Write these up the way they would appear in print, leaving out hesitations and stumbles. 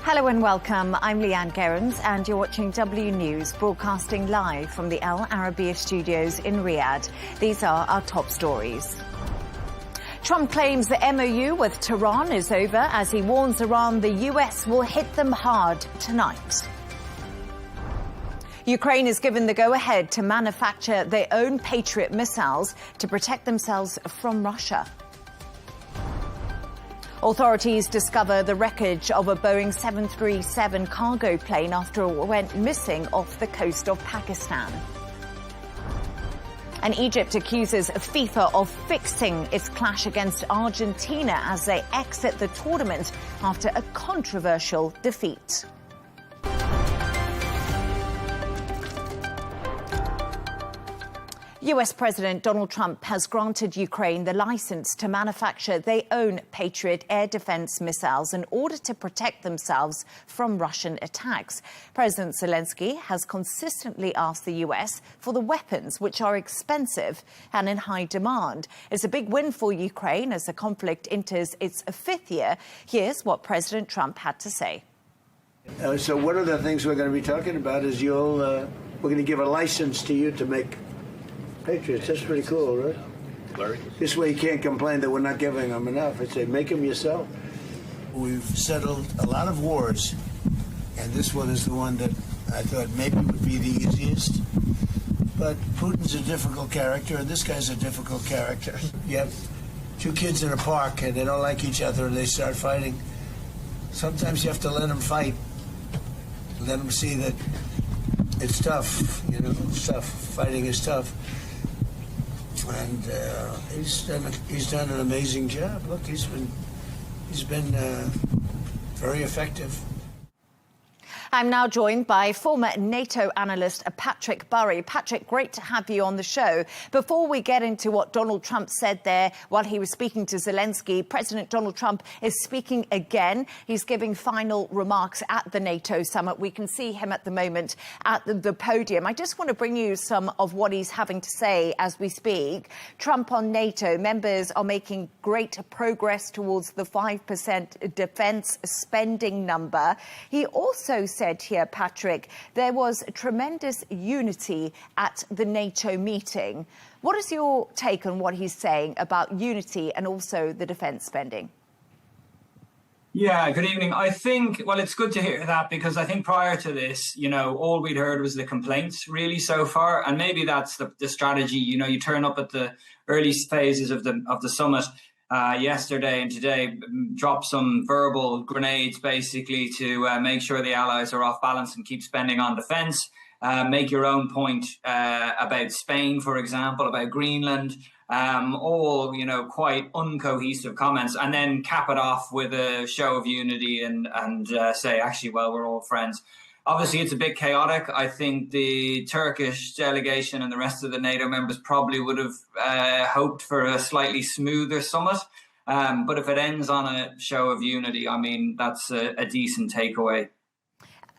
Hello and welcome. I'm Leigh Ann Gerrans and you're watching W News, broadcasting live from the Al Arabiya studios in Riyadh. These are our top stories. Trump claims the MOU with Tehran is over as he warns Iran the US will hit them hard tonight. Ukraine is given the go-ahead to manufacture their own Patriot missiles to protect themselves from Russia. Authorities discover the wreckage of a Boeing 737 cargo plane after it went missing off the coast of Pakistan. And Egypt accuses FIFA of fixing its clash against Argentina as they exit the tournament after a controversial defeat. US President Donald Trump has granted Ukraine the license to manufacture their own Patriot air defense missiles in order to protect themselves from Russian attacks. President Zelensky has consistently asked the US for the weapons, which are expensive and in high demand. It's a big win for Ukraine as the conflict enters its fifth year. Here's what President Trump had to say. So one of the things we're going to be talking about is we're going to give a license to you to make Patriots. That's pretty cool, right? Larry? This way you can't complain that we're not giving them enough. I'd say make them yourself. We've settled a lot of wars, and this one is the one that I thought maybe would be the easiest. But Putin's a difficult character, and this guy's a difficult character. You have two kids in a park, and they don't like each other, and they start fighting. Sometimes you have to let them fight. Let them see that it's tough, it's tough. Fighting is tough. And he's done an amazing job. Look, he's been very effective. I'm now joined by former NATO analyst Patrick Burry. Patrick, great to have you on the show. Before we get into what Donald Trump said there while he was speaking to Zelensky, President Donald Trump is speaking again. He's giving final remarks at the NATO summit. We can see him at the moment at the podium. I just want to bring you some of what he's having to say as we speak. Trump on NATO. Members are making great progress towards the 5% defence spending number. He also said here, Patrick, there was tremendous unity at the NATO meeting. What is your take on what he's saying about unity and also the defence spending? Yeah, good evening. I think, well, it's good to hear that because I think prior to this, all we'd heard was the complaints really so far. And maybe that's the strategy. You turn up at the early phases of the summit yesterday and today, drop some verbal grenades basically to make sure the allies are off balance and keep spending on defence. Make your own point about Spain, for example, about Greenland, all, quite uncohesive comments, and then cap it off with a show of unity and say, actually, well, we're all friends. Obviously, it's a bit chaotic. I think the Turkish delegation and the rest of the NATO members probably would have hoped for a slightly smoother summit. But if it ends on a show of unity, I mean, that's a decent takeaway.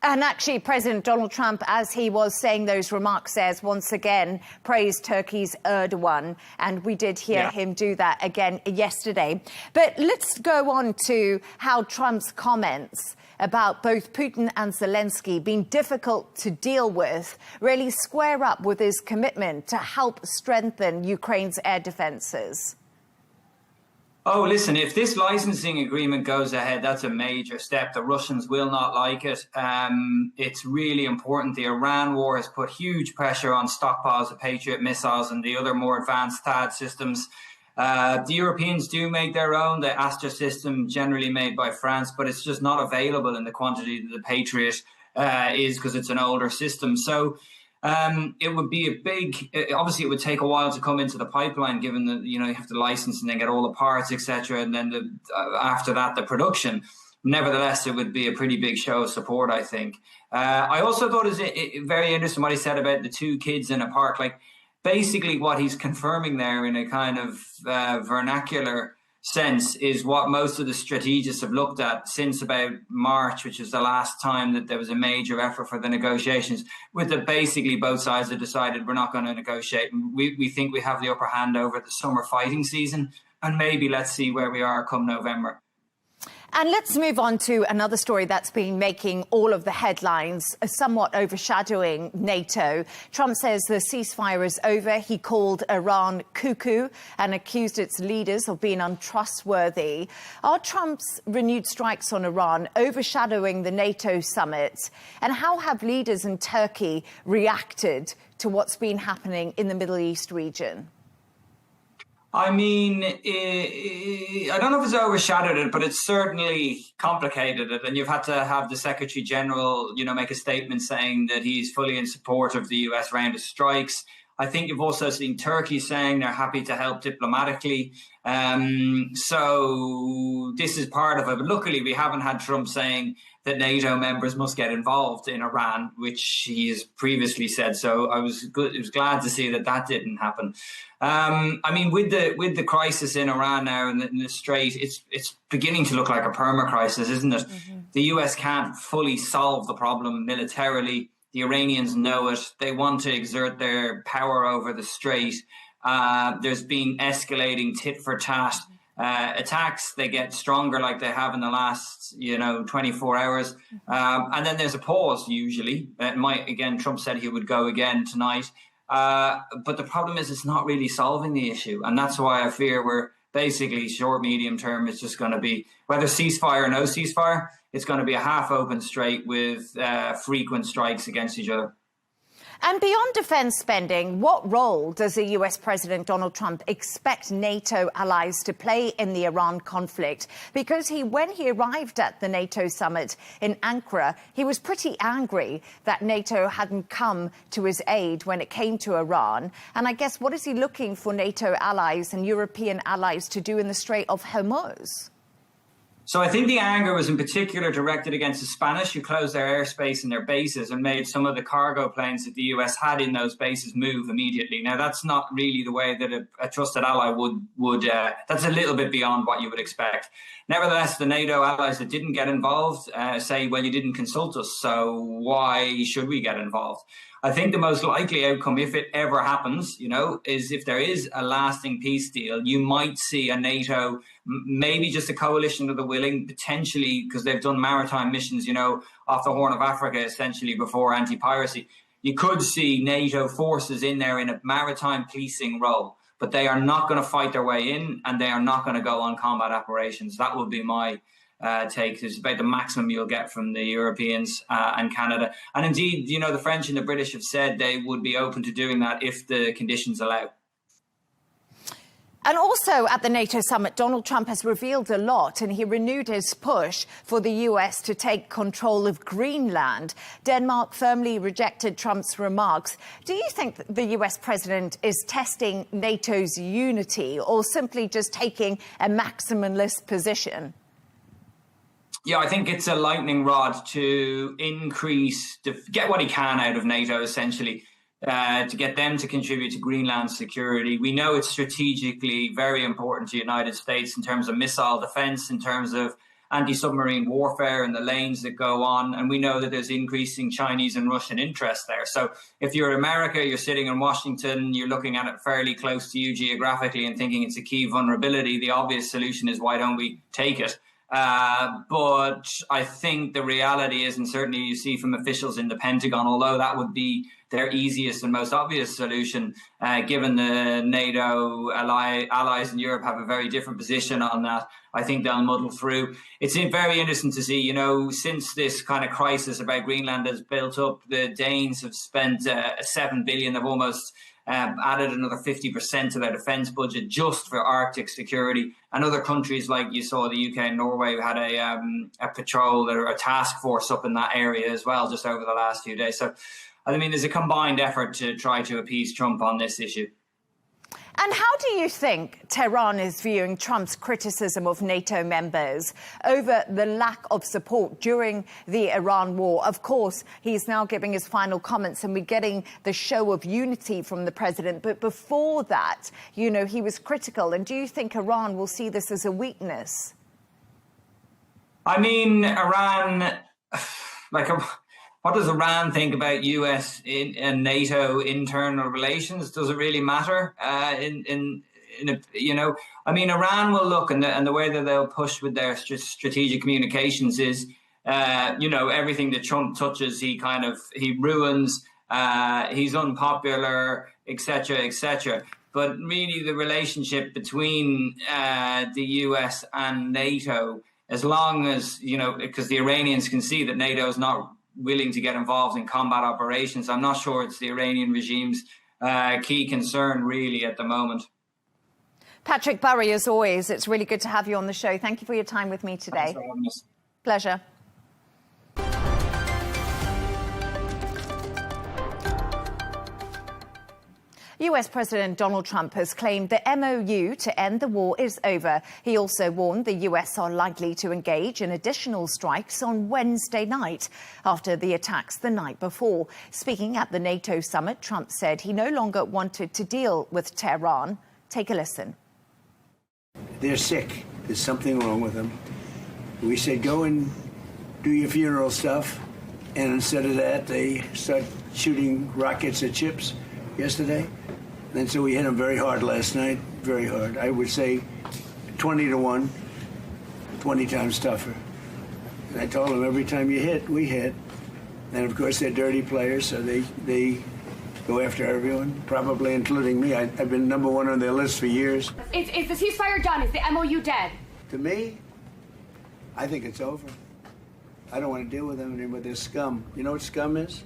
And actually, President Donald Trump, as he was saying those remarks, says once again, praised Turkey's Erdogan. And we did hear him do that again yesterday. But let's go on to how Trump's comments about both Putin and Zelensky being difficult to deal with really square up with his commitment to help strengthen Ukraine's air defences. Oh, listen, if this licensing agreement goes ahead, that's a major step. The Russians will not like it. It's really important. The Iran war has put huge pressure on stockpiles of Patriot missiles and the other more advanced THAAD systems. The Europeans do make their own, the Astra system generally made by France, but it's just not available in the quantity that the Patriot is because it's an older system. So it would be a big, obviously it would take a while to come into the pipeline given that, you have to license and then get all the parts, etc. And then after that, the production. Nevertheless, it would be a pretty big show of support, I think. I also thought it was very interesting what he said about the two kids in a park. Like, basically what he's confirming there in a kind of vernacular sense is what most of the strategists have looked at since about March, which is the last time that there was a major effort for the negotiations, with the basically both sides have decided we're not going to negotiate. We think we have the upper hand over the summer fighting season, and maybe let's see where we are come November. And let's move on to another story that's been making all of the headlines, somewhat overshadowing NATO. Trump says the ceasefire is over. He called Iran cuckoo and accused its leaders of being untrustworthy. Are Trump's renewed strikes on Iran overshadowing the NATO summit? And how have leaders in Turkey reacted to what's been happening in the Middle East region? I mean, I don't know if it's overshadowed it, but it's certainly complicated it. And you've had to have the Secretary General, make a statement saying that he's fully in support of the US round of strikes. I think you've also seen Turkey saying they're happy to help diplomatically. So this is part of it. But luckily, we haven't had Trump saying that NATO members must get involved in Iran, which he has previously said. So I was glad to see that didn't happen. I mean, with the crisis in Iran now in the Strait, it's beginning to look like a perma crisis, isn't it? Mm-hmm. The US can't fully solve the problem militarily. The Iranians know it. They want to exert their power over the Strait. There's been escalating tit for tat attacks. They get stronger like they have in the last, 24 hours. And then there's a pause usually. Trump said he would go again tonight. But the problem is it's not really solving the issue. And that's why I fear we're basically short, medium term. It's just going to be whether ceasefire or no ceasefire. It's going to be a half open strait with frequent strikes against each other. And beyond defence spending, what role does the US President Donald Trump expect NATO allies to play in the Iran conflict? Because when he arrived at the NATO summit in Ankara, he was pretty angry that NATO hadn't come to his aid when it came to Iran. And I guess, what is he looking for NATO allies and European allies to do in the Strait of Hormuz? So I think the anger was in particular directed against the Spanish, who closed their airspace and their bases and made some of the cargo planes that the US had in those bases move immediately. Now, that's not really the way that a trusted ally would that's a little bit beyond what you would expect. Nevertheless, the NATO allies that didn't get involved say, well, you didn't consult us, so why should we get involved? I think the most likely outcome, if it ever happens, is if there is a lasting peace deal, you might see a NATO, maybe just a coalition of the willing, potentially, because they've done maritime missions, off the Horn of Africa, essentially, before anti-piracy. You could see NATO forces in there in a maritime policing role, but they are not going to fight their way in, and they are not going to go on combat operations. That would be my take. It's about the maximum you'll get from the Europeans and Canada. And indeed, the French and the British have said they would be open to doing that if the conditions allow. And also at the NATO summit, Donald Trump has revealed a lot, and he renewed his push for the US to take control of Greenland. Denmark firmly rejected Trump's remarks. Do you think the US president is testing NATO's unity or simply just taking a maximalist position? Yeah, I think it's a lightning rod to get what he can out of NATO, essentially, to get them to contribute to Greenland's security. We know it's strategically very important to the United States in terms of missile defense, in terms of anti-submarine warfare and the lanes that go on. And we know that there's increasing Chinese and Russian interest there. So if you're America, you're sitting in Washington, you're looking at it fairly close to you geographically and thinking it's a key vulnerability. The obvious solution is, why don't we take it? But I think the reality is, and certainly you see from officials in the Pentagon, although that would be their easiest and most obvious solution, given the NATO allies in Europe have a very different position on that, I think they'll muddle through. It's very interesting to see, since this kind of crisis about Greenland has built up, the Danes have spent $7 billion, have almost added another 50% to their defence budget just for Arctic security. And other countries, like you saw the UK and Norway, had a patrol or a task force up in that area as well, just over the last few days. So, I mean, there's a combined effort to try to appease Trump on this issue. And how do you think Tehran is viewing Trump's criticism of NATO members over the lack of support during the Iran war? Of course, he's now giving his final comments and we're getting the show of unity from the president. But before that, he was critical. And do you think Iran will see this as a weakness? I mean, Iran, what does Iran think about US and NATO internal relations? Does it really matter in I mean, Iran will look, and the way that they'll push with their strategic communications is, everything that Trump touches, he ruins. He's unpopular, etc., etc. But really, the relationship between the US and NATO, as long as, because the Iranians can see that NATO is not willing to get involved in combat operations, I'm not sure it's the Iranian regime's key concern, really, at the moment. Patrick Burry, as always, it's really good to have you on the show. Thank you for your time with me today. Thanks for having us. Pleasure. US President Donald Trump has claimed the MOU to end the war is over. He also warned the US are likely to engage in additional strikes on Wednesday night after the attacks the night before. Speaking at the NATO summit, Trump said he no longer wanted to deal with Tehran. Take a listen. They're sick. There's something wrong with them. We said, go and do your funeral stuff. And instead of that, they start shooting rockets at ships yesterday. And so we hit them very hard last night, very hard. I would say 20-1, 20 times tougher. And I told them, every time you hit, we hit. And of course, they're dirty players, so they go after everyone, probably including me. I've been number one on their list for years. Is the ceasefire done? Is the MOU dead? To me, I think it's over. I don't want to deal with them anymore. They're scum. You know what scum is?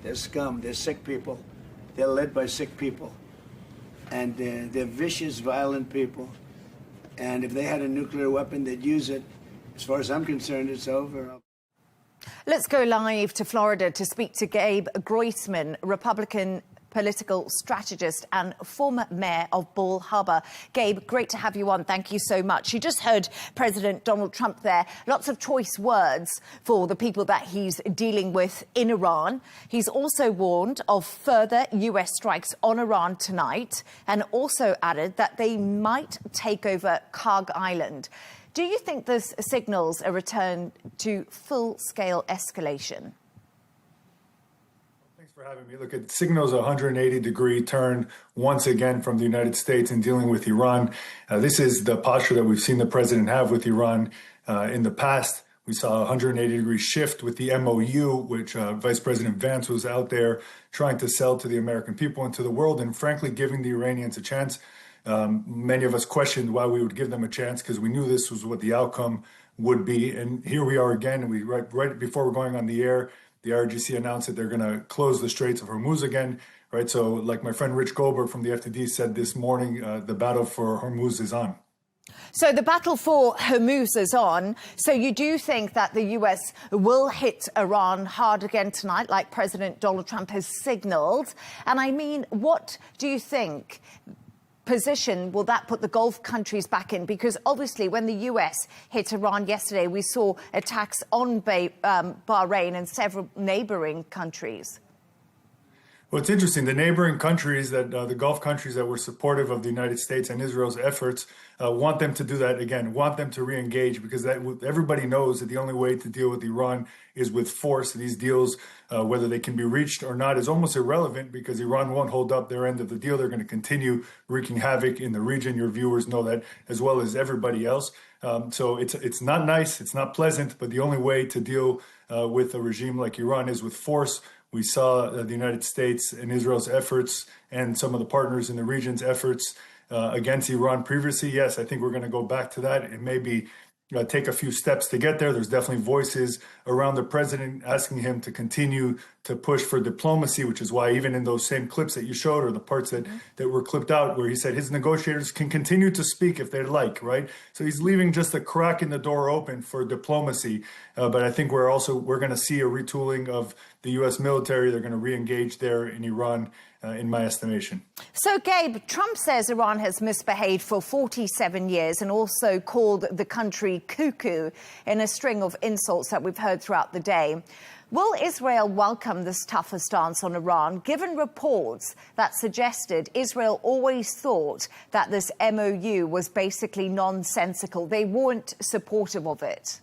They're scum. They're sick people. They're led by sick people. And they're vicious, violent people. And if they had a nuclear weapon, they'd use it. As far as I'm concerned, it's over. Let's go live to Florida to speak to Gabe Groisman, Republican political strategist and former mayor of Bull Harbor. Gabe, great to have you on. Thank you so much. You just heard President Donald Trump there. Lots of choice words for the people that he's dealing with in Iran. He's also warned of further US strikes on Iran tonight and also added that they might take over Karg Island. Do you think this signals a return to full-scale escalation? Thanks for having me. Look, it signals a 180-degree turn once again from the United States in dealing with Iran. This is the posture that we've seen the president have with Iran in the past. We saw a 180-degree shift with the MOU, which Vice President Vance was out there trying to sell to the American people and to the world, and frankly, giving the Iranians a chance. Many of us questioned why we would give them a chance because we knew this was what the outcome would be. And here we are again. We right before we're going on the air, the RGC announced that they're going to close the Straits of Hormuz again. Right. So like my friend Rich Goldberg from the FTD said this morning, the battle for Hormuz is on. So the battle for Hormuz is on. So you do think that the US will hit Iran hard again tonight, like President Donald Trump has signaled? And I mean, what do you think position will that put the Gulf countries back in? Because obviously when the US hit Iran yesterday, we saw attacks on Bahrain and several neighboring countries. Well, it's interesting. The neighboring countries, that the Gulf countries that were supportive of the United States and Israel's efforts, want them to do that again, want them to re-engage, because everybody knows that the only way to deal with Iran is with force. These deals, whether they can be reached or not, is almost irrelevant because Iran won't hold up their end of the deal. They're going to continue wreaking havoc in the region. Your viewers know that as well as everybody else. So it's not nice, it's not pleasant, but the only way to deal with a regime like Iran is with force. We saw the United States and Israel's efforts and some of the partners in the region's efforts against Iran previously. Yes, I think we're going to go back to that and maybe take a few steps to get there. There's definitely voices around the president asking him to continue to push for diplomacy, which is why even in those same clips that you showed or the parts that were clipped out where he said his negotiators can continue to speak if they'd like, right? So he's leaving just a crack in the door open for diplomacy. But I think we're going to see a retooling of the U.S. military. They're going to re-engage there in Iran, in my estimation. So, Gabe, Trump says Iran has misbehaved for 47 years and also called the country cuckoo in a string of insults that we've heard throughout the day. Will Israel welcome this tougher stance on Iran, given reports that suggested Israel always thought that this MOU was basically nonsensical? They weren't supportive of it.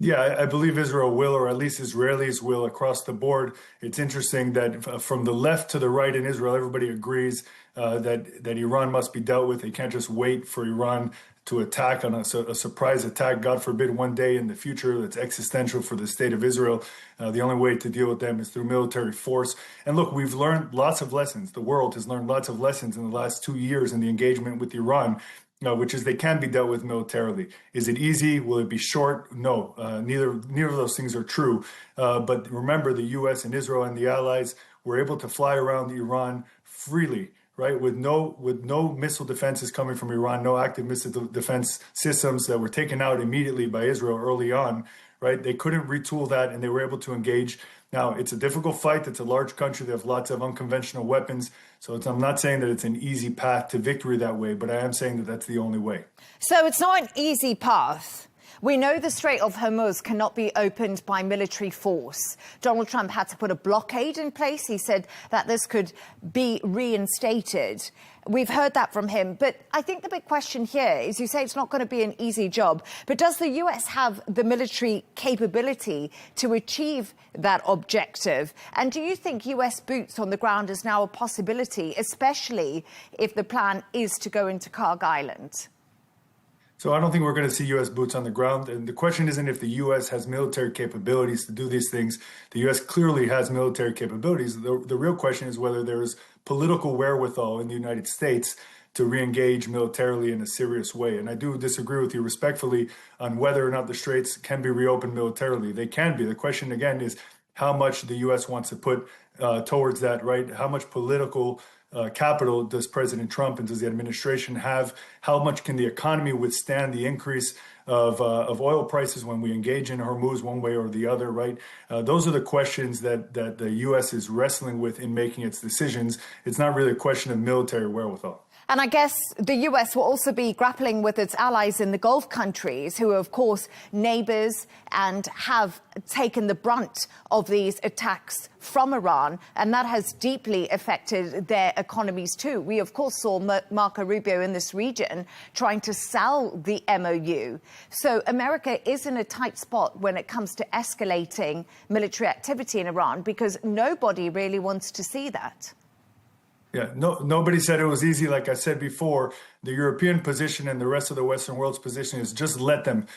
Yeah, I believe Israel will, or at least Israelis will, across the board. It's interesting that from the left to the right in Israel, everybody agrees that Iran must be dealt with. They can't just wait for Iran to attack on a surprise attack, God forbid, one day in the future that's existential for the state of Israel. The only way to deal with them is through military force. And look, we've learned lots of lessons. The world has learned lots of lessons in the last 2 years in the engagement with Iran. Which is they can be dealt with militarily. Is it easy? Will it be short? No, neither of those things are true. But remember, the U.S. and Israel and the allies were able to fly around Iran freely, right? With no missile defenses coming from Iran, no active missile defense systems that were taken out immediately by Israel early on, right? They couldn't retool that, and they were able to engage. Now, it's a difficult fight. It's a large country. They have lots of unconventional weapons. So I'm not saying that it's an easy path to victory that way, but I am saying that that's the only way. So it's not an easy path. We know the Strait of Hormuz cannot be opened by military force. Donald Trump had to put a blockade in place. He said that this could be reinstated. We've heard that from him. But I think the big question here is, you say it's not going to be an easy job, but does the US have the military capability to achieve that objective? And do you think US boots on the ground is now a possibility, especially if the plan is to go into Carg Island? So I don't think we're going to see U.S. boots on the ground. And the question isn't if the U.S. has military capabilities to do these things. The U.S. clearly has military capabilities. The real question is whether there is political wherewithal in the United States to re-engage militarily in a serious way. And I do disagree with you respectfully on whether or not the straits can be reopened militarily. They can be. The question, again, is how much the U.S. wants to put towards that, right? How much political capital does President Trump and does the administration have? How much can the economy withstand the increase of oil prices when we engage in Hormuz one way or the other, right? Those are the questions that the U.S. is wrestling with in making its decisions. It's not really a question of military wherewithal. And I guess the US will also be grappling with its allies in the Gulf countries, who are, of course, neighbors and have taken the brunt of these attacks from Iran. And that has deeply affected their economies, too. We, of course, saw Marco Rubio in this region trying to sell the MOU. So America is in a tight spot when it comes to escalating military activity in Iran, because nobody really wants to see that. Yeah, nobody said it was easy. Like I said before, the European position and the rest of the Western world's position is just let them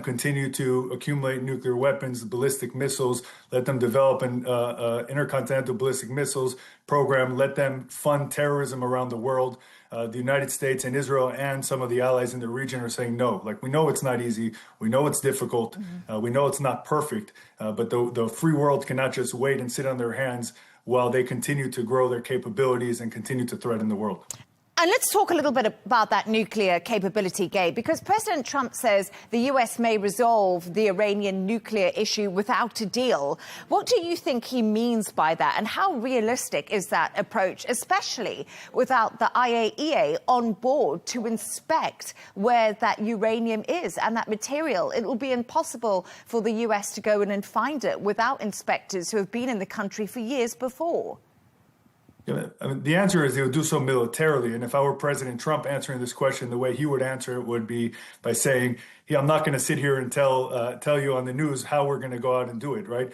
continue to accumulate nuclear weapons, ballistic missiles, let them develop an intercontinental ballistic missiles program, let them fund terrorism around the world. The United States and Israel and some of the allies in the region are saying no. Like, we know it's not easy. We know it's difficult. We know it's not perfect. But the free world cannot just wait and sit on their hands while they continue to grow their capabilities and continue to threaten the world. And let's talk a little bit about that nuclear capability, Gabe, because President Trump says the US may resolve the Iranian nuclear issue without a deal. What do you think he means by that? And how realistic is that approach, especially without the IAEA on board to inspect where that uranium is and that material? It will be impossible for the US to go in and find it without inspectors who have been in the country for years before. I mean, the answer is they would do so militarily. And if I were President Trump answering this question, the way he would answer it would be by saying, yeah, I'm not going to sit here and tell you on the news how we're going to go out and do it, right?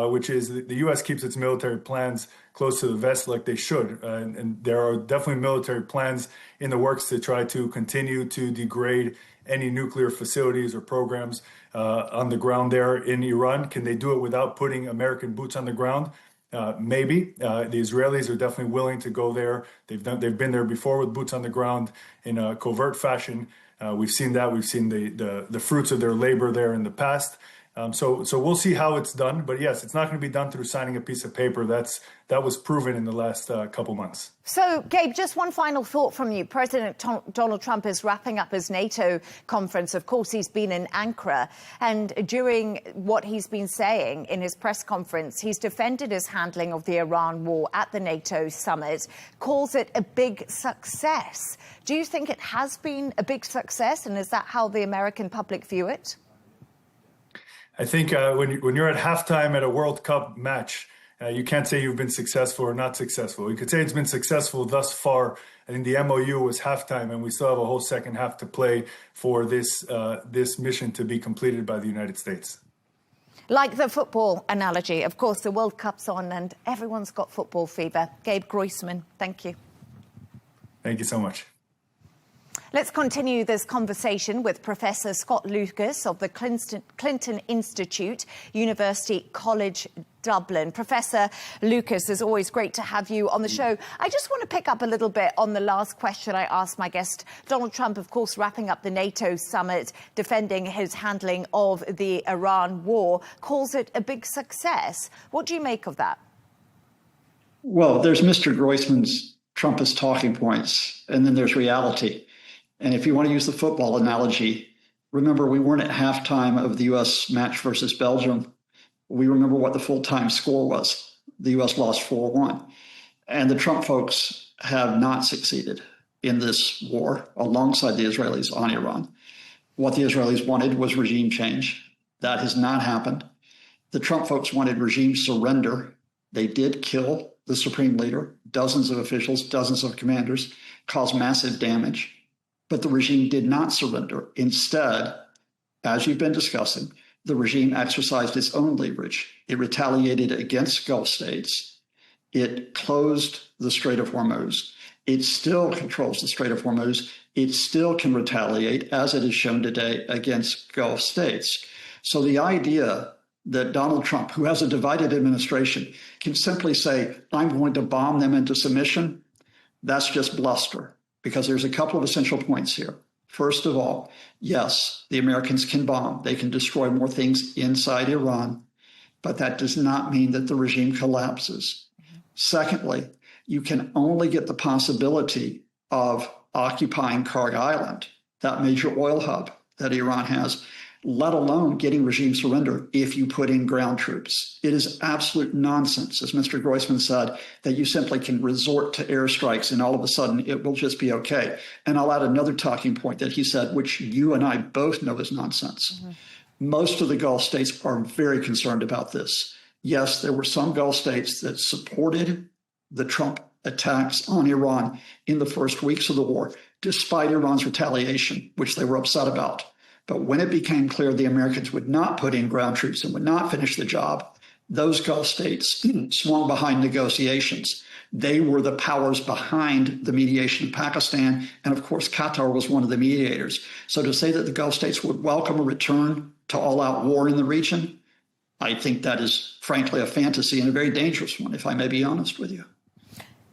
Which is the U.S. keeps its military plans close to the vest like they should. And there are definitely military plans in the works to try to continue to degrade any nuclear facilities or programs on the ground there in Iran. Can they do it without putting American boots on the ground? Maybe. The Israelis are definitely willing to go there. They've been there before with boots on the ground in a covert fashion. We've seen that. We've seen the fruits of their labor there in the past. So we'll see how it's done. But yes, it's not going to be done through signing a piece of paper. That was proven in the last couple months. So, Gabe, just one final thought from you. President Donald Trump is wrapping up his NATO conference. Of course, he's been in Ankara. And during what he's been saying in his press conference, he's defended his handling of the Iran war at the NATO summit, calls it a big success. Do you think it has been a big success? And is that how the American public view it? I think when you're at halftime at a World Cup match You can't say you've been successful or not successful. You could say it's been successful thus far. I think the MOU was halftime, and we still have a whole second half to play for this mission to be completed by the United States. Like the football analogy, of course, the World Cup's on and everyone's got football fever. Gabe Groisman, thank you. Thank you so much. Let's continue this conversation with Professor Scott Lucas of the Clinton Institute, University College Dublin. Professor Lucas, it's always great to have you on the show. I just want to pick up a little bit on the last question I asked my guest. Donald Trump, of course, wrapping up the NATO summit, defending his handling of the Iran war, calls it a big success. What do you make of that? Well, there's Mr. Groisman's Trumpist talking points, and then there's reality. And if you want to use the football analogy, remember we weren't at halftime of the U.S. match versus Belgium. We remember what the full-time score was. The U.S. lost 4-1. And the Trump folks have not succeeded in this war alongside the Israelis on Iran. What the Israelis wanted was regime change. That has not happened. The Trump folks wanted regime surrender. They did kill the supreme leader, dozens of officials, dozens of commanders, caused massive damage. But the regime did not surrender. Instead, as you've been discussing, the regime exercised its own leverage. It retaliated against Gulf states. It closed the Strait of Hormuz. It still controls the Strait of Hormuz. It still can retaliate, as it has shown today, against Gulf states. So the idea that Donald Trump, who has a divided administration, can simply say, I'm going to bomb them into submission, that's just bluster. Because there's a couple of essential points here. First of all, yes, the Americans can bomb. They can destroy more things inside Iran, but that does not mean that the regime collapses. Secondly, you can only get the possibility of occupying Kharg Island, that major oil hub that Iran has, let alone getting regime surrender if you put in ground troops. It is absolute nonsense, as Mr. Groisman said, that you simply can resort to airstrikes and all of a sudden it will just be okay. And I'll add another talking point that he said, which you and I both know is nonsense. Most of the Gulf states are very concerned about this. Yes, there were some Gulf states that supported the Trump attacks on Iran in the first weeks of the war, despite Iran's retaliation, which they were upset about. But when it became clear the Americans would not put in ground troops and would not finish the job, those Gulf states swung behind negotiations. They were the powers behind the mediation of Pakistan. And of course, Qatar was one of the mediators. So to say that the Gulf states would welcome a return to all-out war in the region, I think that is frankly a fantasy and a very dangerous one, if I may be honest with you.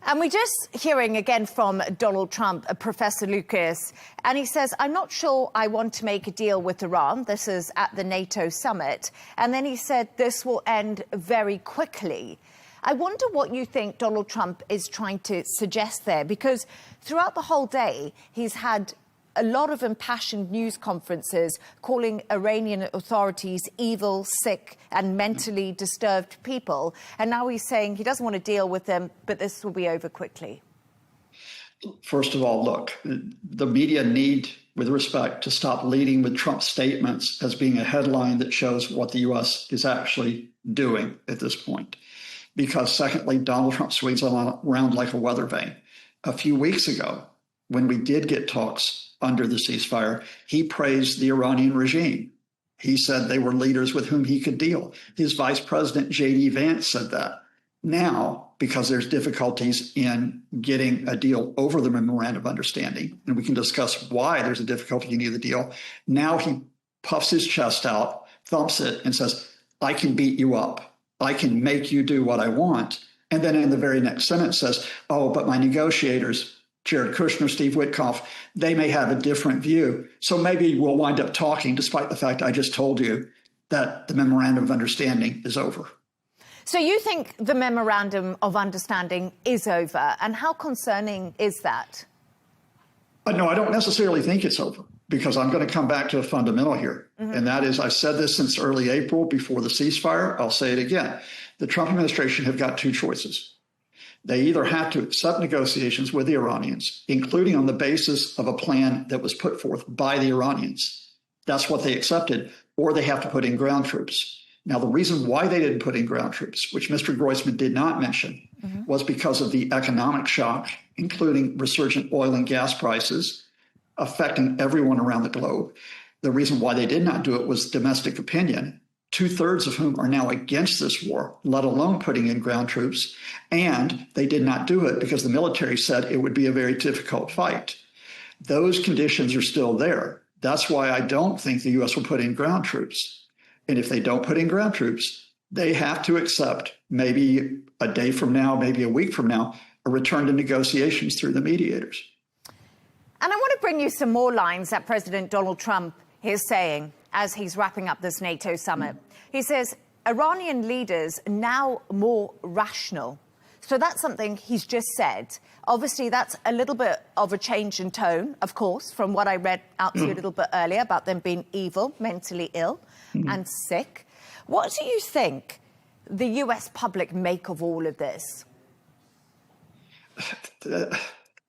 And we're just hearing again from Donald Trump, Professor Lucas, and he says, I'm not sure I want to make a deal with Iran. This is at the NATO summit. And then he said this will end very quickly. I wonder what you think Donald Trump is trying to suggest there, because throughout the whole day, he's had a lot of impassioned news conferences calling Iranian authorities evil, sick and mentally disturbed people. And now he's saying he doesn't want to deal with them, but this will be over quickly. First of all, look, the media need, with respect, to stop leading with Trump's statements as being a headline that shows what the U.S. is actually doing at this point. Because secondly, Donald Trump swings around like a weather vane. A few weeks ago, when we did get talks under the ceasefire, he praised the Iranian regime. He said they were leaders with whom he could deal. His vice president, J.D. Vance, said that. Now, because there's difficulties in getting a deal over the memorandum of understanding, and we can discuss why there's a difficulty in the deal, now he puffs his chest out, thumps it, and says, I can beat you up. I can make you do what I want. And then in the very next sentence says, oh, but my negotiators, Jared Kushner, Steve Witkoff, they may have a different view. So maybe we'll wind up talking, despite the fact I just told you that the memorandum of understanding is over. So you think the memorandum of understanding is over, and how concerning is that? No, I don't necessarily think it's over, because I'm going to come back to a fundamental here. And that is, I've said this since early April before the ceasefire. I'll say it again. The Trump administration have got two choices. They either have to accept negotiations with the Iranians, including on the basis of a plan that was put forth by the Iranians. That's what they accepted, or they have to put in ground troops. Now, the reason why they didn't put in ground troops, which Mr. Groisman did not mention, was because of the economic shock, including resurgent oil and gas prices affecting everyone around the globe. The reason why they did not do it was domestic opinion, 2/3 of whom are now against this war, let alone putting in ground troops. And they did not do it because the military said it would be a very difficult fight. Those conditions are still there. That's why I don't think the U.S. will put in ground troops. And if they don't put in ground troops, they have to accept maybe a day from now, maybe a week from now, a return to negotiations through the mediators. And I want to bring you some more lines that President Donald Trump is saying as he's wrapping up this NATO summit. He says, Iranian leaders now more rational. So that's something he's just said. Obviously, that's a little bit of a change in tone, of course, from what I read out to you a little bit earlier about them being evil, mentally ill and sick. What do you think the US public make of all of this?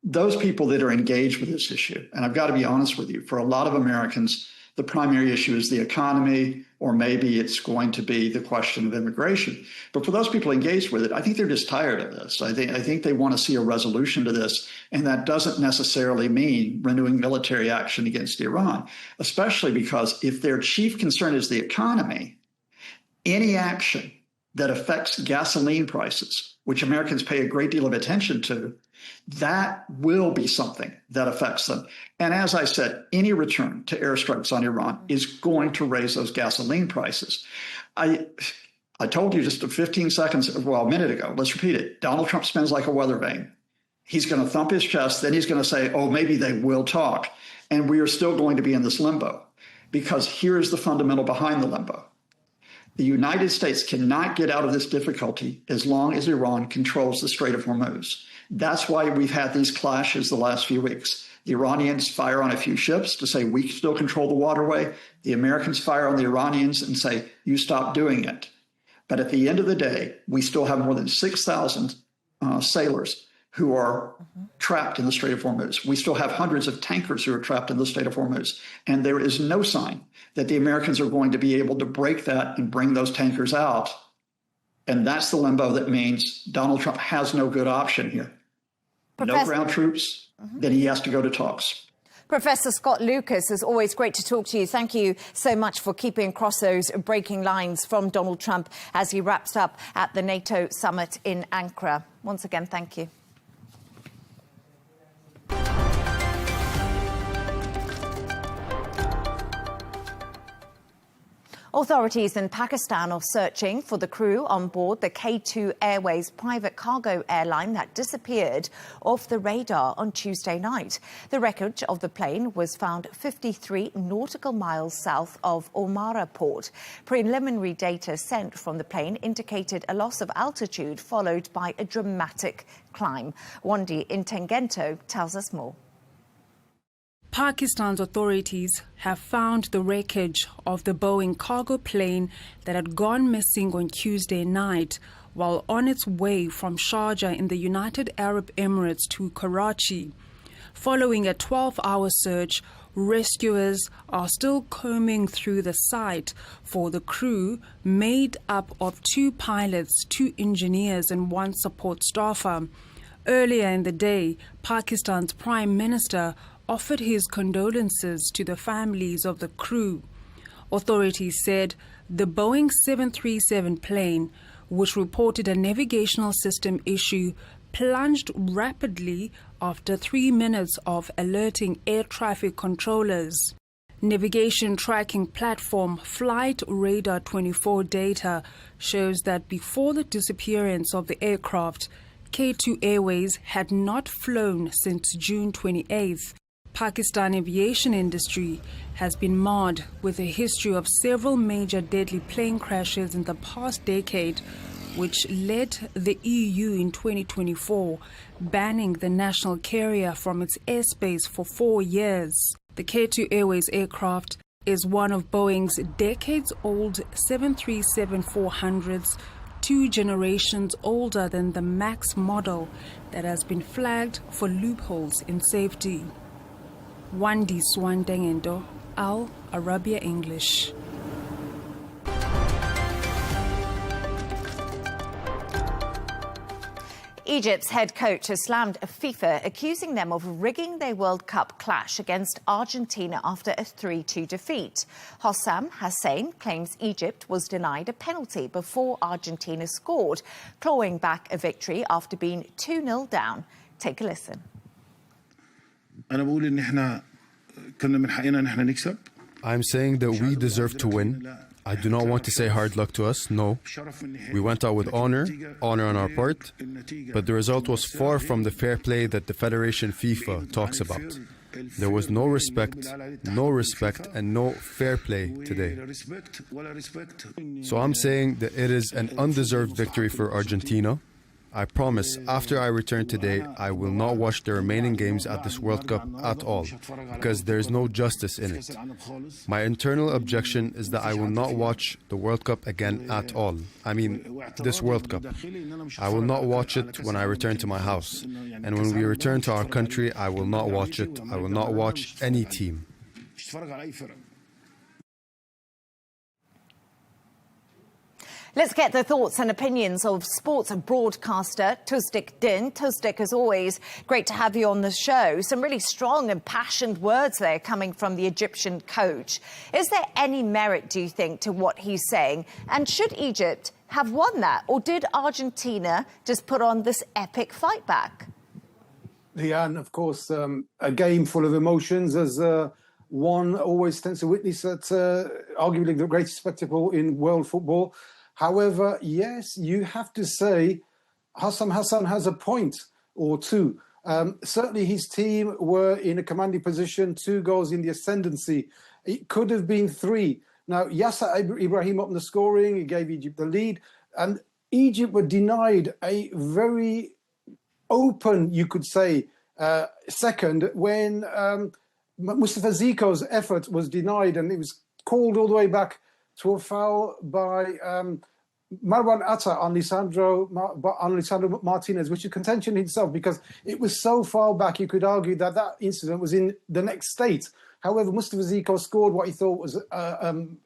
Those people that are engaged with this issue, and I've got to be honest with you, for a lot of Americans, the primary issue is the economy, or maybe it's going to be the question of immigration. But for those people engaged with it, I think they're just tired of this. I think they want to see a resolution to this, and that doesn't necessarily mean renewing military action against Iran, especially because if their chief concern is the economy, any action that affects gasoline prices, which Americans pay a great deal of attention to, that will be something that affects them. And as I said, any return to airstrikes on Iran is going to raise those gasoline prices. I told you just 15 seconds, well, a minute ago, let's repeat it. Donald Trump spins like a weather vane. He's going to thump his chest, then he's going to say, oh, maybe they will talk. And we are still going to be in this limbo, because here's the fundamental behind the limbo. The United States cannot get out of this difficulty as long as Iran controls the Strait of Hormuz. That's why we've had these clashes the last few weeks. The Iranians fire on a few ships to say, we still control the waterway. The Americans fire on the Iranians and say, you stop doing it. But at the end of the day, we still have more than 6,000 sailors who are trapped in the Strait of Hormuz. We still have hundreds of tankers who are trapped in the Strait of Hormuz. And there is no sign that the Americans are going to be able to break that and bring those tankers out. And that's the limbo that means Donald Trump has no good option here. No ground troops, then he has to go to talks. Professor Scott Lucas, it's always great to talk to you. Thank you so much for keeping across those breaking lines from Donald Trump as he wraps up at the NATO summit in Ankara. Once again, thank you. Authorities in Pakistan are searching for the crew on board the K2 Airways private cargo airline that disappeared off the radar on Tuesday night. The wreckage of the plane was found 53 nautical miles south of Omara port. Preliminary data sent from the plane indicated a loss of altitude followed by a dramatic climb. Wandi Intengento tells us more. Pakistan's authorities have found the wreckage of the Boeing cargo plane that had gone missing on Tuesday night while on its way from Sharjah in the United Arab Emirates to Karachi. Following a 12-hour search, rescuers are still combing through the site for the crew, made up of 2 pilots, 2 engineers and 1 support staffer. Earlier in the day, Pakistan's Prime Minister offered his condolences to the families of the crew. Authorities said the Boeing 737 plane, which reported a navigational system issue, plunged rapidly after 3 minutes of alerting air traffic controllers. Navigation tracking platform Flight Radar 24 data shows that before the disappearance of the aircraft, K2 Airways had not flown since June 28th. Pakistan aviation industry has been marred with a history of several major deadly plane crashes in the past decade, which led the EU in 2024 banning the national carrier from its airspace for 4 years. The K2 Airways aircraft is one of Boeing's decades-old 737-400s, 2 generations older than the MAX model that has been flagged for loopholes in safety. Wandi Swandengendo, Arabiya English. Egypt's head coach has slammed FIFA, accusing them of rigging their World Cup clash against Argentina after a 3-2 defeat. Hossam Hassan claims Egypt was denied a penalty before Argentina scored, clawing back a victory after being 2-0 down. Take a listen. I'm saying that we deserve to win. I do not want to say hard luck to us, no. We went out with honor on our part, but the result was far from the fair play that the Federation FIFA talks about. There was no respect, and no fair play today. So I'm saying that it is an undeserved victory for Argentina. I promise, after I return today, I will not watch the remaining games at this World Cup at all, because there is no justice in it. My internal objection is that I will not watch the World Cup again at all. I mean, this World Cup. I will not watch it when I return to my house. And when we return to our country, I will not watch it. I will not watch any team. Let's get the thoughts and opinions of sports broadcaster Tusdik Din. Tusdik, as always, great to have you on the show. Some really strong and passionate words there coming from the Egyptian coach. Is there any merit, do you think, to what he's saying? And should Egypt have won that? Or did Argentina just put on this epic fight back? Leigh Ann, of course, a game full of emotions, as one always tends to witness at arguably the greatest spectacle in world football. However, yes, you have to say Hossam Hassan has a point or two. Certainly his team were in a commanding position, 2 goals in the ascendancy. It could have been 3. Now, Yasser Ibrahim up in the scoring, he gave Egypt the lead. And Egypt were denied a very open, you could say, second when Mustafa Ziko's effort was denied, and it was called all the way back to a foul by Marwan Atta on Lisandro Martinez, which is contention in itself because it was so far back you could argue that that incident was in the next state. However, Mustafa Ziko scored what he thought was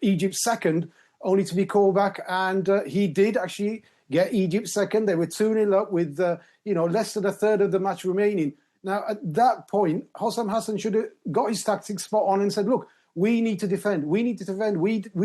Egypt's second, only to be called back, and he did actually get Egypt second. They were 2-0 up with less than a third of the match remaining. Now, at that point, Hossam Hassan should have got his tactics spot on and said, look, we need to defend. We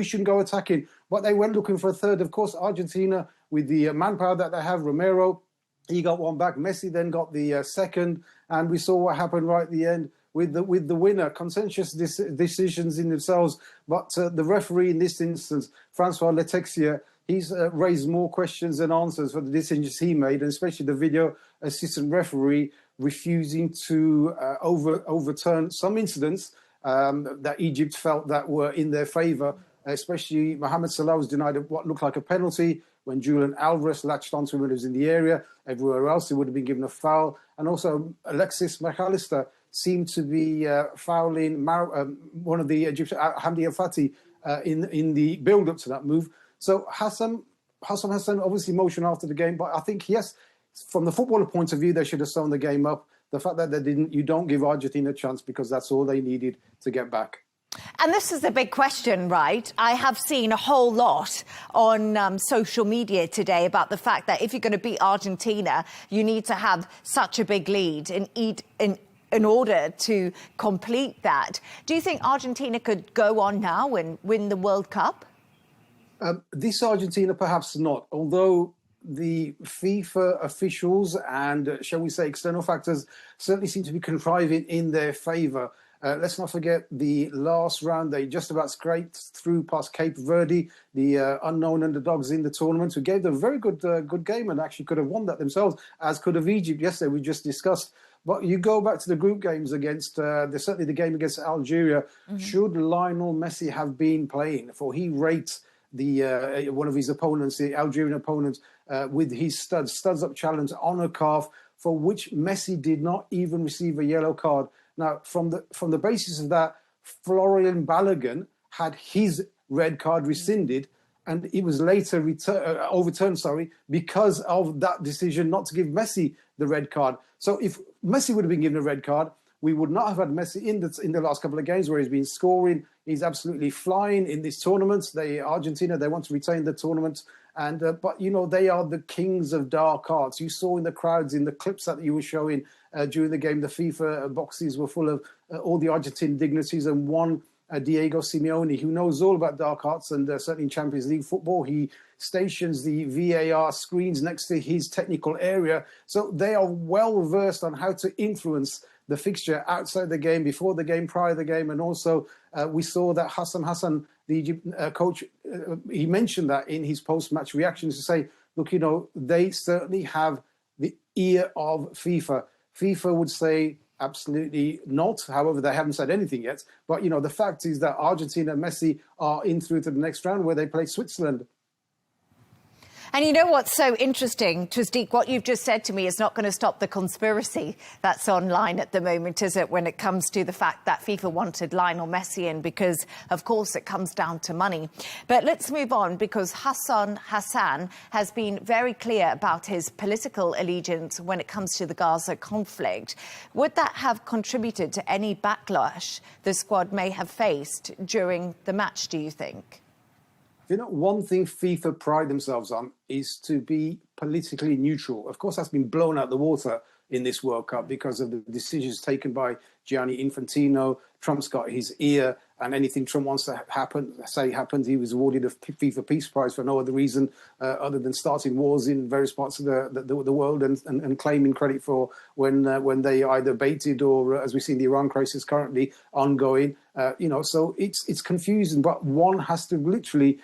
shouldn't go attacking. But they went looking for a third. Of course, Argentina, with the manpower that they have, Romero, he got one back. Messi then got the second. And we saw what happened right at the end with the winner. Consensus decisions in themselves. But the referee in this instance, Francois Letexia, he's raised more questions than answers for the decisions he made, and especially the video assistant referee refusing to overturn some incidents that Egypt felt that were in their favour, especially Mohamed Salah was denied what looked like a penalty when Julian Alvarez latched onto him when he was in the area. Everywhere else, he would have been given a foul. And also Alexis McAllister seemed to be fouling one of the Egyptian, Hamdi El Fati, in the build-up to that move. So Hossam Hassan obviously emotional after the game, but I think, yes, from the footballer point of view, they should have sewn the game up. The fact that they didn't, you don't give Argentina a chance because that's all they needed to get back. And this is the big question, right? I have seen a whole lot on social media today about the fact that if you're going to beat Argentina, you need to have such a big lead in order to complete that. Do you think Argentina could go on now and win the World Cup? This Argentina, perhaps not, although the FIFA officials and, shall we say, external factors certainly seem to be contriving in their favour. Let's not forget the last round, they just about scraped through past Cape Verde, the unknown underdogs in the tournament, who gave them a very good game and actually could have won that themselves, as could have Egypt yesterday, we just discussed. But you go back to the group games against, certainly the game against Algeria, should Lionel Messi have been playing, for he rates the one of his opponents, the Algerian opponent, with his studs up challenge on a calf, for which Messi did not even receive a yellow card. Now, from the basis of that, Florian Balogun had his red card rescinded, and it was later overturned, because of that decision not to give Messi the red card. So if Messi would have been given a red card, we would not have had Messi in the last couple of games where he's been scoring. He's absolutely flying in this tournament. Argentina, they want to retain the tournament. And but, you know, they are the kings of dark arts. You saw in the crowds, in the clips that you were showing during the game, the FIFA boxes were full of all the Argentine dignitaries, and one Diego Simeone, who knows all about dark arts, and certainly in Champions League football, he stations the VAR screens next to his technical area. So they are well versed on how to influence the fixture outside the game, before the game, prior to the game. And also we saw that Hassan, the Egypt coach, he mentioned that in his post-match reactions to say, look, you know, they certainly have the ear of FIFA. FIFA would say absolutely not. However, they haven't said anything yet. But, you know, the fact is that Argentina and Messi are in through to the next round where they play Switzerland. And you know what's so interesting, Tasdeeq, what you've just said to me is not going to stop the conspiracy that's online at the moment, is it, when it comes to the fact that FIFA wanted Lionel Messi in, because, of course, it comes down to money. But let's move on, because Hassan has been very clear about his political allegiance when it comes to the Gaza conflict. Would that have contributed to any backlash the squad may have faced during the match, do you think? You know, one thing FIFA pride themselves on is to be politically neutral. Of course, that's been blown out the water in this World Cup because of the decisions taken by Gianni Infantino. Trump's got his ear, and anything Trump wants to say happens. He was awarded a FIFA Peace Prize for no other reason other than starting wars in various parts of the world and claiming credit for when they either baited or, as we see in the Iran crisis currently ongoing. You know, so it's confusing, but one has to literally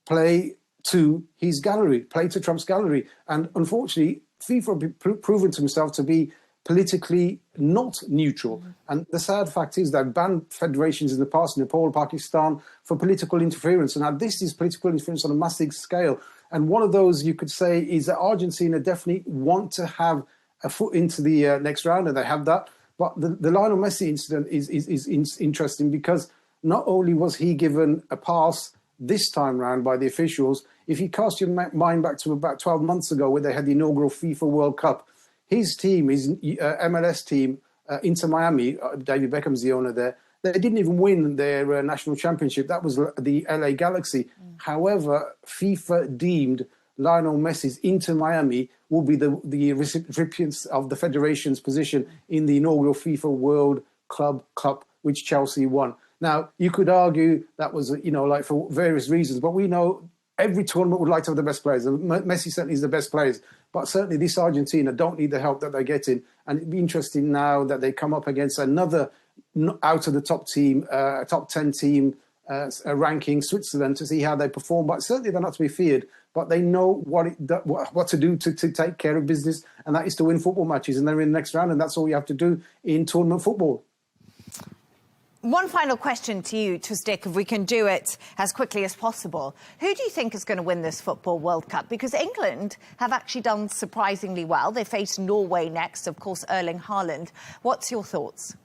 play to his gallery, play to Trump's gallery. And unfortunately, FIFA have proven to himself to be politically not neutral. And the sad fact is that banned federations in the past, Nepal, Pakistan, for political interference. And now this is political interference on a massive scale. And one of those, you could say, is that Argentina definitely want to have a foot into the next round, and they have that. But the Lionel Messi incident is interesting because not only was he given a pass this time round by the officials, if you cast your mind back to about 12 months ago where they had the inaugural FIFA World Cup, his team, his MLS team, Inter Miami, David Beckham's the owner there, they didn't even win their national championship. That was the LA Galaxy. However, FIFA deemed Lionel Messi's Inter Miami will be the recipients of the federation's position in the inaugural FIFA World Club Cup, which Chelsea won. Now, you could argue that was, you know, like for various reasons, but we know every tournament would like to have the best players. Messi certainly is the best players, but certainly this Argentina don't need the help that they're getting. And it'd be interesting now that they come up against another out of the top team, top 10 team ranking, Switzerland, to see how they perform. But certainly they're not to be feared, but they know what to do to take care of business, and that is to win football matches. And they're in the next round, and that's all you have to do in tournament football. One final question to you, Tasdeeq, if we can do it as quickly as possible. Who do you think is going to win this Football World Cup? Because England have actually done surprisingly well. They face Norway next, of course, Erling Haaland. What's your thoughts?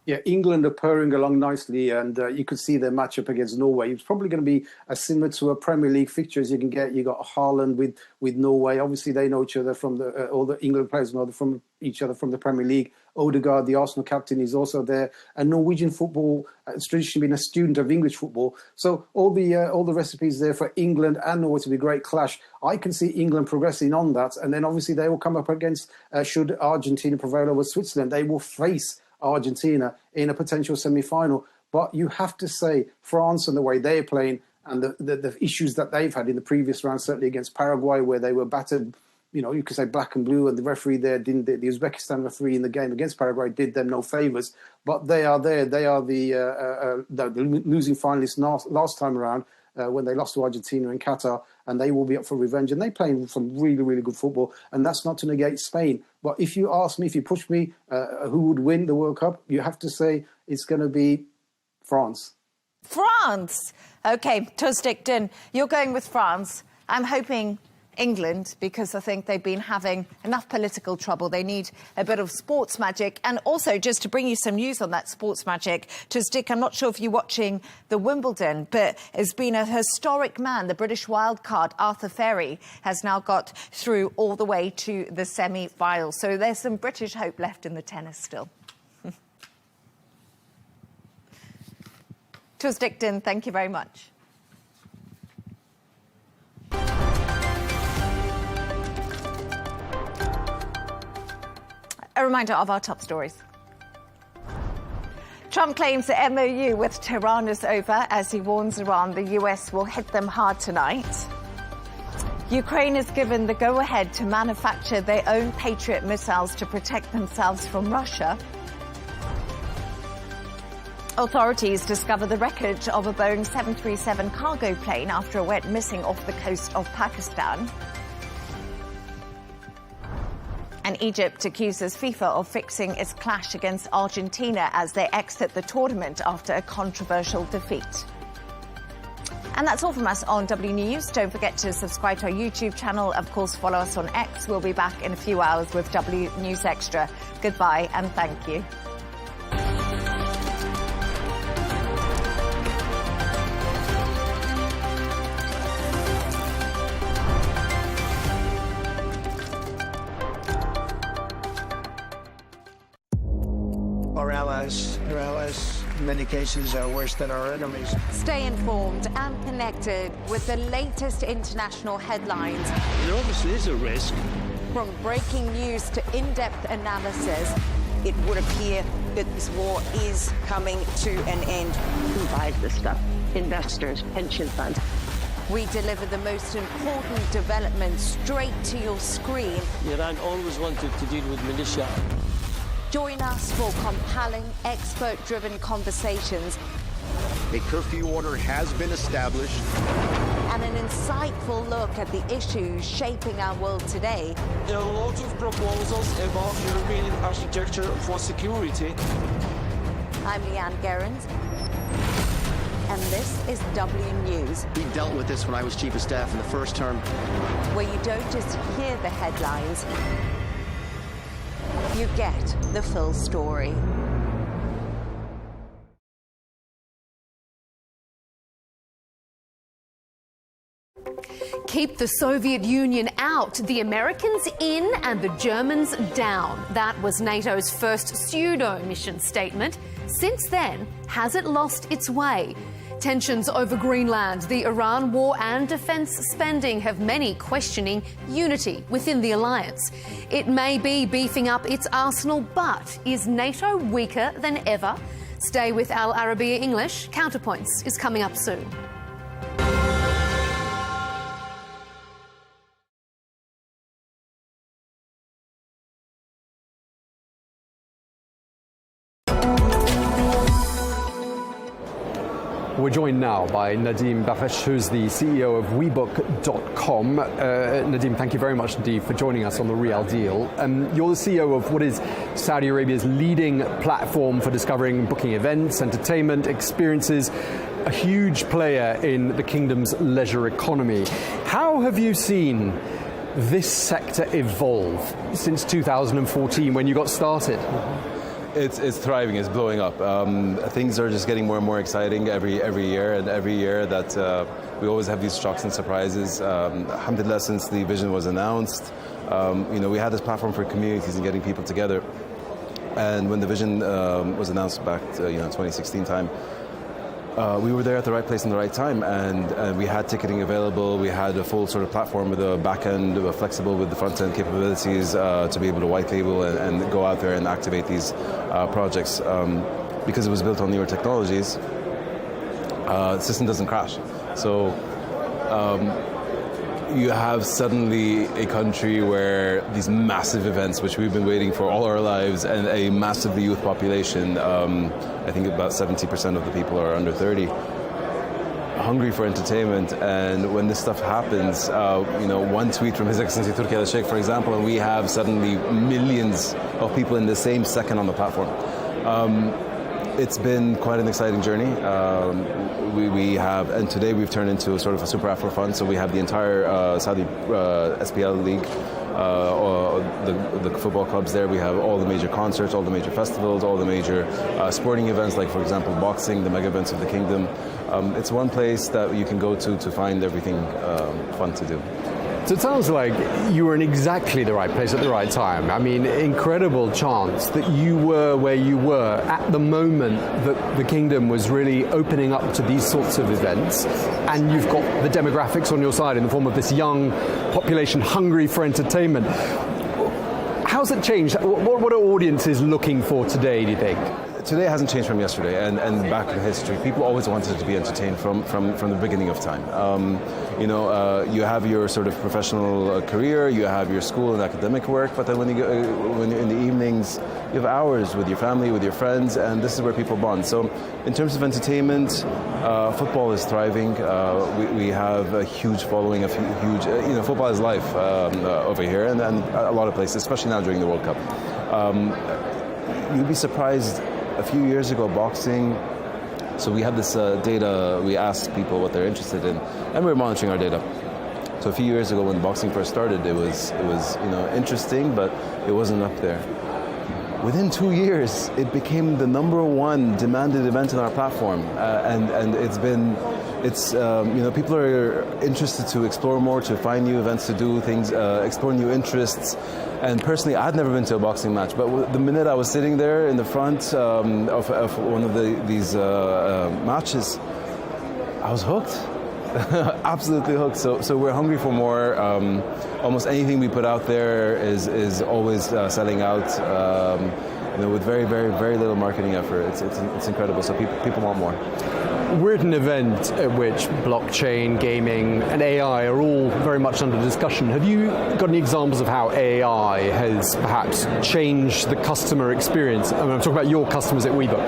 Yeah, England are purring along nicely, and you could see their matchup against Norway. It's probably going to be similar to a Premier League fixture as you can get. You got Haaland with Norway. Obviously, they know each other from all the England players know from each other from the Premier League. Odegaard, the Arsenal captain, is also there. And Norwegian football has traditionally been a student of English football. So all the recipes there for England and Norway to be a great clash. I can see England progressing on that, and then obviously they will come up against should Argentina prevail over Switzerland, they will face Argentina in a potential semi-final. But you have to say France and the way they're playing and the issues that they've had in the previous round, certainly against Paraguay, where they were battered, you know, you could say black and blue, and the referee there the Uzbekistan referee in the game against Paraguay did them no favours. But they are there. They are the losing finalists last time around when they lost to Argentina in Qatar, and they will be up for revenge. And they play some really, really good football, and that's not to negate Spain. But if you ask me, if you push me, who would win the World Cup, you have to say it's going to be France. France! OK, Tasdeeq, you're going with France. I'm hoping England, because I think they've been having enough political trouble. They need a bit of sports magic. And also, just to bring you some news on that sports magic, Tasdeeq, I'm not sure if you're watching the Wimbledon, but it's been a historic man. The British wildcard, Arthur Ferry, has now got through all the way to the semi-final. So there's some British hope left in the tennis still. Twas Dicton, thank you very much. A reminder of our top stories. Trump claims the MOU with Tehran is over as he warns Iran the US will hit them hard tonight. Ukraine is given the go-ahead to manufacture their own Patriot missiles to protect themselves from Russia. Authorities discover the wreckage of a Boeing 737 cargo plane after it went missing off the coast of Pakistan. And Egypt accuses FIFA of fixing its clash against Argentina as they exit the tournament after a controversial defeat. And that's all from us on W News. Don't forget to subscribe to our YouTube channel. Of course, follow us on X. We'll be back in a few hours with W News Extra. Goodbye and thank you. Our allies, in many cases, are worse than our enemies. Stay informed and connected with the latest international headlines. There obviously is a risk. From breaking news to in-depth analysis, it would appear that this war is coming to an end. Who buys this stuff? Investors, pension funds. We deliver the most important developments straight to your screen. Iran always wanted to deal with militia. Join us for compelling, expert-driven conversations. A curfew order has been established. And an insightful look at the issues shaping our world today. There are a lot of proposals about European architecture for security. I'm Leigh Ann Gerrans, and this is W News. We dealt with this when I was Chief of Staff in the first term. Where you don't just hear the headlines, you get the full story. Keep the Soviet Union out, the Americans in and the Germans down. That was NATO's first pseudo-mission statement. Since then, has it lost its way? Tensions over Greenland, the Iran war and defence spending have many questioning unity within the alliance. It may be beefing up its arsenal, but is NATO weaker than ever? Stay with Al Arabiya English. Counterpoints is coming up soon. We're joined now by Nadim Bafesh, who's the CEO of WeBook.com. Nadim, thank you very much indeed for joining us on The Real Deal. You're the CEO of what is Saudi Arabia's leading platform for discovering and booking events, entertainment, experiences, a huge player in the kingdom's leisure economy. How have you seen this sector evolve since 2014 when you got started? It's thriving, it's blowing up. Things are just getting more and more exciting every year, and every year that we always have these shocks and surprises. Alhamdulillah, since the vision was announced, we had this platform for communities and getting people together. And when the vision was announced back to 2016 time, we were there at the right place in the right time, and we had ticketing available. We had a full sort of platform with a back end, flexible with the front end capabilities to be able to white label and go out there and activate these projects. Because it was built on newer technologies, the system doesn't crash. So you have suddenly a country where these massive events, which we've been waiting for all our lives, and a massively youth population, I think about 70% of the people are under 30, hungry for entertainment. And when this stuff happens, one tweet from His Excellency Turki al-Sheikh, for example, and we have suddenly millions of people in the same second on the platform. It's been quite an exciting journey. We have, and today we've turned into a sort of a super Afro fund. So we have the entire Saudi SPL league, the football clubs there. We have all the major concerts, all the major festivals, all the major sporting events, like for example boxing, the mega events of the kingdom. It's one place that you can go to find everything fun to do. So it sounds like you were in exactly the right place at the right time. I mean, incredible chance that you were where you were at the moment that the kingdom was really opening up to these sorts of events, and you've got the demographics on your side in the form of this young population hungry for entertainment. How's it changed? What are audiences looking for today, do you think? Today hasn't changed from yesterday, and back in history, people always wanted to be entertained from the beginning of time. You have your sort of professional career, you have your school and academic work, but then when you're in the evenings, you have hours with your family, with your friends, and this is where people bond. So, in terms of entertainment, football is thriving. We have a huge following of huge. Football is life over here, and a lot of places, especially now during the World Cup. You'd be surprised. A few years ago, boxing, so we had this data, we asked people what they're interested in, and we were monitoring our data. So a few years ago when boxing first started, it was interesting, but it wasn't up there. Within 2 years, it became the #1 demanded event on our platform, and people are interested to explore more, to find new events to do, things, explore new interests. And personally, I'd never been to a boxing match, but the minute I was sitting there in the front of one of these matches, I was hooked. Absolutely hooked. So we're hungry for more. Almost anything we put out there is always selling out. With very, very, very little marketing effort. It's incredible. So people want more. We're at an event at which blockchain, gaming, and AI are all very much under discussion. Have you got any examples of how AI has perhaps changed the customer experience? I'm talking about your customers at WeBook.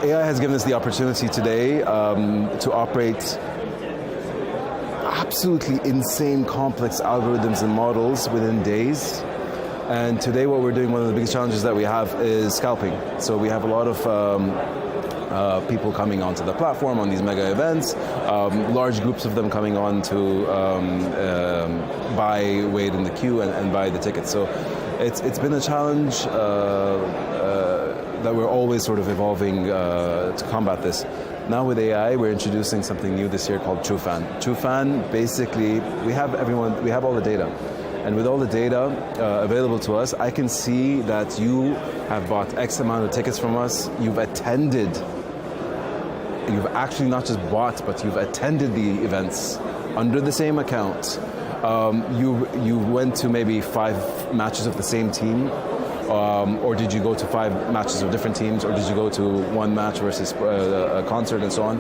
AI has given us the opportunity today to operate absolutely insane complex algorithms and models within days. And today what we're doing, one of the biggest challenges that we have is scalping. So we have a lot of people coming onto the platform on these mega events, large groups of them coming on to wait in the queue and buy the tickets. So it's been a challenge that we're always sort of evolving to combat this. Now with AI, we're introducing something new this year called TrueFan. TrueFan, basically, we have all the data. And with all the data available to us, I can see that you have bought X amount of tickets from us, you've actually not just bought, but you've attended the events under the same account. You went to maybe 5 matches of the same team, or did you go to 5 matches of different teams, or did you go to 1 match versus a concert and so on?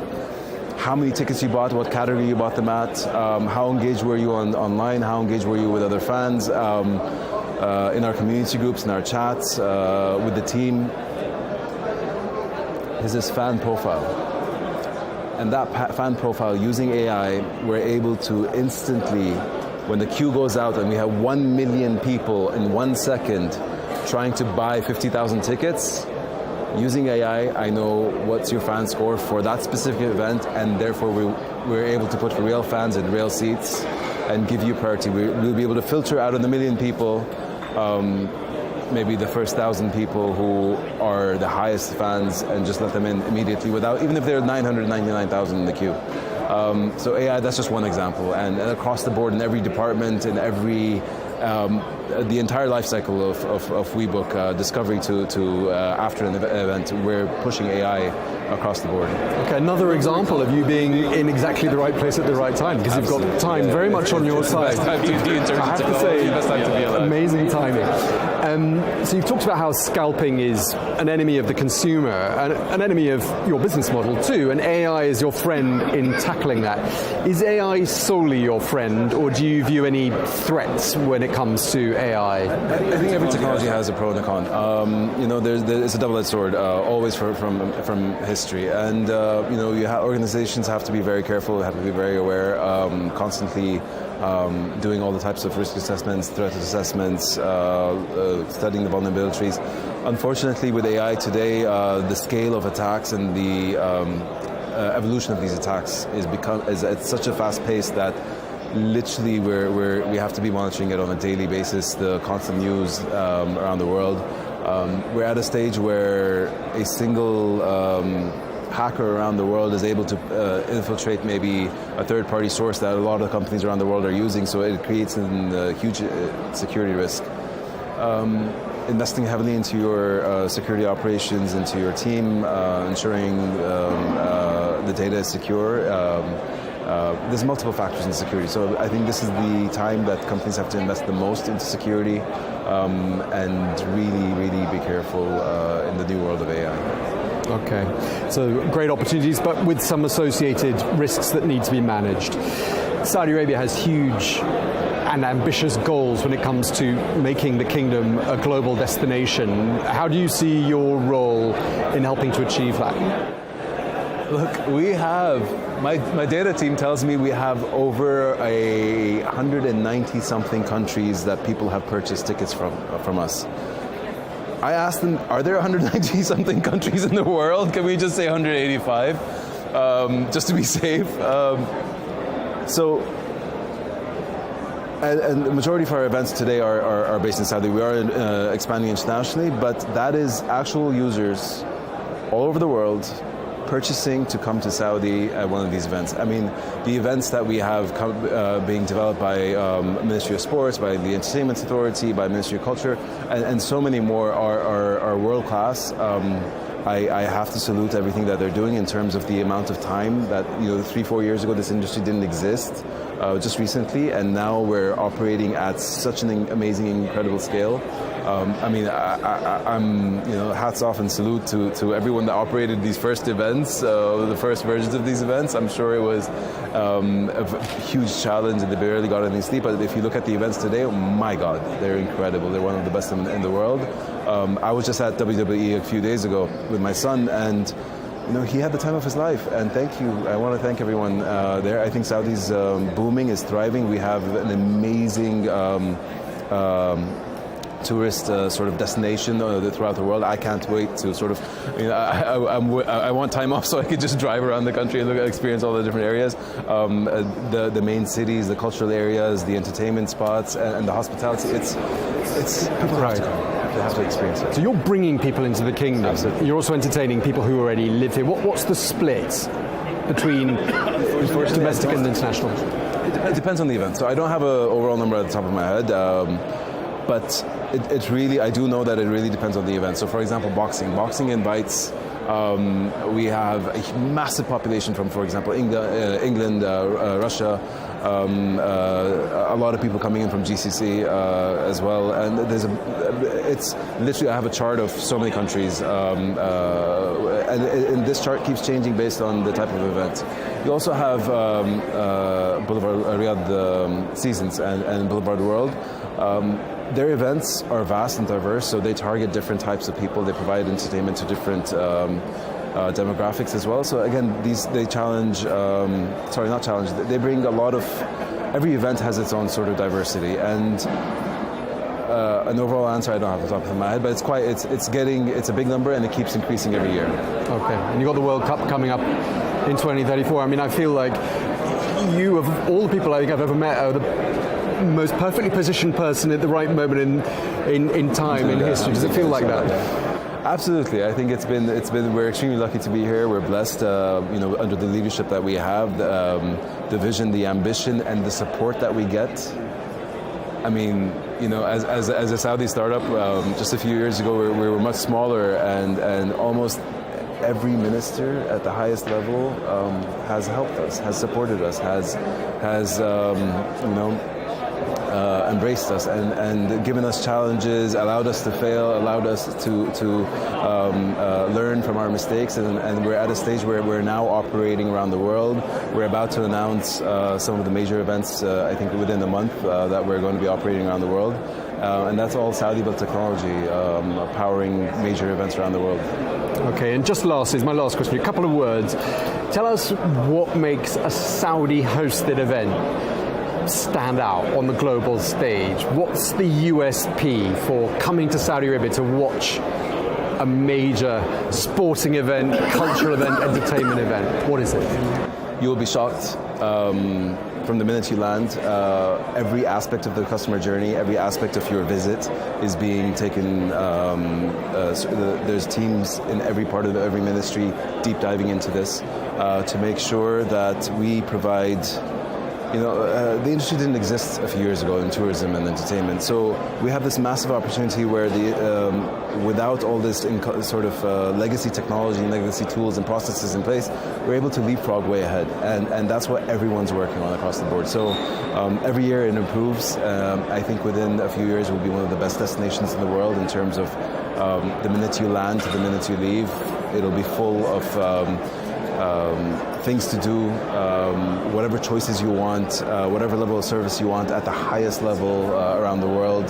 How many tickets you bought, what category you bought them at, how engaged were you online, how engaged were you with other fans, in our community groups, in our chats, with the team. Is this fan profile. And that fan profile, using AI, we're able to instantly, when the queue goes out and we have 1 million people in 1 second trying to buy 50,000 tickets, using AI, I know what's your fan score for that specific event, and therefore we're able to put real fans in real seats and give you priority. We'll be able to filter out of the 1 million people, maybe the first 1,000 people who are the highest fans, and just let them in immediately even if there are 999,000 in the queue. So AI, that's just one example, and across the board in every department, in every the entire life cycle of WeBook, discovery to after an event, we're pushing AI across the board. Okay, another example of you being in exactly the right place at the right time, because you've got time very much on your side. I have to say, amazing timing. So you've talked about how scalping is an enemy of the consumer, an enemy of your business model too, and AI is your friend in tackling that. Is AI solely your friend, or do you view any threats when it comes to AI? I think every technology has a pro and a con. It's a double-edged sword, always from history, and organizations have to be very careful, have to be very aware, constantly doing all the types of risk assessments, threat assessments, studying the vulnerabilities. Unfortunately, with AI today, the scale of attacks and the evolution of these attacks is at such a fast pace that literally we have to be monitoring it on a daily basis, the constant news around the world. We're at a stage where a single hacker around the world is able to infiltrate maybe a third-party source that a lot of companies around the world are using, so it creates a huge security risk. Investing heavily into your security operations, into your team, ensuring the data is secure. There's multiple factors in security, so I think this is the time that companies have to invest the most into security and really be careful in the new world of AI. Okay, so great opportunities, but with some associated risks that need to be managed. Saudi Arabia has huge and ambitious goals when it comes to making the kingdom a global destination. How do you see your role in helping to achieve that? Look, we have, my data team tells me we have over 190 something countries that people have purchased tickets from us. I asked them, are there 190 something countries in the world? Can we just say 185, just to be safe? And the majority of our events today are based in Saudi. We are expanding internationally, but that is actual users all over the world purchasing to come to Saudi at one of these events. I mean, the events that we have being developed by Ministry of Sports, by the Entertainment Authority, by Ministry of Culture, and so many more are world class. I have to salute everything that they're doing in terms of the amount of time that, 3-4 years ago this industry didn't exist, just recently, and now we're operating at such an amazing, incredible scale. I'm hats off and salute to everyone that operated these first events, the first versions of these events. I'm sure it was a huge challenge and they barely got any sleep. But if you look at the events today, oh my God, they're incredible. They're one of the best in the world. I was just at WWE a few days ago with my son, and he had the time of his life, and thank you. I want to thank everyone there. I think Saudi's booming, is thriving. We have an amazing tourist sort of destination throughout the world. I can't wait to sort of, I want time off so I could just drive around the country and experience all the different areas. The main cities, the cultural areas, the entertainment spots, and the hospitality. It's people have to come. They have to experience it. So you're bringing people into the kingdom. Absolutely. You're also entertaining people who already live here. What's the split between domestic and international? It depends on the event. So I don't have an overall number at the top of my head. But it really, I do know that it really depends on the event. So for example, boxing. Boxing invites, we have a massive population from, for example, England, Russia, a lot of people coming in from GCC as well. And it's literally, I have a chart of so many countries. And this chart keeps changing based on the type of event. You also have Boulevard Riyadh Seasons and Boulevard World. Their events are vast and diverse, so they target different types of people. They provide entertainment to different demographics as well. So again, they challenge, they bring a lot of, every event has its own sort of diversity. And an overall answer I don't have off the top of my head, but it's a big number and it keeps increasing every year. Okay, and you've got the World Cup coming up in 2034. I mean, I feel like you, of all the people I think I've ever met, are the most perfectly positioned person at the right moment in time, in history. Does it feel like that? Absolutely. I think it's been. We're extremely lucky to be here. We're blessed, under the leadership that we have, the vision, the ambition, and the support that we get. I mean, as a Saudi startup, just a few years ago, we were much smaller, and almost every minister at the highest level has helped us, has supported us, has embraced us and given us challenges, allowed us to fail, allowed us to learn from our mistakes, and we're at a stage where we're now operating around the world. We're about to announce some of the major events, I think within a month, that we're going to be operating around the world. And that's all Saudi-built technology, powering major events around the world. Okay, and just last is my last question. A couple of words. Tell us what makes a Saudi-hosted event stand out on the global stage. What's the USP for coming to Saudi Arabia to watch a major sporting event, cultural event, entertainment event? What is it? You'll be shocked. from the minute you land, every aspect of the customer journey, every aspect of your visit is being taken. There's teams in every part of every ministry deep diving into this to make sure that we provide. The industry didn't exist a few years ago in tourism and entertainment, so we have this massive opportunity where without all this legacy technology and legacy tools and processes in place, we're able to leapfrog way ahead, and that's what everyone's working on across the board. So every year it improves. I think within a few years we'll be one of the best destinations in the world in terms of the minute you land to the minute you leave. It'll be full of things to do, whatever choices you want, whatever level of service you want at the highest level around the world.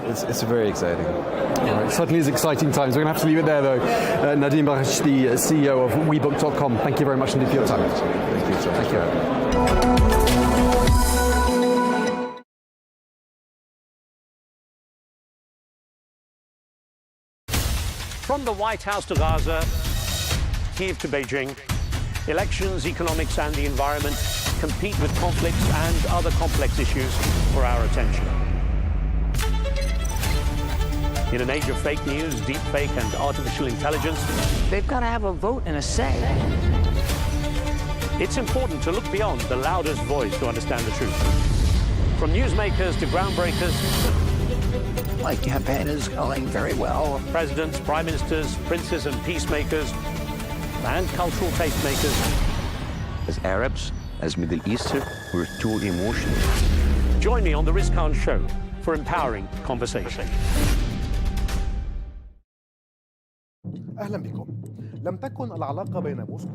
It's very exciting. All right, certainly is exciting times. We're going to have to leave it there, though. Nadim Barash, the CEO of WeBook.com, thank you very much indeed for your time. Thank you so much. Thank you. From the White House to Gaza, Kiev to Beijing, elections, economics and the environment compete with conflicts and other complex issues for our attention. In an age of fake news, deep fake and artificial intelligence, they've got to have a vote and a say. It's important to look beyond the loudest voice to understand the truth. From newsmakers to groundbreakers, my campaign is going very well. Presidents, prime ministers, princes and peacemakers, and cultural tastemakers. As Arabs, as Middle Eastern, we're too emotional. Join me on The Riz Khan Show for empowering conversation.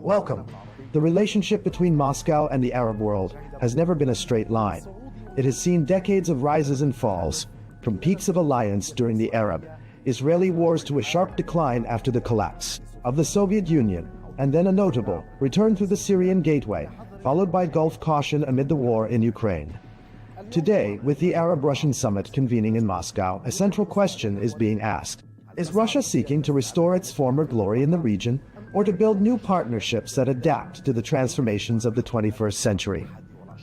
Welcome. The relationship between Moscow and the Arab world has never been a straight line. It has seen decades of rises and falls, from peaks of alliance during the Arab-Israeli wars to a sharp decline after the collapse of the Soviet Union, and then a notable return through the Syrian gateway, followed by Gulf caution amid the war in Ukraine. Today, with the Arab-Russian summit convening in Moscow, a central question is being asked. Is Russia seeking to restore its former glory in the region, or to build new partnerships that adapt to the transformations of the 21st century?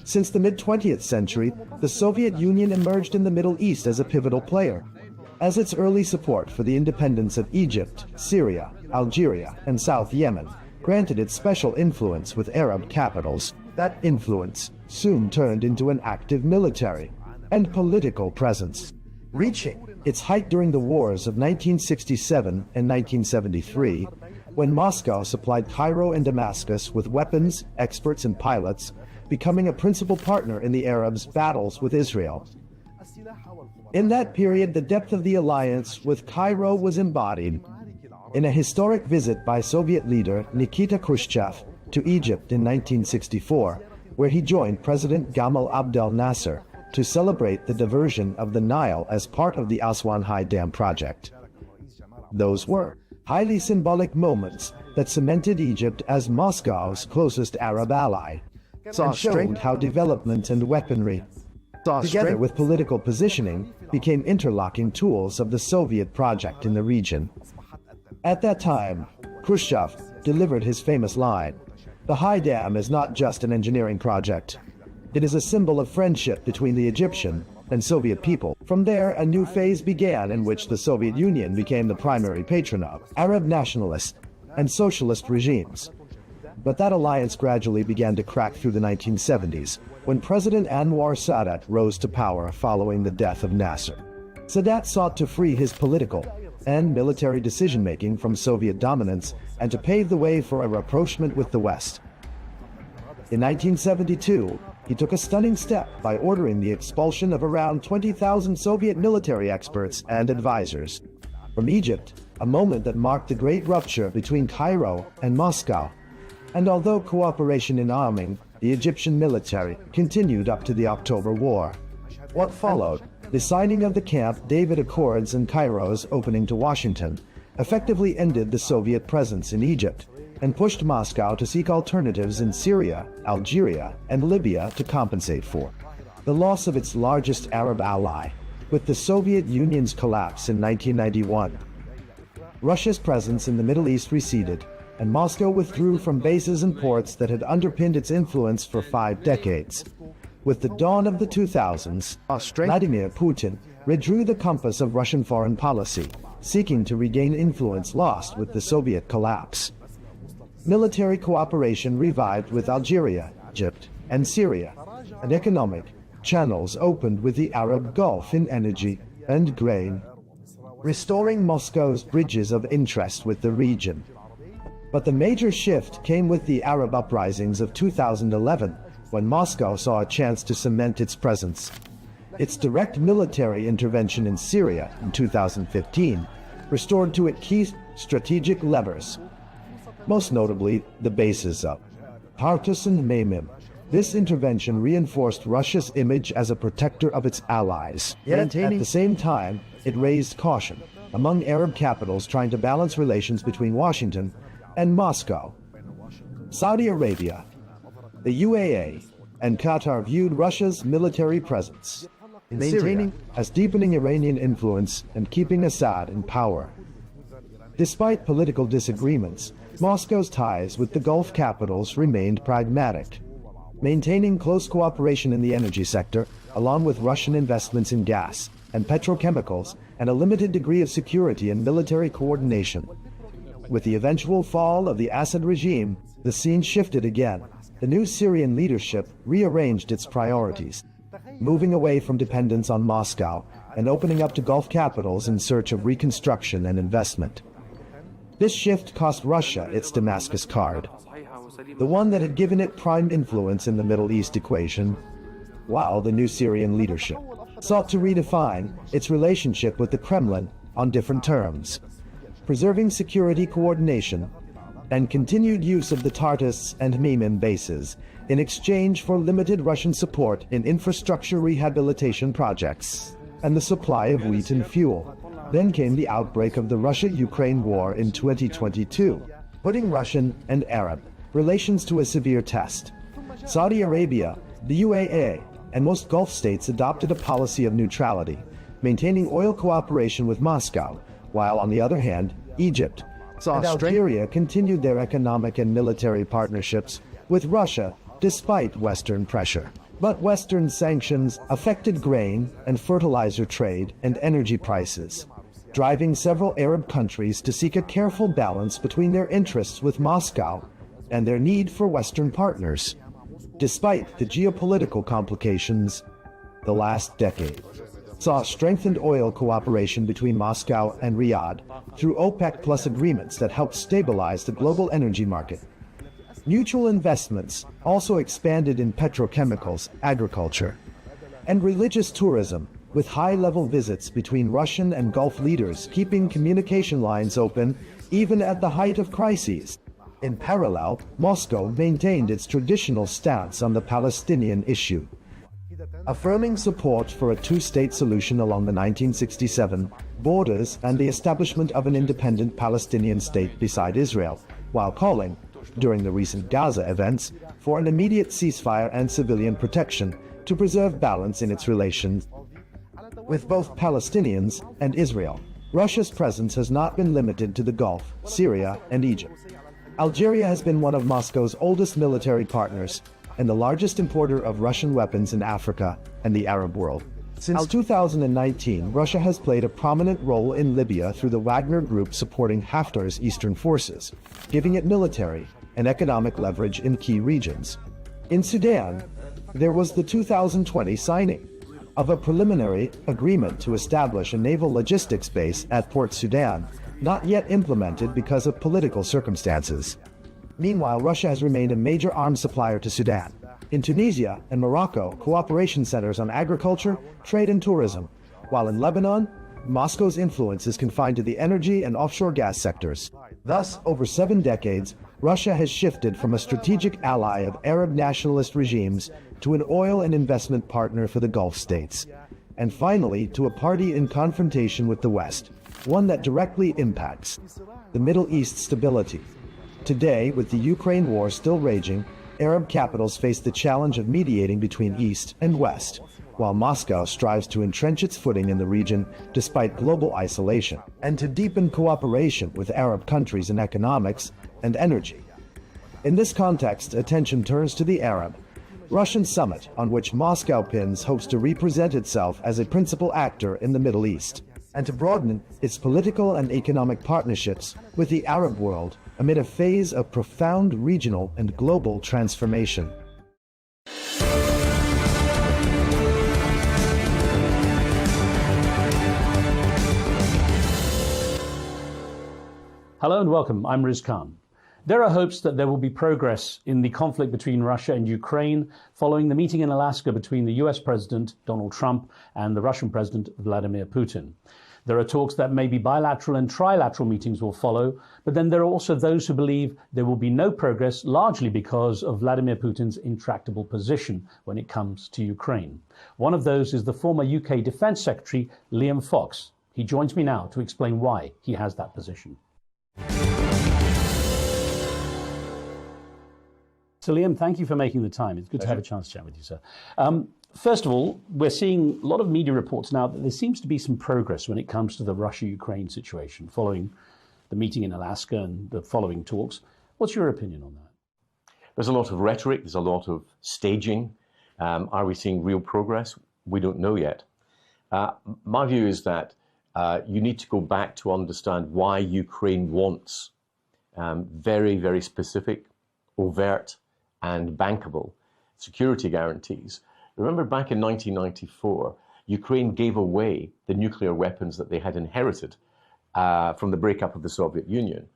Since the mid-20th century, the Soviet Union emerged in the Middle East as a pivotal player, as its early support for the independence of Egypt, Syria, Algeria, and South Yemen granted it special influence with Arab capitals. That influence soon turned into an active military and political presence, reaching its height during the wars of 1967 and 1973, when Moscow supplied Cairo and Damascus with weapons, experts, and pilots, becoming a principal partner in the Arabs' battles with Israel. In that period, the depth of the alliance with Cairo was embodied in a historic visit by Soviet leader Nikita Khrushchev to Egypt in 1964, where he joined President Gamal Abdel Nasser to celebrate the diversion of the Nile as part of the Aswan High Dam project. Those were highly symbolic moments that cemented Egypt as Moscow's closest Arab ally, and showed how development and weaponry, together with political positioning, became interlocking tools of the Soviet project in the region. At that time, Khrushchev delivered his famous line, "The High Dam is not just an engineering project. It is a symbol of friendship between the Egyptian and Soviet people." From there, a new phase began in which the Soviet Union became the primary patron of Arab nationalist and socialist regimes. But that alliance gradually began to crack through the 1970s, when President Anwar Sadat rose to power following the death of Nasser. Sadat sought to free his political and military decision-making from Soviet dominance and to pave the way for a rapprochement with the West. In 1972, he took a stunning step by ordering the expulsion of around 20,000 Soviet military experts and advisors from Egypt, a moment that marked the great rupture between Cairo and Moscow. And although cooperation in arming the Egyptian military continued up to the October War, what followed, the signing of the Camp David Accords and Cairo's opening to Washington, effectively ended the Soviet presence in Egypt and pushed Moscow to seek alternatives in Syria, Algeria, and Libya to compensate for the loss of its largest Arab ally. With the Soviet Union's collapse in 1991, Russia's presence in the Middle East receded, and Moscow withdrew from bases and ports that had underpinned its influence for 5 decades. With the dawn of the 2000s, Vladimir Putin redrew the compass of Russian foreign policy, seeking to regain influence lost with the Soviet collapse. Military cooperation revived with Algeria, Egypt, and Syria, and economic channels opened with the Arab Gulf in energy and grain, restoring Moscow's bridges of interest with the region. But the major shift came with the Arab uprisings of 2011, when Moscow saw a chance to cement its presence. Its direct military intervention in Syria in 2015 restored to it key strategic levers, most notably the bases of Tartus and Memim. This intervention reinforced Russia's image as a protector of its allies. Yet at the same time, it raised caution among Arab capitals trying to balance relations between Washington and Moscow. Saudi Arabia, the UAE, and Qatar viewed Russia's military presence, maintaining as deepening Iranian influence and keeping Assad in power. Despite political disagreements, Moscow's ties with the Gulf capitals remained pragmatic, maintaining close cooperation in the energy sector, along with Russian investments in gas and petrochemicals, and a limited degree of security and military coordination. With the eventual fall of the Assad regime, the scene shifted again. The new Syrian leadership rearranged its priorities, moving away from dependence on Moscow and opening up to Gulf capitals in search of reconstruction and investment. This shift cost Russia its Damascus card, the one that had given it prime influence in the Middle East equation, while the new Syrian leadership sought to redefine its relationship with the Kremlin on different terms, preserving security coordination and continued use of the Tartus and Memim bases in exchange for limited Russian support in infrastructure rehabilitation projects and the supply of wheat and fuel. Then came the outbreak of the Russia-Ukraine war in 2022, putting Russian and Arab relations to a severe test. Saudi Arabia, the UAE, and most Gulf states adopted a policy of neutrality, maintaining oil cooperation with Moscow, while on the other hand, Egypt and Algeria continued their economic and military partnerships with Russia despite Western pressure. But Western sanctions affected grain and fertilizer trade and energy prices, driving several Arab countries to seek a careful balance between their interests with Moscow and their need for Western partners. Despite the geopolitical complications, the last decade saw strengthened oil cooperation between Moscow and Riyadh through OPEC Plus agreements that helped stabilize the global energy market. Mutual investments also expanded in petrochemicals, agriculture, and religious tourism, with high-level visits between Russian and Gulf leaders keeping communication lines open even at the height of crises. In parallel, Moscow maintained its traditional stance on the Palestinian issue, affirming support for a two-state solution along the 1967 borders and the establishment of an independent Palestinian state beside Israel, while calling, during the recent Gaza events, for an immediate ceasefire and civilian protection to preserve balance in its relations with both Palestinians and Israel. Russia's presence has not been limited to the Gulf, Syria, and Egypt. Algeria has been one of Moscow's oldest military partners and the largest importer of Russian weapons in Africa and the Arab world. Since 2019, Russia has played a prominent role in Libya through the Wagner Group supporting Haftar's eastern forces, giving it military and economic leverage in key regions. In Sudan, there was the 2020 signing of a preliminary agreement to establish a naval logistics base at Port Sudan, not yet implemented because of political circumstances. Meanwhile, Russia has remained a major arms supplier to Sudan. In Tunisia and Morocco, cooperation centers on agriculture, trade, and tourism, while in Lebanon, Moscow's influence is confined to the energy and offshore gas sectors. Thus, over 7 decades, Russia has shifted from a strategic ally of Arab nationalist regimes to an oil and investment partner for the Gulf states, and finally to a party in confrontation with the West, one that directly impacts the Middle East stability. Today, with the Ukraine war still raging, Arab capitals face the challenge of mediating between East and West, while Moscow strives to entrench its footing in the region despite global isolation, and to deepen cooperation with Arab countries in economics and energy. In this context, attention turns to the Arab-Russian summit, on which Moscow hopes to represent itself as a principal actor in the Middle East, and to broaden its political and economic partnerships with the Arab world amid a phase of profound regional and global transformation. Hello and welcome. I'm Riz Khan. There are hopes that there will be progress in the conflict between Russia and Ukraine following the meeting in Alaska between the US President Donald Trump and the Russian President Vladimir Putin. There are talks that maybe bilateral and trilateral meetings will follow, but then there are also those who believe there will be no progress, largely because of Vladimir Putin's intractable position when it comes to Ukraine. One of those is the former UK Defence Secretary, Liam Fox. He joins me now to explain why he has that position. So, Liam, thank you for making the time. It's good to have a chance to chat with you, sir. First of all, we're seeing a lot of media reports now that there seems to be some progress when it comes to the Russia-Ukraine situation following the meeting in Alaska and the following talks. What's your opinion on that? There's a lot of rhetoric. There's a lot of staging. Are we seeing real progress? We don't know yet. My view is that you need to go back to understand why Ukraine wants very, very specific, overt, and bankable security guarantees. Remember back in 1994, Ukraine gave away the nuclear weapons that they had inherited from the breakup of the Soviet Union.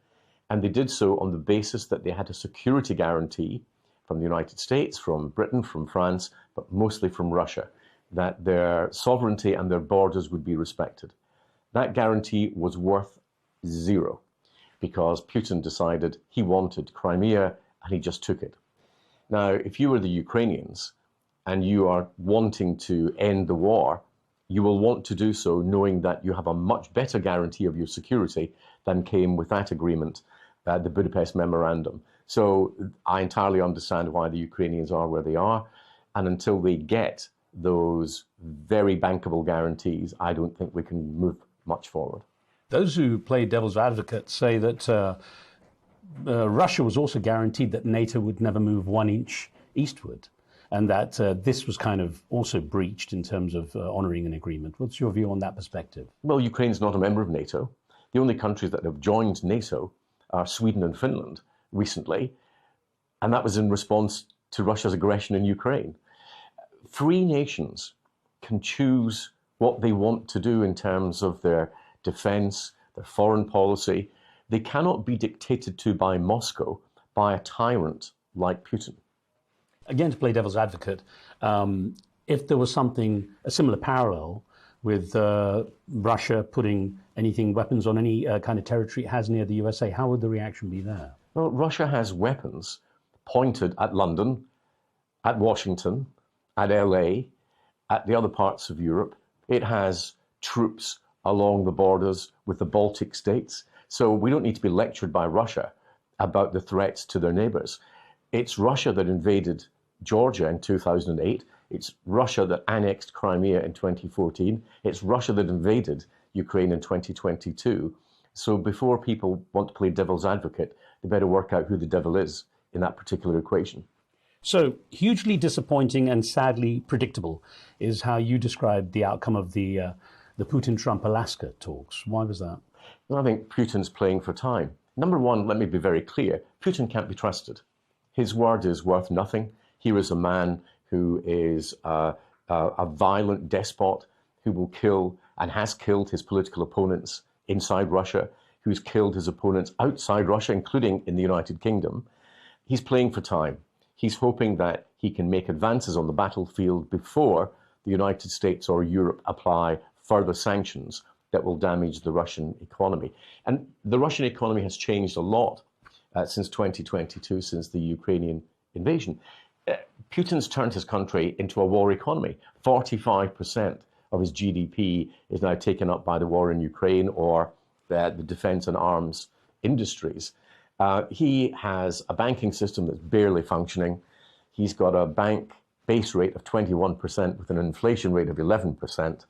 And they did so on the basis that they had a security guarantee from the United States, from Britain, from France, but mostly from Russia, that their sovereignty and their borders would be respected. That guarantee was worth zero because Putin decided he wanted Crimea and he just took it. Now, if you were the Ukrainians and you are wanting to end the war, you will want to do so knowing that you have a much better guarantee of your security than came with that agreement, the Budapest Memorandum. So I entirely understand why the Ukrainians are where they are. And until they get those very bankable guarantees, I don't think we can move much forward. Those who play devil's advocate say that Russia was also guaranteed that NATO would never move 1 inch eastward, and that this was kind of also breached in terms of honouring an agreement. What's your view on that perspective? Well, Ukraine's not a member of NATO. The only countries that have joined NATO are Sweden and Finland recently, and that was in response to Russia's aggression in Ukraine. Free nations can choose what they want to do in terms of their defence, their foreign policy. They cannot be dictated to by Moscow, by a tyrant like Putin. Again, to play devil's advocate, if there was a similar parallel with Russia putting weapons on any kind of territory it has near the USA, how would the reaction be there? Well, Russia has weapons pointed at London, at Washington, at LA, at the other parts of Europe. It has troops along the borders with the Baltic states. So we don't need to be lectured by Russia about the threats to their neighbors. It's Russia that invaded Georgia in 2008. It's Russia that annexed Crimea in 2014. It's Russia that invaded Ukraine in 2022. So before people want to play devil's advocate, they better work out who the devil is in that particular equation. So hugely disappointing and sadly predictable is how you described the outcome of the Putin-Trump Alaska talks. Why was that? Well, I think Putin's playing for time. Number one, let me be very clear. Putin can't be trusted. His word is worth nothing. Here is a man who is a violent despot who will kill and has killed his political opponents inside Russia, who's killed his opponents outside Russia, including in the United Kingdom. He's playing for time. He's hoping that he can make advances on the battlefield before the United States or Europe apply further sanctions that will damage the Russian economy. And the Russian economy has changed a lot since 2022, since the Ukrainian invasion. Putin's turned his country into a war economy. 45% of his GDP is now taken up by the war in Ukraine or the defense and arms industries. He has a banking system that's barely functioning. He's got a bank base rate of 21% with an inflation rate of 11%.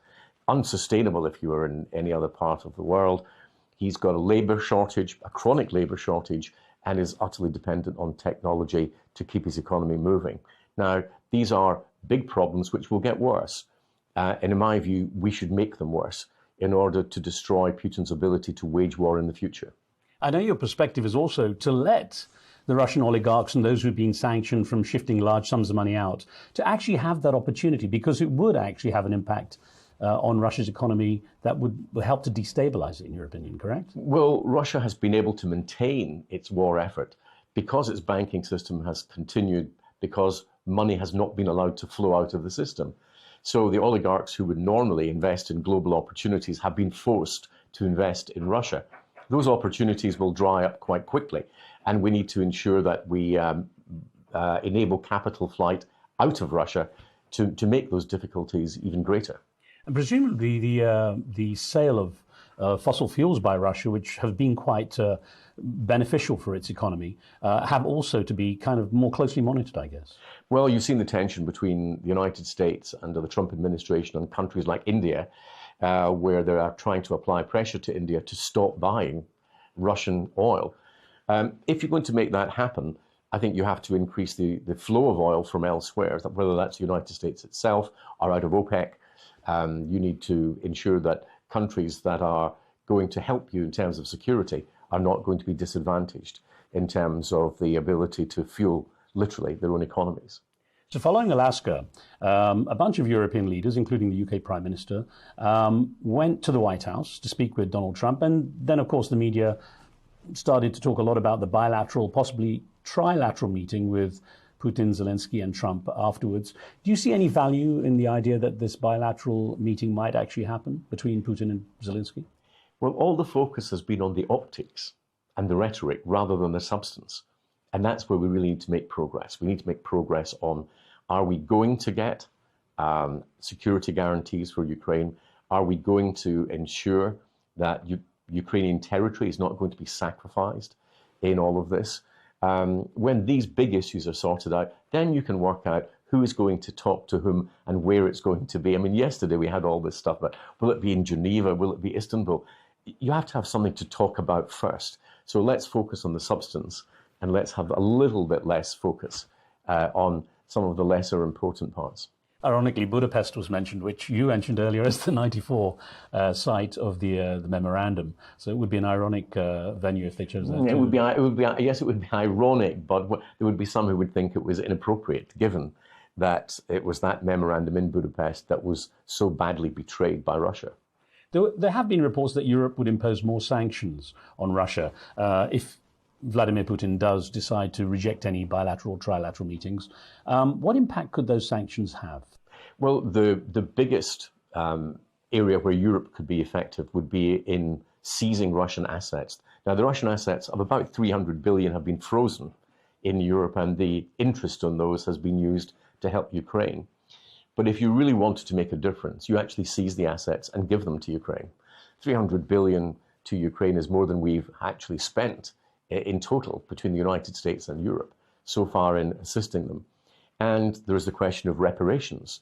Unsustainable if you were in any other part of the world. He's got a labour shortage, a chronic labour shortage, and is utterly dependent on technology to keep his economy moving. Now, these are big problems which will get worse. And in my view, we should make them worse in order to destroy Putin's ability to wage war in the future. I know your perspective is also to let the Russian oligarchs and those who've been sanctioned from shifting large sums of money out to actually have that opportunity, because it would actually have an impact on Russia's economy that would help to destabilize it, in your opinion, correct? Well, Russia has been able to maintain its war effort because its banking system has continued, because money has not been allowed to flow out of the system. So the oligarchs who would normally invest in global opportunities have been forced to invest in Russia. Those opportunities will dry up quite quickly, and we need to ensure that we enable capital flight out of Russia to make those difficulties even greater. And presumably the sale of fossil fuels by Russia, which have been quite beneficial for its economy, have also to be kind of more closely monitored, I guess. Well, you've seen the tension between the United States under the Trump administration and countries like India, where they are trying to apply pressure to India to stop buying Russian oil. If you're going to make that happen, I think you have to increase the flow of oil from elsewhere, whether that's the United States itself or out of OPEC. You need to ensure that countries that are going to help you in terms of security are not going to be disadvantaged in terms of the ability to fuel, literally, their own economies. So following Alaska, a bunch of European leaders, including the UK Prime Minister, went to the White House to speak with Donald Trump. And then, of course, the media started to talk a lot about the bilateral, possibly trilateral meeting with Putin, Zelensky and Trump afterwards. Do you see any value in the idea that this bilateral meeting might actually happen between Putin and Zelensky? Well, all the focus has been on the optics and the rhetoric rather than the substance. And that's where we really need to make progress. We need to make progress on, are we going to get security guarantees for Ukraine? Are we going to ensure that Ukrainian territory is not going to be sacrificed in all of this? When these big issues are sorted out, then you can work out who is going to talk to whom and where it's going to be. I mean, yesterday we had all this stuff about, will it be in Geneva? Will it be Istanbul? You have to have something to talk about first. So let's focus on the substance, and let's have a little bit less focus on some of the lesser important parts. Ironically, Budapest was mentioned, which you mentioned earlier as the 94 site of the memorandum. So it would be an ironic venue if they chose that. It would be, yes, it would be ironic, but there would be some who would think it was inappropriate, given that it was that memorandum in Budapest that was so badly betrayed by Russia. There have been reports that Europe would impose more sanctions on Russia if Vladimir Putin does decide to reject any bilateral or trilateral meetings. What impact could those sanctions have? Well, the biggest area where Europe could be effective would be in seizing Russian assets. Now, the Russian assets of about 300 billion have been frozen in Europe, and the interest on those has been used to help Ukraine. But if you really wanted to make a difference, you actually seize the assets and give them to Ukraine. 300 billion to Ukraine is more than we've actually spent in total between the United States and Europe so far in assisting them. And there is the question of reparations.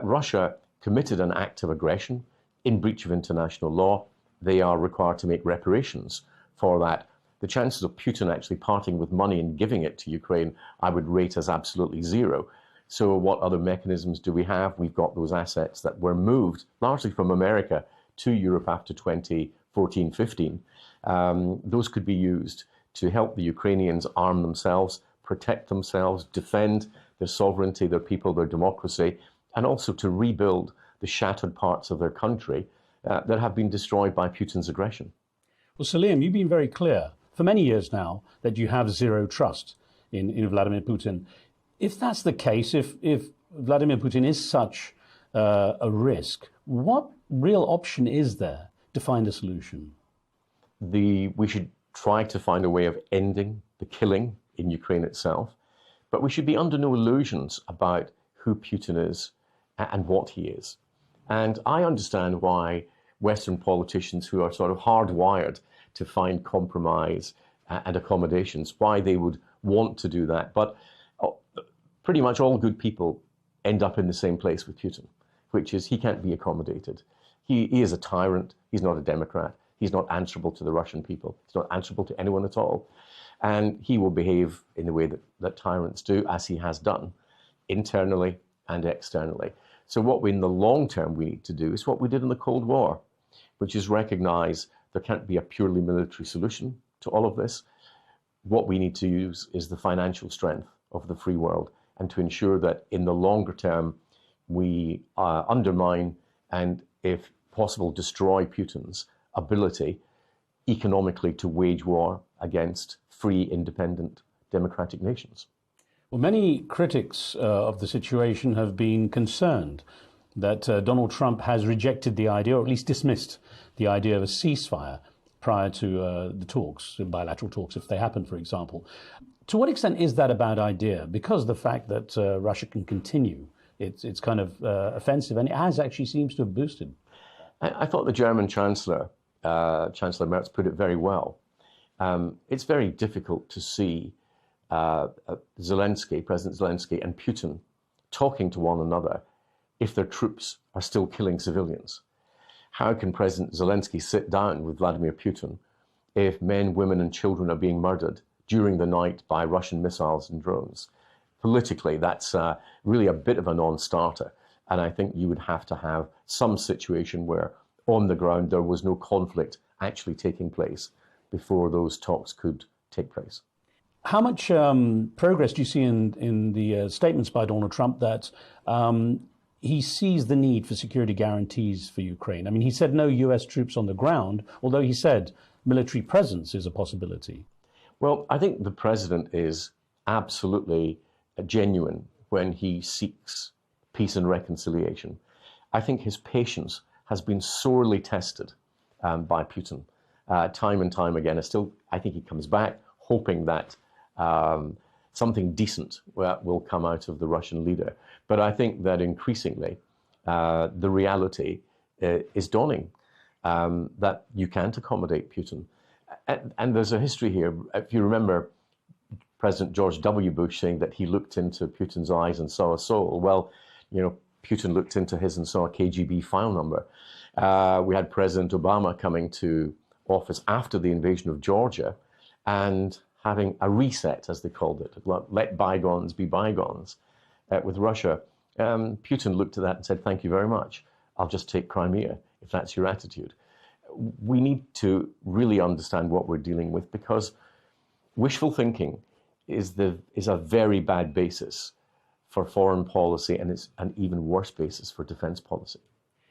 Russia committed an act of aggression in breach of international law. They are required to make reparations for that. The chances of Putin actually parting with money and giving it to Ukraine, I would rate as absolutely zero. So what other mechanisms do we have? We've got those assets that were moved largely from America to Europe after 2014-15. Those could be used to help the Ukrainians arm themselves, protect themselves, defend their sovereignty, their people, their democracy, and also to rebuild the shattered parts of their country that have been destroyed by Putin's aggression. Well, Salim, you've been very clear for many years now that you have zero trust in Vladimir Putin. If that's the case, if Vladimir Putin is such a risk, what real option is there to find a solution? We should try to find a way of ending the killing in Ukraine itself, but we should be under no illusions about who Putin is and what he is. And I understand why Western politicians who are sort of hardwired to find compromise and accommodations, why they would want to do that. But pretty much all good people end up in the same place with Putin, which is he can't be accommodated. He is a tyrant. He's not a democrat. He's not answerable to the Russian people. He's not answerable to anyone at all. And he will behave in the way that tyrants do, as he has done, internally and externally. So what we, in the long term, we need to do is what we did in the Cold War, which is recognize there can't be a purely military solution to all of this. What we need to use is the financial strength of the free world, and to ensure that in the longer term, we undermine and, if possible, destroy Putin's ability economically to wage war against free, independent, democratic nations. Well, many critics of the situation have been concerned that Donald Trump has rejected the idea, or at least dismissed the idea of a ceasefire prior to the talks, bilateral talks, if they happen, for example. To what extent is that a bad idea? Because of the fact that Russia can continue its kind of offensive, and it has actually seems to have boosted. I thought the German Chancellor, Chancellor Merz, put it very well. It's very difficult to see Zelensky, President Zelensky, and Putin talking to one another if their troops are still killing civilians. How can President Zelensky sit down with Vladimir Putin if men, women, and children are being murdered during the night by Russian missiles and drones? Politically, that's really a bit of a non-starter. And I think you would have to have some situation where on the ground there was no conflict actually taking place before those talks could take place. How much progress do you see in the statements by Donald Trump that he sees the need for security guarantees for Ukraine? I mean, he said no US troops on the ground, although he said military presence is a possibility. Well, I think the president is absolutely genuine when he seeks peace and reconciliation. I think his patience has been sorely tested by Putin time and time again. I think he comes back hoping that something decent will come out of the Russian leader. But I think that increasingly the reality is dawning, that you can't accommodate Putin. And there's a history here. If you remember President George W. Bush saying that he looked into Putin's eyes and saw a soul. Well, you know, Putin looked into his and saw a KGB file number. We had President Obama coming to office after the invasion of Georgia and having a reset, as they called it, let bygones be bygones with Russia. Putin looked at that and said, thank you very much. I'll just take Crimea, if that's your attitude. We need to really understand what we're dealing with, because wishful thinking is a very bad basis for foreign policy, and it's an even worse basis for defense policy.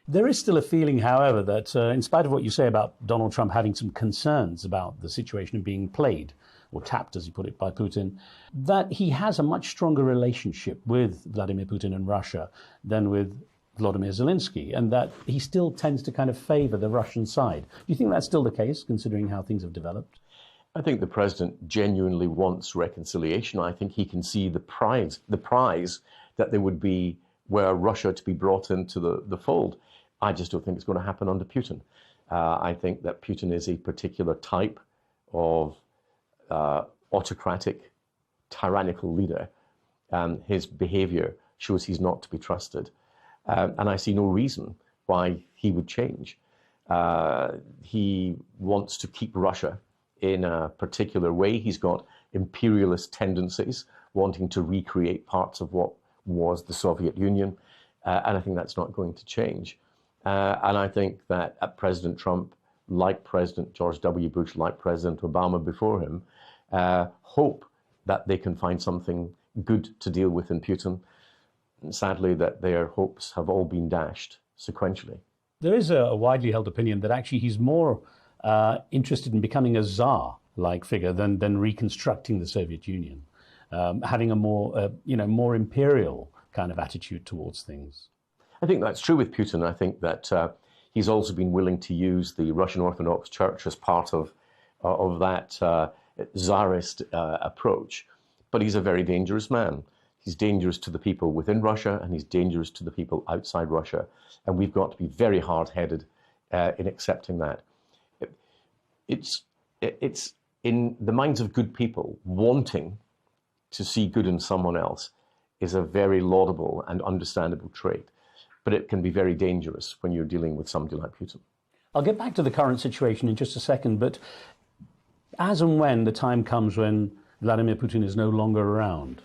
There is still a feeling, however, that in spite of what you say about Donald Trump having some concerns about the situation being played, or tapped, as you put it, by Putin, that he has a much stronger relationship with Vladimir Putin and Russia than with Volodymyr Zelensky, and that he still tends to kind of favor the Russian side. Do you think that's still the case, considering how things have developed? I think the president genuinely wants reconciliation. I think he can see the prize that there would be were Russia to be brought into the fold. I just don't think it's going to happen under Putin. I think that Putin is a particular type of autocratic, tyrannical leader. His behavior shows he's not to be trusted. And I see no reason why he would change. He wants to keep Russia in a particular way. He's got imperialist tendencies, wanting to recreate parts of what was the Soviet Union. And I think that's not going to change. And I think that President Trump, like President George W. Bush, like President Obama before him, hope that they can find something good to deal with in Putin. And sadly, that their hopes have all been dashed sequentially. There is a widely held opinion that actually he's more interested in becoming a czar-like figure than reconstructing the Soviet Union, having a more imperial kind of attitude towards things. I think that's true with Putin. I think that he's also been willing to use the Russian Orthodox Church as part of that czarist approach. But he's a very dangerous man. He's dangerous to the people within Russia, and he's dangerous to the people outside Russia. And we've got to be very hard-headed in accepting that. It's in the minds of good people, wanting to see good in someone else is a very laudable and understandable trait. But it can be very dangerous when you're dealing with somebody like Putin. I'll get back to the current situation in just a second, but As and when the time comes when Vladimir Putin is no longer around,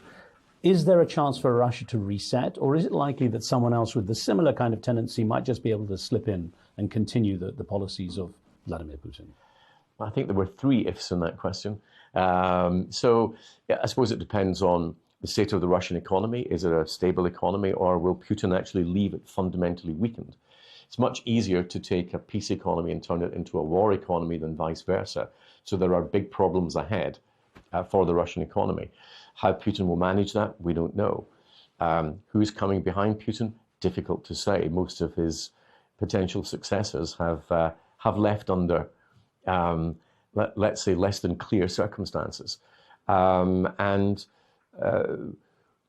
is there a chance for Russia to reset, or is it likely that someone else with the similar kind of tendency might just be able to slip in and continue the policies of Vladimir Putin? I think there were three ifs in that question. So I suppose it depends on the state of the Russian economy. Is it a stable economy, or will Putin actually leave it fundamentally weakened? It's much easier to take a peace economy and turn it into a war economy than vice versa. So there are big problems ahead for the Russian economy. How Putin will manage that, we don't know. Who's coming behind Putin? Difficult to say. Most of his potential successors have left under, let's say, less than clear circumstances. The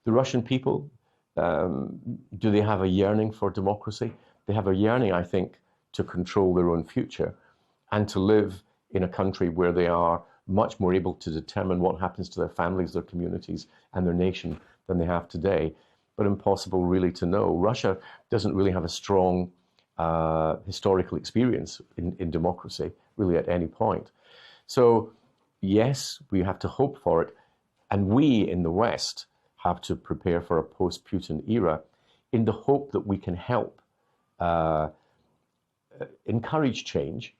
Russian people, do they have a yearning for democracy? They have a yearning, I think, to control their own future and to live in a country where they are much more able to determine what happens to their families, their communities, and their nation than they have today. But impossible really to know. Russia doesn't really have a strong historical experience in democracy, really at any point. So yes, we have to hope for it. And we in the West have to prepare for a post-Putin era in the hope that we can help encourage change,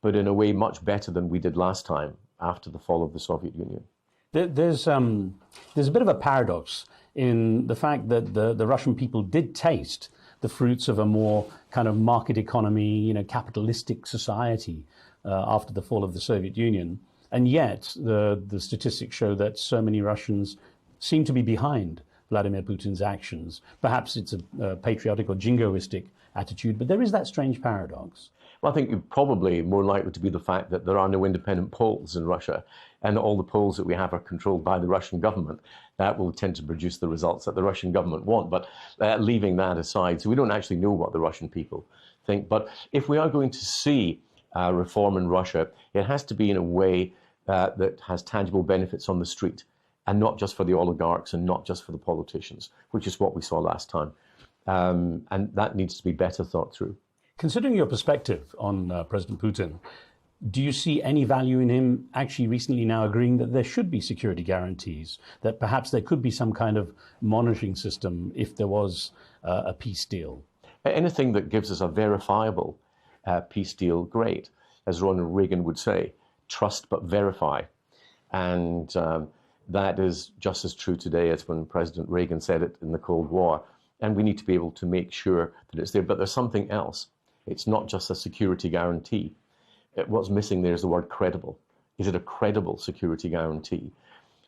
but in a way much better than we did last time after the fall of the Soviet Union. There's a bit of a paradox in the fact that the Russian people did taste the fruits of a more kind of market economy, capitalistic society after the fall of the Soviet Union. And yet the statistics show that so many Russians seem to be behind Vladimir Putin's actions. Perhaps it's a patriotic or jingoistic attitude, but there is that strange paradox. Well, I think it's probably more likely to be the fact that there are no independent polls in Russia, and all the polls that we have are controlled by the Russian government. That will tend to produce the results that the Russian government want. But leaving that aside, so we don't actually know what the Russian people think. But if we are going to see reform in Russia, it has to be in a way that has tangible benefits on the street, and not just for the oligarchs and not just for the politicians, which is what we saw last time. And that needs to be better thought through. Considering your perspective on President Putin, do you see any value in him actually recently now agreeing that there should be security guarantees, that perhaps there could be some kind of monitoring system if there was a peace deal? Anything that gives us a verifiable peace deal, great. As Ronald Reagan would say, trust but verify. And that is just as true today as when President Reagan said it in the Cold War. And we need to be able to make sure that it's there. But there's something else. It's not just a security guarantee. What's missing there is the word credible. Is it a credible security guarantee?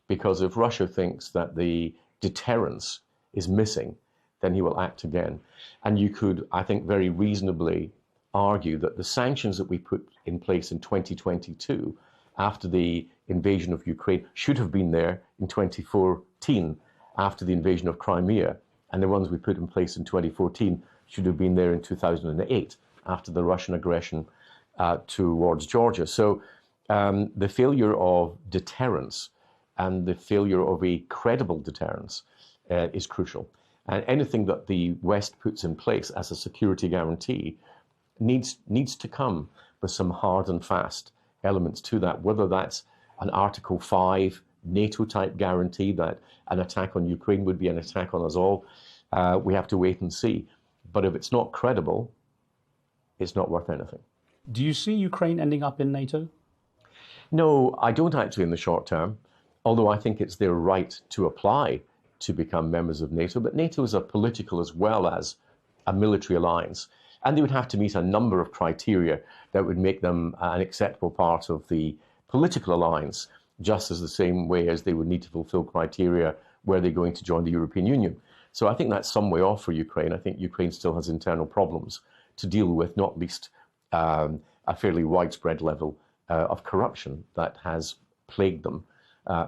Because if Russia thinks that the deterrence is missing, then he will act again. And you could, I think, very reasonably argue that the sanctions that we put in place in 2022 after the invasion of Ukraine should have been there in 2014 after the invasion of Crimea. And the ones we put in place in 2014 should have been there in 2008 after the Russian aggression towards Georgia. So the failure of deterrence and the failure of a credible deterrence is crucial. And anything that the West puts in place as a security guarantee needs to come with some hard and fast elements to that, whether that's an Article 5 NATO-type guarantee that an attack on Ukraine would be an attack on us all. We have to wait and see. But if it's not credible, it's not worth anything. Do you see Ukraine ending up in NATO? No, I don't actually in the short term, although I think it's their right to apply to become members of NATO. But NATO is a political as well as a military alliance. And they would have to meet a number of criteria that would make them an acceptable part of the political alliance, just as the same way as they would need to fulfill criteria were they going to join the European Union. So I think that's some way off for Ukraine. I think Ukraine still has internal problems to deal with, not least a fairly widespread level of corruption that has plagued them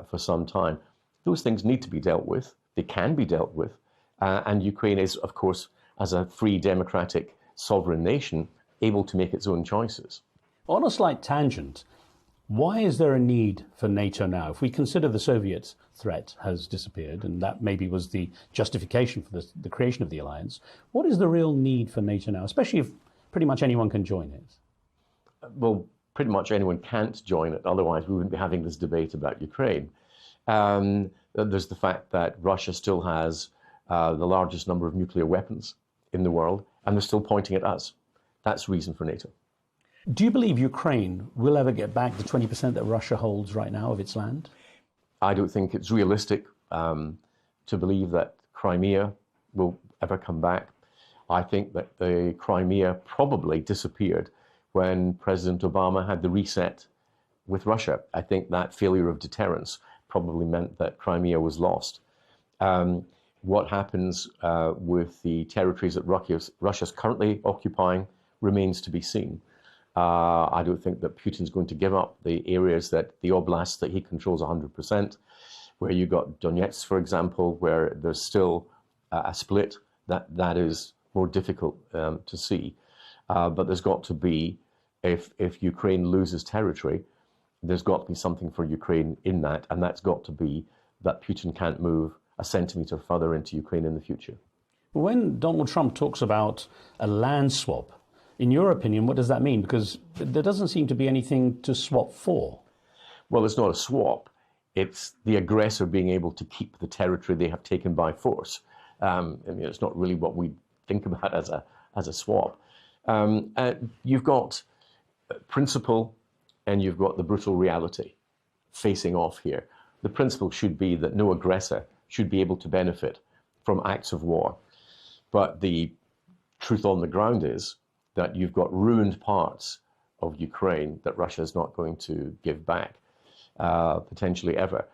for some time. Those things need to be dealt with. They can be dealt with. And Ukraine is, of course, as a free, democratic, sovereign nation, able to make its own choices. On a slight tangent, why is there a need for NATO now? If we consider the Soviet threat has disappeared, and that maybe was the justification for the creation of the alliance, what is the real need for NATO now, especially if pretty much anyone can join it? Well, pretty much anyone can't join it. Otherwise, we wouldn't be having this debate about Ukraine. There's the fact that Russia still has the largest number of nuclear weapons in the world, and they're still pointing at us. That's reason for NATO. Do you believe Ukraine will ever get back the 20% that Russia holds right now of its land? I don't think it's realistic to believe that Crimea will ever come back. I think that the Crimea probably disappeared when President Obama had the reset with Russia. I think that failure of deterrence probably meant that Crimea was lost. What happens with the territories that Russia's currently occupying remains to be seen. I don't think that Putin's going to give up the areas the oblasts that he controls 100%, where you got Donetsk, for example, where there's still a split that is more difficult to see. But there's got to be, if Ukraine loses territory, there's got to be something for Ukraine in that, and that's got to be that Putin can't move a centimetre further into Ukraine in the future. When Donald Trump talks about a land swap, in your opinion, what does that mean? Because there doesn't seem to be anything to swap for. Well, it's not a swap. It's the aggressor being able to keep the territory they have taken by force. I mean, it's not really what we think about as a swap. You've got principle and you've got the brutal reality facing off here. The principle should be that no aggressor should be able to benefit from acts of war. But the truth on the ground is that you've got ruined parts of Ukraine that Russia is not going to give back, potentially ever.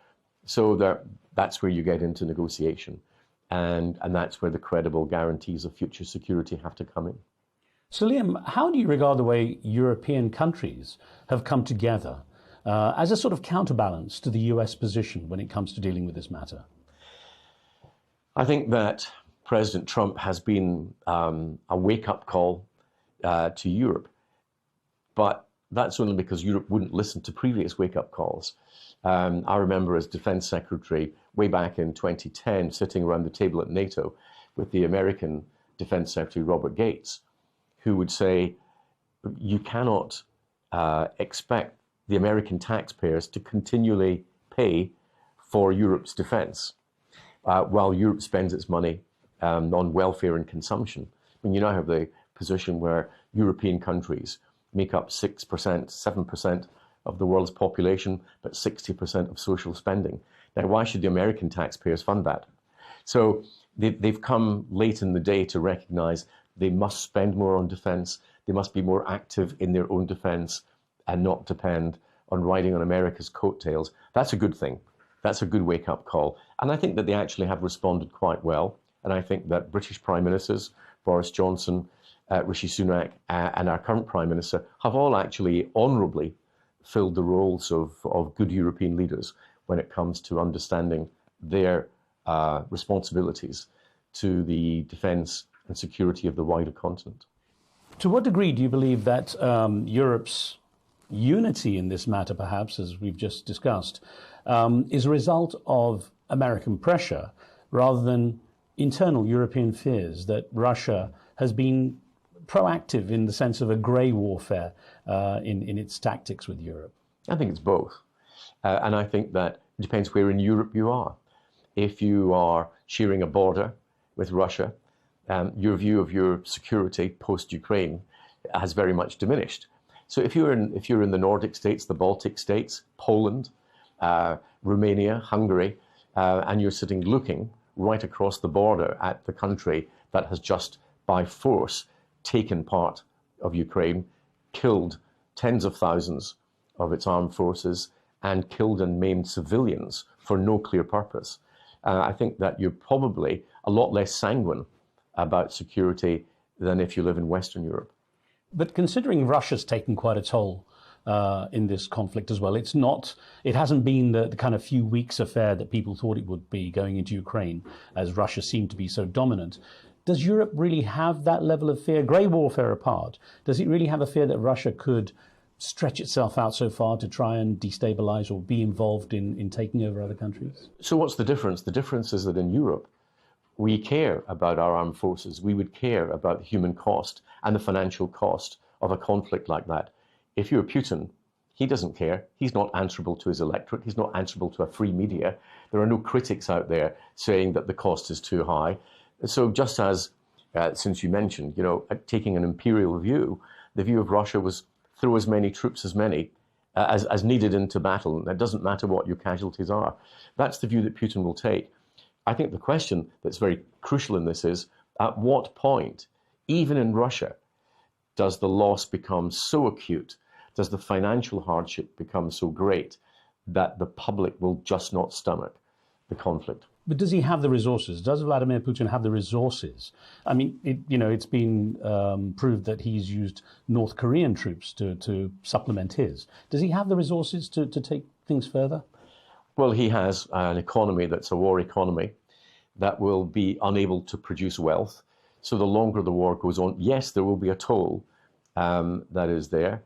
So that's where you get into negotiation. And that's where the credible guarantees of future security have to come in. So, Liam, how do you regard the way European countries have come together as a sort of counterbalance to the US position when it comes to dealing with this matter? I think that President Trump has been a wake-up call to Europe, but that's only because Europe wouldn't listen to previous wake-up calls. I remember as Defense Secretary way back in 2010 sitting around the table at NATO with the American Defense Secretary Robert Gates, who would say, you cannot expect the American taxpayers to continually pay for Europe's defense while Europe spends its money on welfare and consumption. When you now have the position where European countries make up 6%, 7% of the world's population, but 60% of social spending. Now, why should the American taxpayers fund that? So they've come late in the day to recognize they must spend more on defense, they must be more active in their own defense and not depend on riding on America's coattails. That's a good thing. That's a good wake-up call. And I think that they actually have responded quite well. And I think that British Prime Ministers, Boris Johnson, Rishi Sunak, and our current Prime Minister have all actually honourably filled the roles of good European leaders when it comes to understanding their responsibilities to the defence and security of the wider continent. To what degree do you believe that Europe's unity in this matter, perhaps, as we've just discussed, is a result of American pressure rather than internal European fears that Russia has been proactive in the sense of a grey warfare in its tactics with Europe? I think it's both. And I think that it depends where in Europe you are. If you are sharing a border with Russia, your view of your security post-Ukraine has very much diminished. So if you're in the Nordic states, the Baltic states, Poland, Romania, Hungary, and you're sitting looking right across the border at the country that has just by force taken part of Ukraine, killed tens of thousands of its armed forces, and killed and maimed civilians for no clear purpose. I think that you're probably a lot less sanguine about security than if you live in Western Europe. But considering Russia's taken quite a toll in this conflict as well, it hasn't been the kind of few weeks affair that people thought it would be going into Ukraine, as Russia seemed to be so dominant. Does Europe really have that level of fear, grey warfare apart? Does it really have a fear that Russia could stretch itself out so far to try and destabilize or be involved in taking over other countries? So what's the difference? The difference is that in Europe, we care about our armed forces. We would care about the human cost and the financial cost of a conflict like that. If you're Putin, he doesn't care. He's not answerable to his electorate. He's not answerable to a free media. There are no critics out there saying that the cost is too high. So just as, since you mentioned, taking an imperial view, the view of Russia was throw as many troops as needed into battle. And it doesn't matter what your casualties are. That's the view that Putin will take. I think the question that's very crucial in this is, at what point, even in Russia, does the loss become so acute, does the financial hardship become so great that the public will just not stomach the conflict? But does he have the resources? Does Vladimir Putin have the resources? I mean, it's been proved that he's used North Korean troops to supplement his. Does he have the resources to take things further? Well, he has an economy that's a war economy that will be unable to produce wealth. So the longer the war goes on, yes, there will be a toll that is there.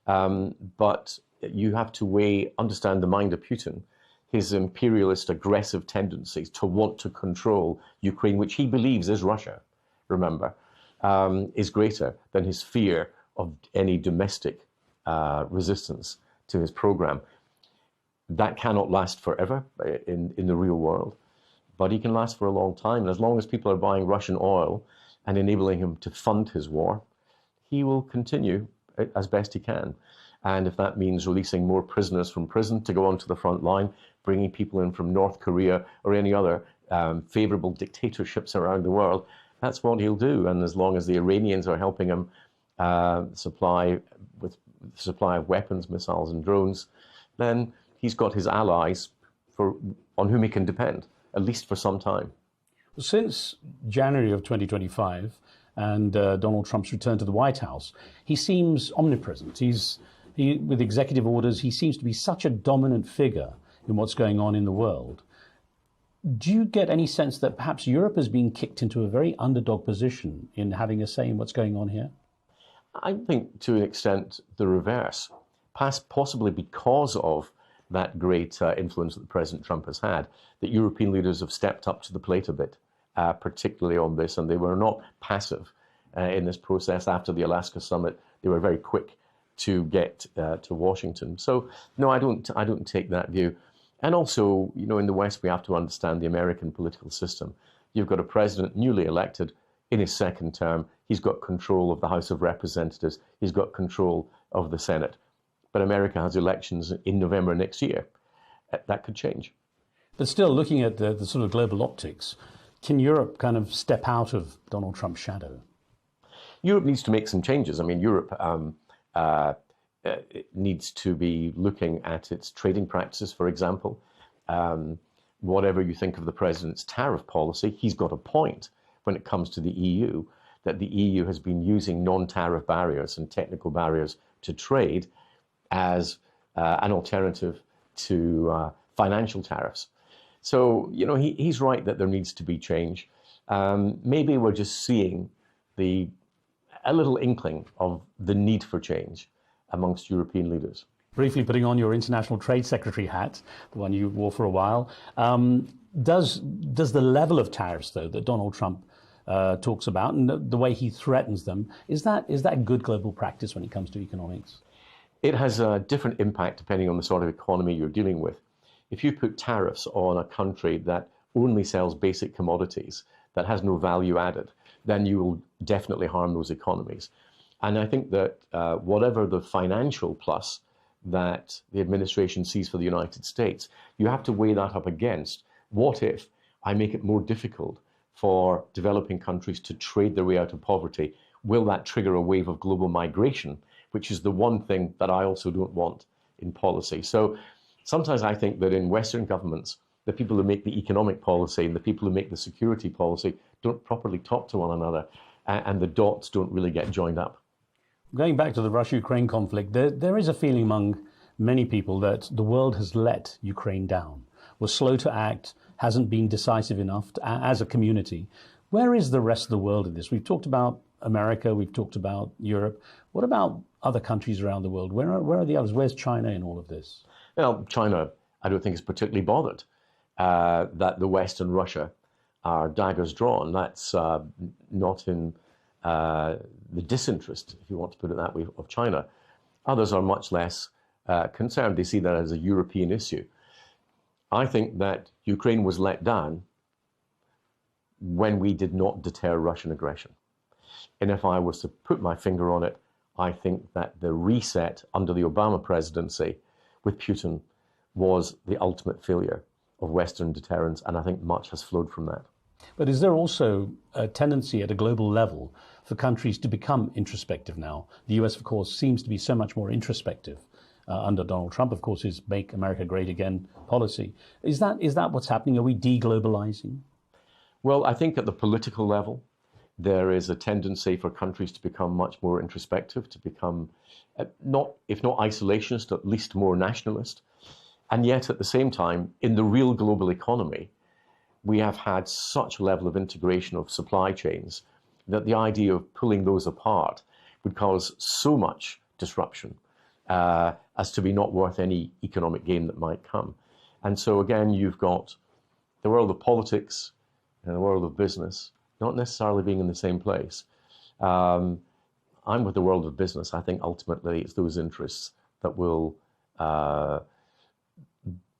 But you have to understand the mind of Putin, his imperialist, aggressive tendencies to want to control Ukraine, which he believes is Russia, remember, is greater than his fear of any domestic resistance to his program. That cannot last forever in the real world, but he can last for a long time. And as long as people are buying Russian oil and enabling him to fund his war, he will continue as best he can. And if that means releasing more prisoners from prison to go onto the front line, bringing people in from North Korea or any other favorable dictatorships around the world, that's what he'll do. And as long as the Iranians are helping him supply of weapons, missiles and drones, then he's got his allies on whom he can depend, at least for some time. Since January of 2025 and Donald Trump's return to the White House, he seems omnipresent. With executive orders, he seems to be such a dominant figure in what's going on in the world. Do you get any sense that perhaps Europe has been kicked into a very underdog position in having a say in what's going on here? I think to an extent the reverse, possibly because of that great influence that President Trump has had, that European leaders have stepped up to the plate a bit, particularly on this, and they were not passive in this process. After the Alaska summit, they were very quick to get to Washington. So no, I don't take that view. And also, in the West, we have to understand the American political system. You've got a president newly elected in his second term. He's got control of the House of Representatives. He's got control of the Senate. But America has elections in November next year. That could change. But still, looking at the sort of global optics, can Europe kind of step out of Donald Trump's shadow? Europe needs to make some changes. I mean, Europe needs to be looking at its trading practices, for example. Whatever you think of the president's tariff policy, he's got a point when it comes to the EU, that the EU has been using non-tariff barriers and technical barriers to trade as an alternative to financial tariffs. So, he's right that there needs to be change. Maybe we're just seeing a little inkling of the need for change amongst European leaders. Briefly putting on your international trade secretary hat, the one you wore for a while, does the level of tariffs, though, that Donald Trump talks about and the way he threatens them, is that good global practice when it comes to economics? It has a different impact depending on the sort of economy you're dealing with. If you put tariffs on a country that only sells basic commodities, that has no value added, then you will definitely harm those economies. And I think that whatever the financial plus that the administration sees for the United States, you have to weigh that up against what if I make it more difficult for developing countries to trade their way out of poverty? Will that trigger a wave of global migration, which is the one thing that I also don't want in policy? So sometimes I think that in Western governments, the people who make the economic policy and the people who make the security policy don't properly talk to one another, and the dots don't really get joined up. Going back to the Russia-Ukraine conflict, there is a feeling among many people that the world has let Ukraine down, was slow to act, hasn't been decisive enough as a community. Where is the rest of the world in this? We've talked about America, we've talked about Europe. What about other countries around the world? Where are the others? Where's China in all of this? Well, China, I don't think is particularly bothered that the West and Russia are daggers drawn. That's not in the disinterest, if you want to put it that way, of China. Others are much less concerned. They see that as a European issue. I think that Ukraine was let down when we did not deter Russian aggression. And if I was to put my finger on it, I think that the reset under the Obama presidency with Putin was the ultimate failure of Western deterrence, and I think much has flowed from that. But is there also a tendency at a global level for countries to become introspective now? The US, of course, seems to be so much more introspective under Donald Trump, of course, his Make America Great Again policy. Is that what's happening? Are we deglobalizing? Well, I think at the political level, there is a tendency for countries to become much more introspective, to become, if not isolationist, at least more nationalist. And yet, at the same time, in the real global economy, we have had such a level of integration of supply chains that the idea of pulling those apart would cause so much disruption as to be not worth any economic gain that might come. And so, again, you've got the world of politics and the world of business not necessarily being in the same place. I'm with the world of business. I think ultimately it's those interests that will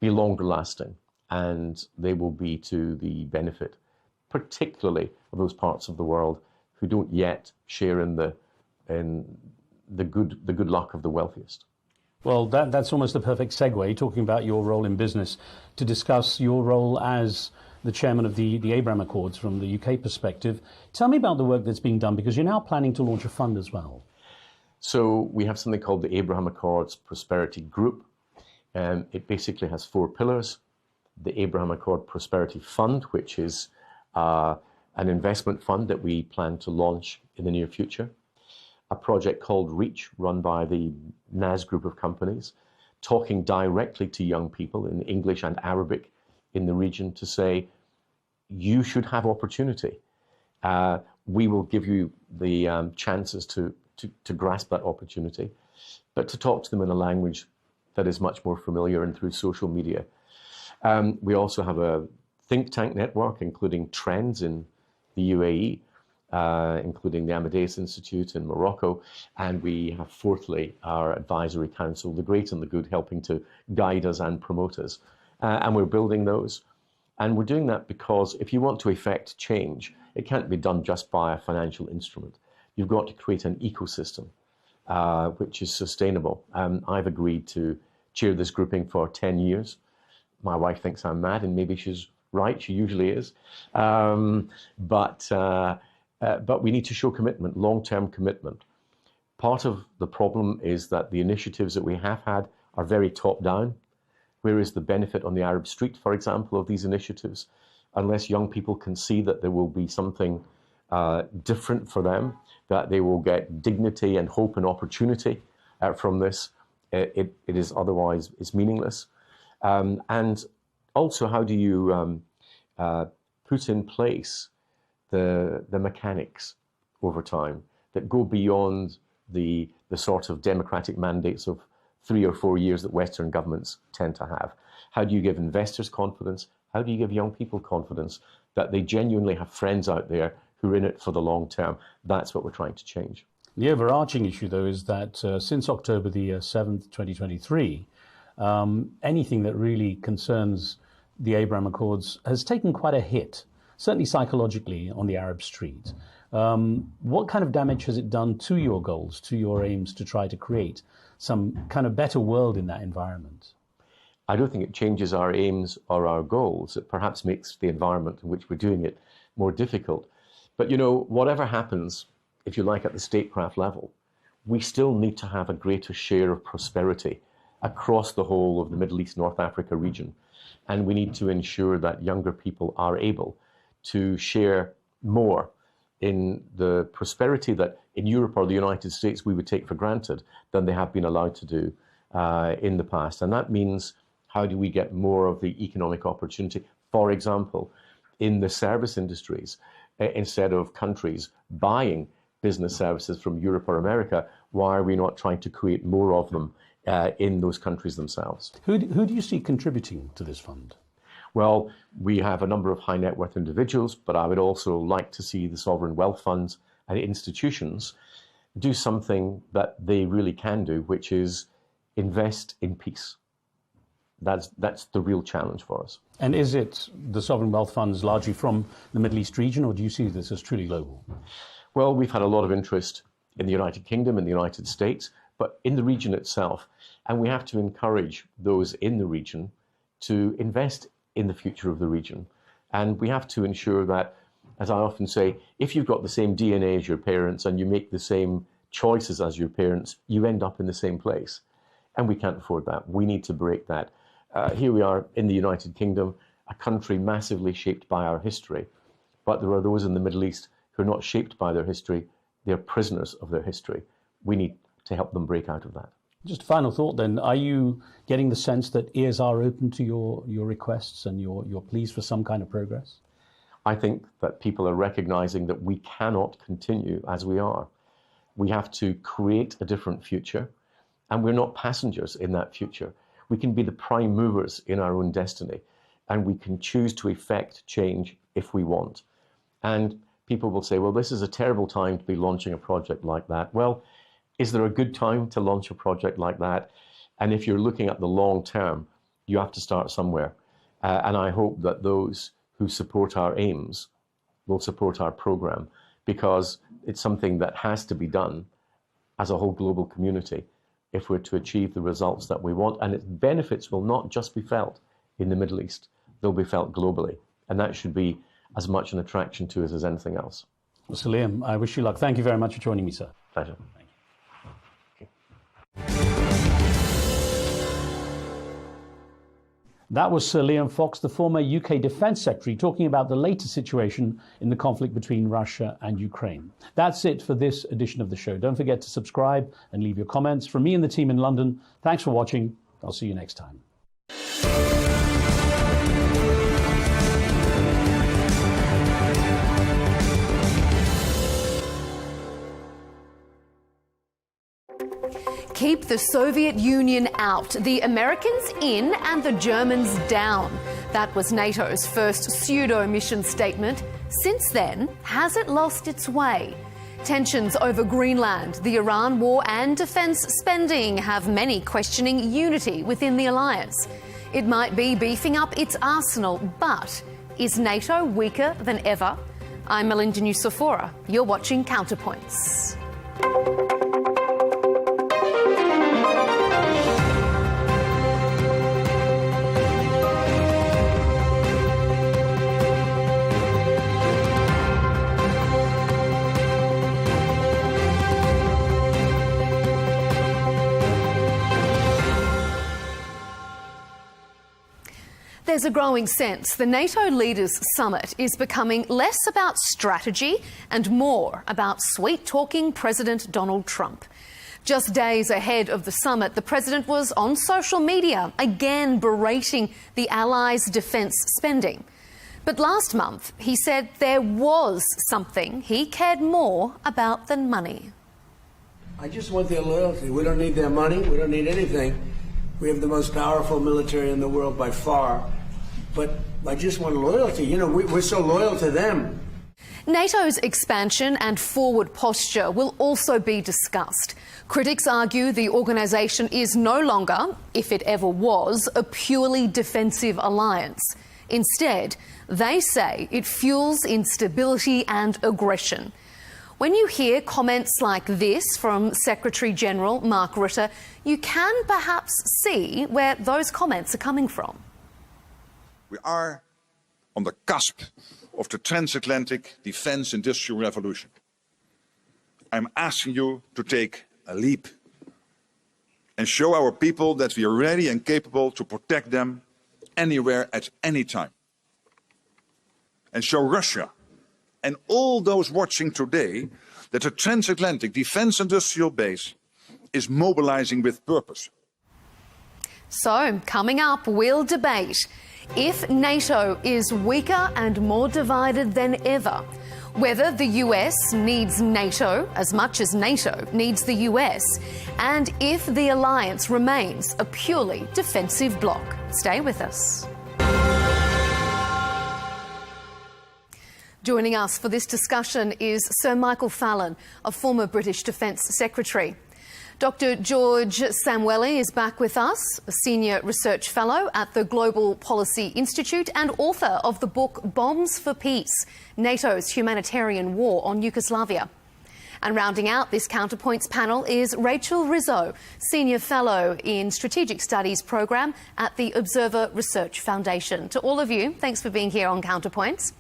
be longer lasting, and they will be to the benefit, particularly of those parts of the world who don't yet share in the good luck of the wealthiest. Well, that's almost the perfect segue, talking about your role in business, to discuss your role as the chairman of the Abraham Accords from the UK perspective. Tell me about the work that's being done, because you're now planning to launch a fund as well. So we have something called the Abraham Accords Prosperity Group. It basically has 4 pillars. The Abraham Accord Prosperity Fund, which is an investment fund that we plan to launch in the near future. A project called REACH, run by the NAS group of companies, talking directly to young people in English and Arabic in the region to say, you should have opportunity. We will give you the chances to grasp that opportunity, but to talk to them in a language that is much more familiar and through social media. We also have a think tank network, including Trends in the UAE, including the Amadeus Institute in Morocco. And we have, fourthly, our advisory council, the great and the good, helping to guide us and promote us. And we're building those. And we're doing that because if you want to effect change, it can't be done just by a financial instrument. You've got to create an ecosystem which is sustainable. I've agreed to chair this grouping for 10 years. My wife thinks I'm mad, and maybe she's right. She usually is. But we need to show commitment, long-term commitment. Part of the problem is that the initiatives that we have had are very top-down. Where is the benefit on the Arab street, for example, of these initiatives? Unless young people can see that there will be something different for them, that they will get dignity and hope and opportunity from this, it is otherwise it's meaningless. And also, how do you put in place the mechanics over time that go beyond the sort of democratic mandates of 3 or 4 years that Western governments tend to have? How do you give investors confidence? How do you give young people confidence that they genuinely have friends out there who are in it for the long term? That's what we're trying to change. The overarching issue, though, is that since October the 7th, 2023, anything that really concerns the Abraham Accords has taken quite a hit, certainly psychologically, on the Arab street. What kind of damage has it done to your goals, to your aims to try to create some kind of better world in that environment? I don't think it changes our aims or our goals. It perhaps makes the environment in which we're doing it more difficult. But, you know, whatever happens, if you like, at the statecraft level, we still need to have a greater share of prosperity across the whole of the Middle East, North Africa region. And we need to ensure that younger people are able to share more in the prosperity that in Europe or the United States we would take for granted than they have been allowed to do in the past. And that means, how do we get more of the economic opportunity, for example, in the service industries, instead of countries buying business services from Europe or America? Why are we not trying to create more of them in those countries themselves? Who do you see contributing to this fund? Well, we have a number of high net worth individuals, but I would also like to see the sovereign wealth funds and institutions do something that they really can do, which is invest in peace. That's the real challenge for us. And is it the sovereign wealth funds largely from the Middle East region, or do you see this as truly global? Well, we've had a lot of interest in the United Kingdom and the United States, but in the region itself. And we have to encourage those in the region to invest in the future of the region. And we have to ensure that, as I often say, if you've got the same DNA as your parents and you make the same choices as your parents, you end up in the same place. And we can't afford that. We need to break that. Here we are in the United Kingdom, a country massively shaped by our history. But there are those in the Middle East who are not shaped by their history. They're prisoners of their history. We need to help them break out of that. Just a final thought then. Are you getting the sense that ears are open to your requests and your pleas for some kind of progress? I think that people are recognizing that we cannot continue as we are. We have to create a different future, and we're not passengers in that future. We can be the prime movers in our own destiny, and we can choose to effect change if we want. And people will say, well, this is a terrible time to be launching a project like that. Well, is there a good time to launch a project like that? And if you're looking at the long term, you have to start somewhere. And I hope that those who support our aims will support our program, because it's something that has to be done as a whole global community if we're to achieve the results that we want. And its benefits will not just be felt in the Middle East, they'll be felt globally. And that should be as much an attraction to us as anything else. Well, Sir Liam, I wish you luck. Thank you very much for joining me, sir. Pleasure. That was Sir Liam Fox, the former UK Defence Secretary, talking about the latest situation in the conflict between Russia and Ukraine. That's it for this edition of the show. Don't forget to subscribe and leave your comments. From me and the team in London, thanks for watching. I'll see you next time. Keep the Soviet Union out, the Americans in and the Germans down. That was NATO's first pseudo-mission statement. Since then, has it lost its way? Tensions over Greenland, the Iran war and defence spending have many questioning unity within the alliance. It might be beefing up its arsenal, but is NATO weaker than ever? I'm Melinda Nucifora. You're watching Counterpoints. There's a growing sense the NATO Leaders Summit is becoming less about strategy and more about sweet-talking President Donald Trump. Just days ahead of the summit, the president was on social media, again berating the allies' defence spending. But last month, he said there was something he cared more about than money. I just want their loyalty. We don't need their money. We don't need anything. We have the most powerful military in the world by far. But I just want loyalty. You know, we're so loyal to them. NATO's expansion and forward posture will also be discussed. Critics argue the organisation is no longer, if it ever was, a purely defensive alliance. Instead, they say it fuels instability and aggression. When you hear comments like this from Secretary-General Mark Rutte, you can perhaps see where those comments are coming from. We are on the cusp of the transatlantic defense industrial revolution. I'm asking you to take a leap and show our people that we are ready and capable to protect them anywhere at any time. And show Russia and all those watching today that the transatlantic defense industrial base is mobilizing with purpose. So, coming up, we'll debate if NATO is weaker and more divided than ever, whether the US needs NATO as much as NATO needs the US, and if the alliance remains a purely defensive bloc. Stay with us. Joining us for this discussion is Sir Michael Fallon, a former British Defence Secretary. Dr. George Samueli is back with us, a Senior Research Fellow at the Global Policy Institute and author of the book Bombs for Peace, NATO's Humanitarian War on Yugoslavia. And rounding out this Counterpoints panel is Rachel Rizzo, Senior Fellow in Strategic Studies Programme at the Observer Research Foundation. To all of you, thanks for being here on Counterpoints.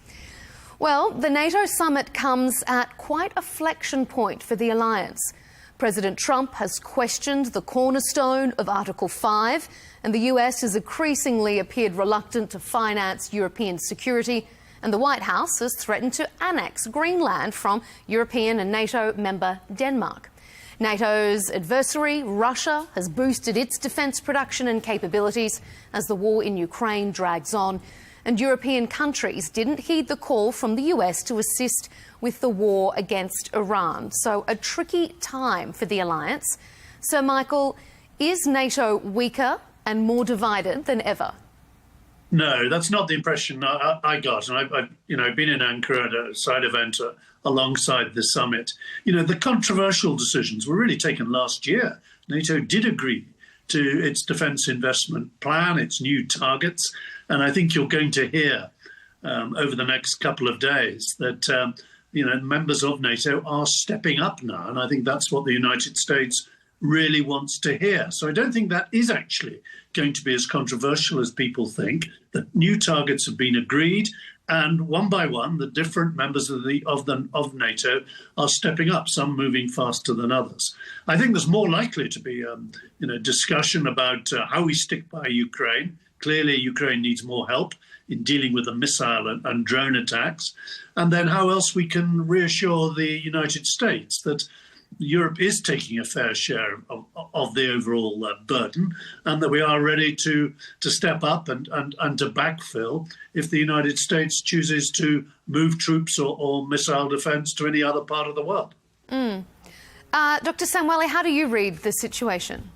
Well, the NATO summit comes at quite a flexion point for the alliance. President Trump has questioned the cornerstone of Article 5, and the US has increasingly appeared reluctant to finance European security, and the White House has threatened to annex Greenland from European and NATO member Denmark. NATO's adversary, Russia, has boosted its defence production and capabilities as the war in Ukraine drags on. And European countries didn't heed the call from the US to assist with the war against Iran. So a tricky time for the alliance. So, Michael, is NATO weaker and more divided than ever? No, that's not the impression I got. And I've been in Ankara at a side event alongside the summit. The controversial decisions were really taken last year. NATO did agree to its defence investment plan, its new targets. And I think you're going to hear over the next couple of days that, members of NATO are stepping up now. And I think that's what the United States really wants to hear. So I don't think that is actually going to be as controversial as people think. The new targets have been agreed. And one by one, the different members of NATO are stepping up, some moving faster than others. I think there's more likely to be discussion about how we stick by Ukraine. Clearly, Ukraine needs more help in dealing with the missile and drone attacks. And then how else we can reassure the United States that Europe is taking a fair share of the overall burden, and that we are ready to step up and to backfill if the United States chooses to move troops or missile defence to any other part of the world. Dr. Samueli, how do you read the situation?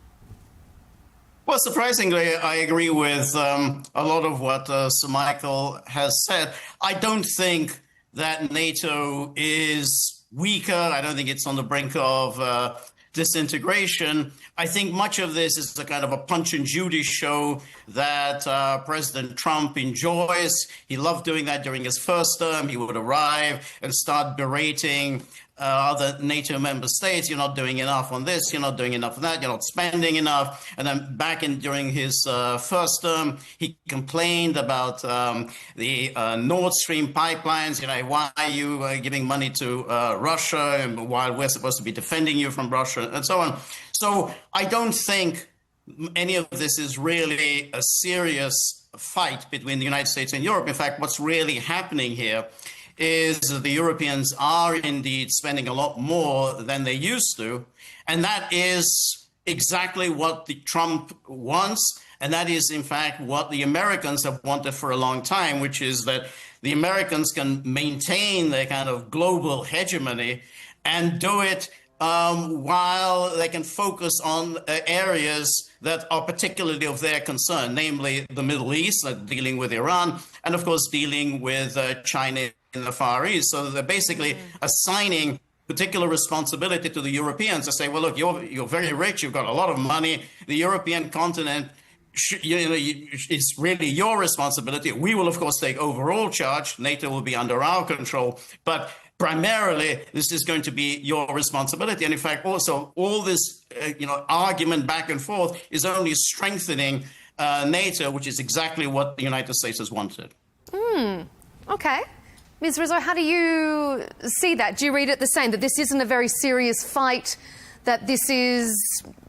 Well, surprisingly, I agree with a lot of what Sir Michael has said. I don't think that NATO is weaker. I don't think it's on the brink of disintegration. I think much of this is a kind of a Punch and Judy show that President Trump enjoys. He loved doing that during his first term. He would arrive and start berating other NATO member states. You're not doing enough on this. You're not doing enough on that. You're not spending enough. And then during his first term, he complained about the Nord Stream pipelines. Why are you giving money to Russia while we're supposed to be defending you from Russia and so on? So I don't think any of this is really a serious fight between the United States and Europe. In fact, what's really happening here is that the Europeans are indeed spending a lot more than they used to. And that is exactly what Trump wants. And that is, in fact, what the Americans have wanted for a long time, which is that the Americans can maintain their kind of global hegemony and do it while they can focus on areas that are particularly of their concern, namely the Middle East, dealing with Iran, and of course dealing with China in the Far East. So they're basically assigning particular responsibility to the Europeans to say, well, look, you're very rich, you've got a lot of money, the European continent, it's really your responsibility. We will, of course, take overall charge. NATO will be under our control. But primarily, this is going to be your responsibility. And in fact, also, all this argument back and forth is only strengthening NATO, which is exactly what the United States has wanted. Okay. Ms. Rizzo, how do you see that? Do you read it the same, that this isn't a very serious fight, that this is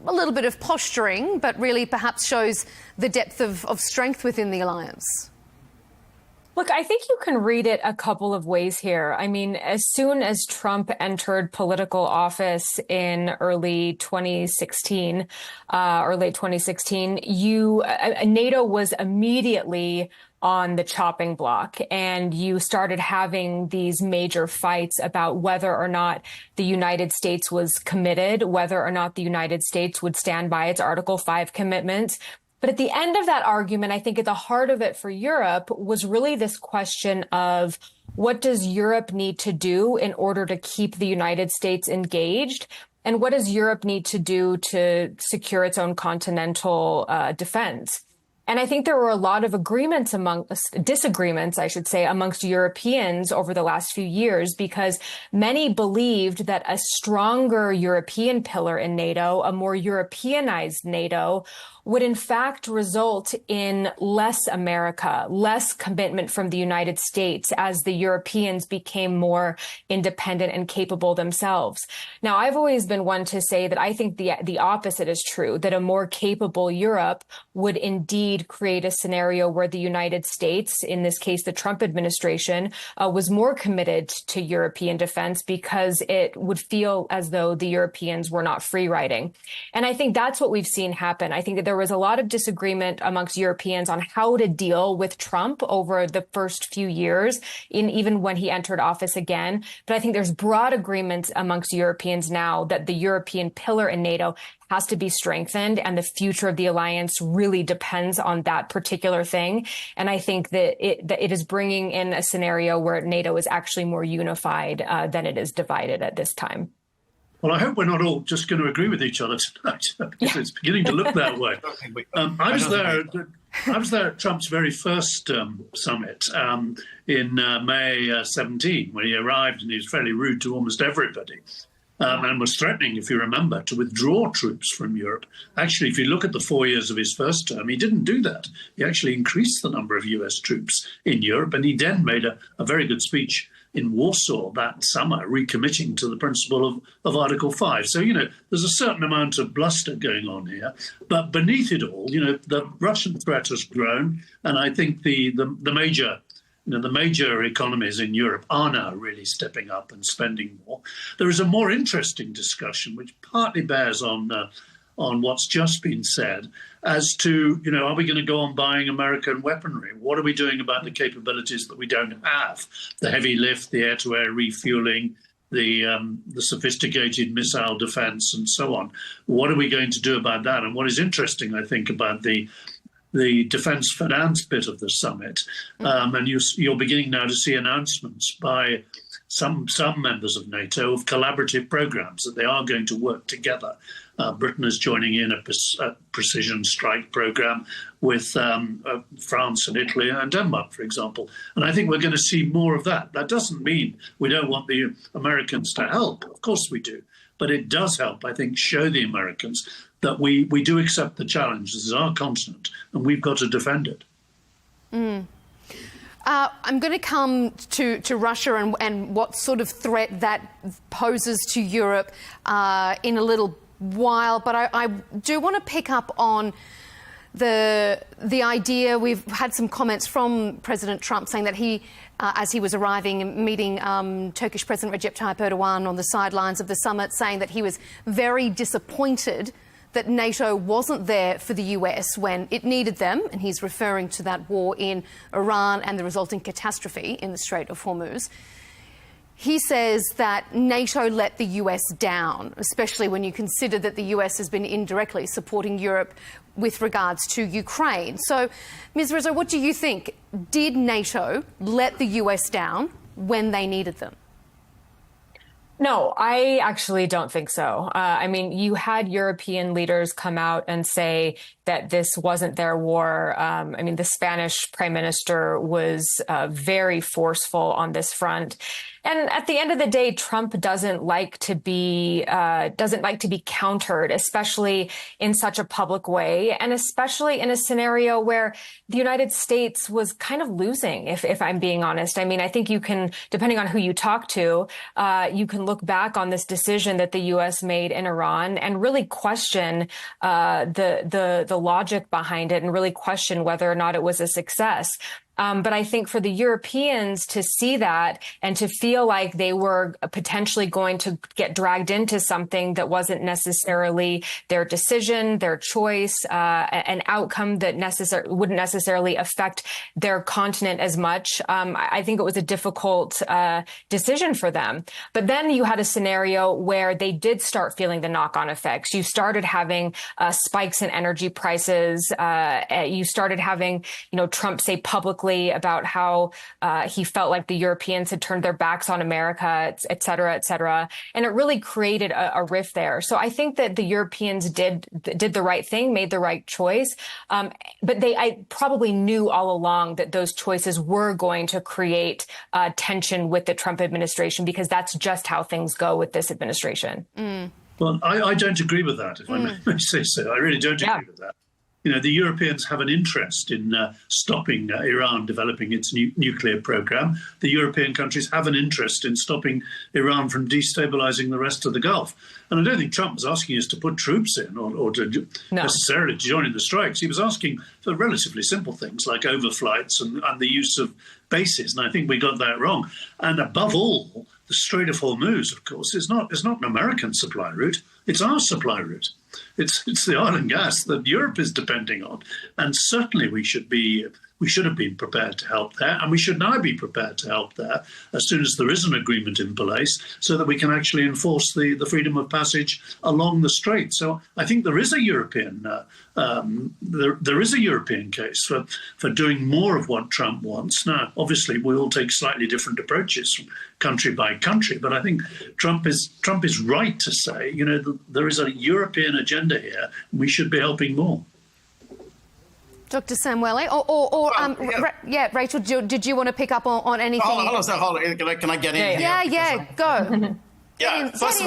a little bit of posturing, but really perhaps shows the depth of strength within the alliance? Look, I think you can read it a couple of ways here. I mean, as soon as Trump entered political office in early 2016, or late 2016, NATO was immediately on the chopping block, and you started having these major fights about whether or not the United States was committed, whether or not the United States would stand by its Article 5 commitments. But at the end of that argument, I think at the heart of it for Europe was really this question of what does Europe need to do in order to keep the United States engaged? And what does Europe need to do to secure its own continental defense? And I think there were a lot of disagreements, I should say, amongst Europeans over the last few years, because many believed that a stronger European pillar in NATO, a more Europeanized NATO, would in fact result in less America, less commitment from the United States as the Europeans became more independent and capable themselves. Now, I've always been one to say that I think the opposite is true, that a more capable Europe would indeed create a scenario where the United States, in this case, the Trump administration, was more committed to European defense because it would feel as though the Europeans were not free riding. And I think that's what we've seen happen. I think that there was a lot of disagreement amongst Europeans on how to deal with Trump over the first few years, even when he entered office again. But I think there's broad agreement amongst Europeans now that the European pillar in NATO has to be strengthened, and the future of the alliance really depends on that particular thing. And I think that it is bringing in a scenario where NATO is actually more unified than it is divided at this time. Well, I hope we're not all just going to agree with each other tonight, because it's beginning to look that way. I was there at Trump's very first summit in May 17, when he arrived, and he was fairly rude to almost everybody. And was threatening, if you remember, to withdraw troops from Europe. Actually, if you look at the 4 years of his first term, he didn't do that. He actually increased the number of US troops in Europe, and he then made a very good speech in Warsaw that summer, recommitting to the principle of Article 5. So, there's a certain amount of bluster going on here. But beneath it all, the Russian threat has grown, and I think the major economies in Europe are now really stepping up and spending more. There is a more interesting discussion, which partly bears on what's just been said, as to, are we going to go on buying American weaponry? What are we doing about the capabilities that we don't have? The heavy lift, the air-to-air refueling, the sophisticated missile defense, and so on. What are we going to do about that? And what is interesting, I think, about the defense finance bit of the summit, and you're beginning now to see announcements by some members of NATO of collaborative programs that they are going to work together. Britain is joining in a precision strike program with France and Italy and Denmark, for example. And I think we're going to see more of that. That doesn't mean we don't want the Americans to help. Of course we do. But it does help, I think, show the Americans that we do accept the challenge. This is our continent, and we've got to defend it. I'm going to come to Russia and what sort of threat that poses to Europe in a little while, but I do want to pick up on the idea. We've had some comments from President Trump saying that he, as he was arriving and meeting Turkish President Recep Tayyip Erdogan on the sidelines of the summit, saying that he was very disappointed that NATO wasn't there for the US when it needed them, and he's referring to that war in Iran and the resulting catastrophe in the Strait of Hormuz. He says that NATO let the US down, especially when you consider that the US has been indirectly supporting Europe with regards to Ukraine. So, Ms. Rizzo, what do you think? Did NATO let the US down when they needed them? No, I actually don't think so. I mean, you had European leaders come out and say that this wasn't their war. I mean, the Spanish prime minister was very forceful on this front. And at the end of the day, Trump doesn't like to be countered, especially in such a public way, and especially in a scenario where the United States was kind of losing, if I'm being honest. I mean, I think you can, depending on who you talk to, you can look back on this decision that the U.S. made in Iran and really question the logic behind it, and really question whether or not it was a success. But I think for the Europeans to see that and to feel like they were potentially going to get dragged into something that wasn't necessarily their decision, their choice, an outcome that wouldn't necessarily affect their continent as much, I think it was a difficult decision for them. But then you had a scenario where they did start feeling the knock-on effects. You started having spikes in energy prices. You started having, Trump say publicly about how he felt like the Europeans had turned their backs on America, et cetera, et cetera. And it really created a rift there. So I think that the Europeans did the right thing, made the right choice. But I probably knew all along that those choices were going to create tension with the Trump administration, because that's just how things go with this administration. Well, I don't agree with that, if I may say so. I really don't agree with that. The Europeans have an interest in stopping Iran developing its nuclear program. The European countries have an interest in stopping Iran from destabilizing the rest of the Gulf. And I don't think Trump was asking us to put troops in or to necessarily join in the strikes. He was asking for relatively simple things like overflights and the use of bases. And I think we got that wrong. And above all, the Strait of Hormuz, of course, is not an American supply route. It's our supply route. It's the oil and gas that Europe is depending on. And certainly we should have been prepared to help there, and we should now be prepared to help there as soon as there is an agreement in place, so that we can actually enforce the freedom of passage along the strait. So I think there is a European there is a European case for doing more of what Trump wants. Now, obviously, we all take slightly different approaches from country by country, but I think Trump is right to say, there is a European agenda here, and we should be helping more. Dr. Samuele, Rachel, did you want to pick up on anything? Hold on. Can I get in here? Yeah, go. First of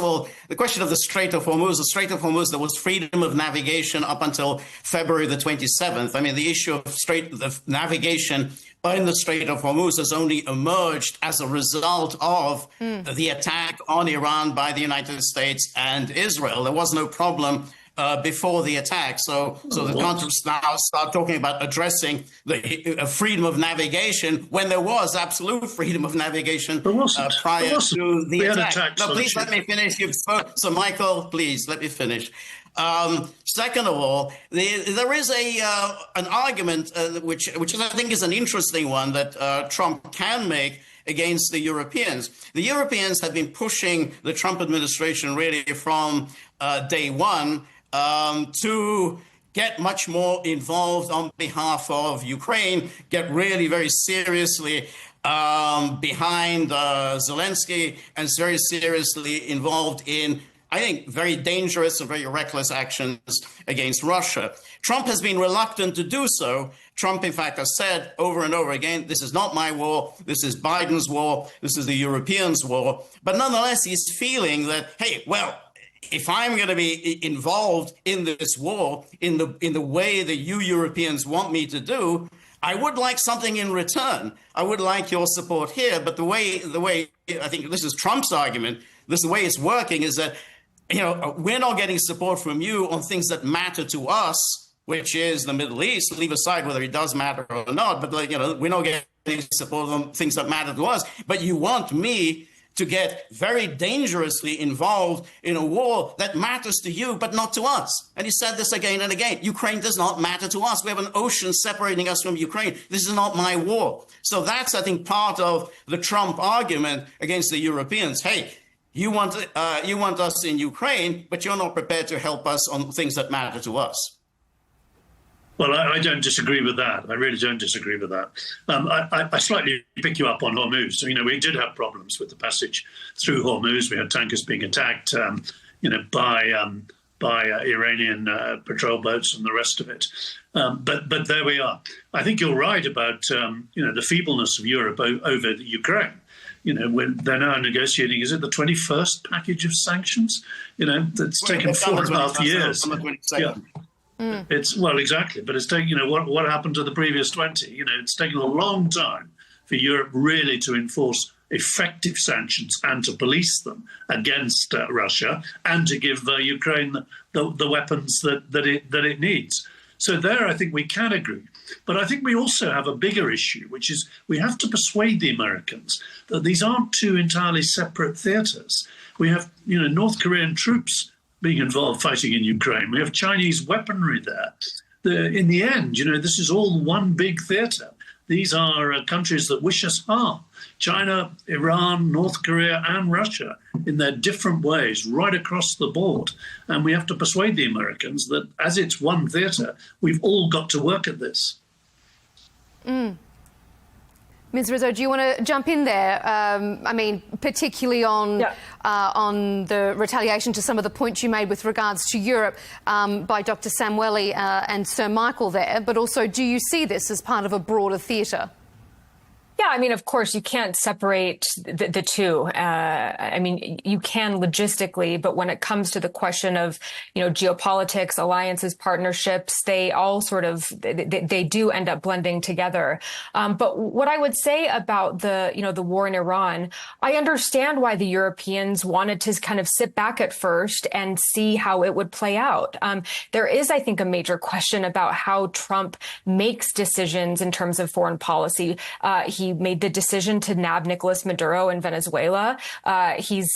all, the question of the Strait of Hormuz, there was freedom of navigation up until February the 27th. I mean, the issue of navigation in the Strait of Hormuz has only emerged as a result of the attack on Iran by the United States and Israel. There was no problem before the attack. So the countries now start talking about addressing the freedom of navigation when there was absolute freedom of navigation prior to the attack. No, please let me finish. So, Michael, please let me finish. Second of all, there is an argument which I think is an interesting one that Trump can make against the Europeans. The Europeans have been pushing the Trump administration really from day one to get much more involved on behalf of Ukraine, get really very seriously behind Zelensky, and very seriously involved in, I think, very dangerous and very reckless actions against Russia. Trump has been reluctant to do so. Trump, in fact, has said over and over again, this is not my war, this is Biden's war, this is the Europeans' war. But nonetheless, he's feeling that, hey, well, if I'm going to be involved in this war in the way that you Europeans want me to do, I would like something in return. I would like your support here. But the way I think this is Trump's argument, the way it's working is that, we're not getting support from you on things that matter to us, which is the Middle East. Leave aside whether it does matter or not, but we're not getting support on things that matter to us. But you want me to get very dangerously involved in a war that matters to you, but not to us. And he said this again and again. Ukraine does not matter to us. We have an ocean separating us from Ukraine. This is not my war. So that's, I think, part of the Trump argument against the Europeans. Hey, you want us in Ukraine, but you're not prepared to help us on things that matter to us. Well, I don't disagree with that. I really don't disagree with that. I slightly pick you up on Hormuz. We did have problems with the passage through Hormuz. We had tankers being attacked, by Iranian patrol boats and the rest of it. But there we are. I think you're right about the feebleness of Europe over Ukraine. When they're now negotiating, is it the 21st package of sanctions? That's taken 4.5 years. It's exactly, but it's taken. What happened to the previous 20? It's taken a long time for Europe really to enforce effective sanctions and to police them against Russia and to give Ukraine the weapons that it needs. So there, I think we can agree. But I think we also have a bigger issue, which is we have to persuade the Americans that these aren't two entirely separate theatres. We have, North Korean troops being involved fighting in Ukraine. We have Chinese weaponry there. In the end, this is all one big theatre. These are countries that wish us harm. China, Iran, North Korea, and Russia in their different ways, right across the board. And we have to persuade the Americans that as it's one theatre, we've all got to work at this. Ms. Rizzo, do you want to jump in there? I mean, particularly on the retaliation to some of the points you made with regards to Europe by Dr. Samueli and Sir Michael there, but also do you see this as part of a broader theatre? Yeah, I mean, of course, you can't separate the two. I mean, you can logistically, but when it comes to the question of, geopolitics, alliances, partnerships, they all sort of, they do end up blending together. But what I would say about the war in Iran, I understand why the Europeans wanted to kind of sit back at first and see how it would play out. There is, I think, a major question about how Trump makes decisions in terms of foreign policy. He made the decision to nab Nicolas Maduro in Venezuela. He's,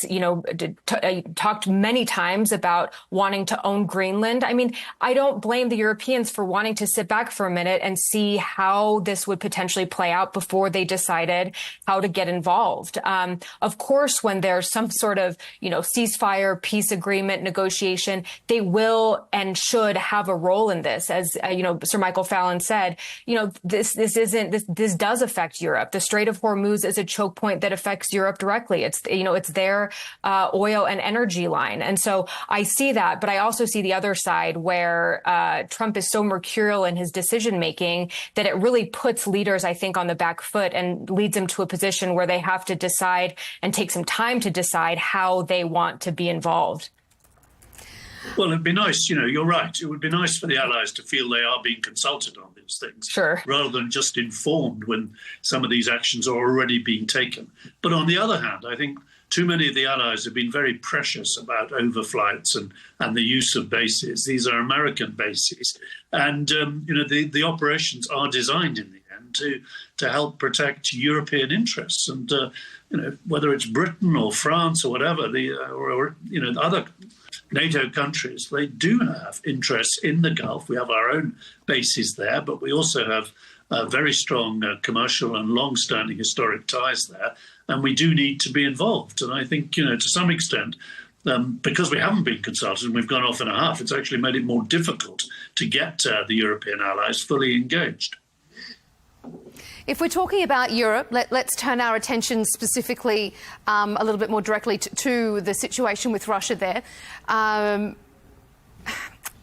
talked many times about wanting to own Greenland. I mean, I don't blame the Europeans for wanting to sit back for a minute and see how this would potentially play out before they decided how to get involved. Of course, when there's some sort of, ceasefire, peace agreement, negotiation, they will and should have a role in this. As, Sir Michael Fallon said, this does affect Europe. The Strait of Hormuz is a choke point that affects Europe directly. It's their oil and energy line. And so I see that, but I also see the other side where Trump is so mercurial in his decision making that it really puts leaders, I think, on the back foot and leads them to a position where they have to decide and take some time to decide how they want to be involved. Well, it'd be nice, you're right. It would be nice for the Allies to feel they are being consulted on these things. Sure. Rather than just informed when some of these actions are already being taken. But on the other hand, I think too many of the Allies have been very precious about overflights and the use of bases. These are American bases. And, the operations are designed in the end to help protect European interests. And, whether it's Britain or France or whatever, the other NATO countries, they do have interests in the Gulf. We have our own bases there, but we also have very strong commercial and long-standing historic ties there, and we do need to be involved. And I think, to some extent, because we haven't been consulted and we've gone off in a huff, it's actually made it more difficult to get the European allies fully engaged. If we're talking about Europe, let's turn our attention specifically a little bit more directly to the situation with Russia there.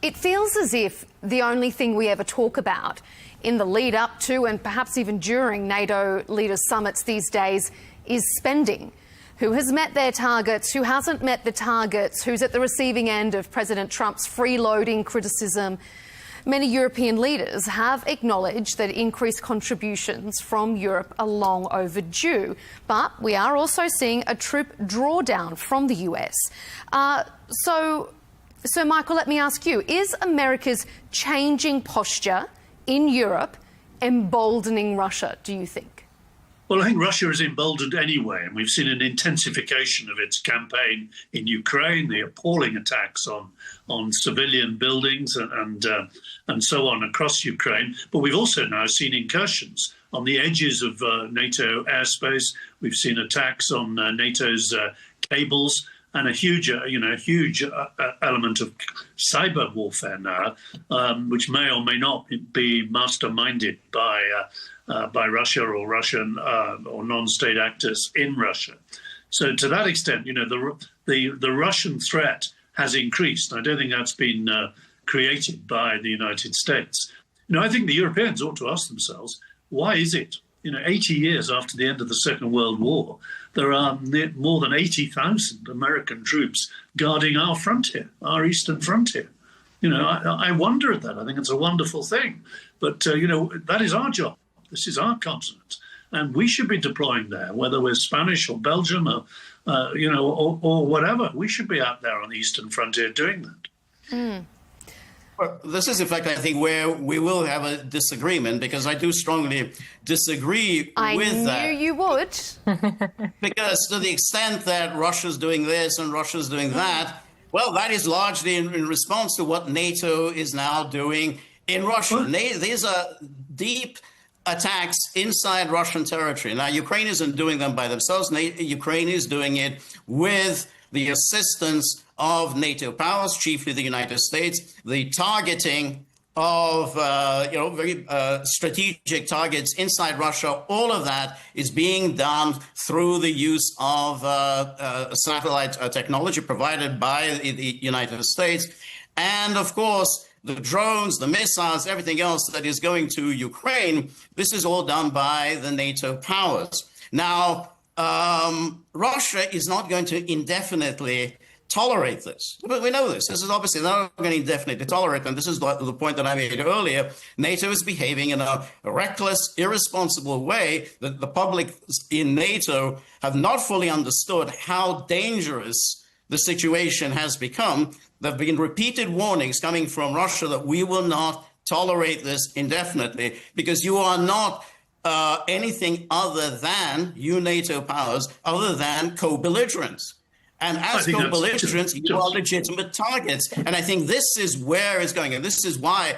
It feels as if the only thing we ever talk about in the lead up to and perhaps even during NATO leaders' summits these days is spending. Who has met their targets, who hasn't met the targets, who's at the receiving end of President Trump's freeloading criticism. Many European leaders have acknowledged that increased contributions from Europe are long overdue. But we are also seeing a troop drawdown from the US. So, Michael, let me ask you, is America's changing posture in Europe emboldening Russia, do you think? Well, I think Russia is emboldened anyway, and we've seen an intensification of its campaign in Ukraine, the appalling attacks on civilian buildings and so on across Ukraine. But we've also now seen incursions on the edges of NATO airspace. We've seen attacks on NATO's cables and a huge element of cyber warfare now, which may or may not be masterminded by Russia or Russian or non-state actors in Russia. So to that extent, the Russian threat has increased. I don't think that's been created by the United States. I think the Europeans ought to ask themselves, why is it, 80 years after the end of the Second World War, there are more than 80,000 American troops guarding our frontier, our eastern frontier. I wonder at that. I think it's a wonderful thing. But, that is our job. This is our continent. And we should be deploying there, whether we're Spanish or Belgium or, or whatever. We should be out there on the eastern frontier doing that. Well, this is, in fact, I think, where we will have a disagreement, because I do strongly disagree with that. I knew you would. Because to the extent that Russia's doing this and Russia's doing that, well, that is largely in response to what NATO is now doing in Russia. These are deep attacks inside Russian territory. Now, Ukraine isn't doing them by themselves. Ukraine is doing it with the assistance of NATO powers, chiefly the United States, the targeting of very strategic targets inside Russia. All of that is being done through the use of satellite technology provided by the United States. And of course, the drones, the missiles, everything else that is going to Ukraine, this is all done by the NATO powers. Now, Russia is not going to indefinitely tolerate this. But we know this. This is obviously not going to indefinitely tolerate, and this is the point that I made earlier. NATO is behaving in a reckless, irresponsible way that the public in NATO have not fully understood how dangerous the situation has become. There have been repeated warnings coming from Russia that we will not tolerate this indefinitely, because you are not anything other than, you NATO powers, other than co-belligerents. And as co-belligerents, you are legitimate targets. And I think this is where it's going. And this is why,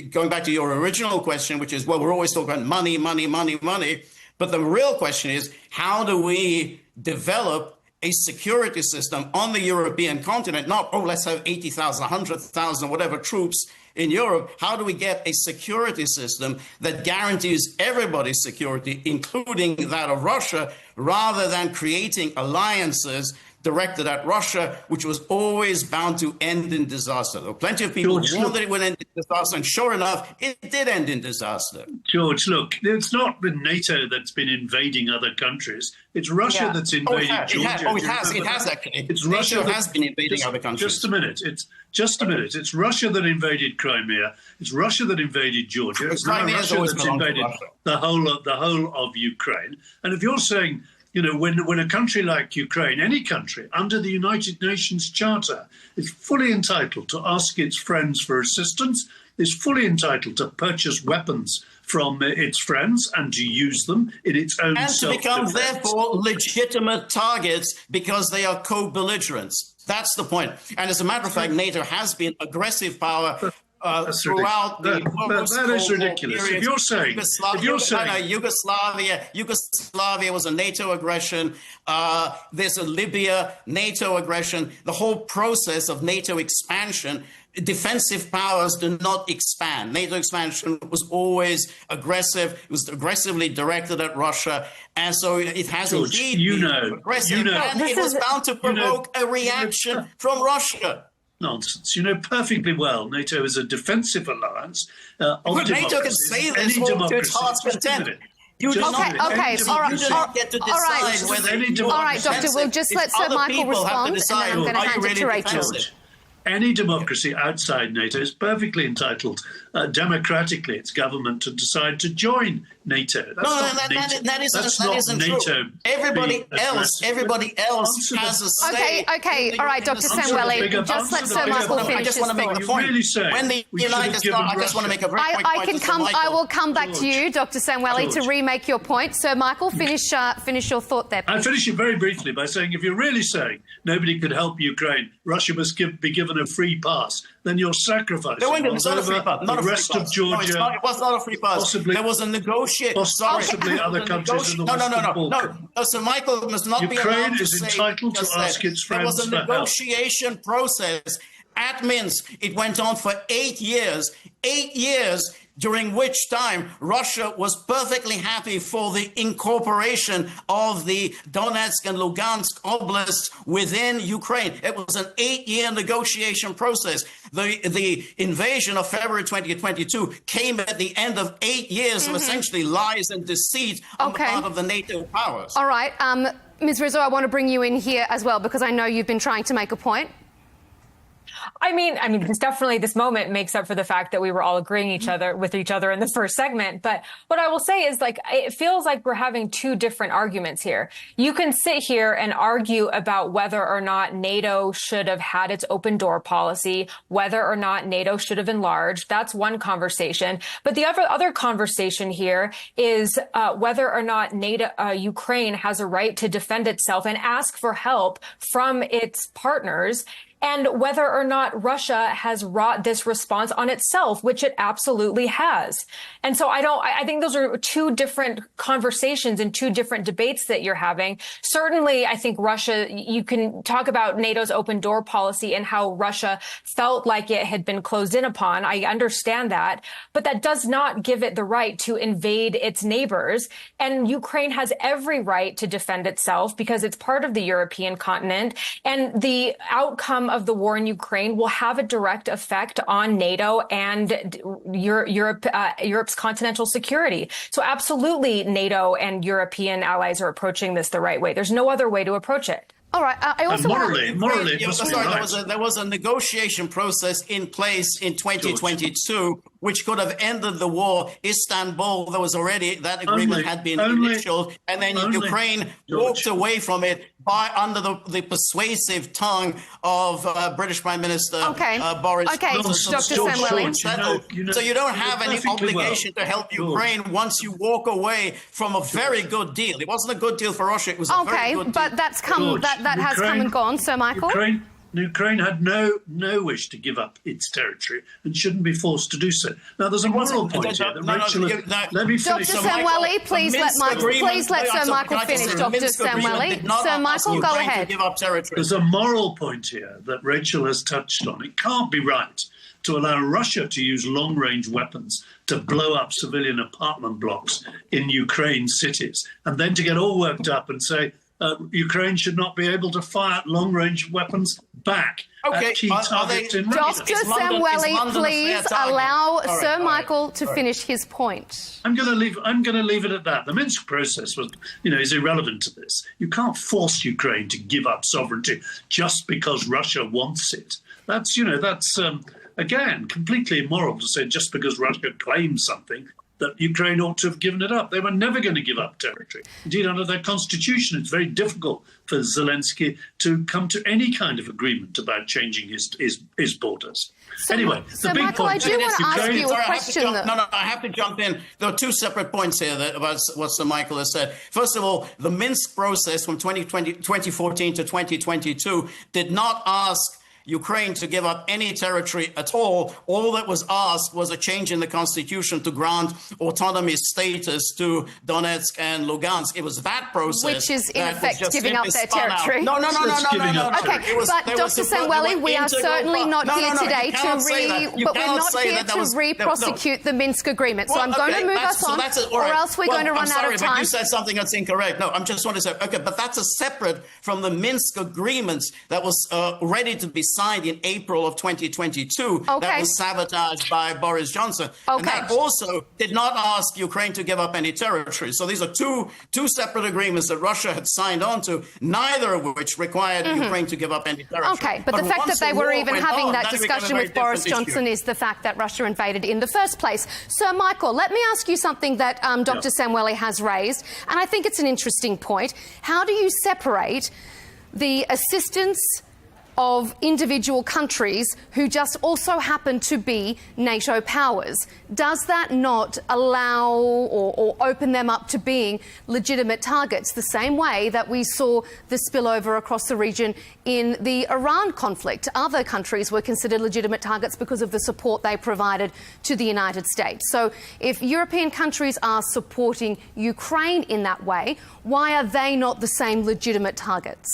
going back to your original question, which is, well, we're always talking about money, money, money, money. But the real question is, how do we develop a security system on the European continent? Not, oh, let's have 80,000, 100,000, whatever troops in Europe. How do we get a security system that guarantees everybody's security, including that of Russia, rather than creating alliances directed at Russia, which was always bound to end in disaster? There were plenty of people who warned that it would end in disaster, and sure enough, it did end in disaster. George, look, it's not been NATO that's been invading other countries. It's Russia that's invading Georgia. It has actually. It's Russia NATO has been invading other countries. Just a minute. It's Russia that invaded Crimea. It's Russia that invaded Georgia. It's now Russia that's invaded the whole of Ukraine. And if you're saying, you know, when a country like Ukraine, any country under the United Nations Charter, is fully entitled to ask its friends for assistance, is fully entitled to purchase weapons from its friends and to use them in its own self-defense. And to become, therefore, legitimate targets because they are co-belligerents. That's the point. And as a matter of fact, NATO has been aggressive power throughout that is ridiculous. Period. If you're saying Yugoslavia was a NATO aggression. There's a Libya NATO aggression. The whole process of NATO expansion, defensive powers do not expand. NATO expansion was always aggressive. It was aggressively directed at Russia, and so it has indeed been aggressive. And it was bound to provoke a reaction from Russia. Nonsense. You know perfectly well NATO is a defensive alliance of democracy. NATO can say this to its heart's content. You do not get to decide whether all right, Doctor, we'll just let Sir Michael respond, and then I'm going to hand it to Rachel. Any democracy outside NATO is perfectly entitled, democratically, its government to decide to join NATO. That's not NATO. Everybody else has a say. Okay, all right, Dr. Samueli, just let Sir Michael finish his thought. When the United States, I just want to make a very quick point. I will come back to you, Dr. Samueli, to remake your point. Sir Michael, finish your thought there, please. I'll finish it very briefly by saying, if you're really saying nobody could help Ukraine, Russia must be given a free pass, then you're sacrificing the rest of Georgia. No, it was not a free pass. There was a negotiation. Possibly other countries in the Western Balkans. No, Sir Michael must not be allowed to say. Ukraine is entitled to ask its friends for help. There was a negotiation process at Minsk. It went on for 8 years. 8 years, during which time Russia was perfectly happy for the incorporation of the Donetsk and Lugansk oblasts within Ukraine. It was an 8-year negotiation process. The invasion of February 2022 came at the end of 8 years of essentially lies and deceit on the part of the NATO powers. All right. Ms. Rizzo, I want to bring you in here as well, because I know you've been trying to make a point. I mean, it's definitely this moment makes up for the fact that we were all agreeing with each other in the first segment. But what I will say is, like, it feels like we're having two different arguments here. You can sit here and argue about whether or not NATO should have had its open door policy, whether or not NATO should have enlarged. That's one conversation. But the other conversation here is whether or not Ukraine has a right to defend itself and ask for help from its partners, and whether or not Russia has wrought this response on itself, which it absolutely has. And so I think those are two different conversations and two different debates that you're having. Certainly, I think Russia, you can talk about NATO's open door policy and how Russia felt like it had been closed in upon. I understand that, but that does not give it the right to invade its neighbors. And Ukraine has every right to defend itself because it's part of the European continent. And the outcome of the war in Ukraine will have a direct effect on NATO and Europe's continental security. So absolutely, NATO and European allies are approaching this the right way. There's no other way to approach it. All right. I also morally, there was a negotiation process in place in 2022, which could have ended the war. Istanbul, there was already that agreement had been initialed, and then Ukraine walked away from it under the persuasive tongue of British Prime Minister Boris Johnson. Dr. Samueli. So you don't have any obligation to help Ukraine once you walk away from a very good deal. It wasn't a good deal for Russia. It was a very good deal. But that's come. That has come and gone. Sir Michael. Ukraine had no wish to give up its territory and shouldn't be forced to do so. Now, there's a moral point here that Rachel. Let me finish. Dr. Samueli, please let Sir Michael finish. Dr. Samueli, Sir Michael, go ahead. There's a moral point here that Rachel has touched on. It can't be right to allow Russia to use long-range weapons to blow up civilian apartment blocks in Ukraine cities, and then to get all worked up and say Ukraine should not be able to fire long-range weapons back at key targets in Russia. Dr. Samueli, please allow Sir Michael to finish his point. I'm going to leave it at that. The Minsk process is irrelevant to this. You can't force Ukraine to give up sovereignty just because Russia wants it. That's again completely immoral to say just because Russia claims something that Ukraine ought to have given it up. They were never going to give up territory. Indeed, under their constitution, it's very difficult for Zelensky to come to any kind of agreement about changing his borders. Anyway, the big Michael, point I do want to ask you a question. I have to jump in. There are two separate points here about what Sir Michael has said. First of all, the Minsk process from 2014 to 2022 did not ask Ukraine to give up any territory at all. All that was asked was a change in the constitution to grant autonomy status to Donetsk and Lugansk. It was that process, which is in effect giving up their territory. No. Okay, but Dr. Samueli, we are certainly not here today to re-prosecute the Minsk agreement. So I'm going to move us on, or else we're going to run out of time. But you said something that's incorrect. No, I'm just want to say, but that's a separate from the Minsk agreements that was ready to be signed in April of 2022 that was sabotaged by Boris Johnson. And that also did not ask Ukraine to give up any territory. So these are two separate agreements that Russia had signed on to, neither of which required Ukraine to give up any territory. Okay, but the fact that they were even having that discussion with Boris Johnson is the fact that Russia invaded in the first place. Sir Michael, let me ask you something that Dr. Samueli has raised, and I think it's an interesting point. How do you separate the assistance of individual countries who just also happen to be NATO powers? Does that not allow or open them up to being legitimate targets, the same way that we saw the spillover across the region in the Iran conflict? Other countries were considered legitimate targets because of the support they provided to the United States. So if European countries are supporting Ukraine in that way, why are they not the same legitimate targets?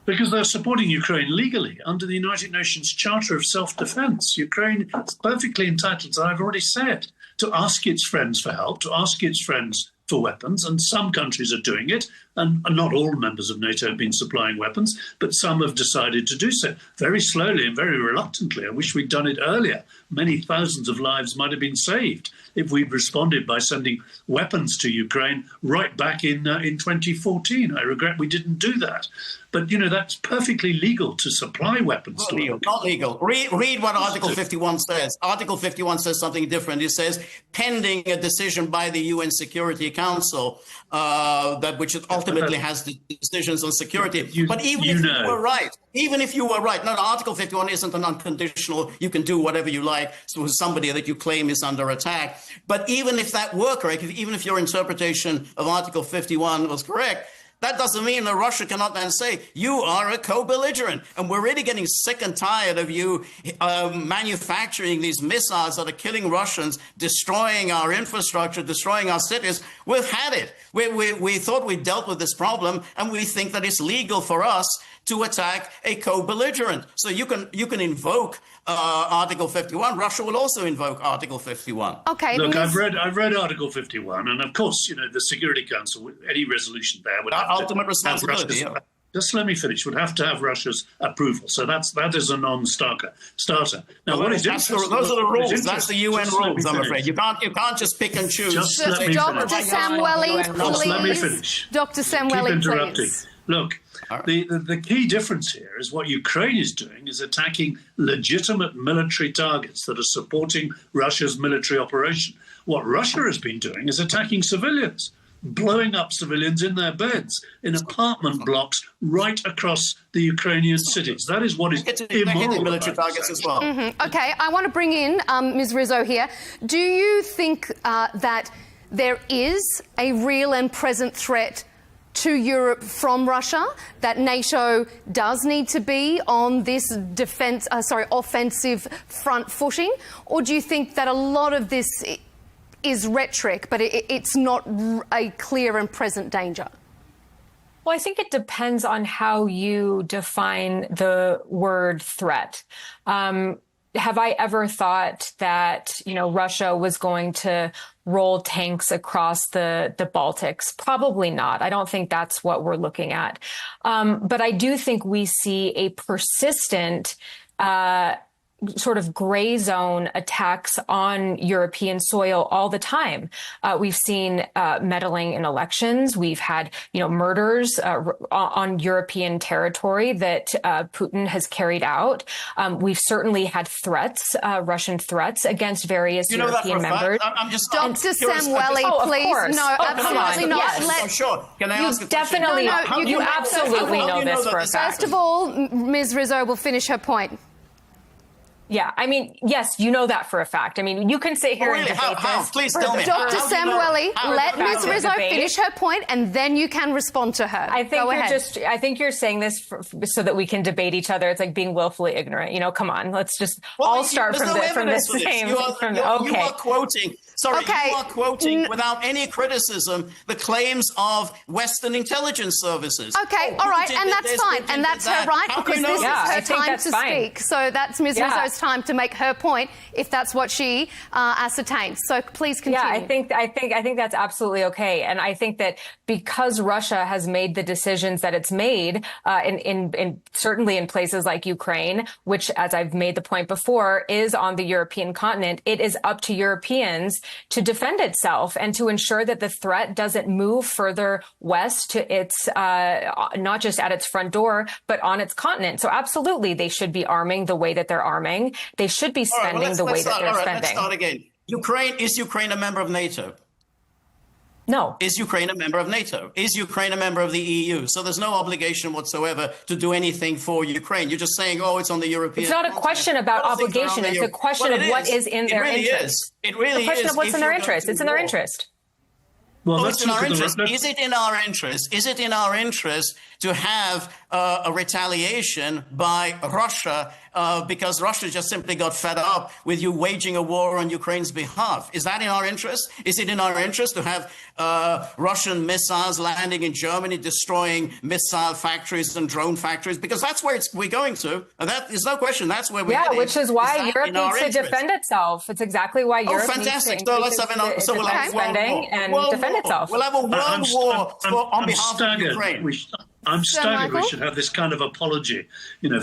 Because they're supporting Ukraine legally under the United Nations Charter of Self-Defense. Ukraine is perfectly entitled, as I've already said, to ask its friends for help, to ask its friends for weapons, and some countries are doing it. And not all members of NATO have been supplying weapons, but some have decided to do so very slowly and very reluctantly. I wish we'd done it earlier. Many thousands of lives might have been saved if we'd responded by sending weapons to Ukraine right back in 2014. I regret we didn't do that. But, you know, that's perfectly legal to supply weapons to legal, not legal. Read what Article 51 says. Article 51 says something different. It says, pending a decision by the UN Security Council, which ultimately has the decisions on security. But even if you were right, no, Article 51 isn't an unconditional, you can do whatever you like to somebody that you claim is under attack. But even if that were correct, even if your interpretation of Article 51 was correct, that doesn't mean that Russia cannot then say, you are a co-belligerent. And we're really getting sick and tired of you manufacturing these missiles that are killing Russians, destroying our infrastructure, destroying our cities. We've had it. We thought we dealt with this problem, and we think that it's legal for us to attack a co-belligerent. So you can invoke Article 51. Russia will also invoke Article 51. Okay. Look, I've read Article 51, and of course, you know, the Security Council, any resolution there would have ultimate responsibility. Just let me finish. Would have to have Russia's approval. So that is a non-starter. Now, those are the rules. That's the UN rules. I'm afraid you can't just pick and choose. Dr. Samueli, please. Let me finish. Dr. Samueli, Keep interrupting. please. Look, the key difference here is what Ukraine is doing is attacking legitimate military targets that are supporting Russia's military operation. What Russia has been doing is attacking civilians, blowing up civilians in their beds, in apartment blocks right across the Ukrainian cities. That is what is immoral. Military targets as well. Okay, I want to bring in Ms. Rizzo here. Do you think that there is a real and present threat to Europe from Russia, that NATO does need to be on this offensive front footing? Or do you think that a lot of this is rhetoric, but it's not a clear and present danger? Well, I think it depends on how you define the word threat. Have I ever thought that, you know, Russia was going to roll tanks across the Baltics? Probably not. I don't think that's what we're looking at. But I do think we see a persistent sort of gray zone attacks on European soil all the time. We've seen meddling in elections. We've had, you know, murders on European territory that Putin has carried out. We've certainly had threats, Russian threats against various European members. Dr. Samueli, please. No, absolutely not. I'm sure. Can I ask a question? Definitely. You absolutely know this for a fact. First of all, Ms. Rizzo will finish her point. Yeah, I mean, yes, you know that for a fact. I mean, you can sit here and debate this. Please tell me. Dr. Samueli, let Ms. Rizzo finish her point, and then you can respond to her. I think you're saying this so that we can debate each other. It's like being willfully ignorant. You know, come on, let's just all start from the same. You are quoting. Sorry, you are quoting without any criticism the claims of Western intelligence services. Okay, all right, and that's fine, and that's her right, because this is her time to speak. So that's Ms. Rizzo's time to make her point, if that's what she ascertains. So please continue. Yeah, I think that's absolutely okay, and I think that because Russia has made the decisions that it's made, in certainly in places like Ukraine, which, as I've made the point before, is on the European continent, it is up to Europeans to defend itself and to ensure that the threat doesn't move further west to its, not just at its front door, but on its continent. So absolutely, they should be arming the way that they're arming. They should be spending the way that they're spending. Let's start again. Is Ukraine a member of NATO? No. Is Ukraine a member of NATO? Is Ukraine a member of the EU? So there's no obligation whatsoever to do anything for Ukraine. You're just saying, oh, it's on the European It's not a question about obligation. It's a question of what is in their interest. It really is. It's a question of what's in their interest. It's in their interest. Well, it's in our interest. Is it in our interest? Is it in our interest to have a retaliation by Russia because Russia just simply got fed up with you waging a war on Ukraine's behalf? Is that in our interest? Is it in our interest to have Russian missiles landing in Germany, destroying missile factories and drone factories? Because that's where we're going to. And that is no question. That's where we're heading. Which is why Europe needs to defend itself. It's exactly why Europe needs to so let's have we'll have defending and defending itself. We'll have a world war on behalf of Ukraine. I'm staggered we should have this kind of apology,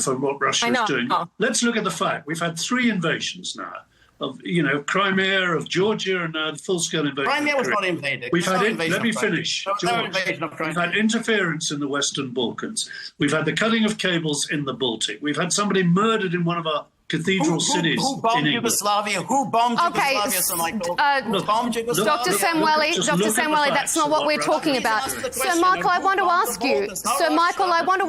for what Russia is doing. Let's look at the fact. We've had 3 invasions now of, Crimea, of Georgia, and now the full-scale invasion. Crimea was not invaded. Let me finish. We've had interference in the Western Balkans. We've had the cutting of cables in the Baltic. We've had somebody murdered in one of our cathedral cities. Who bombed Yugoslavia? Who bombed Yugoslavia, Sir Michael? Dr. Samueli, that's not what we're talking about. Sir Michael, I want to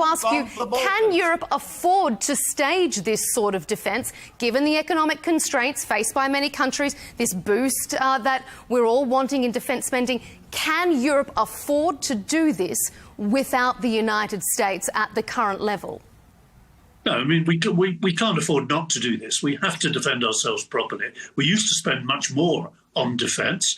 ask you, can Europe afford to stage this sort of defence, given the economic constraints faced by many countries, this boost that we're all wanting in defence spending? Can Europe afford to do this without the United States at the current level? No, I mean, we can't afford not to do this. We have to defend ourselves properly. We used to spend much more on defence.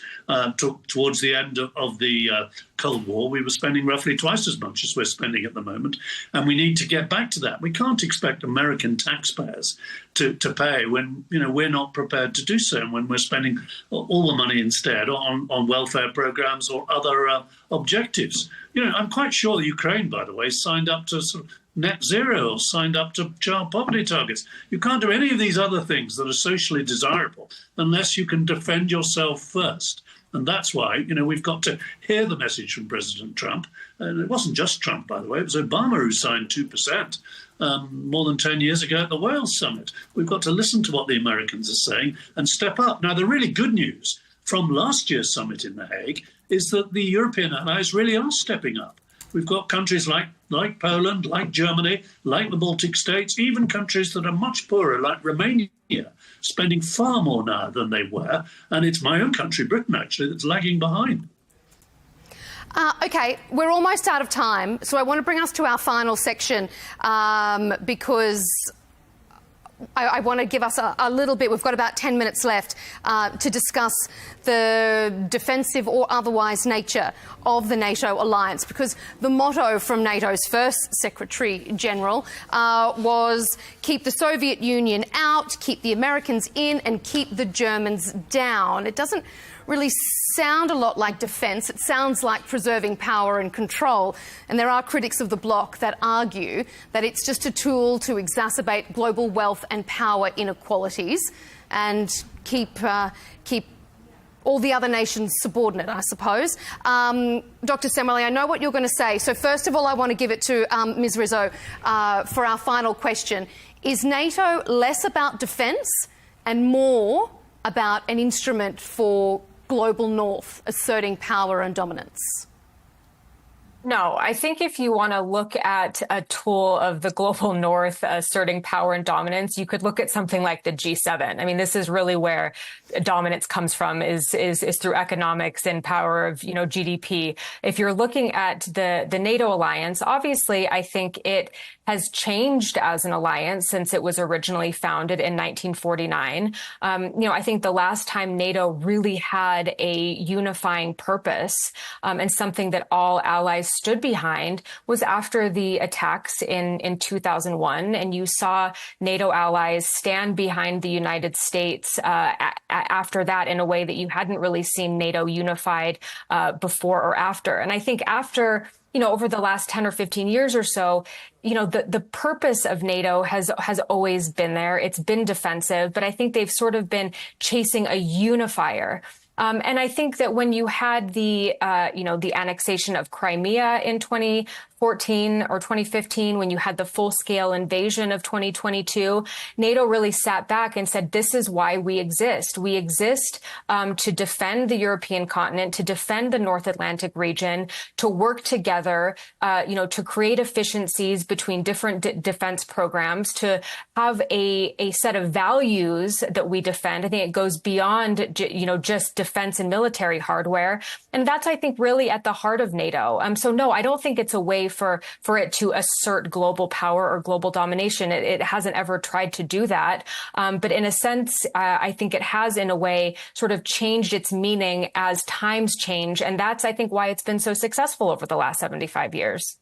Towards the end of the Cold War, we were spending roughly twice as much as we're spending at the moment, and we need to get back to that. We can't expect American taxpayers to pay when we're not prepared to do so, and when we're spending all the money instead on welfare programs or other objectives. I'm quite sure that Ukraine, by the way, signed up to sort of net zero or signed up to child poverty targets. You can't do any of these other things that are socially desirable unless you can defend yourself first. And that's why, we've got to hear the message from President Trump. And it wasn't just Trump, by the way. It was Obama who signed 2% more than 10 years ago at the Wales Summit. We've got to listen to what the Americans are saying and step up. Now, the really good news from last year's summit in The Hague is that the European allies really are stepping up. We've got countries like Poland, like Germany, like the Baltic states, even countries that are much poorer, like Romania, spending far more now than they were. And it's my own country, Britain, actually, that's lagging behind. OK, we're almost out of time, so I want to bring us to our final section because I want to give us a little bit, we've got about 10 minutes left, to discuss the defensive or otherwise nature of the NATO alliance, because the motto from NATO's first Secretary General was keep the Soviet Union out, keep the Americans in and keep the Germans down. It doesn't really sound a lot like defence. It sounds like preserving power and control. And there are critics of the bloc that argue that it's just a tool to exacerbate global wealth and power inequalities and keep all the other nations subordinate, I suppose. Dr. Samueli, I know what you're going to say. So first of all, I want to give it to Ms. Rizzo for our final question. Is NATO less about defence and more about an instrument for global north asserting power and dominance? No, I think if you want to look at a tool of the global north asserting power and dominance, you could look at something like the G7. I mean, this is really where dominance comes from, is through economics and power of, GDP. If you're looking at the NATO alliance, obviously, I think it has changed as an alliance since it was originally founded in 1949. I think the last time NATO really had a unifying purpose and something that all allies stood behind was after the attacks in 2001. And you saw NATO allies stand behind the United States after that in a way that you hadn't really seen NATO unified before or after. And I think after over the last 10 or 15 years or so, the purpose of NATO has always been there. It's been defensive, but I think they've sort of been chasing a unifier. And I think that when you had the annexation of Crimea in 2014 or 2015, when you had the full-scale invasion of 2022, NATO really sat back and said, this is why we exist. We exist to defend the European continent, to defend the North Atlantic region, to work together, to create efficiencies between different defense programs, to have a set of values that we defend. I think it goes beyond, just defense and military hardware. And that's, I think, really at the heart of NATO. So no, I don't think it's a way for it to assert global power or global domination. It hasn't ever tried to do that. But in a sense, I think it has, in a way, sort of changed its meaning as times change. And that's, I think, why it's been so successful over the last 75 years.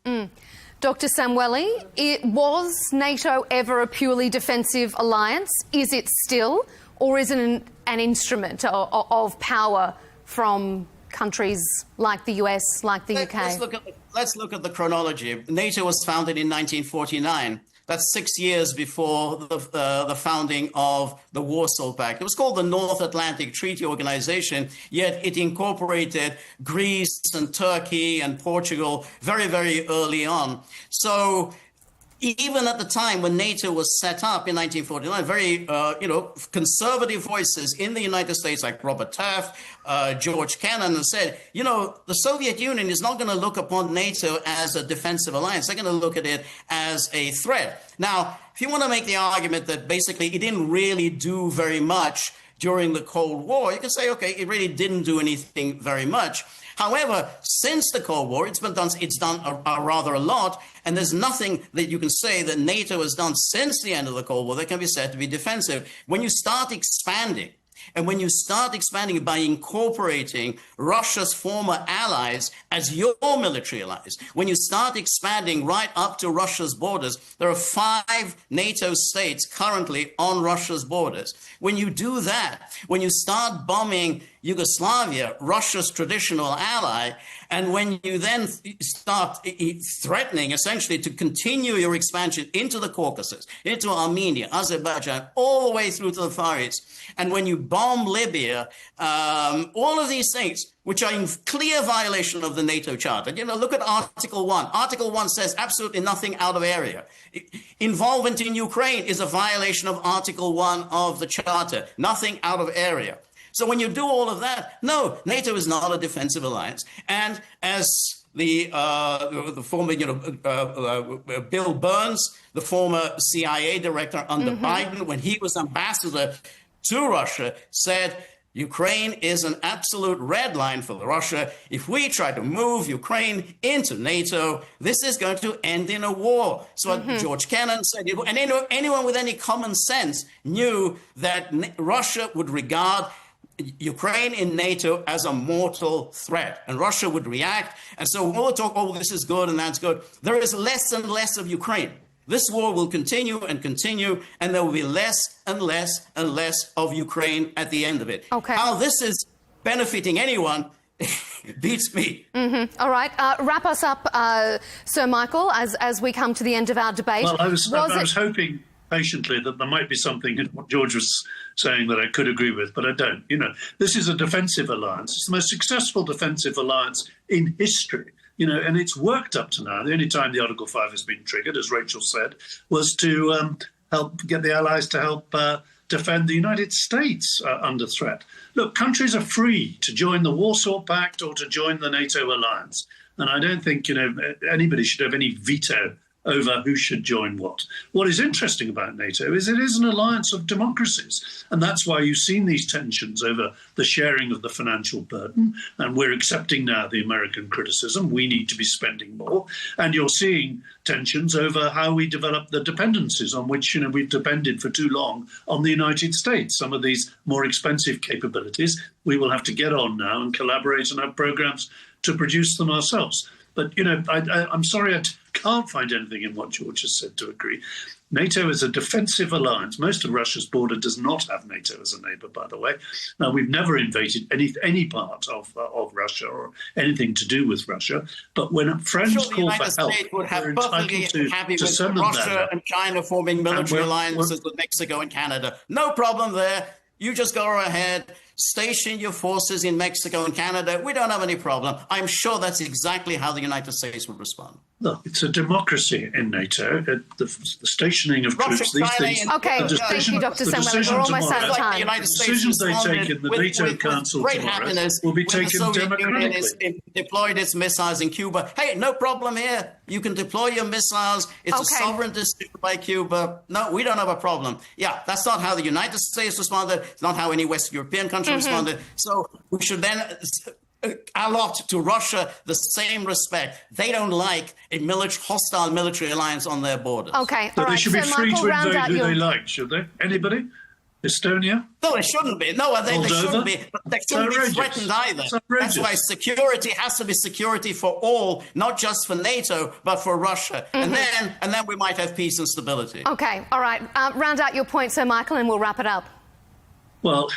Dr. Samueli, was NATO ever a purely defensive alliance? Is it still? Or is it an instrument of power from countries like the US, like the UK? Let's look at the chronology. NATO was founded in 1949. That's 6 years before the founding of the Warsaw Pact. It was called the North Atlantic Treaty Organization, yet it incorporated Greece and Turkey and Portugal very, very early on. So even at the time when NATO was set up in 1949, very conservative voices in the United States like Robert Taft, George Kennan, said, the Soviet Union is not going to look upon NATO as a defensive alliance. They're going to look at it as a threat. Now, if you want to make the argument that basically it didn't really do very much during the Cold War, you can say, okay, it really didn't do anything very much. However, since the Cold War, it's done rather a lot, and there's nothing that you can say that NATO has done since the end of the Cold War that can be said to be defensive. When you start expanding, and when you start expanding by incorporating Russia's former allies as your military allies, when you start expanding right up to Russia's borders, there are 5 NATO states currently on Russia's borders. When you do that, when you start bombing Yugoslavia, Russia's traditional ally, and when you then start threatening essentially to continue your expansion into the Caucasus, into Armenia, Azerbaijan, all the way through to the Far East, and when you bomb Libya, all of these things, which are in clear violation of the NATO Charter. Look at Article 1. Article 1 says absolutely nothing out of area. Involvement in Ukraine is a violation of Article 1 of the Charter. Nothing out of area. So when you do all of that, no, NATO is not a defensive alliance. And as the former, Bill Burns, the former CIA director under Biden, when he was ambassador to Russia, said, Ukraine is an absolute red line for Russia. If we try to move Ukraine into NATO, this is going to end in a war. So George Kennan said, and anyone with any common sense knew that Russia would regard Ukraine in NATO as a mortal threat, and Russia would react. And so we'll talk, oh, this is good and that's good. There is less and less of Ukraine. This war will continue and continue, and there will be less and less and less of Ukraine at the end of it. Okay. How this is benefiting anyone beats me. All right. Wrap us up, Sir Michael, as we come to the end of our debate. Well, I was hoping patiently that there might be something in what George was saying that I could agree with, but I don't. This is a defensive alliance. It's the most successful defensive alliance in history. And it's worked up to now. The only time the Article 5 has been triggered, as Rachel said, was to help get the allies to help defend the United States under threat. Look, countries are free to join the Warsaw Pact or to join the NATO alliance. And I don't think, anybody should have any veto over who should join what. What is interesting about NATO is it is an alliance of democracies. And that's why you've seen these tensions over the sharing of the financial burden. And we're accepting now the American criticism. We need to be spending more. And you're seeing tensions over how we develop the dependencies on which we've depended for too long on the United States. Some of these more expensive capabilities, we will have to get on now and collaborate and have programs to produce them ourselves. But, I'm sorry, I can't find anything in what George has said to agree. NATO is a defensive alliance. Most of Russia's border does not have NATO as a neighbour, by the way. Now, we've never invaded any part of Russia or anything to do with Russia. But when friends call for help, we're entitled to send them Russia there. and China forming military alliances with Mexico and Canada. No problem there. You just go ahead, station your forces in Mexico and Canada. We don't have any problem. I'm sure that's exactly how the United States would respond. Look, it's a democracy in NATO. The stationing of troops, these things. Okay, thank you, Dr. Samuel. We're almost out of time. The decisions they take in the NATO Council tomorrow will be taken democratically. The Soviet Union deployed its missiles in Cuba. Hey, no problem here. You can deploy your missiles. It's a sovereign decision by Cuba. No, we don't have a problem. Yeah, that's not how the United States responded. It's not how any West European country responded. So we should then allot to Russia the same respect. They don't like a hostile military alliance on their borders. Okay, so they should be free to invade who they like, should they? Anybody? Estonia? No, they shouldn't be. No, they shouldn't be. But they shouldn't be threatened either. That's why security has to be security for all, not just for NATO, but for Russia. And then we might have peace and stability. Okay, all right. Round out your point, Sir Michael, and we'll wrap it up. Well,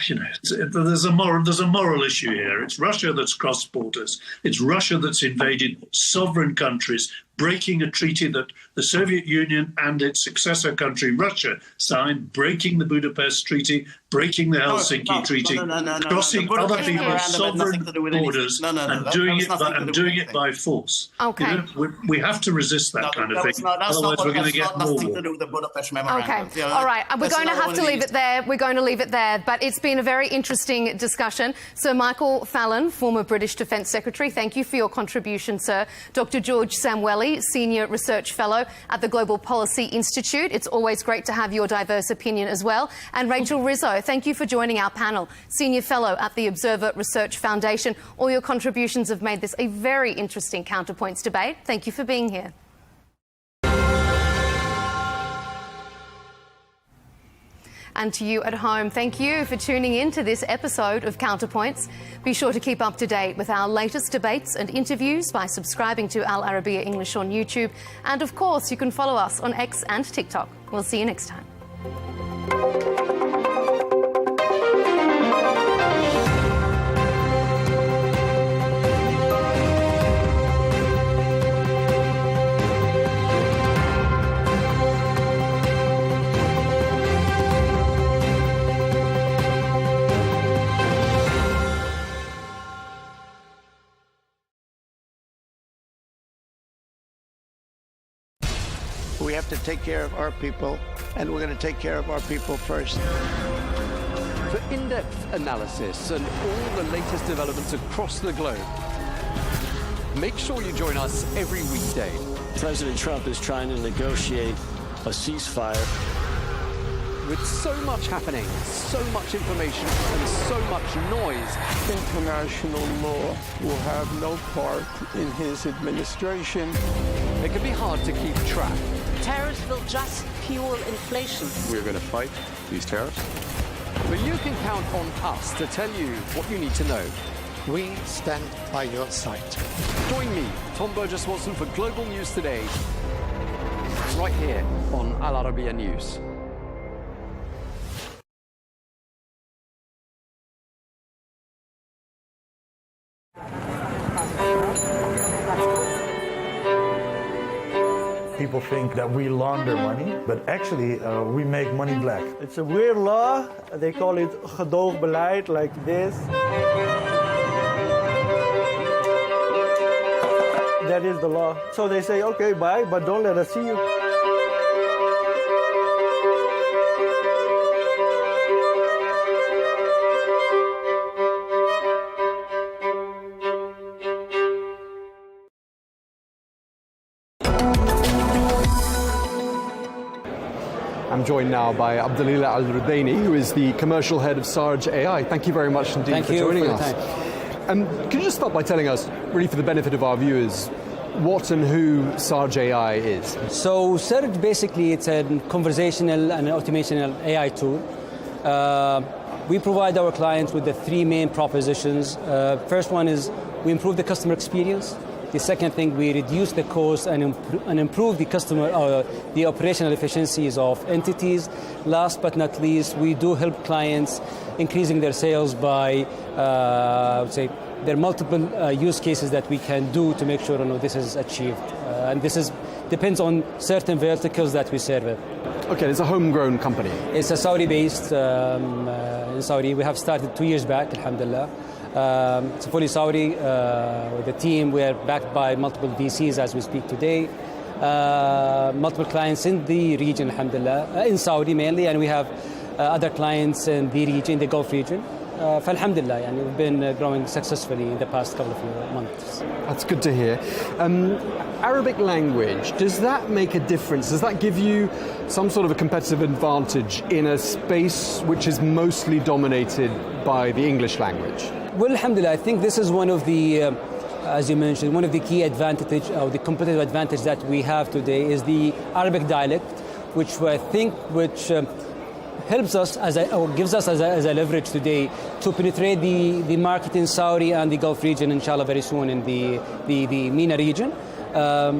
there's a moral issue here. It's Russia that's crossed borders. It's Russia that's invaded sovereign countries, breaking a treaty that the Soviet Union and its successor country, Russia, signed, breaking the Budapest Treaty, breaking the Helsinki Treaty, crossing other people's sovereign borders and doing it by force. Okay. We have to resist that kind of thing. Otherwise, we're going to get more war. Okay. All right. We're going to have to leave it there. We're going to leave it there. But it's been a very interesting discussion. Sir Michael Fallon, former British Defence Secretary, thank you for your contribution, sir. Dr. George Samweli, Senior Research Fellow at the Global Policy Institute. It's always great to have your diverse opinion as well. And Rachel Rizzo, thank you for joining our panel. Senior Fellow at the Observer Research Foundation. All your contributions have made this a very interesting Counterpoints debate. Thank you for being here. And to you at home, thank you for tuning in to this episode of Counterpoints. Be sure to keep up to date with our latest debates and interviews by subscribing to Al Arabiya English on YouTube. And of course, you can follow us on X and TikTok. We'll see you next time. We have to take care of our people, and we're going to take care of our people first. For in-depth analysis and all the latest developments across the globe, make sure you join us every weekday. President Trump is trying to negotiate a ceasefire. With so much happening, so much information, and so much noise, international law will have no part in his administration. It can be hard to keep track. Tariffs will just fuel inflation. We're going to fight these tariffs. But you can count on us to tell you what you need to know. We stand by your side. Join me, Tom Burges Watson, for Global News Today, right here on Al Arabiya News. People think that we launder money, but actually we make money black. It's a weird law. They call it gedoogbeleid, like this. That is the law. So they say, okay, bye, but don't let us see you. I'm joined now by Abdulillah Al-Rudaini, who is the commercial head of Sarge AI. Thank you very much indeed for joining us. Can you just start by telling us, really for the benefit of our viewers, what and who Sarge AI is? So Sarge, basically, it's a conversational and automation AI tool. We provide our clients with the three main propositions. First one is we improve the customer experience. The second thing, we reduce the cost and improve the operational efficiencies of entities. Last but not least, we do help clients increasing their sales by, I would say, there are multiple use cases that we can do to make sure this is achieved. And this depends on certain verticals that we serve. Okay, it's a homegrown company. It's a Saudi-based, in Saudi. We have started 2 years back, alhamdulillah. It's fully Saudi. With the team, we are backed by multiple VCs as we speak today. Multiple clients in the region, alhamdulillah, in Saudi mainly, and we have other clients in the region, the Gulf region. Alhamdulillah, and we've been growing successfully in the past couple of months. That's good to hear. Arabic language, does that make a difference? Does that give you some sort of a competitive advantage in a space which is mostly dominated by the English language? Well, alhamdulillah, I think this is one of the, as you mentioned, one of the key advantage or the competitive advantage that we have today is the Arabic dialect, which I think helps us or gives us as a leverage today to penetrate the market in Saudi and the Gulf region, inshallah, very soon in the MENA region.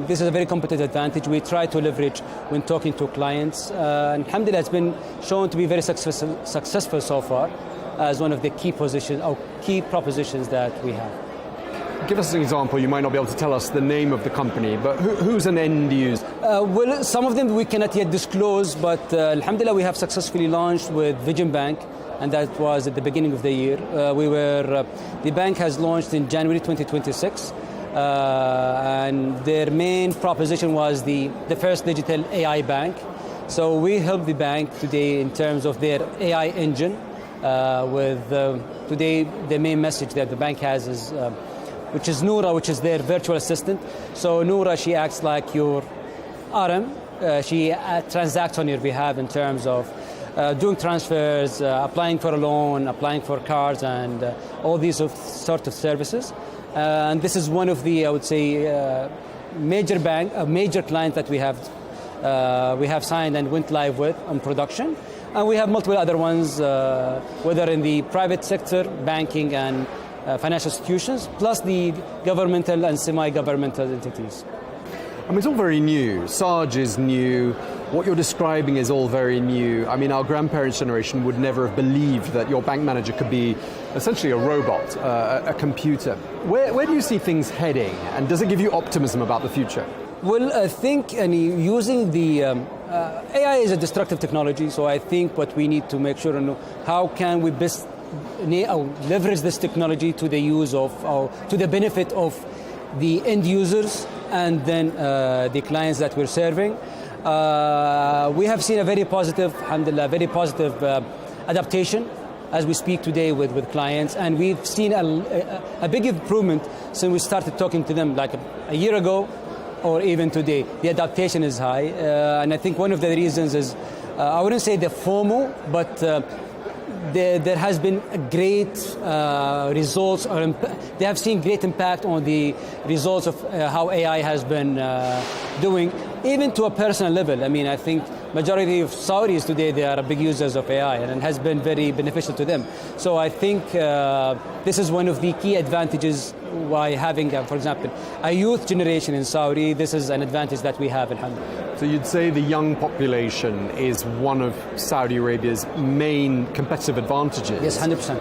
This is a very competitive advantage we try to leverage when talking to clients. Alhamdulillah, it's been shown to be very successful so far. as one of the key positions or key propositions that we have. Give us an example. You might not be able to tell us the name of the company, but who's an end user? Well, some of them we cannot yet disclose, but alhamdulillah, we have successfully launched with Vision Bank, and that was at the beginning of the year. The bank has launched in January 2026, and their main proposition was the first digital AI bank. So we help the bank today in terms of their AI engine. Today, the main message that the bank has is which is Noura, which is their virtual assistant. So Noura, she acts like your RM. She transacts on your behalf in terms of doing transfers, applying for a loan, applying for cards, and all these sort of services. And this is one of the, I would say, major client that we have signed and went live with on production. And we have multiple other ones, whether in the private sector, banking, and financial institutions, plus the governmental and semi-governmental entities. I mean, it's all very new. Sarge is new. What you're describing is all very new. I mean, our grandparents' generation would never have believed that your bank manager could be essentially a robot, a computer. Where do you see things heading, and does it give you optimism about the future? Well, I think using the AI is a destructive technology, so I think what we need to make sure and know how can we best leverage this technology to the use of, to the benefit of the end users and then the clients that we're serving. We have seen a very positive, alhamdulillah, very positive adaptation as we speak today with clients, and we've seen a big improvement since we started talking to them like a year ago or even today. The adaptation is high, and I think one of the reasons is, I wouldn't say the FOMO, but there has been a great results, or they have seen great impact on the results of how AI has been doing, even to a personal level. I mean, I think majority of Saudis today, they are big users of AI, and it has been very beneficial to them. So I think this is one of the key advantages why having, for example, a youth generation in Saudi, this is an advantage that we have, alhamdulillah. So you'd say the young population is one of Saudi Arabia's main competitive advantages? Yes, 100%.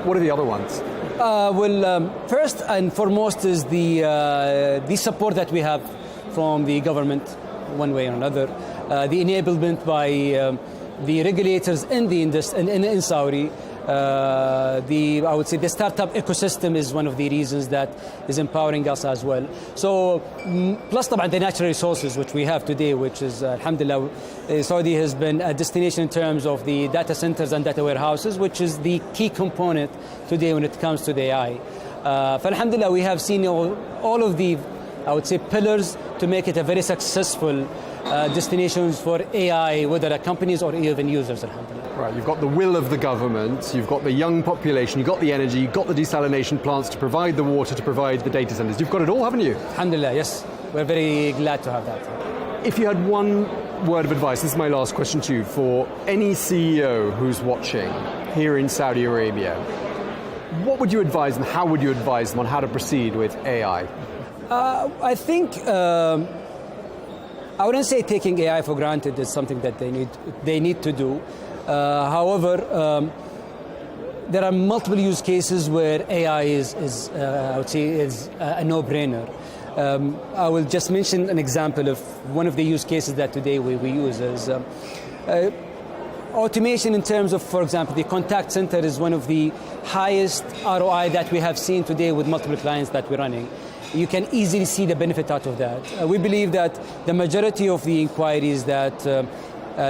What are the other ones? First and foremost is the support that we have from the government, one way or another. The enablement by the regulators in Saudi. I would say the startup ecosystem is one of the reasons that is empowering us as well. So, plus the natural resources which we have today, which is, alhamdulillah, Saudi has been a destination in terms of the data centers and data warehouses, which is the key component today when it comes to the AI. Alhamdulillah, we have seen all of the, I would say, pillars to make it a very successful destinations for AI, whether companies or even users, alhamdulillah. Right, you've got the will of the government, you've got the young population, you've got the energy, you've got the desalination plants to provide the water, to provide the data centers. You've got it all, haven't you? Alhamdulillah, yes. We're very glad to have that. If you had one word of advice, this is my last question to you, for any CEO who's watching here in Saudi Arabia, what would you advise them, how would you advise them on how to proceed with AI? I think I wouldn't say taking AI for granted is something that they need to do. However, there are multiple use cases where AI is I would say, is a no-brainer. I will just mention an example of one of the use cases that today we use is automation in terms of, for example, the contact center is one of the highest ROI that we have seen today with multiple clients that we're running. You can easily see the benefit out of that. We believe that the majority of the inquiries that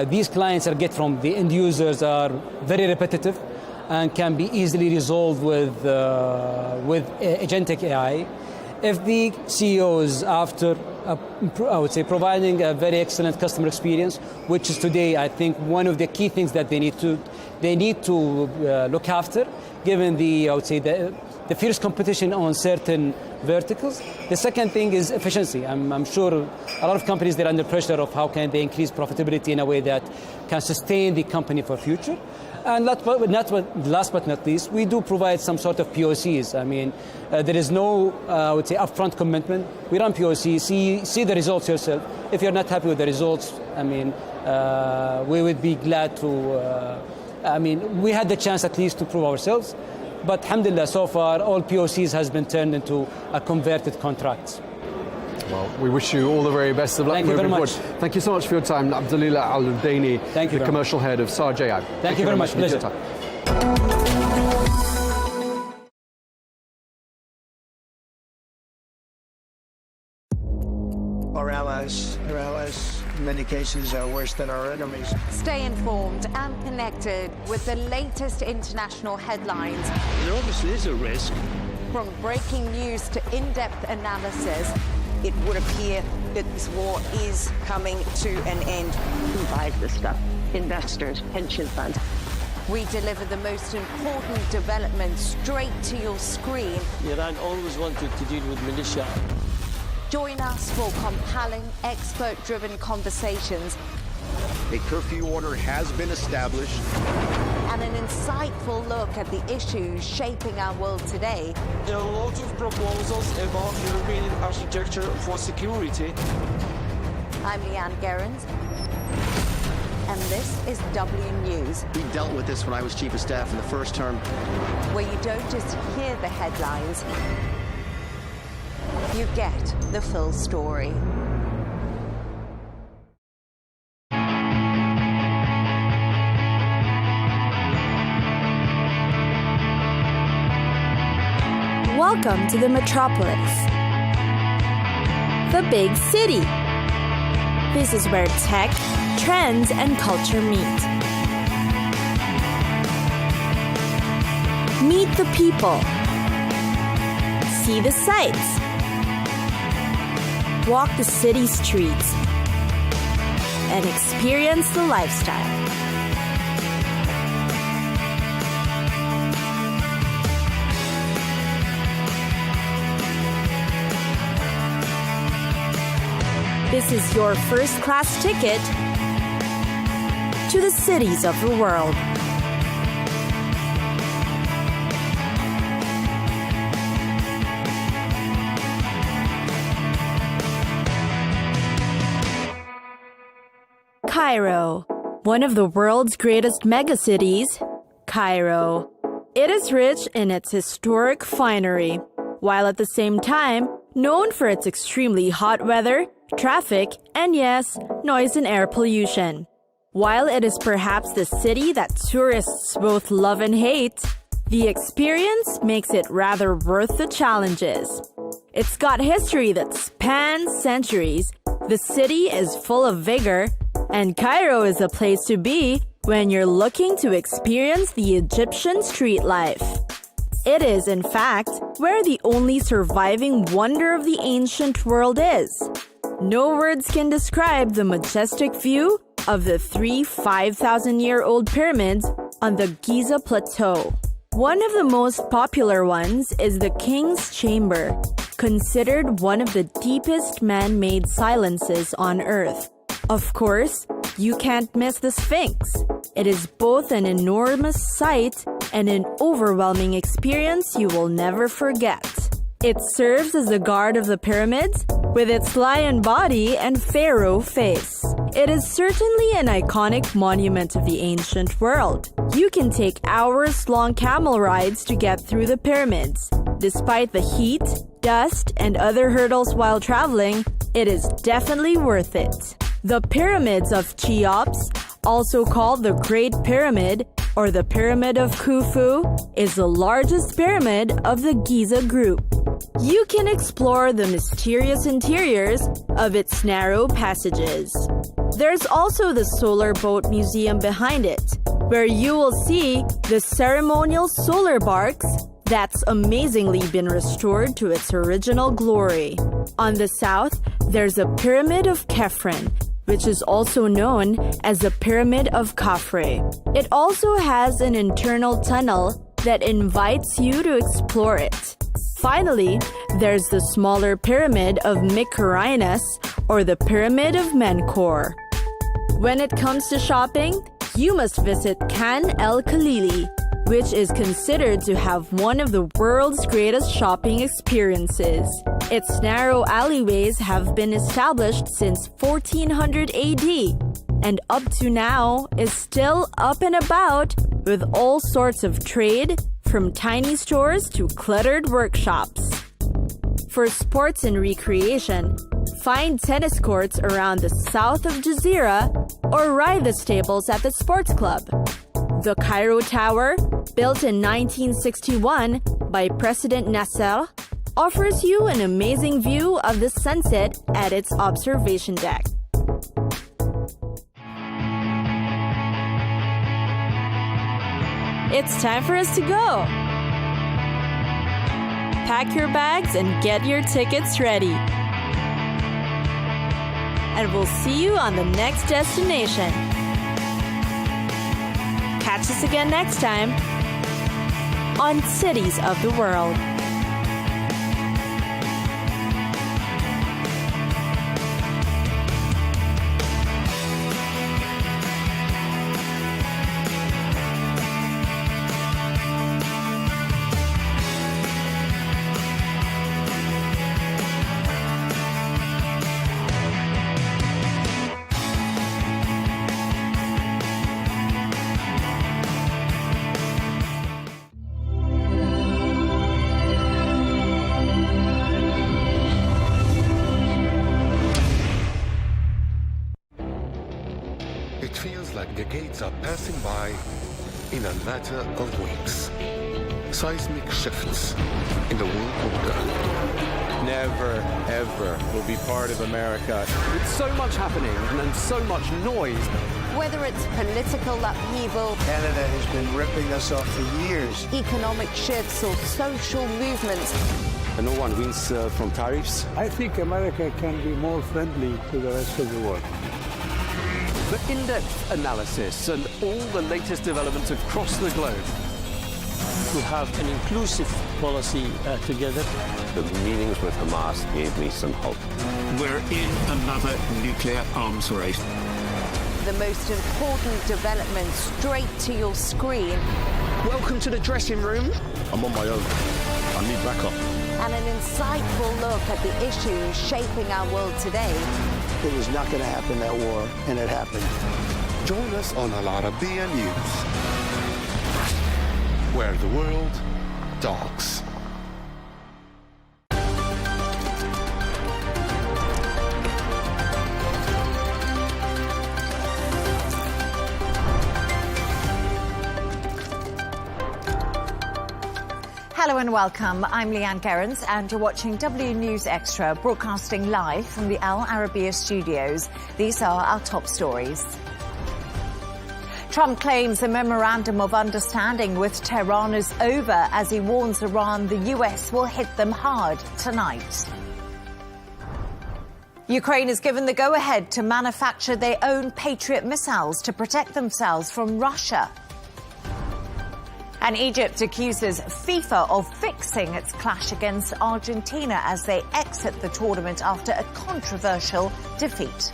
these clients get from the end users are very repetitive and can be easily resolved with agentic AI. If the CEOs, after I would say providing a very excellent customer experience, which is today I think one of the key things that they need to look after, given the I would say the fierce competition on certain verticals. The second thing is efficiency. I'm sure a lot of companies, they're under pressure of how can they increase profitability in a way that can sustain the company for future. And last but not least, we do provide some sort of POCs. I mean, there is no, I would say, upfront commitment. We run POCs, see the results yourself. If you're not happy with the results, I mean, we would be glad to I mean, we had the chance at least to prove ourselves, but alhamdulillah, so far, all POCs has been turned into a converted contracts. Well, we wish you all the very best of luck. Thank you very much. Thank you so much for your time, Abdulillah Al-Udaini, the commercial head of Sarjay. Thank you very much. Pleasure. Our allies, in many cases, are worse than our enemies. Stay informed and connected with the latest international headlines. There obviously is a risk. From breaking news to in-depth analysis, it would appear that this war is coming to an end. Who buys this stuff? Investors, pension funds. We deliver the most important developments straight to your screen. Iran always wanted to deal with militia. Join us for compelling, expert-driven conversations. A curfew order has been established. And an insightful look at the issues shaping our world today. There are a lot of proposals about European architecture for security. I'm Leigh Ann Gerrans, and this is W News. We dealt with this when I was Chief of Staff in the first term. Where you don't just hear the headlines, you get the full story. Welcome to the metropolis, the big city. This is where tech, trends, and culture meet. Meet the people. See the sights. Walk the city streets. And experience the lifestyle. This is your first-class ticket to the cities of the world. Cairo, one of the world's greatest megacities, Cairo. It is rich in its historic finery, while at the same time known for its extremely hot weather, traffic, and yes, noise and air pollution. While it is perhaps the city that tourists both love and hate, the experience makes it rather worth the challenges. It's got history that spans centuries, the city is full of vigor, and Cairo is a place to be when you're looking to experience the Egyptian street life. It is, in fact, where the only surviving wonder of the ancient world is. No words can describe the majestic view of the 3 5,000-year-old pyramids on the Giza Plateau. One of the most popular ones is the King's Chamber, considered one of the deepest man-made silences on Earth. Of course, you can't miss the Sphinx. It is both an enormous sight and an overwhelming experience you will never forget. It serves as the guard of the pyramids with its lion body and pharaoh face. It is certainly an iconic monument of the ancient world. You can take hours-long camel rides to get through the pyramids. Despite the heat, dust, and other hurdles while traveling, it is definitely worth it. The pyramids of Cheops, also called the Great Pyramid or the Pyramid of Khufu, is the largest pyramid of the Giza group. You can explore the mysterious interiors of its narrow passages. There's also the Solar Boat Museum behind it, where you will see the ceremonial solar barks that's amazingly been restored to its original glory. On the south, there's a Pyramid of Khafre, which is also known as the Pyramid of Khafre. It also has an internal tunnel that invites you to explore it. Finally, there's the smaller Pyramid of Mycerinus, or the Pyramid of Menkaure. When it comes to shopping, you must visit Khan el-Khalili, which is considered to have one of the world's greatest shopping experiences. Its narrow alleyways have been established since 1400 AD, and up to now is still up and about with all sorts of trade, from tiny stores to cluttered workshops. For sports and recreation, find tennis courts around the south of Jazeera or ride the stables at the sports club. The Cairo Tower, built in 1961 by President Nasser, offers you an amazing view of the sunset at its observation deck. It's time for us to go. Pack your bags and get your tickets ready. And we'll see you on the next destination. Catch us again next time on Cities of the World. It feels like decades are passing by in a matter of weeks. Seismic shifts in the world order. Never, ever will be part of America. With so much happening and so much noise. Whether it's political upheaval, Canada has been ripping us off for years. economic shifts, or social movements, And no one wins from tariffs. I think America can be more friendly to the rest of the world. The in-depth analysis and all the latest developments across the globe. To have an inclusive policy together. The meetings with Hamas gave me some hope. We're in another nuclear arms race. the most important development straight to your screen. Welcome to the dressing room. I'm on my own. I need backup. And an insightful look at the issues shaping our world today. It was not going to happen, that war, and it happened. Join us on Arabiya News, where the world talks. Hello and welcome. I'm Leigh Ann Gerrans and you're watching W News Extra, broadcasting live from the Al Arabiya studios. These are our top stories. Trump claims a memorandum of understanding with Tehran is over as he warns Iran the US will hit them hard tonight. Ukraine has given the go-ahead to manufacture their own Patriot missiles to protect themselves from Russia. And Egypt accuses FIFA of fixing its clash against Argentina as they exit the tournament after a controversial defeat.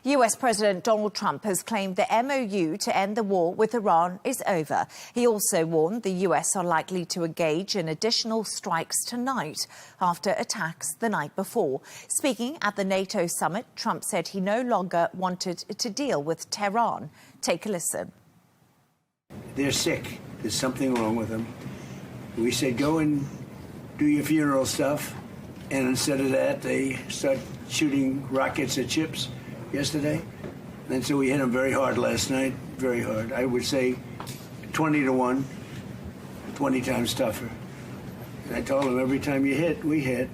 US President Donald Trump has claimed the MOU to end the war with Iran is over. He also warned the US are likely to engage in additional strikes tonight after attacks the night before. Speaking at the NATO summit, Trump said he no longer wanted to deal with Tehran. Take a listen. They're sick. There's something wrong with them. We said, go and do your funeral stuff. And instead of that, they start shooting rockets at ships yesterday. And so we hit them very hard last night, very hard. I would say 20-1, 20 times tougher. And I told them every time you hit, we hit.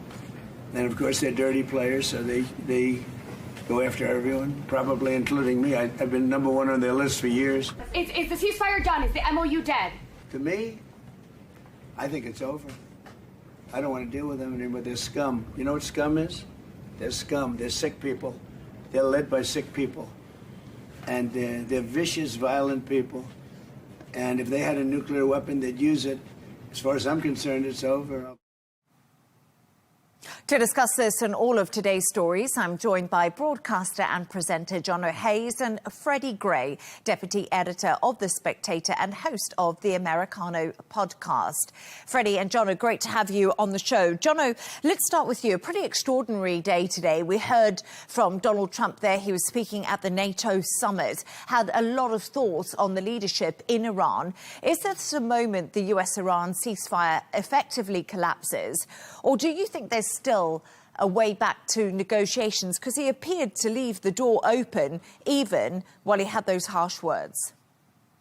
And of course they're dirty players, so they go after everyone, probably including me. I've been number one on their list for years. Is the ceasefire done? Is the MOU dead? To me, I think it's over. I don't want to deal with them anymore. They're scum. You know what scum is? They're scum. They're sick people. They're led by sick people. And they're vicious, violent people. And if they had a nuclear weapon, they'd use it. As far as I'm concerned, it's over. To discuss this and all of today's stories, I'm joined by broadcaster and presenter Jono Hayes and Freddie Gray, deputy editor of The Spectator and host of the Americano podcast. Freddie and Jono, great to have you on the show. Jono, let's start with you. A pretty extraordinary day today. We heard from Donald Trump there. He was speaking at the NATO summit, had a lot of thoughts on the leadership in Iran. Is this a moment the US-Iran ceasefire effectively collapses? Or do you think there's still a way back to negotiations, because he appeared to leave the door open even while he had those harsh words?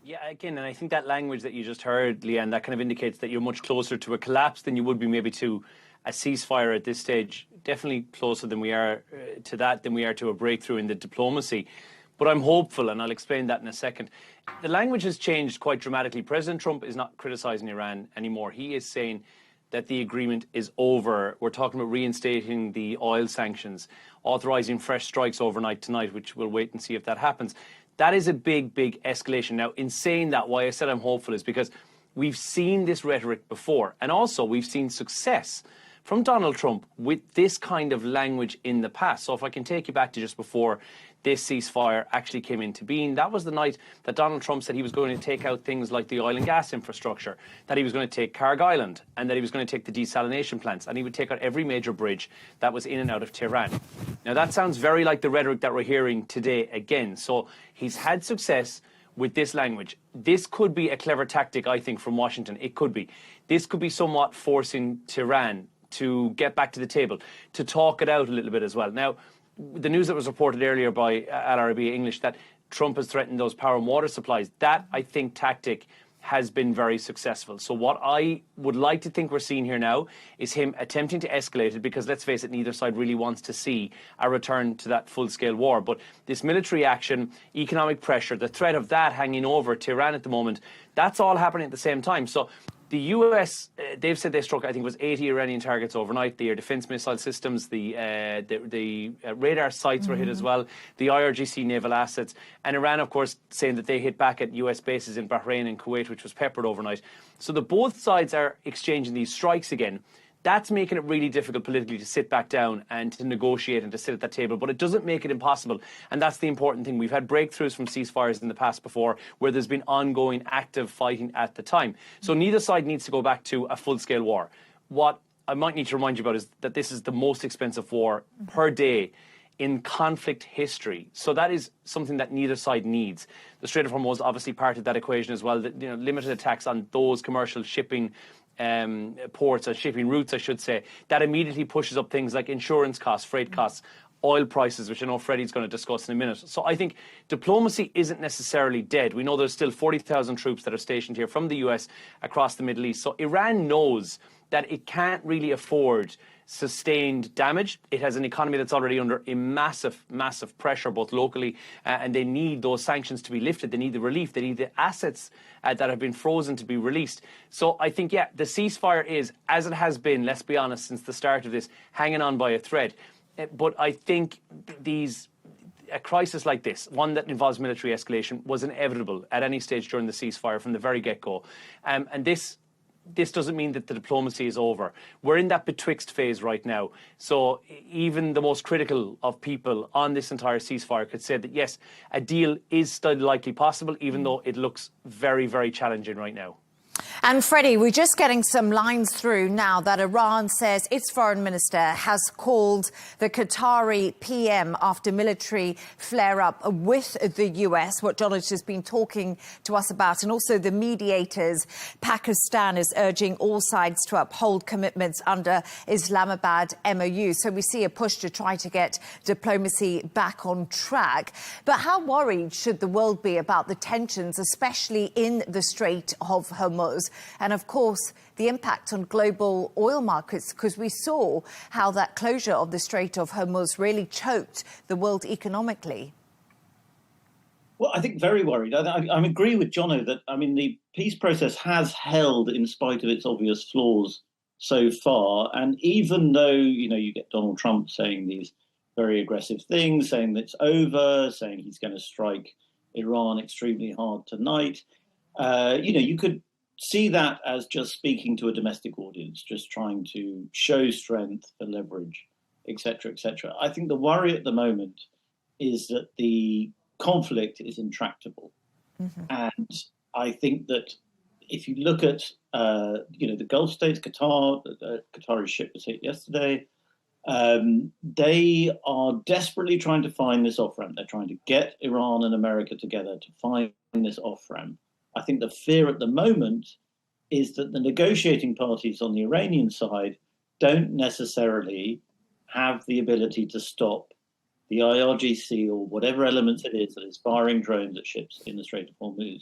Yeah, again, and I think that language that you just heard, Leigh Ann, that kind of indicates that you're much closer to a collapse than you would be maybe to a ceasefire at this stage. Definitely closer than we are to that than we are to a breakthrough in the diplomacy. But I'm hopeful, and I'll explain that in a second. The language has changed quite dramatically. President Trump is not criticising Iran anymore. He is saying that the agreement is over. We're talking about reinstating the oil sanctions, authorising fresh strikes overnight tonight, which we'll wait and see if that happens. That is a big, big escalation. Now, in saying that, why I said I'm hopeful is because we've seen this rhetoric before, and also we've seen success from Donald Trump with this kind of language in the past. So if I can take you back to just before this ceasefire actually came into being, that was the night that Donald Trump said he was going to take out things like the oil and gas infrastructure, that he was going to take Carg Island, and that he was going to take the desalination plants, and he would take out every major bridge that was in and out of Tehran. Now, that sounds very like the rhetoric that we're hearing today again. So he's had success with this language. This could be a clever tactic, I think, from Washington. It could be. This could be somewhat forcing Tehran to get back to the table, to talk it out a little bit as well. Now, the news that was reported earlier by Arabiya English that Trump has threatened those power and water supplies, that, I think, tactic has been very successful. So what I would like to think we're seeing here now is him attempting to escalate it, because, let's face it, neither side really wants to see a return to that full-scale war. But this military action, economic pressure, the threat of that hanging over Tehran at the moment, that's all happening at the same time. So the US, they've said they struck, I think it was 80 Iranian targets overnight. The air defense missile systems, the radar sites were hit as well, the IRGC naval assets. And Iran, of course, saying that they hit back at US bases in Bahrain and Kuwait, which was peppered overnight. So both sides are exchanging these strikes again. That's making it really difficult politically to sit back down and to negotiate and to sit at that table. But it doesn't make it impossible. And that's the important thing. We've had breakthroughs from ceasefires in the past before where there's been ongoing active fighting at the time. So neither side needs to go back to a full-scale war. What I might need to remind you about is that this is the most expensive war per day in conflict history. So that is something that neither side needs. The Strait of Hormuz is obviously part of that equation as well. That, limited attacks on those commercial shipping ports and shipping routes, I should say, that immediately pushes up things like insurance costs, freight costs, oil prices, which I know Freddie's going to discuss in a minute. So I think diplomacy isn't necessarily dead. We know there's still 40,000 troops that are stationed here from the US across the Middle East. So Iran knows that it can't really afford sustained damage. It has an economy that's already under a massive, massive pressure, both locally, and they need those sanctions to be lifted. They need the relief. They need the assets that have been frozen to be released. So I think, yeah, the ceasefire is, as it has been, let's be honest, since the start of this, hanging on by a thread. But I think a crisis like this, one that involves military escalation, was inevitable at any stage during the ceasefire from the very get-go. And this doesn't mean that the diplomacy is over. We're in that betwixt phase right now. So even the most critical of people on this entire ceasefire could say that, yes, a deal is still likely possible, even though it looks very, very challenging right now. And Freddie, we're just getting some lines through now that Iran says its foreign minister has called the Qatari PM after military flare-up with the US, what John has just been talking to us about, and also the mediators. Pakistan is urging all sides to uphold commitments under Islamabad MOU. So we see a push to try to get diplomacy back on track. But how worried should the world be about the tensions, especially in the Strait of Hormuz? And of course, the impact on global oil markets, because we saw how that closure of the Strait of Hormuz really choked the world economically. Well, I think very worried. I agree with Jono that, the peace process has held in spite of its obvious flaws so far. And even though, you get Donald Trump saying these very aggressive things, saying that it's over, saying he's going to strike Iran extremely hard tonight, you could see that as just speaking to a domestic audience, just trying to show strength and leverage, etc., etc. I think the worry at the moment is that the conflict is intractable. And I think that if you look at, the Gulf states, Qatar, the Qatari ship was hit yesterday, they are desperately trying to find this off-ramp. They're trying to get Iran and America together to find this off-ramp. I think the fear at the moment is that the negotiating parties on the Iranian side don't necessarily have the ability to stop the IRGC or whatever elements it is that is firing drones at ships in the Strait of Hormuz.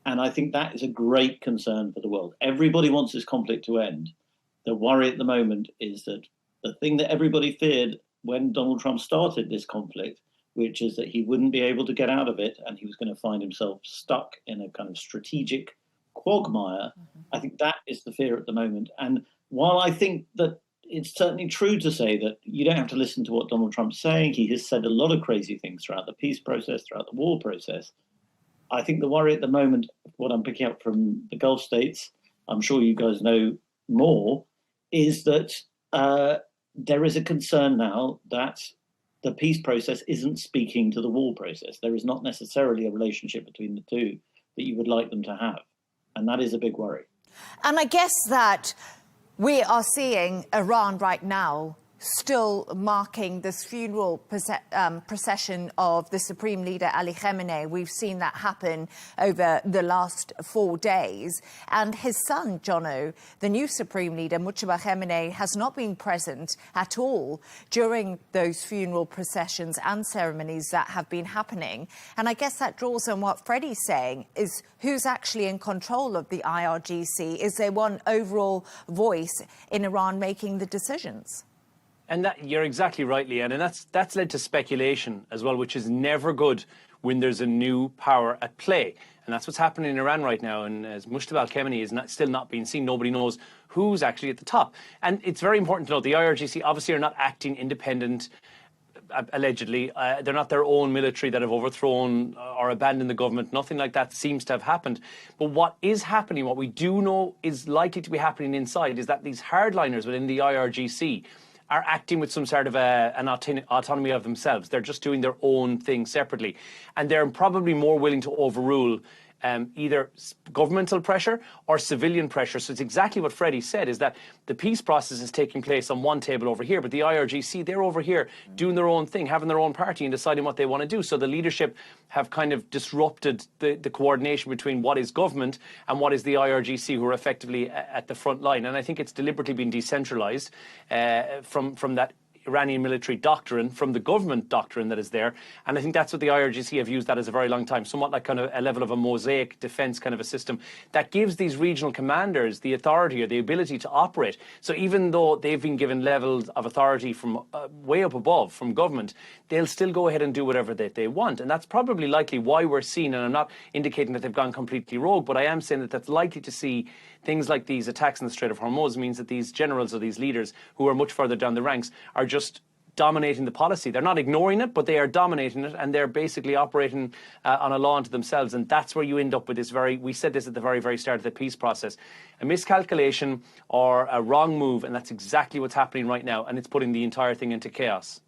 And I think that is a great concern for the world. Everybody wants this conflict to end. The worry at the moment is that the thing that everybody feared when Donald Trump started this conflict, which is that he wouldn't be able to get out of it and he was going to find himself stuck in a kind of strategic quagmire. I think that is the fear at the moment. And while I think that it's certainly true to say that you don't have to listen to what Donald Trump's saying, he has said a lot of crazy things throughout the peace process, throughout the war process. I think the worry at the moment, what I'm picking up from the Gulf states, I'm sure you guys know more, is that there is a concern now that the peace process isn't speaking to the war process. There is not necessarily a relationship between the two that you would like them to have. And that is a big worry. And I guess that we are seeing Iran right now still marking this funeral procession of the Supreme Leader Ali Khamenei. We've seen that happen over the last 4 days. And his son, Jono, the new Supreme Leader, Mujtaba Khamenei, has not been present at all during those funeral processions and ceremonies that have been happening. And I guess that draws on what Freddie's saying, is who's actually in control of the IRGC? Is there one overall voice in Iran making the decisions? And that, you're exactly right, Leigh Ann, and that's led to speculation as well, which is never good when there's a new power at play. And that's what's happening in Iran right now. And as Mujtaba Khamenei is still not being seen, nobody knows who's actually at the top. And it's very important to note the IRGC obviously are not acting independent, allegedly. They're not their own military that have overthrown or abandoned the government. Nothing like that seems to have happened. But what is happening, what we do know is likely to be happening inside, is that these hardliners within the IRGC are acting with some sort of an autonomy of themselves. They're just doing their own thing separately. And they're probably more willing to overrule either governmental pressure or civilian pressure. So it's exactly what Freddie said, is that the peace process is taking place on one table over here, but the IRGC, they're over here doing their own thing, having their own party and deciding what they want to do. So the leadership have kind of disrupted the coordination between what is government and what is the IRGC, who are effectively at the front line. And I think it's deliberately been decentralized from that Iranian military doctrine, from the government doctrine that is there. And I think that's what the IRGC have used that as a very long time, somewhat like kind of a level of a mosaic defense kind of a system that gives these regional commanders the authority or the ability to operate. So even though they've been given levels of authority from way up above from government, they'll still go ahead and do whatever they want. And that's probably likely why we're seeing, and I'm not indicating that they've gone completely rogue, but I am saying that that's likely to see things like these attacks in the Strait of Hormuz means that these generals or these leaders who are much further down the ranks are just dominating the policy. They're not ignoring it, but they are dominating it, and they're basically operating on a law unto themselves. And that's where you end up with this we said this at the very, very start of the peace process, a miscalculation or a wrong move, and that's exactly what's happening right now, and it's putting the entire thing into chaos.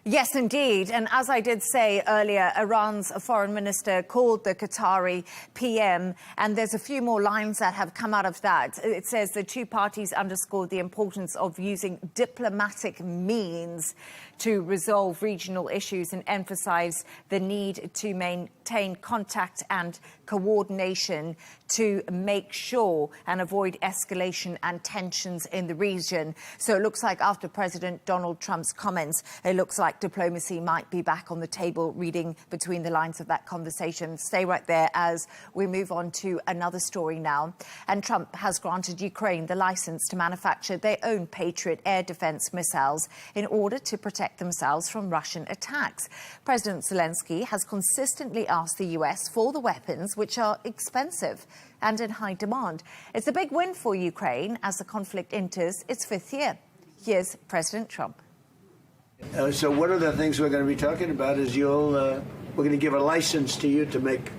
Yes, indeed. And as I did say earlier, Iran's foreign minister called the Qatari PM, and there's a few more lines that have come out of that. It says the two parties underscored the importance of using diplomatic means to resolve regional issues and emphasize the need to maintain contact and coordination to make sure and avoid escalation and tensions in the region. So it looks like after President Donald Trump's comments, it looks like diplomacy might be back on the table, reading between the lines of that conversation. Stay right there as we move on to another story now. And Trump has granted Ukraine the license to manufacture their own Patriot air defense missiles in order to protect themselves from Russian attacks. President Zelensky has consistently asked the US for the weapons, which are expensive and in high demand. It's a big win for Ukraine as the conflict enters its 5th year. Here's President Trump. So one of the things we're going to be talking about is we're going to give a license to you to make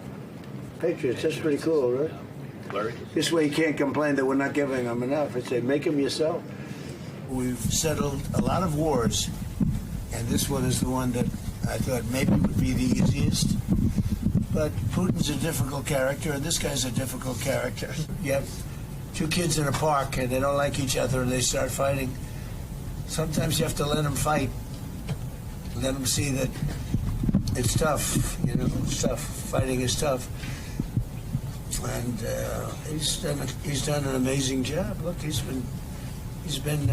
Patriots. That's pretty cool, right? This way you can't complain that we're not giving them enough. I say, make them yourself. We've settled a lot of wars, and this one is the one that I thought maybe would be the easiest. But Putin's a difficult character, and this guy's a difficult character. You have two kids in a park, and they don't like each other, and they start fighting. Sometimes you have to let them fight. Let them see that it's tough, you know, it's tough. Fighting is tough. And he's done an amazing job. Look, he's been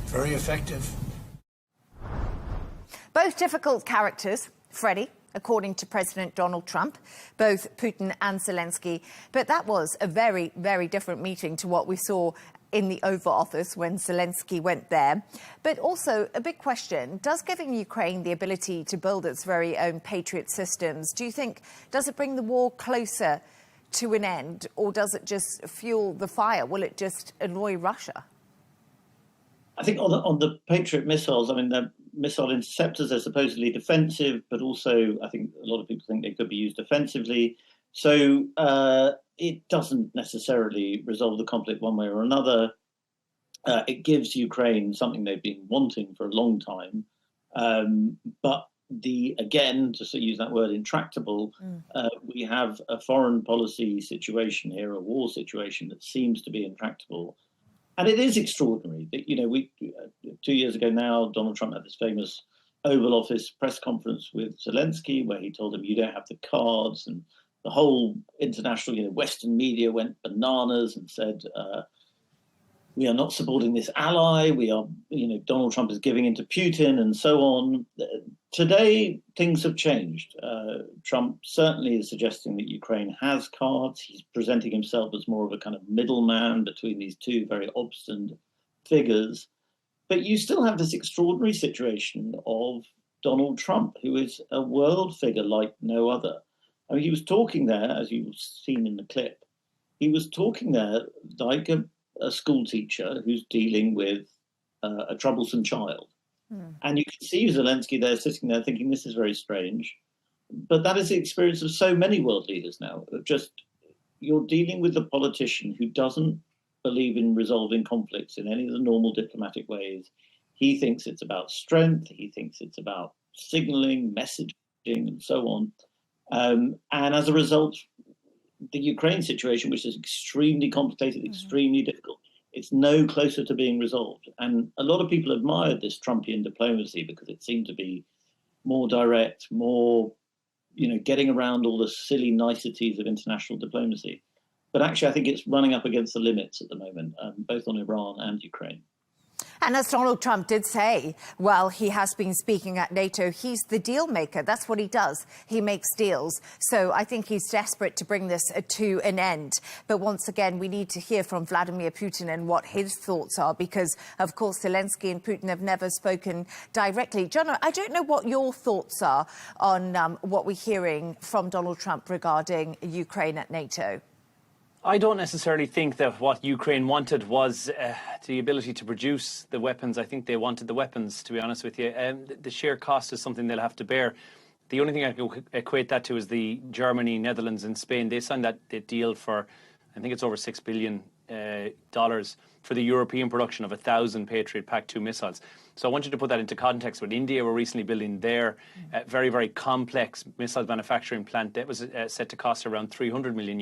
very effective. Both difficult characters, Freddie, according to President Donald Trump, both Putin and Zelensky. But that was a very, very different meeting to what we saw in the Oval Office when Zelensky went there. But also a big question, does giving Ukraine the ability to build its very own Patriot systems, do you think, does it bring the war closer to an end, or does it just fuel the fire? Will it just annoy Russia? I think on the Patriot missiles, I mean, the missile interceptors are supposedly defensive, but also I think a lot of people think they could be used offensively. So it doesn't necessarily resolve the conflict one way or another. It gives Ukraine something they've been wanting for a long time. But again, just to use that word, intractable, we have a foreign policy situation here, a war situation that seems to be intractable. And it is extraordinary that, you know, 2 years ago now, Donald Trump had this famous Oval Office press conference with Zelensky where he told him, you don't have the cards. And the whole international, you know, Western media went bananas and said, we are not supporting this ally. We are, you know, Donald Trump is giving in to Putin and so on. Today, things have changed. Trump certainly is suggesting that Ukraine has cards. He's presenting himself as more of a kind of middleman between these two very obstinate figures. But you still have this extraordinary situation of Donald Trump, who is a world figure like no other. I mean, he was talking there, as you've seen in the clip, he was talking there like a school teacher who's dealing with a troublesome child. And you can see Zelensky there sitting there thinking, this is very strange. But that is the experience of so many world leaders now. Just you're dealing with a politician who doesn't believe in resolving conflicts in any of the normal diplomatic ways. He thinks it's about strength. He thinks it's about signaling, messaging, and so on. And as a result, the Ukraine situation, which is extremely complicated, extremely difficult, it's no closer to being resolved. And a lot of people admired this Trumpian diplomacy because it seemed to be more direct, more, you know, getting around all the silly niceties of international diplomacy. But actually, I think it's running up against the limits at the moment, both on Iran and Ukraine. And as Donald Trump did say, well, he has been speaking at NATO, he's the deal maker. That's what he does. He makes deals. So I think he's desperate to bring this to an end. But once again, we need to hear from Vladimir Putin and what his thoughts are, because, of course, Zelensky and Putin have never spoken directly. John, I don't know what your thoughts are on what we're hearing from Donald Trump regarding Ukraine at NATO. I don't necessarily think that what Ukraine wanted was the ability to produce the weapons. I think they wanted the weapons, to be honest with you. The sheer cost is something they'll have to bear. The only thing I can equate that to is the Germany, Netherlands and Spain. They signed that deal for, I think it's over $6 billion for the European production of 1,000 Patriot PAC-2 missiles. So I want you to put that into context. With India, were recently building their very, very complex missile manufacturing plant that was set to cost around $300 million,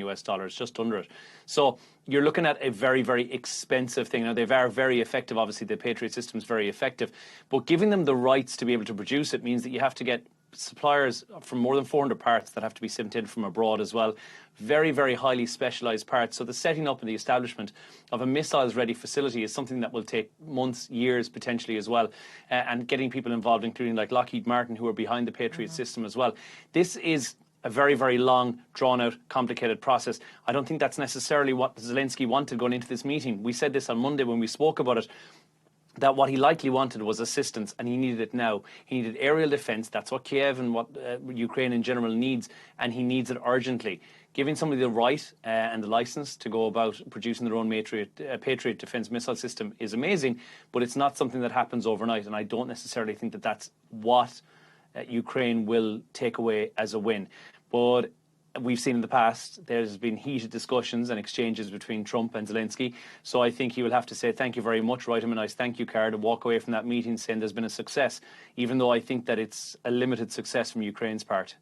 just under it. So you're looking at a very, very expensive thing. Now, they are very effective. Obviously, the Patriot system is very effective. But giving them the rights to be able to produce it means that you have to get suppliers from more than 400 parts that have to be sent in from abroad as well. Very, very highly specialised parts. So the setting up and the establishment of a missiles-ready facility is something that will take months, years potentially as well, and getting people involved, including like Lockheed Martin, who are behind the Patriot system as well. This is a very, very long, drawn-out, complicated process. I don't think that's necessarily what Zelensky wanted going into this meeting. We said this on Monday when we spoke about it, that what he likely wanted was assistance, and he needed it now. He needed aerial defence. That's what Kiev and what Ukraine in general needs, and he needs it urgently. Giving somebody the right and the licence to go about producing their own Patriot defence missile system is amazing, but it's not something that happens overnight, and I don't necessarily think that that's what Ukraine will take away as a win. But we've seen in the past, there's been heated discussions and exchanges between Trump and Zelensky. So I think he will have to say thank you very much, write him a nice thank you card, and walk away from that meeting saying there's been a success, even though I think that it's a limited success from Ukraine's part.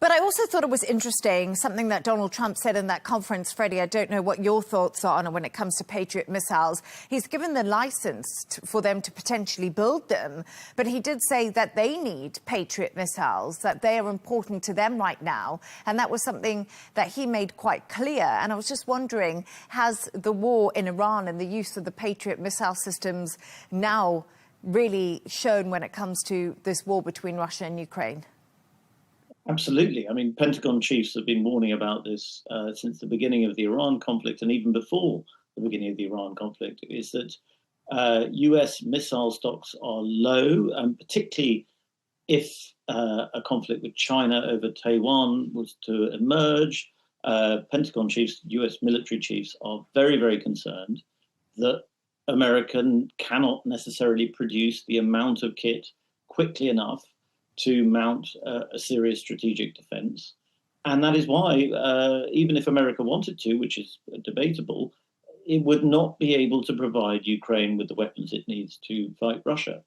But I also thought it was interesting, something that Donald Trump said in that conference. Freddie, I don't know what your thoughts are on it when it comes to Patriot missiles. He's given the licence for them to potentially build them, but he did say that they need Patriot missiles, that they are important to them right now, and that was something that he made quite clear. And I was just wondering, has the war in Iran and the use of the Patriot missile systems now really shown when it comes to this war between Russia and Ukraine? Absolutely. I mean, Pentagon chiefs have been warning about this since the beginning of the Iran conflict, and even before the beginning of the Iran conflict, is that US missile stocks are low, and particularly if a conflict with China over Taiwan was to emerge, Pentagon chiefs, US military chiefs, are very, very concerned that America cannot necessarily produce the amount of kit quickly enough to mount a serious strategic defense. And that is why, even if America wanted to, which is debatable, it would not be able to provide Ukraine with the weapons it needs to fight Russia.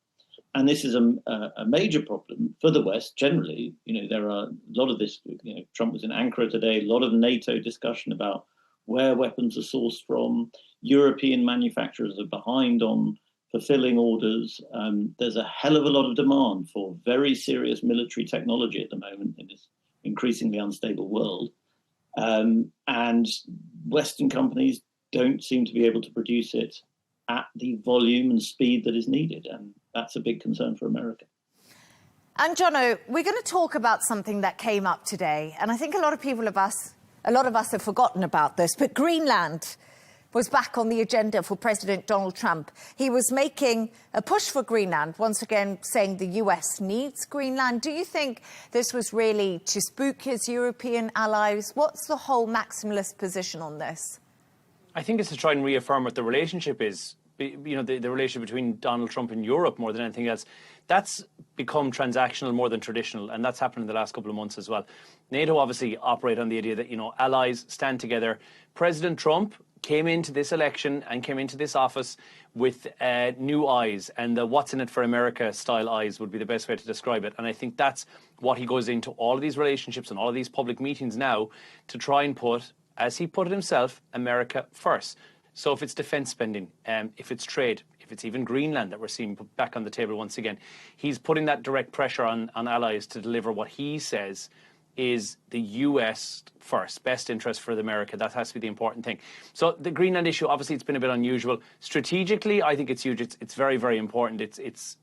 And this is a major problem for the West generally. You know, there are a lot of this, you know, Trump was in Ankara today, a lot of NATO discussion about where weapons are sourced from. European manufacturers are behind on fulfilling orders. There's a hell of a lot of demand for very serious military technology at the moment in this increasingly unstable world. And Western companies don't seem to be able to produce it at the volume and speed that is needed. And that's a big concern for America. And Jono, we're going to talk about something that came up today. And I think a lot of us have forgotten about this, but Greenland was back on the agenda for President Donald Trump. He was making a push for Greenland, once again saying the US needs Greenland. Do you think this was really to spook his European allies? What's the whole maximalist position on this? I think it's to try and reaffirm what the relationship is. You know, the relationship between Donald Trump and Europe more than anything else. That's become transactional more than traditional, and that's happened in the last couple of months as well. NATO obviously operate on the idea that, you know, allies stand together. President Trump came into this election and came into this office with new eyes, and the what's in it for America style eyes would be the best way to describe it. And I think that's what he goes into all of these relationships and all of these public meetings now to try and put, as he put it himself, America first. So if it's defence spending, if it's trade, if it's even Greenland that we're seeing put back on the table once again, he's putting that direct pressure on allies to deliver what he says is the US first, best interest for America. That has to be the important thing. So the Greenland issue, obviously, it's been a bit unusual. Strategically, I think it's huge. It's very, very important. It's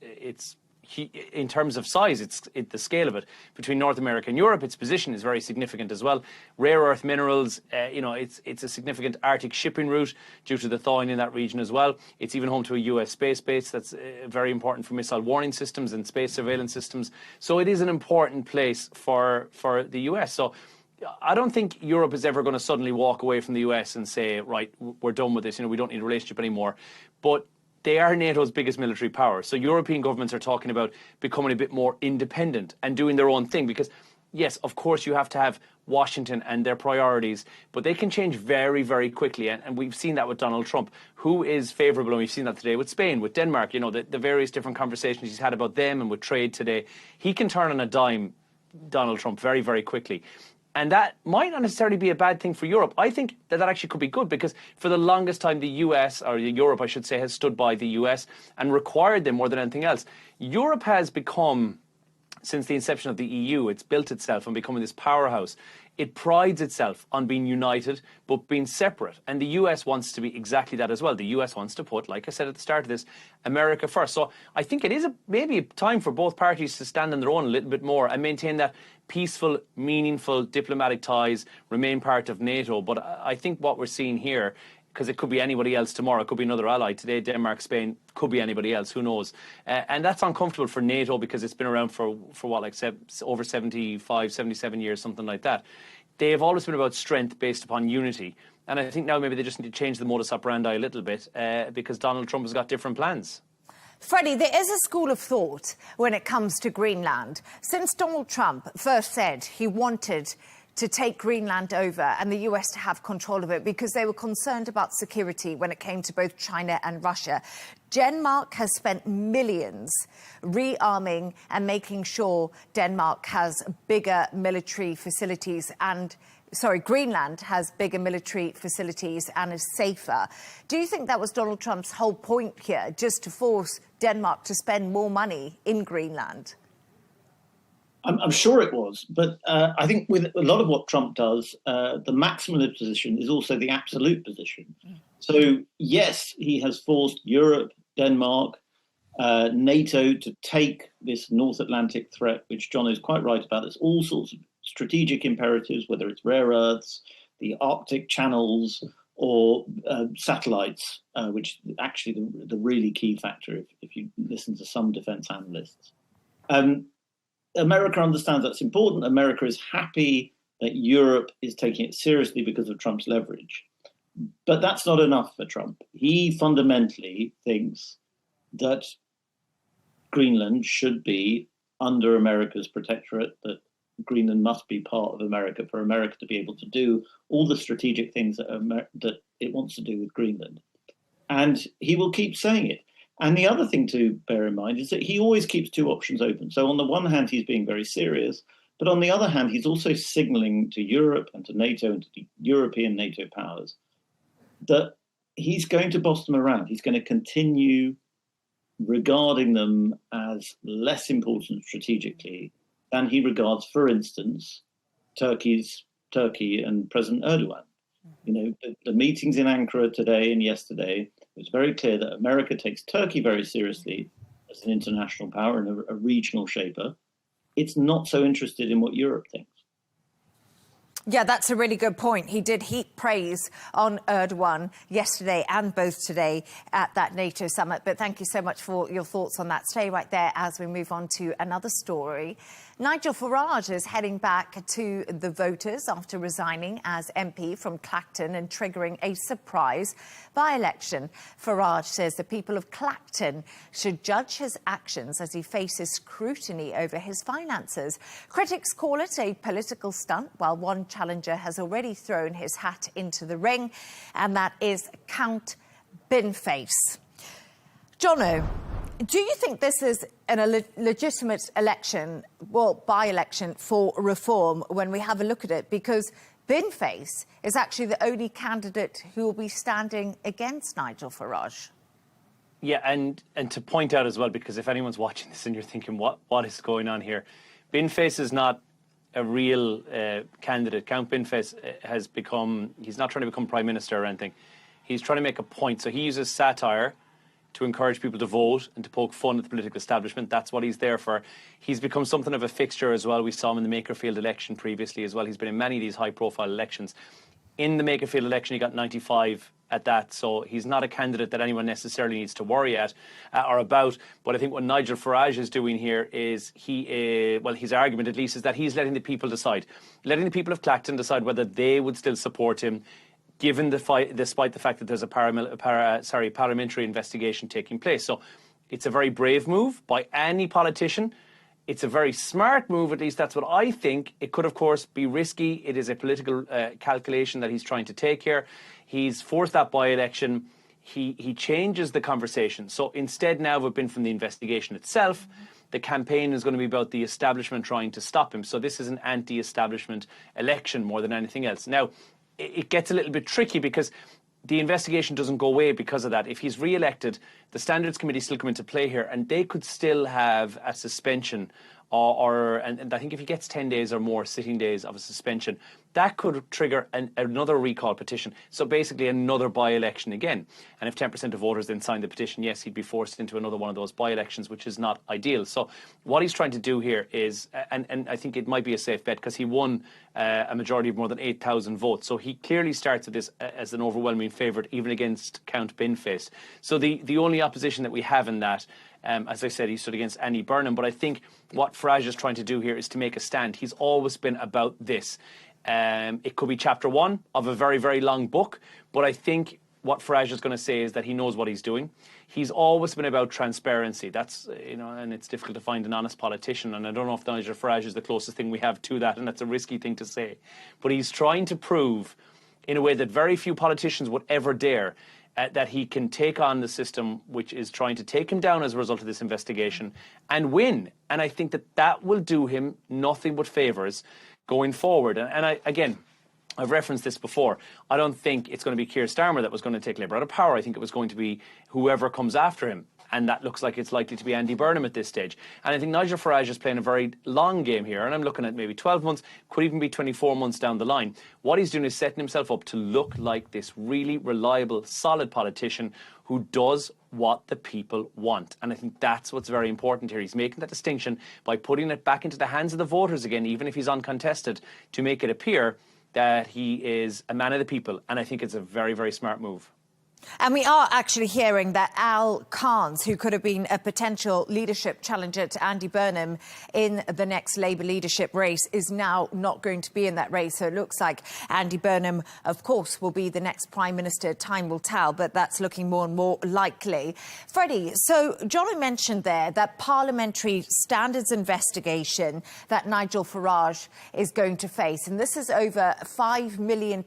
in terms of size, the scale of it between North America and Europe. Its position is very significant as well. Rare earth minerals, you know, it's a significant Arctic shipping route due to the thawing in that region as well. It's even home to a US space base that's very important for missile warning systems and space surveillance systems. So it is an important place for the US. So I don't think Europe is ever going to suddenly walk away from the US and say, right, we're done with this, you know, we don't need a relationship anymore. But they are NATO's biggest military power. So European governments are talking about becoming a bit more independent and doing their own thing because, yes, of course, you have to have Washington and their priorities, but they can change very, very quickly. And we've seen that with Donald Trump, who is favourable, and we've seen that today with Spain, with Denmark, you know, the various different conversations he's had about them and with trade today. He can turn on a dime, Donald Trump, very, very quickly. And that might not necessarily be a bad thing for Europe. I think that actually could be good because for the longest time, the US, or Europe, I should say, has stood by the US and required them more than anything else. Europe has become, since the inception of the EU, it's built itself on becoming this powerhouse. It prides itself on being united, but being separate. And the US wants to be exactly that as well. The US wants to put, like I said at the start of this, America first. So I think it is maybe a time for both parties to stand on their own a little bit more and maintain that peaceful, meaningful diplomatic ties, remain part of NATO. But I think what we're seeing here, because it could be anybody else tomorrow, it could be another ally today, Denmark, Spain, could be anybody else, who knows. And that's uncomfortable for NATO because it's been around for what, like over 75, 77 years, something like that. They have always been about strength based upon unity. And I think now maybe they just need to change the modus operandi a little bit because Donald Trump has got different plans. Freddie, there is a school of thought when it comes to Greenland. Since Donald Trump first said he wanted to take Greenland over and the US to have control of it because they were concerned about security when it came to both China and Russia. Denmark has spent millions rearming and making sure Denmark has bigger military facilities and Greenland has bigger military facilities and is safer. Do you think that was Donald Trump's whole point here, just to force Denmark to spend more money in Greenland? I'm sure it was, but I think with a lot of what Trump does, the maximalist position is also the absolute position. So, yes, he has forced Europe, Denmark, NATO to take this North Atlantic threat, which John is quite right about. There's all sorts of strategic imperatives, whether it's rare earths, the Arctic channels, or satellites, which is actually the really key factor if you listen to some defense analysts. America understands that's important. America is happy that Europe is taking it seriously because of Trump's leverage. But that's not enough for Trump. He fundamentally thinks that Greenland should be under America's protectorate, that Greenland must be part of America for America to be able to do all the strategic things that it wants to do with Greenland. And he will keep saying it. And the other thing to bear in mind is that he always keeps two options open. So on the one hand, he's being very serious, but on the other hand, he's also signaling to Europe and to NATO and to the European NATO powers that he's going to boss them around. He's going to continue regarding them as less important strategically than he regards, for instance, Turkey and President Erdogan. You know, the meetings in Ankara today and yesterday, it was very clear that America takes Turkey very seriously as an international power and a regional shaper. It's not so interested in what Europe thinks. Yeah, that's a really good point. He did heap praise on Erdogan yesterday and both today at that NATO summit. But thank you so much for your thoughts on that. Stay right there as we move on to another story. Nigel Farage is heading back to the voters after resigning as MP from Clacton and triggering a surprise by-election. Farage says the people of Clacton should judge his actions as he faces scrutiny over his finances. Critics call it a political stunt, while one challenger has already thrown his hat into the ring, and that is Count Binface. Jono, do you think this is a legitimate election, well, by-election for reform when we have a look at it? Because Binface is actually the only candidate who will be standing against Nigel Farage. Yeah, and to point out as well, because if anyone's watching this and you're thinking, what is going on here? Binface is not a real candidate. Count Binface he's not trying to become Prime Minister or anything. He's trying to make a point. So he uses satire to encourage people to vote and to poke fun at the political establishment. That's what he's there for. He's become something of a fixture as well. We saw him in the Makerfield election previously as well. He's been in many of these high-profile elections. In the Makerfield election, he got 95 at that, so he's not a candidate that anyone necessarily needs to worry or about. But I think what Nigel Farage is doing here is his argument at least is that he's letting the people decide. Letting the people of Clacton decide whether they would still support him, given despite the fact that there's a parliamentary investigation taking place. So it's a very brave move by any politician. It's a very smart move, at least that's what I think. It could, of course, be risky. It is a political calculation that he's trying to take here. He's forced that by-election. He changes the conversation. So instead now of it being from the investigation itself, the campaign is going to be about the establishment trying to stop him. So this is an anti-establishment election more than anything else. Now, it gets a little bit tricky because the investigation doesn't go away because of that. If he's re-elected, the Standards Committee still come into play here, and they could still have a suspension and I think if he gets 10 days or more sitting days of a suspension, that could trigger another recall petition. So basically another by-election again. And if 10% of voters then signed the petition, yes, he'd be forced into another one of those by-elections, which is not ideal. So what he's trying to do here is, and I think it might be a safe bet because he won a majority of more than 8,000 votes. So he clearly starts with this as an overwhelming favourite, even against Count Binface. So the only opposition that we have in that, as I said, he stood against Annie Burnham. But I think what Farage is trying to do here is to make a stand. He's always been about this. It could be chapter one of a very, very long book. But I think what Farage is going to say is that he knows what he's doing. He's always been about transparency. That's, and it's difficult to find an honest politician. And I don't know if Nigel Farage is the closest thing we have to that, and that's a risky thing to say. But he's trying to prove, in a way that very few politicians would ever dare, that he can take on the system which is trying to take him down as a result of this investigation and win. And I think that will do him nothing but favours going forward. And I've referenced this before. I don't think it's going to be Keir Starmer that was going to take Labour out of power. I think it was going to be whoever comes after him. And that looks like it's likely to be Andy Burnham at this stage. And I think Nigel Farage is playing a very long game here. And I'm looking at maybe 12 months, could even be 24 months down the line. What he's doing is setting himself up to look like this really reliable, solid politician who does what the people want. And I think that's what's very important here. He's making that distinction by putting it back into the hands of the voters again, even if he's uncontested, to make it appear that he is a man of the people. And I think it's a very, very smart move. And we are actually hearing that Al Carnes, who could have been a potential leadership challenger to Andy Burnham in the next Labour leadership race, is now not going to be in that race. So it looks like Andy Burnham, of course, will be the next Prime Minister. Time will tell, but that's looking more and more likely. Freddie, so Johnny mentioned there that parliamentary standards investigation that Nigel Farage is going to face. And this is over £5 million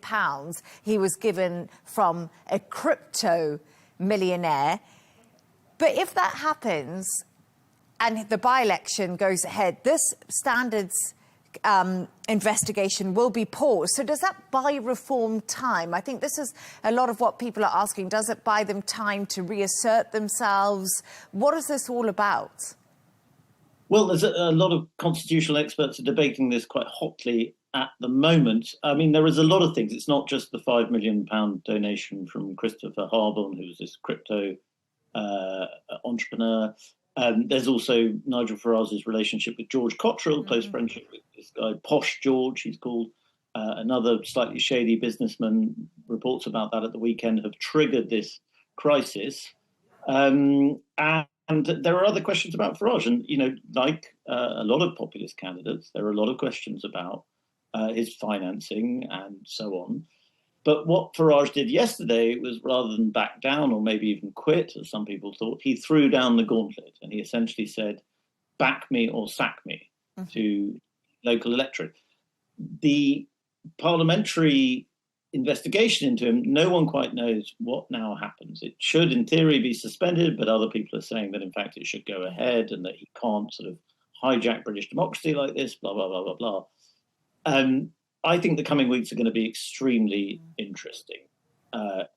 he was given from a crypto millionaire. But if that happens and the by-election goes ahead, this standards investigation will be paused. So does that buy Reform time? I think this is a lot of what people are asking. Does it buy them time to reassert themselves? What is this all about? Well, there's a lot of constitutional experts are debating this quite hotly at the moment. I mean, there is a lot of things. It's not just the £5 million donation from Christopher Harborne, who's this crypto entrepreneur. There's also Nigel Farage's relationship with George Cottrell, close friendship with this guy, Posh George, he's called. Another slightly shady businessman, reports about that at the weekend, have triggered this crisis. And there are other questions about Farage. And, like a lot of populist candidates, there are a lot of questions about his financing and so on. But what Farage did yesterday was, rather than back down or maybe even quit, as some people thought, he threw down the gauntlet and he essentially said, back me or sack me to local electorate. The parliamentary investigation into him, no one quite knows what now happens. It should, in theory, be suspended, but other people are saying that, in fact, it should go ahead and that he can't sort of hijack British democracy like this, blah, blah, blah, blah, blah. I think the coming weeks are going to be extremely interesting.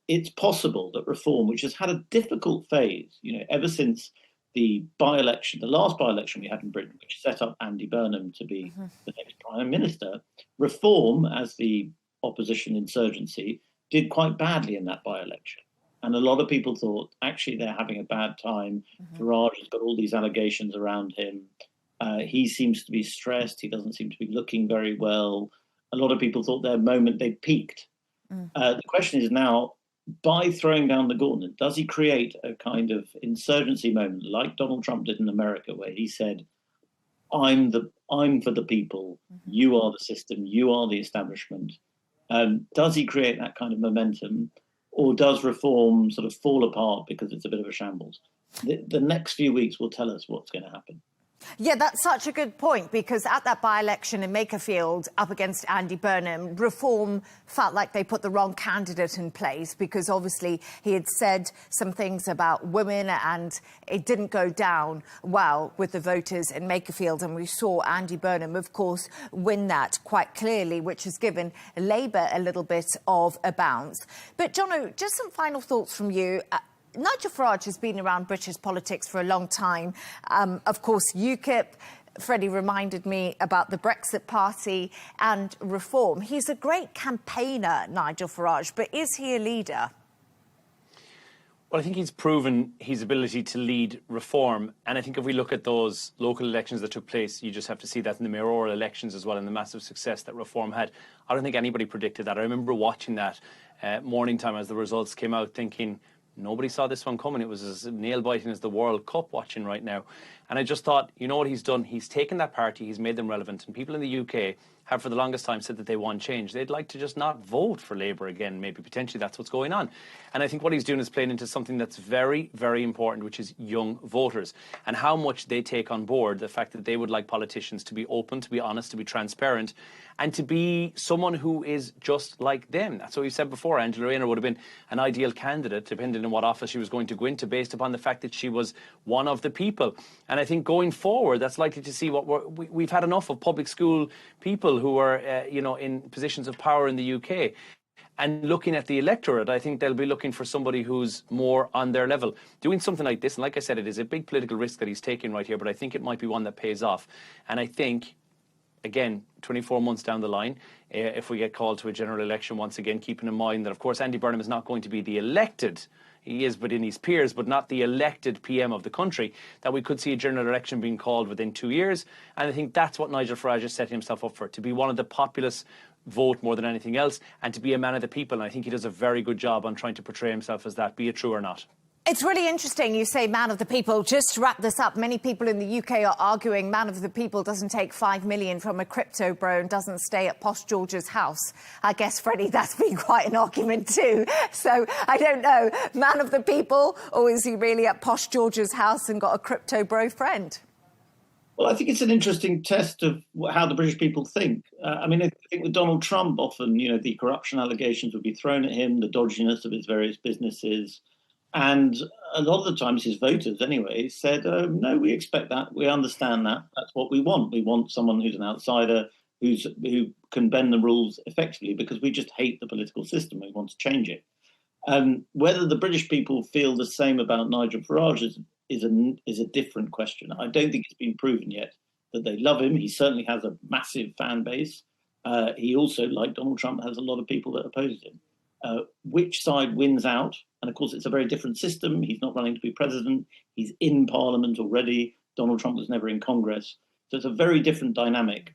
It's possible that Reform, which has had a difficult phase, ever since the by-election, the last by-election we had in Britain, which set up Andy Burnham to be the next Prime Minister, Reform, as the opposition insurgency, did quite badly in that by-election. And a lot of people thought, actually, they're having a bad time. Farage has got all these allegations around him. He seems to be stressed. He doesn't seem to be looking very well. A lot of people thought their moment they'd peaked. The question is now, by throwing down the gauntlet, does he create a kind of insurgency moment like Donald Trump did in America, where he said, I'm for the people, you are the system, you are the establishment. Does he create that kind of momentum, or does Reform sort of fall apart because it's a bit of a shambles? The next few weeks will tell us what's going to happen. Yeah, that's such a good point, because at that by-election in Makerfield up against Andy Burnham, Reform felt like they put the wrong candidate in place, because obviously he had said some things about women and it didn't go down well with the voters in Makerfield. And we saw Andy Burnham, of course, win that quite clearly, which has given Labour a little bit of a bounce. But, Jono, just some final thoughts from you. Nigel Farage has been around British politics for a long time. Of course, UKIP, Freddie reminded me about the Brexit Party and Reform. He's a great campaigner, Nigel Farage, but is he a leader? Well, I think he's proven his ability to lead Reform. And I think if we look at those local elections that took place, you just have to see that in the mayoral elections as well, and the massive success that Reform had. I don't think anybody predicted that. I remember watching that morning time as the results came out, thinking, nobody saw this one coming. It was as nail-biting as the World Cup watching right now. And I just thought, you know what he's done? He's taken that party, he's made them relevant, and people in the UK have for the longest time said that they want change. They'd like to just not vote for Labour again. Maybe potentially that's what's going on. And I think what he's doing is playing into something that's very, very important, which is young voters and how much they take on board the fact that they would like politicians to be open, to be honest, to be transparent, and to be someone who is just like them. That's what we said before. Angela Rayner would have been an ideal candidate, depending on what office she was going to go into, based upon the fact that she was one of the people. And I think going forward, that's likely to see what we've had enough of public school people who are, in positions of power in the UK. And looking at the electorate, I think they'll be looking for somebody who's more on their level. Doing something like this, and like I said, it is a big political risk that he's taking right here, but I think it might be one that pays off. And I think, again, 24 months down the line, if we get called to a general election once again, keeping in mind that, of course, Andy Burnham is not going to be the elected, he is within his peers, but not the elected PM of the country, that we could see a general election being called within 2 years. And I think that's what Nigel Farage is setting himself up for, to be one of the populist vote more than anything else, and to be a man of the people. And I think he does a very good job on trying to portray himself as that, be it true or not. It's really interesting you say man of the people. Just to wrap this up, many people in the UK are arguing man of the people doesn't take 5 million from a crypto bro and doesn't stay at Posh George's house. I guess, Freddie, that's been quite an argument too. So I don't know, man of the people, or is he really at Posh George's house and got a crypto bro friend? Well, I think it's an interesting test of how the British people think. I think with Donald Trump, often, the corruption allegations would be thrown at him, the dodginess of his various businesses. And a lot of the times his voters, anyway, said, no, we expect that. We understand that. That's what we want. We want someone who's an outsider, who can bend the rules effectively, because we just hate the political system. We want to change it. Whether the British people feel the same about Nigel Farage is a different question. I don't think it's been proven yet that they love him. He certainly has a massive fan base. He also, like Donald Trump, has a lot of people that oppose him. Which side wins out? And of course, it's a very different system. He's not running to be president. He's in Parliament already. Donald Trump was never in Congress. So it's a very different dynamic.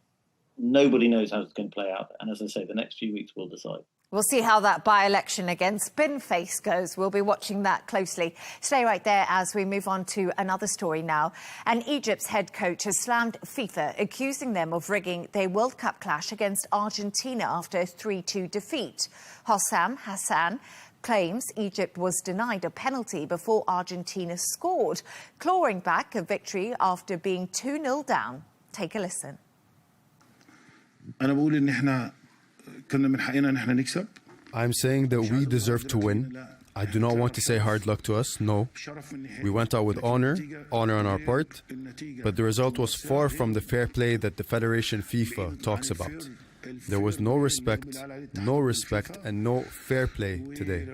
Nobody knows how it's going to play out. And as I say, the next few weeks will decide. We'll see how that by-election against Spinface goes. We'll be watching that closely. Stay right there as we move on to another story now. And Egypt's head coach has slammed FIFA, accusing them of rigging their World Cup clash against Argentina after a 3-2 defeat. Hossam Hassan claims Egypt was denied a penalty before Argentina scored, clawing back a victory after being 2-0 down. Take a listen. I'm saying that we deserve to win. I do not want to say hard luck to us, no. We went out with honor on our part, but the result was far from the fair play that the Federation FIFA talks about. There was no respect, and no fair play today.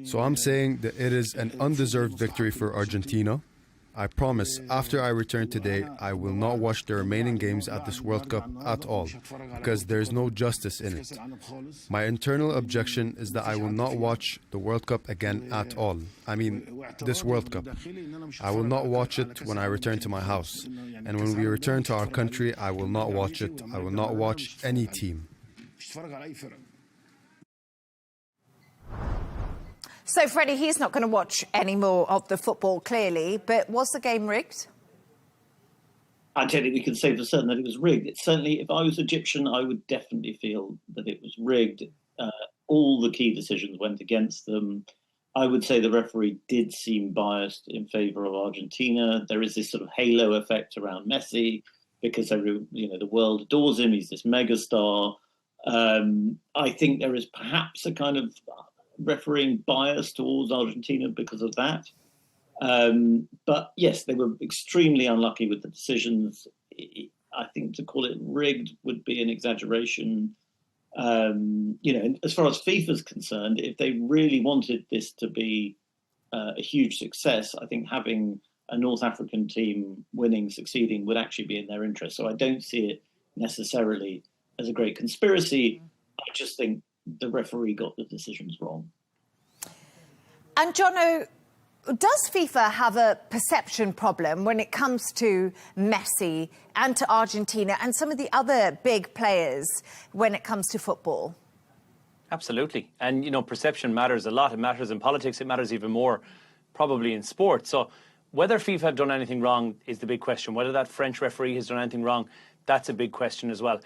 So I'm saying that it is an undeserved victory for Argentina. I promise, after I return today, I will not watch the remaining games at this World Cup at all, because there is no justice in it. My internal objection is that I will not watch the World Cup again at all. I mean, this World Cup. I will not watch it when I return to my house. And when we return to our country, I will not watch it. I will not watch any team. So, Freddie, he's not going to watch any more of the football, clearly, but was the game rigged? I don't think we can say for certain that it was rigged. It's certainly, if I was Egyptian, I would definitely feel that it was rigged. All the key decisions went against them. I would say the referee did seem biased in favour of Argentina. There is this sort of halo effect around Messi because the world adores him. He's this megastar. I think there is perhaps a kind of refereeing bias towards Argentina because of that. But yes, they were extremely unlucky with the decisions. I think to call it rigged would be an exaggeration. As far as FIFA's concerned, if they really wanted this to be a huge success, I think having a North African team succeeding would actually be in their interest. So I don't see it necessarily as a great conspiracy. I just think the referee got the decisions wrong. And Jono, does FIFA have a perception problem when it comes to Messi and to Argentina and some of the other big players when it comes to football? Absolutely. And, perception matters a lot. It matters in politics. It matters even more probably in sport. So Whether FIFA have done anything wrong is the big question. Whether that French referee has done anything wrong, that's a big question as well.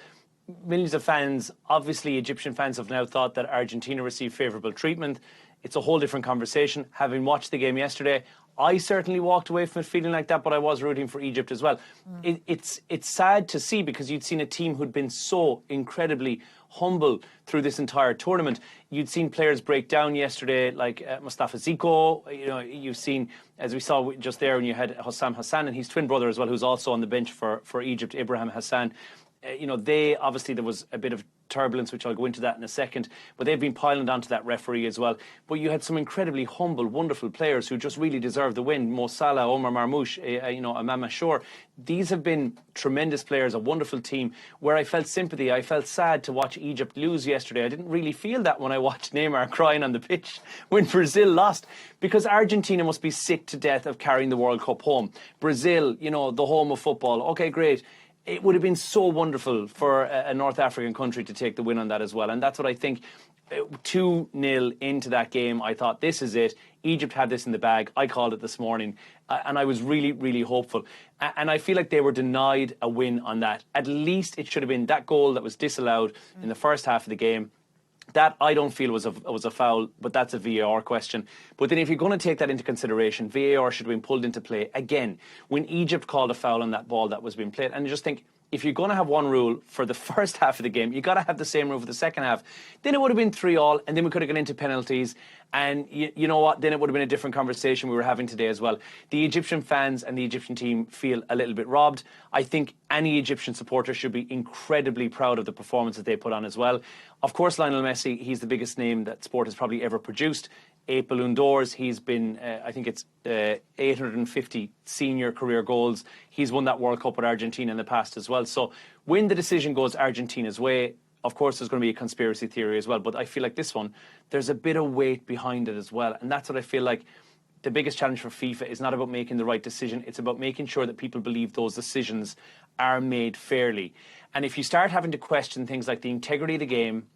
Millions of fans, obviously Egyptian fans, have now thought that Argentina received favourable treatment. It's a whole different conversation. Having watched the game yesterday, I certainly walked away from it feeling like that, but I was rooting for Egypt as well. It's sad to see, because you'd seen a team who'd been so incredibly humble through this entire tournament. You'd seen players break down yesterday, like Mustafa Ziko. You know, you've seen, as we saw just there, when you had Hossam Hassan and his twin brother as well, who's also on the bench for Egypt, Ibrahim Hassan. You know, they obviously, there was a bit of turbulence, which I'll go into that in a second, but they've been piling onto that referee as well. But you had some incredibly humble, wonderful players who just really deserved the win. Mo Salah, Omar Marmoush, you know, Imam Ashur. These have been tremendous players, a wonderful team, where I felt sympathy. I felt sad to watch Egypt lose yesterday. I didn't really feel that when I watched Neymar crying on the pitch when Brazil lost, because Argentina must be sick to death of carrying the World Cup home. Brazil, you know, the home of football. Okay, great. It would have been so wonderful for a North African country to take the win on that as well. And that's what I think. 2-0 into that game, I thought, this is it. Egypt had this in the bag. I called it this morning. And I was really, really hopeful. And I feel like they were denied a win on that. At least it should have been that goal that was disallowed in the first half of the game. That I don't feel was a foul, but that's a VAR question. But then if you're going to take that into consideration, VAR should have been pulled into play again when Egypt called a foul on that ball that was being played. And I just think, if you're going to have one rule for the first half of the game, you've got to have the same rule for the second half. Then it would have been 3-3, and then we could have gone into penalties. And you know what? Then it would have been a different conversation we were having today as well. The Egyptian fans and the Egyptian team feel a little bit robbed. I think any Egyptian supporter should be incredibly proud of the performance that they put on as well. Of course, Lionel Messi, he's the biggest name that sport has probably ever produced. 8 Ballon d'Ors. He's been, I think it's 850 senior career goals. He's won that World Cup with Argentina in the past as well. So when the decision goes Argentina's way, of course there's going to be a conspiracy theory as well. But I feel like this one, there's a bit of weight behind it as well. And that's what I feel like the biggest challenge for FIFA is not about making the right decision. It's about making sure that people believe those decisions are made fairly. And if you start having to question things like the integrity of the game,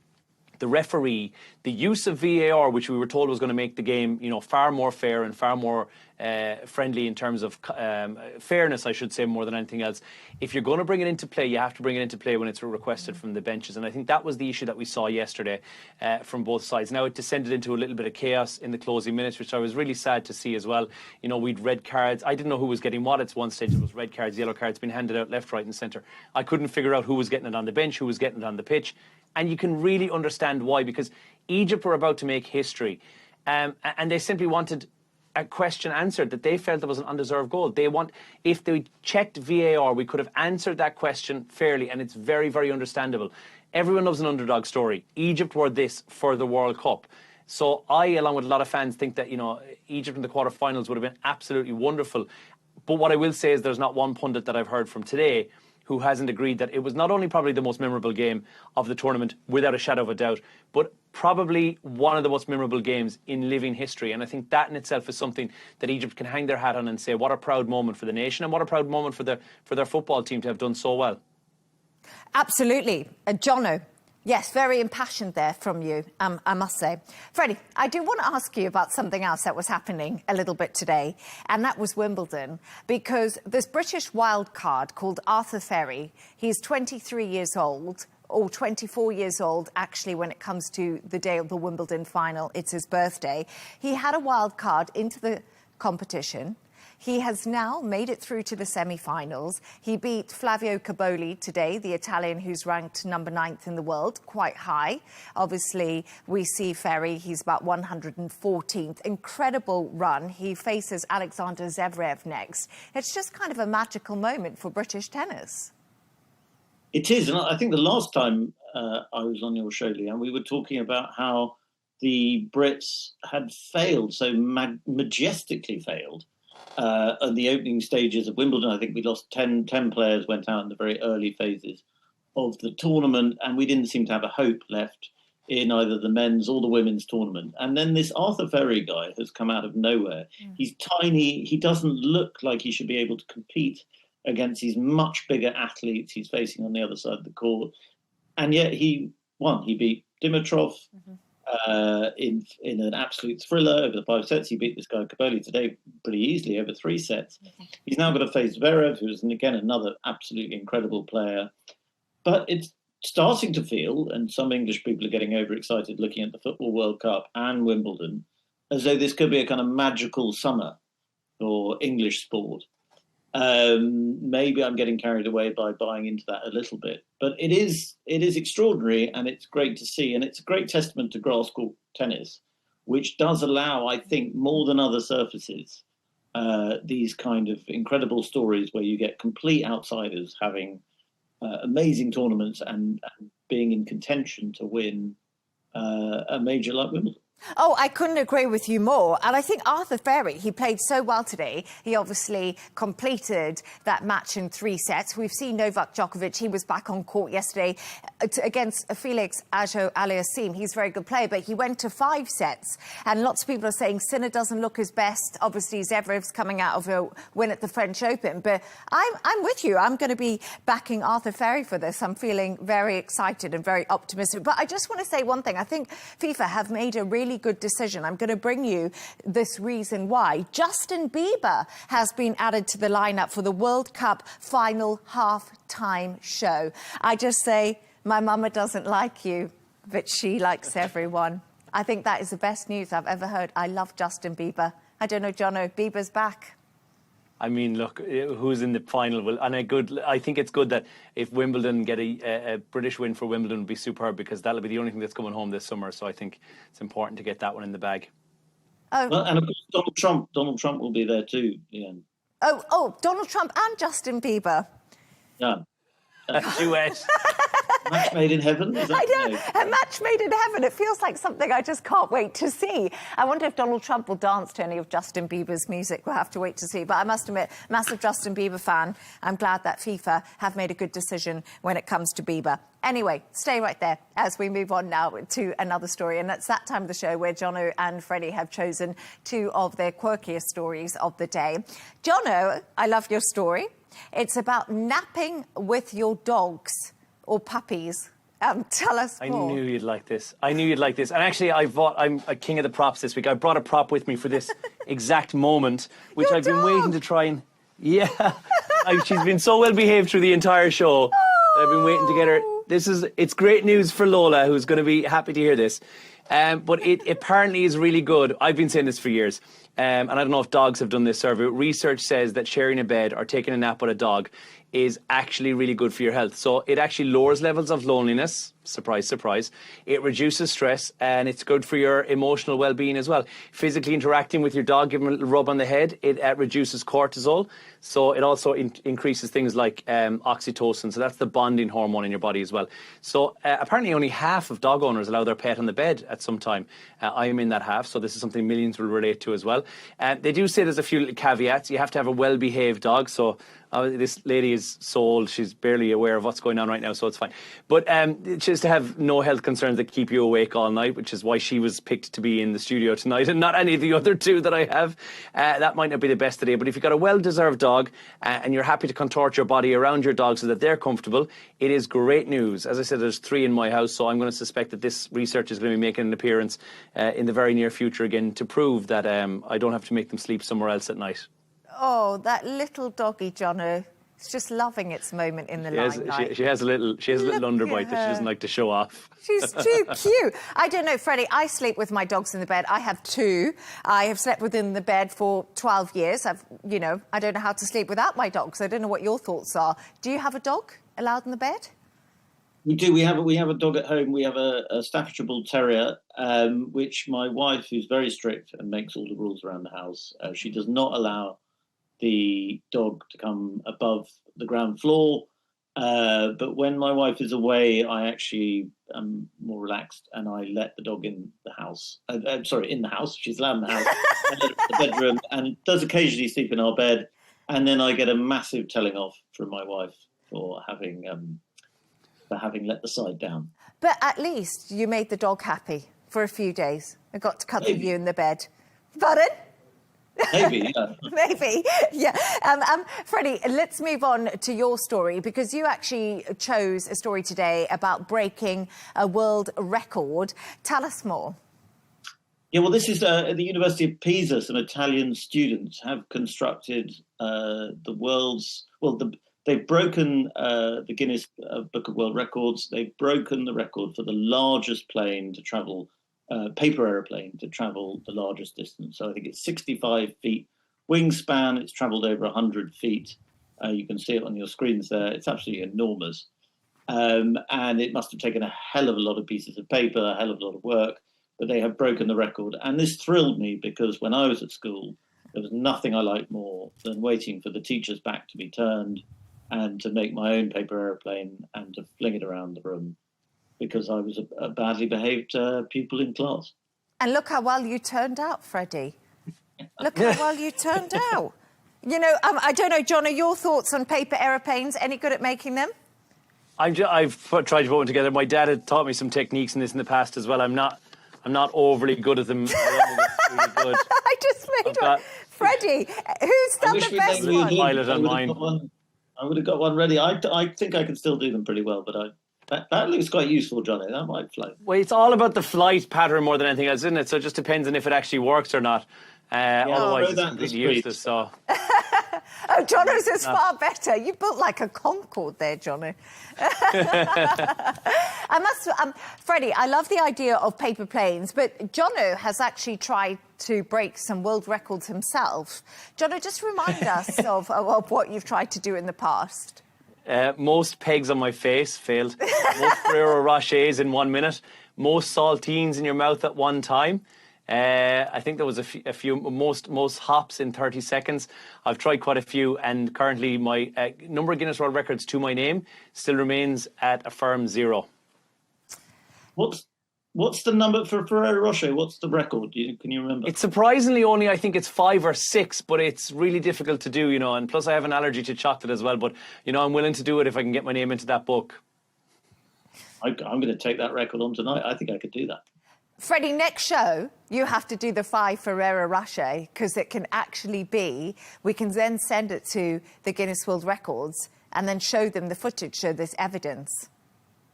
the referee, the use of VAR, which we were told was going to make the game, you know, far more fair and far more friendly in terms of fairness, I should say, more than anything else. If you're going to bring it into play, you have to bring it into play when it's requested from the benches. And I think that was the issue that we saw yesterday from both sides. Now, it descended into a little bit of chaos in the closing minutes, which I was really sad to see as well. You know, we'd red cards. I didn't know who was getting what at one stage. It was red cards, yellow cards being handed out left, right and centre. I couldn't figure out who was getting it on the bench, who was getting it on the pitch. And you can really understand why, because Egypt were about to make history. And they simply wanted a question answered that they felt there was an undeserved goal. If they checked VAR, we could have answered that question fairly, and it's very, very understandable. Everyone loves an underdog story. Egypt were this for the World Cup. So I, along with a lot of fans, think that, you know, Egypt in the quarterfinals would have been absolutely wonderful. But what I will say is there's not one pundit that I've heard from today who hasn't agreed that it was not only probably the most memorable game of the tournament, without a shadow of a doubt, but probably one of the most memorable games in living history. And I think that in itself is something that Egypt can hang their hat on and say, what a proud moment for the nation and what a proud moment for their football team to have done so well. Absolutely. Jono. Yes, very impassioned there from you, I must say. Freddie, I do want to ask you about something else that was happening a little bit today, and that was Wimbledon, because this British wild card called Arthur Ferry, he's 23 years old, or 24 years old, actually, when it comes to the day of the Wimbledon final. It's his birthday. He had a wild card into the competition. He has now made it through to the semi-finals. He beat Flavio Cobolli today, the Italian who's ranked number 9th in the world, quite high. Obviously, we see Ferry, he's about 114th. Incredible run. He faces Alexander Zverev next. It's just kind of a magical moment for British tennis. It is, and I think the last time I was on your show, Leigh Ann, we were talking about how the Brits had failed, so majestically failed, at the opening stages of Wimbledon. I think we lost 10 players went out in the very early phases of the tournament, and we didn't seem to have a hope left in either the men's or the women's tournament. And then this Arthur Ferry guy has come out of nowhere. He's tiny. He doesn't look like he should be able to compete against these much bigger athletes he's facing on the other side of the court. And yet he won. He beat Dimitrov. in an absolute thriller over the 5 sets. He beat this guy Kaboli today pretty easily over 3 sets. He's now got to face Zverev, who's again another absolutely incredible player. But it's starting to feel, and some English people are getting overexcited looking at the Football World Cup and Wimbledon, as though this could be a kind of magical summer for English sport. Maybe I'm getting carried away by buying into that a little bit, but it is extraordinary, and it's great to see, and it's a great testament to grass court tennis, which does allow, I think, more than other surfaces, these kind of incredible stories where you get complete outsiders having amazing tournaments and being in contention to win a major like Wimbledon. Oh, I couldn't agree with you more. And I think Arthur Ferry, he played so well today. He obviously completed that match in 3 sets. We've seen Novak Djokovic. He was back on court yesterday against Felix Auger-Aliassime. He's a very good player, but he went to 5 sets. And lots of people are saying Sinner doesn't look his best. Obviously, Zverev's coming out of a win at the French Open. But I'm with you. I'm going to be backing Arthur Ferry for this. I'm feeling very excited and very optimistic. But I just want to say one thing. I think FIFA have made a really good decision. I'm going to bring you this reason why. Justin Bieber has been added to the lineup for the World Cup final half-time show. I just say, my mama doesn't like you, but she likes everyone. I think that is the best news I've ever heard. I love Justin Bieber. I don't know, Jono, Bieber's back. I mean, look, who's in the final? I think it's good that if Wimbledon get a British win for Wimbledon would be superb, because that'll be the only thing that's coming home this summer. So I think it's important to get that one in the bag. Oh, well, and of course Donald Trump will be there too. Yeah. Oh, Donald Trump and Justin Bieber. Yeah. Duet. Match made in heaven? Is that, I know, a match made in heaven. It feels like something I just can't wait to see. I wonder if Donald Trump will dance to any of Justin Bieber's music. We'll have to wait to see. But I must admit, massive Justin Bieber fan. I'm glad that FIFA have made a good decision when it comes to Bieber. Anyway, stay right there as we move on now to another story. And it's that time of the show where Jono and Freddie have chosen 2 of their quirkiest stories of the day. Jono, I love your story. It's about napping with your dogs or puppies. Tell us more. I knew you'd like this. And actually, I'm a king of the props this week. I brought a prop with me for this exact moment, which I've been waiting to try and... Yeah. She's been so well behaved through the entire show. I've been waiting to get her... It's great news for Lola, who's going to be happy to hear this. But it apparently is really good. I've been saying this for years. And I don't know if dogs have done this survey. Research says that sharing a bed or taking a nap with a dog is actually really good for your health. So it actually lowers levels of loneliness. Surprise, surprise. It reduces stress, and it's good for your emotional well-being as well. Physically interacting with your dog, give him a little rub on the head, it reduces cortisol. So it also increases things like oxytocin. So that's the bonding hormone in your body as well. So apparently only half of dog owners allow their pet on the bed at some time. I am in that half, so this is something millions will relate to as well. They do say there's a few little caveats. You have to have a well-behaved dog. So this lady is so old, she's barely aware of what's going on right now, so it's fine. But just to have no health concerns that keep you awake all night, which is why she was picked to be in the studio tonight and not any of the other 2 that I have. That might not be the best today, but if you've got a well-deserved dog and you're happy to contort your body around your dog so that they're comfortable, it is great news. As I said, there's 3 in my house, so I'm going to suspect that this research is going to be making an appearance in the very near future again to prove that I don't have to make them sleep somewhere else at night. Oh, that little doggy, Jono. It's just loving its moment in the limelight. She has a little underbite that she doesn't like to show off. She's too cute. I don't know, Freddie, I sleep with my dogs in the bed. I have 2. I have slept within the bed for 12 years. I don't know how to sleep without my dogs. I don't know what your thoughts are. Do you have a dog allowed in the bed? We do. We have a dog at home. We have a Staffordshire Bull Terrier, which my wife, who's very strict and makes all the rules around the house, she does not allow the dog to come above the ground floor. But when my wife is away, I actually am more relaxed and I let the dog in the house. In the house. She's allowed in the house. I let her in the bedroom and does occasionally sleep in our bed. And then I get a massive telling off from my wife for having let the side down. But at least you made the dog happy for a few days. I got to cuddle you in the bed. Pardon? Maybe, yeah. Maybe, yeah. Freddie, let's move on to your story, because you actually chose a story today about breaking a world record. Tell us more. Yeah, well, this is at the University of Pisa. Some Italian students have constructed the world's... they've broken the Guinness Book of World Records. They've broken the record for the largest plane to travel, paper aeroplane to travel the largest distance. So I think it's 65 feet wingspan. It's travelled over 100 feet. You can see it on your screens there. It's absolutely enormous. And it must have taken a hell of a lot of pieces of paper, a hell of a lot of work, but they have broken the record. And this thrilled me because when I was at school, there was nothing I liked more than waiting for the teacher's back to be turned and to make my own paper aeroplane and to fling it around the room, because I was a badly behaved pupil in class. And look how well you turned out, Freddie. Look how well you turned out. You know, I don't know, John, are your thoughts on paper aeroplanes? Any good at making them? I've tried to put one together. My dad had taught me some techniques in this in the past as well. I'm not overly good at them. Really good. I just made one. Freddie, who's done the best one? Pilot on mine. I would have got one ready. I think I can still do them pretty well, but that looks quite useful, Johnny. That might fly. Well, it's all about the flight pattern more than anything else, isn't it? So it just depends on if it actually works or not. Otherwise, it's completely useless. So. Oh, Jono's is far better. You built like a Concorde there, Jono. Freddie, I love the idea of paper planes, but Jono has actually tried to break some world records himself. Jono, just remind us of what you've tried to do in the past. Most pegs on my face failed. Most Ferrero Rochers in 1 minute. Most saltines in your mouth at one time. I think there was a few, most hops in 30 seconds. I've tried quite a few, and currently my number of Guinness World Records to my name still remains at a firm 0. What's the number for Ferrero Rocher? What's the record? Can you remember? It's surprisingly only, I think it's 5 or 6, but it's really difficult to do, you know, and plus I have an allergy to chocolate as well, but, you know, I'm willing to do it if I can get my name into that book. I'm going to take that record on tonight. I think I could do that. Freddie, next show, you have to do the 5 Ferrero Rocher, because it can actually be, we can then send it to the Guinness World Records and then show them the footage, show this evidence.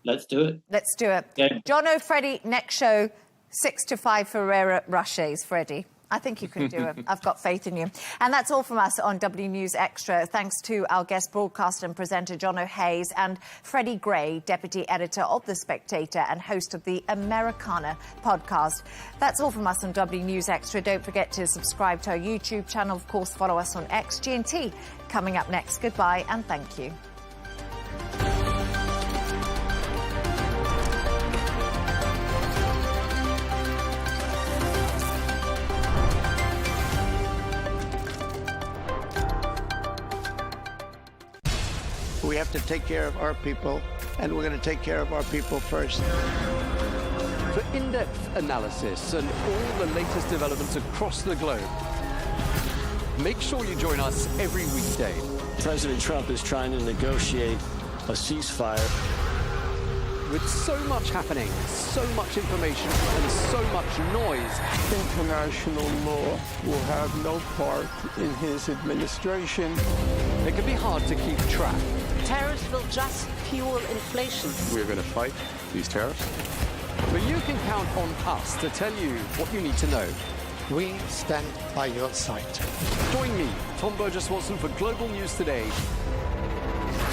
Let's do it. Let's do it. Yeah. Jono, Freddie, next show, 6 to 5 Ferrero Rochers, Freddie. I think you can do it. I've got faith in you. And that's all from us on W News Extra. Thanks to our guest broadcaster and presenter, Jono Hayes, and Freddie Gray, Deputy Editor of The Spectator and host of the Americana podcast. That's all from us on W News Extra. Don't forget to subscribe to our YouTube channel. Of course, follow us on X. G&T coming up next. Goodbye and thank you. We have to take care of our people, and we're going to take care of our people first. For in-depth analysis and all the latest developments across the globe, make sure you join us every weekday. President Trump is trying to negotiate a ceasefire. With so much happening, so much information, and so much noise, International law will have no part in his administration. it can be hard to keep track. Tariffs will just fuel inflation. We're going to fight these tariffs. But you can count on us to tell you what you need to know. We stand by your side. Join me, Tom Burges Watson, for Global News Today,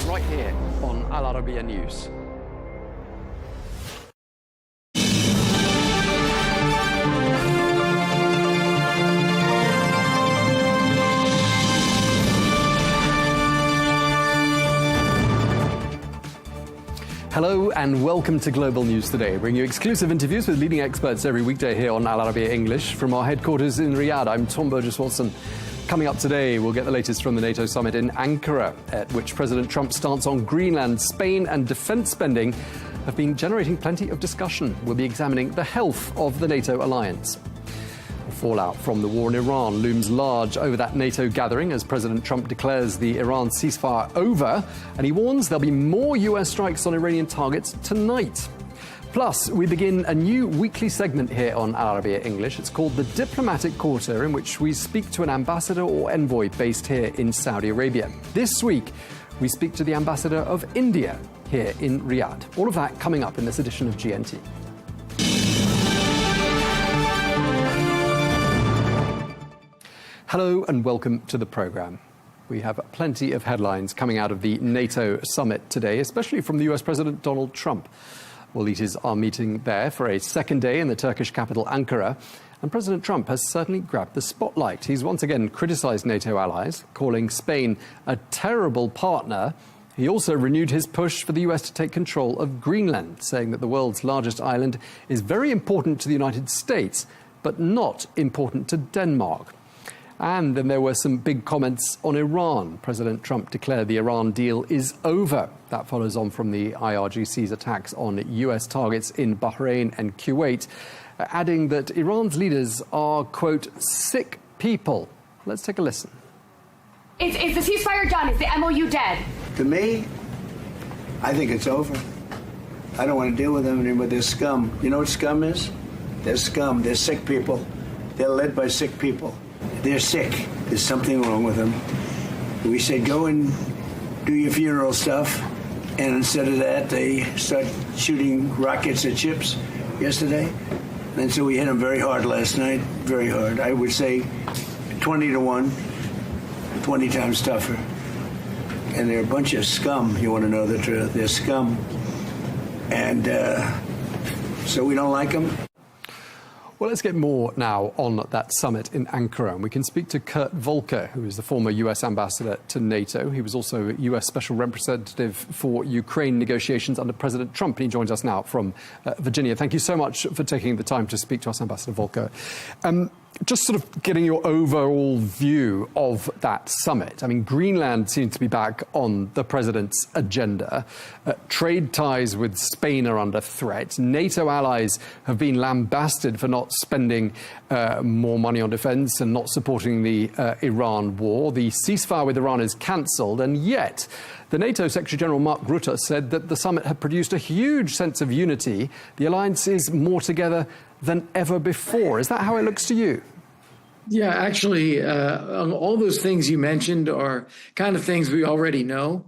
right here on Al Arabiya News. Hello and welcome to Global News Today. Bring you exclusive interviews with leading experts every weekday here on Al Arabiya English. From our headquarters in Riyadh, I'm Tom Burges Watson. Coming up today, we'll get the latest from the NATO summit in Ankara, at which President Trump's stance on Greenland, Spain and defence spending have been generating plenty of discussion. We'll be examining the health of the NATO alliance. Fallout from the war in Iran looms large over that NATO gathering as President Trump declares the Iran ceasefire over, and he warns there'll be more US strikes on Iranian targets tonight. Plus, we begin a new weekly segment here on Arabiya English. It's called The Diplomatic Quarter, in which we speak to an ambassador or envoy based here in Saudi Arabia. This week, we speak to the ambassador of India here in Riyadh. All of that coming up in this edition of GNT. Hello and welcome to the programme. We have plenty of headlines coming out of the NATO summit today, especially from the US President Donald Trump. Well, leaders are meeting there for a second day in the Turkish capital, Ankara, and President Trump has certainly grabbed the spotlight. He's once again criticised NATO allies, calling Spain a terrible partner. He also renewed his push for the US to take control of Greenland, saying that the world's largest island is very important to the United States, but not important to Denmark. And then there were some big comments on Iran. President Trump declared the Iran deal is over. That follows on from the IRGC's attacks on US targets in Bahrain and Kuwait, adding that Iran's leaders are, quote, sick people. Let's take a listen. Is the ceasefire done? Is the MOU dead? To me, I think it's over. I don't want to deal with them anymore. They're scum. You know what scum is? They're scum. They're sick people. They're led by sick people. They're sick. There's something wrong with them. We said, go and do your funeral stuff. And instead of that, they start shooting rockets at ships yesterday. And so we hit them very hard last night, very hard. I would say 20-1, 20 times tougher. And they're a bunch of scum, you want to know the truth. They're scum. And so we don't like them. Well, let's get more now on that summit in Ankara. And we can speak to Kurt Volker, who is the former US ambassador to NATO. He was also US special representative for Ukraine negotiations under President Trump. And he joins us now from Virginia. Thank you so much for taking the time to speak to us, Ambassador Volker. Just sort of getting your overall view of that summit. I mean, Greenland seems to be back on the president's agenda. Trade ties with Spain are under threat. NATO allies have been lambasted for not spending more money on defence and not supporting the Iran war. The ceasefire with Iran is cancelled, and yet the NATO Secretary-General Mark Rutte said that the summit had produced a huge sense of unity. The alliance is more together than ever before. Is that how it looks to you? Yeah, actually, all those things you mentioned are kind of things we already know.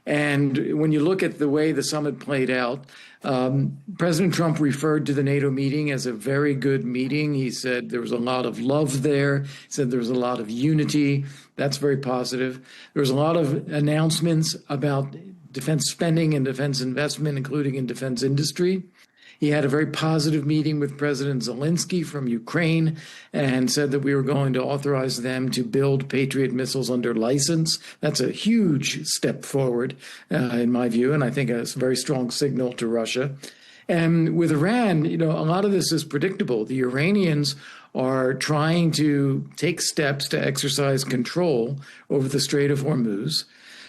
And when you look at the way the summit played out, President Trump referred to the NATO meeting as a very good meeting. He said there was a lot of love there. He said there was a lot of unity. That's very positive. There was a lot of announcements about defense spending and defense investment, including in defense industry. He had a very positive meeting with President Zelensky from Ukraine and said that we were going to authorize them to build Patriot missiles under license. That's a huge step forward, in my view, and I think a very strong signal to Russia. And with Iran, you know, a lot of this is predictable. The Iranians are trying to take steps to exercise control over the Strait of Hormuz.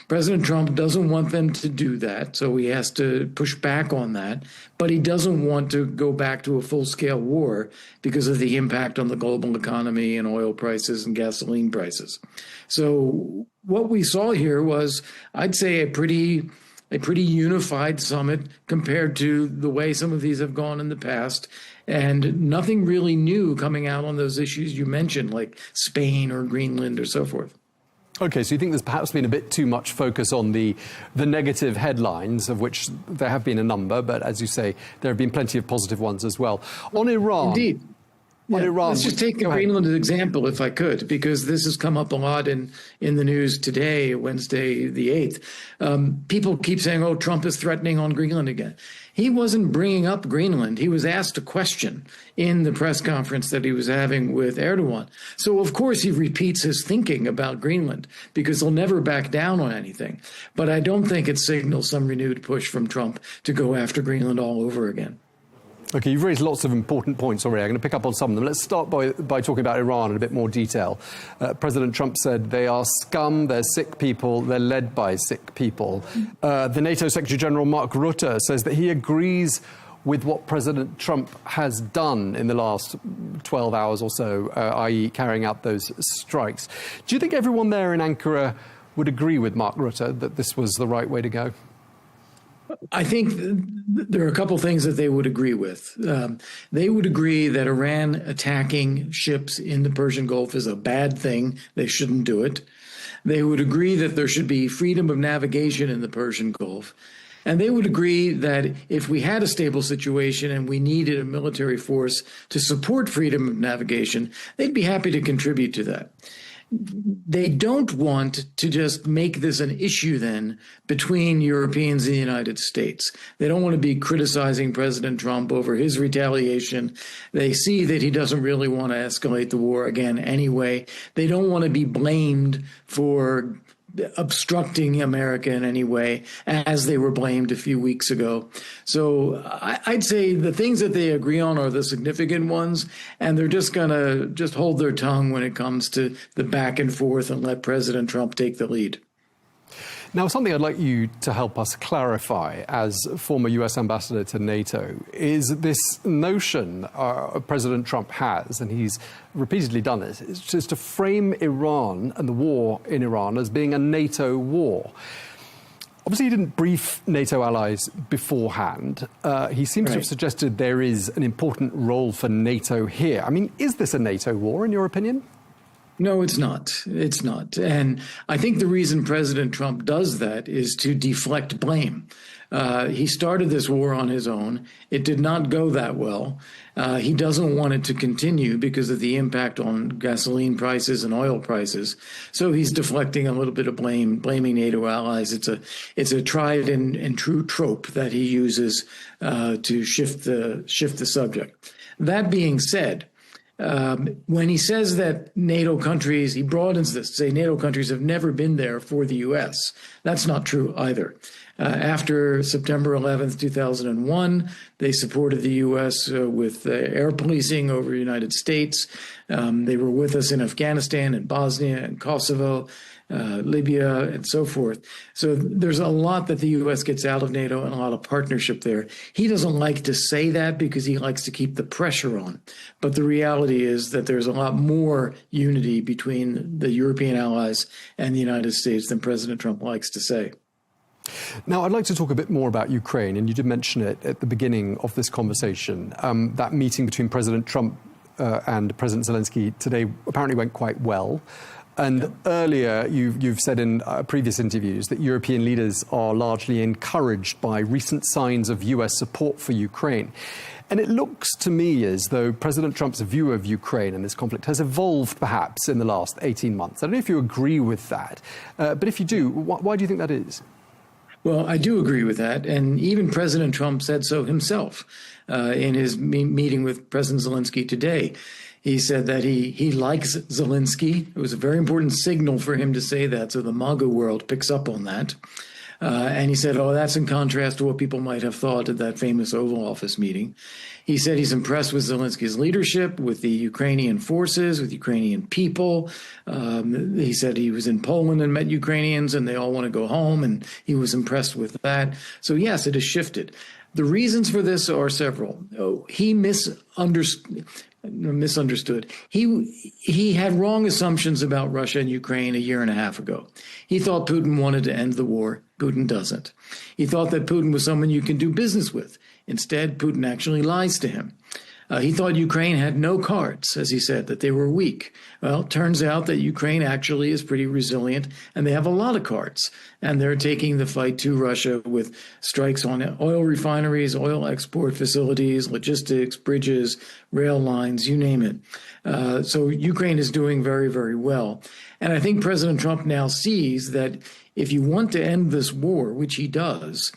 President Trump doesn't want them to do that, so he has to push back on that. But he doesn't want to go back to a full-scale war because of the impact on the global economy and oil prices and gasoline prices. So what we saw here was, I'd say, a pretty unified summit compared to the way some of these have gone in the past. And nothing really new coming out on those issues you mentioned, like Spain or Greenland or so forth. OK, so you think there's perhaps been a bit too much focus on the negative headlines, of which there have been a number, but as you say, there have been plenty of positive ones as well. On Iran... Indeed. On Iran, let's just take Greenland as an example, if I could, because this has come up a lot in the news today, Wednesday the 8th. People keep saying, oh, Trump is threatening on Greenland again. He wasn't bringing up Greenland. He was asked a question in the press conference that he was having with Erdogan. So, of course, he repeats his thinking about Greenland because he'll never back down on anything. But I don't think it signals some renewed push from Trump to go after Greenland all over again. OK, you've raised lots of important points already. I'm going to pick up on some of them. Let's start by talking about Iran in a bit more detail. President Trump said they are scum, they're sick people, they're led by sick people. The NATO Secretary-General Mark Rutte says that he agrees with what President Trump has done in the last 12 hours or so, i.e. carrying out those strikes. Do you think everyone there in Ankara would agree with Mark Rutte that this was the right way to go? I think there are a couple things that they would agree with. They would agree that Iran attacking ships in the Persian Gulf is a bad thing. They shouldn't do it. They would agree that there should be freedom of navigation in the Persian Gulf. And they would agree that if we had a stable situation and we needed a military force to support freedom of navigation, they'd be happy to contribute to that. They don't want to just make this an issue then between Europeans and the United States. They don't want to be criticizing President Trump over his retaliation. They see that he doesn't really want to escalate the war again anyway. They don't want to be blamed for obstructing America in any way, as they were blamed a few weeks ago. So I'd say the things that they agree on are the significant ones, and they're just going to hold their tongue when it comes to the back and forth and let President Trump take the lead. Now, something I'd like you to help us clarify as former US ambassador to NATO is this notion President Trump has, and he's repeatedly done this, is just to frame Iran and the war in Iran as being a NATO war. Obviously, he didn't brief NATO allies beforehand. He seems to have suggested there is an important role for NATO here. I mean, is this a NATO war, in your opinion? No, it's not. It's not. And I think the reason President Trump does that is to deflect blame. He started this war on his own. It did not go that well. He doesn't want it to continue because of the impact on gasoline prices and oil prices. So he's deflecting a little bit of blame, blaming NATO allies. It's a tried and true trope that he uses to shift the subject. That being said, when he says that NATO countries, he broadens this to say NATO countries have never been there for the U.S. That's not true either. After September 11th, 2001, they supported the U.S. with air policing over the United States. They were with us in Afghanistan and Bosnia and Kosovo, Libya, and so forth. So there's a lot that the U.S. gets out of NATO and a lot of partnership there. He doesn't like to say that because he likes to keep the pressure on. But the reality is that there's a lot more unity between the European allies and the United States than President Trump likes to say. Now, I'd like to talk a bit more about Ukraine, and you did mention it at the beginning of this conversation. That meeting between President Trump and President Zelensky today apparently went quite well. And earlier, you've said in previous interviews that European leaders are largely encouraged by recent signs of US support for Ukraine. And it looks to me as though President Trump's view of Ukraine and this conflict has evolved, perhaps, in the last 18 months. I don't know if you agree with that, but if you do, why do you think that is? Well, I do agree with that. And even President Trump said so himself in his meeting with President Zelensky today. He said that he likes Zelensky. It was a very important signal for him to say that, so the MAGA world picks up on that. And he said, that's in contrast to what people might have thought at that famous Oval Office meeting. He said he's impressed with Zelensky's leadership, with the Ukrainian forces, with Ukrainian people. He said he was in Poland and met Ukrainians and they all want to go home, and he was impressed with that. So yes, it has shifted. The reasons for this are several. He misunderstood. He had wrong assumptions about Russia and Ukraine a year and a half ago. He thought Putin wanted to end the war. Putin doesn't. He thought that Putin was someone you can do business with. Instead, Putin actually lies to him. He thought Ukraine had no cards, as he said, that they were weak. Well, it turns out that Ukraine actually is pretty resilient, and they have a lot of cards. And they're taking the fight to Russia with strikes on oil refineries, oil export facilities, logistics, bridges, rail lines, you name it. So Ukraine is doing very, very well. And I think President Trump now sees that if you want to end this war, which he does,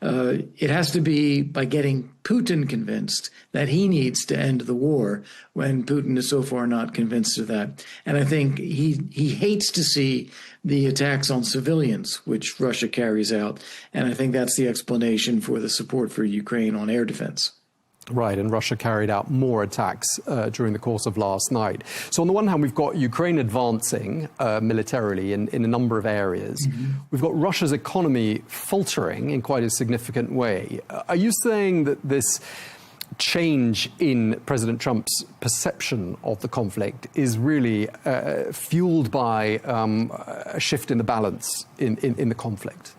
it has to be by getting Putin convinced that he needs to end the war, when Putin is so far not convinced of that. And I think he hates to see the attacks on civilians, which Russia carries out. And I think that's the explanation for the support for Ukraine on air defense. Right, and Russia carried out more attacks during the course of last night. So on the one hand, we've got Ukraine advancing militarily in a number of areas. Mm-hmm. We've got Russia's economy faltering in quite a significant way. Are you saying that this change in President Trump's perception of the conflict is really fueled by a shift in the balance in the conflict?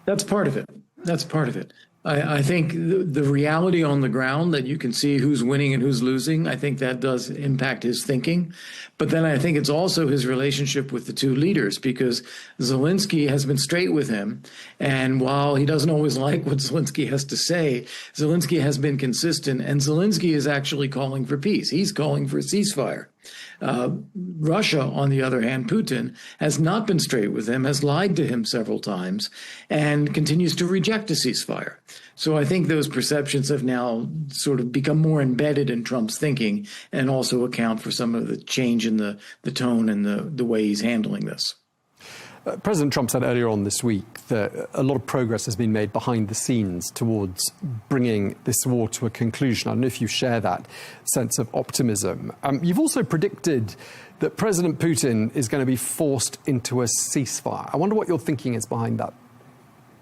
That's part of it. That's part of it. I think the reality on the ground that you can see who's winning and who's losing, I think that does impact his thinking. But then I think it's also his relationship with the two leaders, because Zelensky has been straight with him. And while he doesn't always like what Zelensky has to say, Zelensky has been consistent. And Zelensky is actually calling for peace. He's calling for a ceasefire. Russia, on the other hand, Putin, has not been straight with him, has lied to him several times, and continues to reject a ceasefire. So I think those perceptions have now sort of become more embedded in Trump's thinking, and also account for some of the change in the tone and the way he's handling this. President Trump said earlier on this week that a lot of progress has been made behind the scenes towards bringing this war to a conclusion. I don't know if you share that sense of optimism. You've also predicted that President Putin is going to be forced into a ceasefire. I wonder what your thinking is behind that.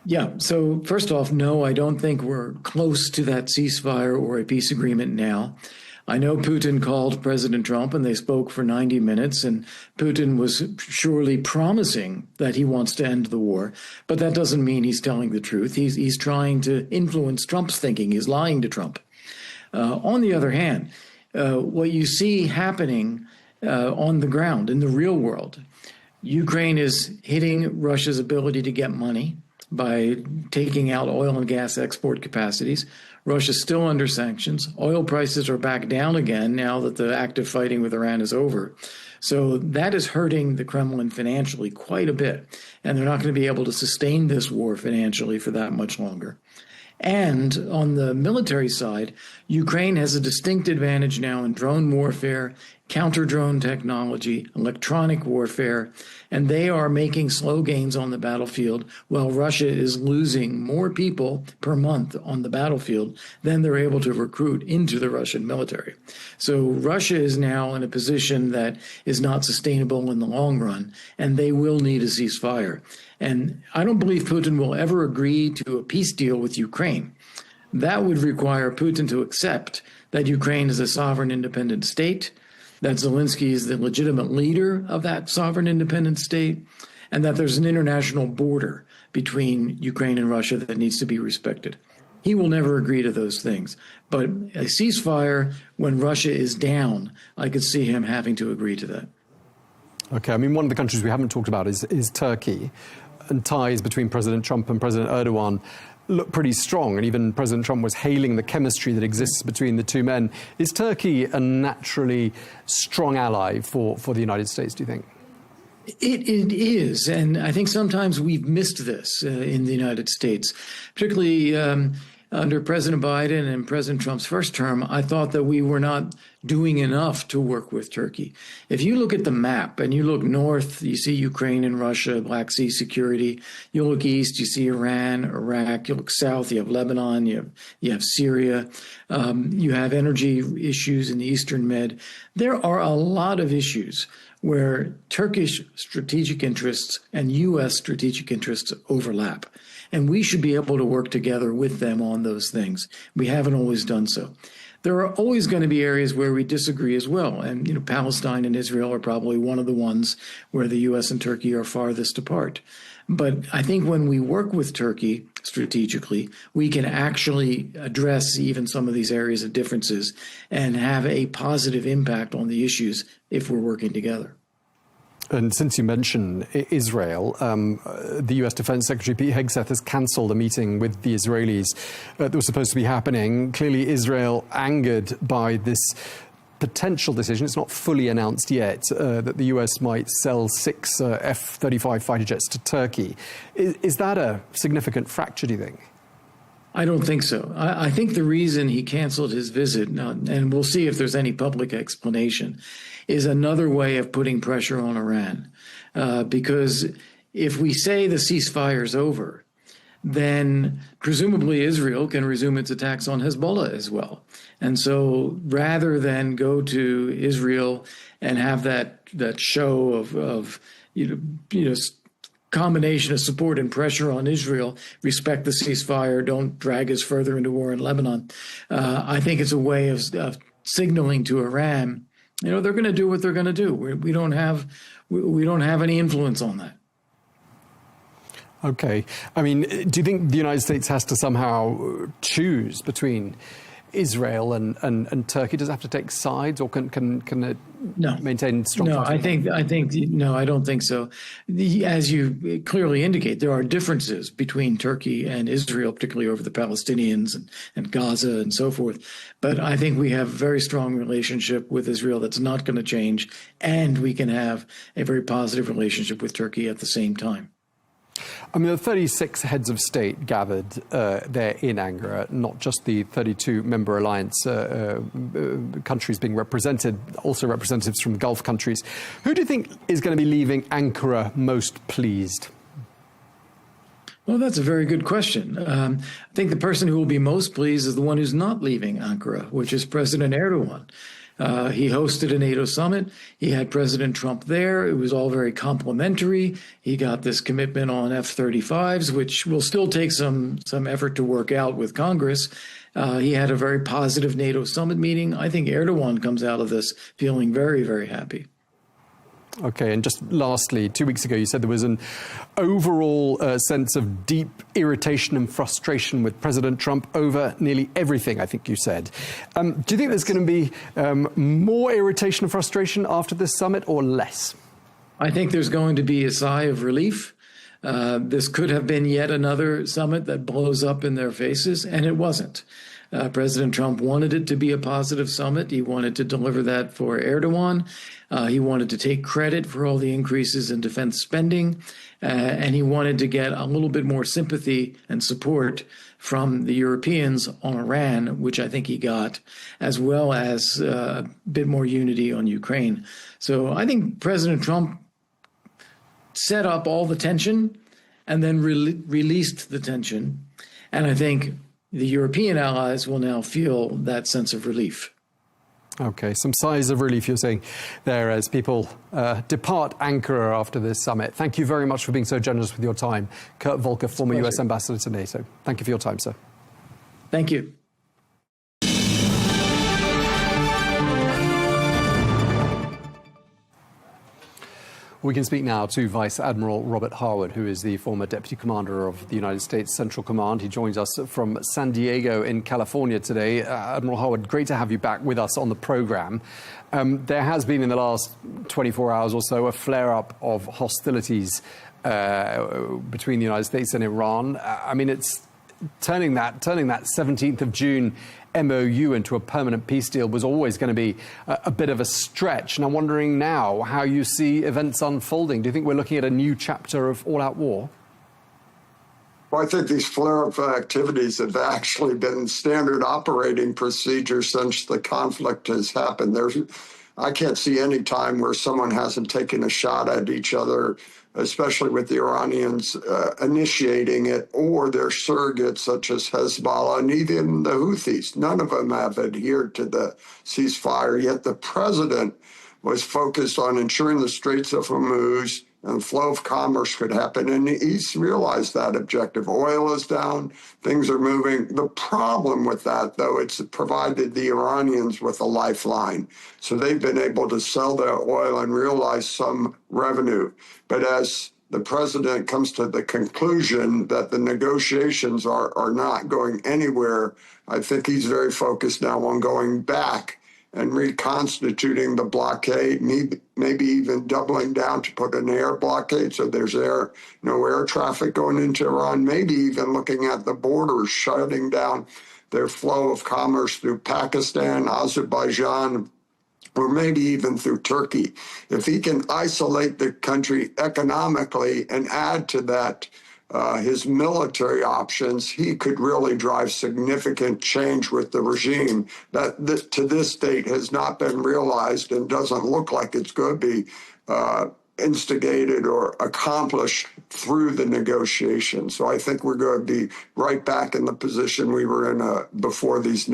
Yeah, so first off, no, I don't think we're close to that ceasefire or a peace agreement now. I know Putin called President Trump and they spoke for 90 minutes, and Putin was surely promising that he wants to end the war, but that doesn't mean he's telling the truth. He's trying to influence Trump's thinking. He's lying to Trump. On the other hand, what you see happening on the ground in the real world, Ukraine is hitting Russia's ability to get money by taking out oil and gas export capacities. Russia's still under sanctions. Oil prices are back down again now that the active fighting with Iran is over. So that is hurting the Kremlin financially quite a bit. And they're not going to be able to sustain this war financially for that much longer. And on the military side, Ukraine has a distinct advantage now in drone warfare, counter-drone technology, electronic warfare, and they are making slow gains on the battlefield while Russia is losing more people per month on the battlefield than they're able to recruit into the Russian military. So Russia is now in a position that is not sustainable in the long run, and they will need a ceasefire. And I don't believe Putin will ever agree to a peace deal with Ukraine. That would require Putin to accept that Ukraine is a sovereign independent state, that Zelensky is the legitimate leader of that sovereign independent state, and that there's an international border between Ukraine and Russia that needs to be respected. He will never agree to those things. But a ceasefire when Russia is down, I could see him having to agree to that. Okay, I mean, one of the countries we haven't talked about is Turkey, and ties between President Trump and President Erdogan look pretty strong, and even President Trump was hailing the chemistry that exists between the two men. Is Turkey a naturally strong ally for the United States, do you think? It is, and I think sometimes we've missed this in the United States, particularly under President Biden and President Trump's first term. I thought that we were not doing enough to work with Turkey. If you look at the map and you look north, you see Ukraine and Russia, Black Sea security. You look east, you see Iran, Iraq. You look south, you have Lebanon, you have Syria. You have energy issues in the Eastern Med. There are a lot of issues where Turkish strategic interests and U.S. strategic interests overlap. And we should be able to work together with them on those things. We haven't always done so. There are always going to be areas where we disagree as well. And, you know, Palestine and Israel are probably one of the ones where the U.S. and Turkey are farthest apart. But I think when we work with Turkey strategically, we can actually address even some of these areas of differences and have a positive impact on the issues if we're working together. And since you mentioned Israel, the U.S. Defense Secretary Pete Hegseth has cancelled a meeting with the Israelis that was supposed to be happening. Clearly, Israel angered by this potential decision, it's not fully announced yet, that the U.S. might sell 6 F-35 fighter jets to Turkey. Is that a significant fracture, do you think? I don't think so. I think the reason he canceled his visit, and we'll see if there's any public explanation, is another way of putting pressure on Iran. Because if we say the ceasefire is over, then presumably Israel can resume its attacks on Hezbollah as well. And so rather than go to Israel and have that show of combination of support and pressure on Israel, respect the ceasefire, don't drag us further into war in Lebanon, I think it's a way of signaling to Iran, you know, they're going to do what they're going to do. We don't have any influence on that. Okay. I mean, do you think the United States has to somehow choose between Israel and Turkey? Does it have to take sides, or can it maintain strong? No, I think no, I don't think so. As you clearly indicate, there are differences between Turkey and Israel, particularly over the Palestinians and Gaza and so forth. But I think we have a very strong relationship with Israel that's not going to change, and we can have a very positive relationship with Turkey at the same time. I mean, the 36 heads of state gathered there in Ankara, not just the 32-member alliance countries being represented, also representatives from Gulf countries. Who do you think is going to be leaving Ankara most pleased? Well, that's a very good question. I think the person who will be most pleased is the one who's not leaving Ankara, which is President Erdogan. He hosted a NATO summit. He had President Trump there. It was all very complimentary. He got this commitment on F-35s, which will still take some effort to work out with Congress. He had a very positive NATO summit meeting. I think Erdogan comes out of this feeling very, very happy. Okay, and just lastly, 2 weeks ago, you said there was an overall sense of deep irritation and frustration with President Trump over nearly everything, I think you said. Do you think there's going to be more irritation and frustration after this summit, or less? I think there's going to be a sigh of relief. This could have been yet another summit that blows up in their faces, and it wasn't. President Trump wanted it to be a positive summit. He wanted to deliver that for Erdogan. He wanted to take credit for all the increases in defense spending, and he wanted to get a little bit more sympathy and support from the Europeans on Iran, which I think he got, as well as a bit more unity on Ukraine. So I think President Trump set up all the tension and then released the tension. And I think the European allies will now feel that sense of relief. Okay, some sighs of relief, you're saying, there as people depart Ankara after this summit. Thank you very much for being so generous with your time. Kurt Volker, former US ambassador to NATO. Thank you for your time, sir. Thank you. We can speak now to Vice Admiral Robert Harwood, who is the former Deputy Commander of the United States Central Command. He joins us from San Diego in California today. Admiral Harwood, great to have you back with us on the program. There has been in the last 24 hours or so a flare-up of hostilities between the United States and Iran. I mean, it's turning that 17th of June MOU into a permanent peace deal was always going to be a bit of a stretch. And I'm wondering now how you see events unfolding. Do you think we're looking at a new chapter of all-out war? Well, I think these flare-up activities have actually been standard operating procedure since the conflict has happened. I can't see any time where someone hasn't taken a shot at each other, especially with the Iranians initiating it, or their surrogates such as Hezbollah and even the Houthis. None of them have adhered to the ceasefire, yet the president was focused on ensuring the Straits of Hormuz and the flow of commerce could happen, and he's realized that objective. Oil is down, things are moving. The problem with that, though, it's provided the Iranians with a lifeline. So they've been able to sell their oil and realize some revenue. But as the president comes to the conclusion that the negotiations are not going anywhere, I think he's very focused now on going back and reconstituting the blockade, maybe even doubling down to put an air blockade so there's no air traffic going into Iran, maybe even looking at the borders, shutting down their flow of commerce through Pakistan, Azerbaijan, or maybe even through Turkey. If he can isolate the country economically and add to that his military options, he could really drive significant change with the regime that to this date has not been realized and doesn't look like it's going to be instigated or accomplished through the negotiations. So I think we're going to be right back in the position we were in before these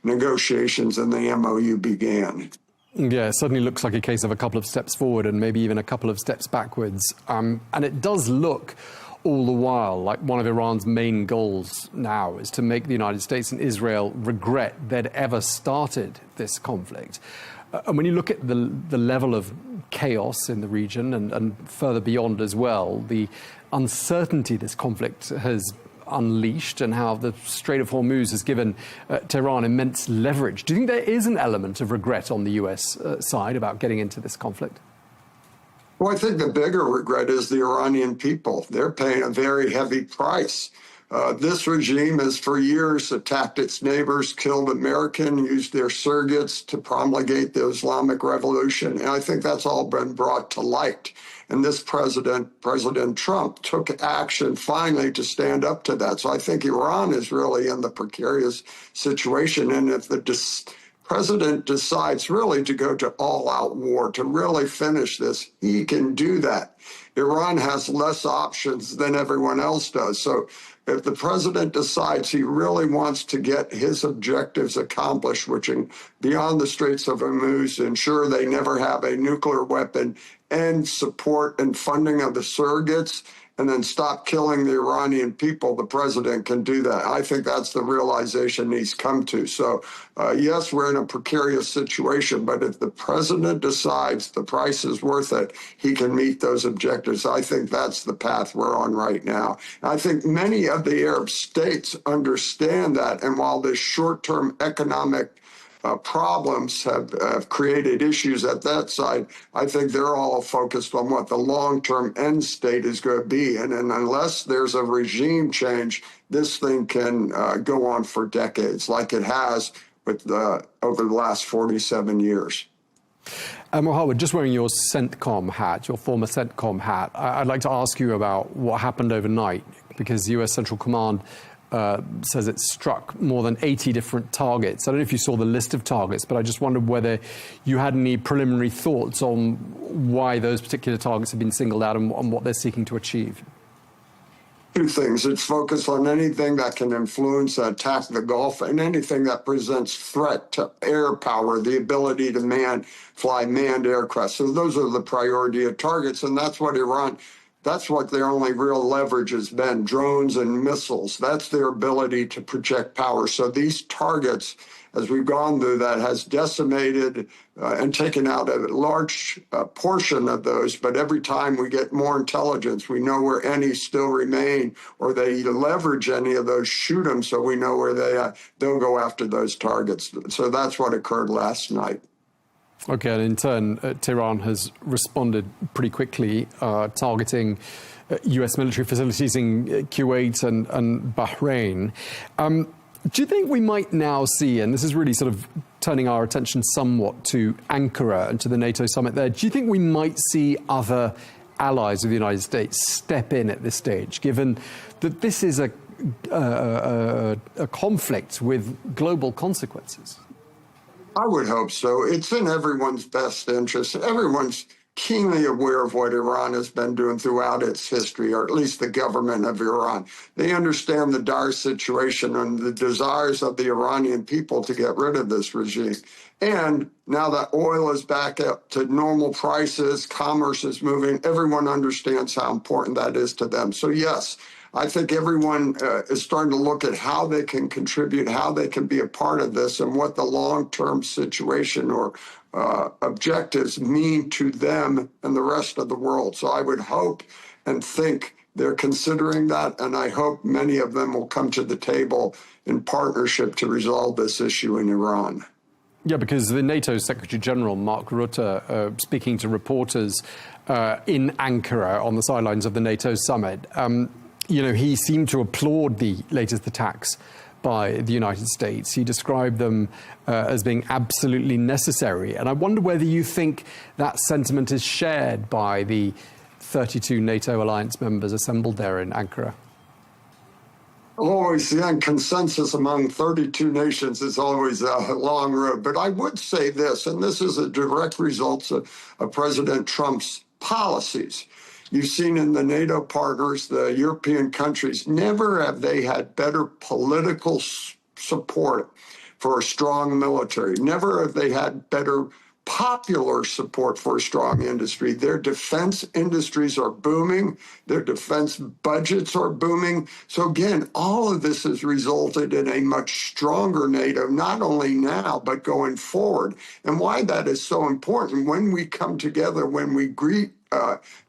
negotiations and the MOU began. Yeah, it certainly looks like a case of a couple of steps forward and maybe even a couple of steps backwards. And it does look all the while like one of Iran's main goals now is to make the United States and Israel regret they'd ever started this conflict. And when you look at the level of chaos in the region and further beyond as well, the uncertainty this conflict has unleashed and how the Strait of Hormuz has given Tehran immense leverage. Do you think there is an element of regret on the US side about getting into this conflict? Well, I think the bigger regret is the Iranian people. They're paying a very heavy price. This regime has for years attacked its neighbors, killed American, used their surrogates to promulgate the Islamic Revolution. And I think that's all been brought to light. And this President Trump, took action finally to stand up to that. So I think Iran is really in the precarious situation. And if the president decides really to go to all-out war, to really finish this, he can do that. Iran has less options than everyone else does. So if the president decides he really wants to get his objectives accomplished, which beyond the Straits of Hormuz, ensure they never have a nuclear weapon, end support and funding of the surrogates, and then stop killing the Iranian people, the president can do that. I think that's the realization he's come to. So, yes, we're in a precarious situation, but if the president decides the price is worth it, he can meet those objectives. I think that's the path we're on right now. I think many of the Arab states understand that, and while this short-term economic problems have created issues at that side, I think they're all focused on what the long-term end state is going to be. And unless there's a regime change, this thing can go on for decades, like it has with over the last 47 years. Mohammed, just wearing your CENTCOM hat, your former CENTCOM hat, I'd like to ask you about what happened overnight, because the US Central Command says it struck more than 80 different targets. I don't know if you saw the list of targets, but I just wondered whether you had any preliminary thoughts on why those particular targets have been singled out and what they're seeking to achieve. Two things. It's focused on anything that can influence attack the Gulf and anything that presents threat to air power, the ability to fly manned aircraft. So those are the priority of targets, and that's what their only real leverage has been, drones and missiles. That's their ability to project power. So these targets, as we've gone through that, has decimated and taken out a large portion of those. But every time we get more intelligence, we know where any still remain, or they leverage any of those, shoot them, so we know where they'll go after those targets. So that's what occurred last night. Okay, and in turn, Tehran has responded pretty quickly, targeting US military facilities in Kuwait and Bahrain. Do you think we might now see, and this is really sort of turning our attention somewhat to Ankara and to the NATO summit there, do you think we might see other allies of the United States step in at this stage, given that this is a conflict with global consequences? I would hope so. It's in everyone's best interest. Everyone's keenly aware of what Iran has been doing throughout its history, or at least the government of Iran. They understand the dire situation and the desires of the Iranian people to get rid of this regime. And now that oil is back up to normal prices, commerce is moving, everyone understands how important that is to them. So yes, I think everyone is starting to look at how they can contribute, how they can be a part of this, and what the long-term situation or objectives mean to them and the rest of the world. So I would hope and think they're considering that, and I hope many of them will come to the table in partnership to resolve this issue in Iran. Yeah, because the NATO Secretary General, Mark Rutte, speaking to reporters in Ankara on the sidelines of the NATO summit, he seemed to applaud the latest attacks by the United States. He described them as being absolutely necessary. And I wonder whether you think that sentiment is shared by the 32 NATO alliance members assembled there in Ankara. Always, the consensus among 32 nations is always a long road. But I would say this, and this is a direct result of President Trump's policies. You've seen in the NATO partners, the European countries, never have they had better political support for a strong military. Never have they had better popular support for a strong industry. Their defense industries are booming. Their defense budgets are booming. So again, all of this has resulted in a much stronger NATO, not only now, but going forward. And why that is so important, when we come together, when we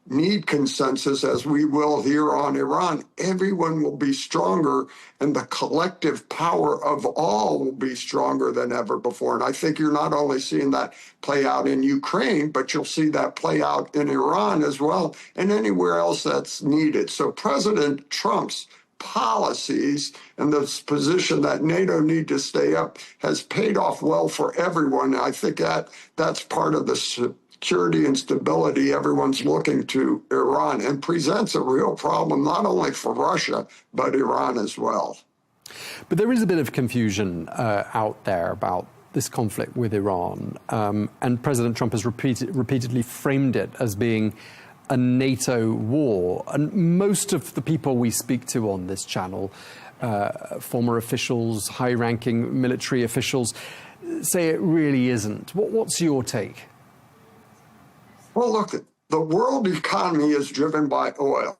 need consensus, as we will here on Iran, everyone will be stronger, and the collective power of all will be stronger than ever before. And I think you're not only seeing that play out in Ukraine, but you'll see that play out in Iran as well, and anywhere else that's needed. So President Trump's policies and this position that NATO need to stay up has paid off well for everyone. I think that's part of the security and stability everyone's looking to Iran, and presents a real problem not only for Russia, but Iran as well. But there is a bit of confusion out there about this conflict with Iran, and President Trump has repeatedly framed it as being a NATO war. And most of the people we speak to on this channel, former officials, high-ranking military officials, say it really isn't. What's your take? Well, look, the world economy is driven by oil.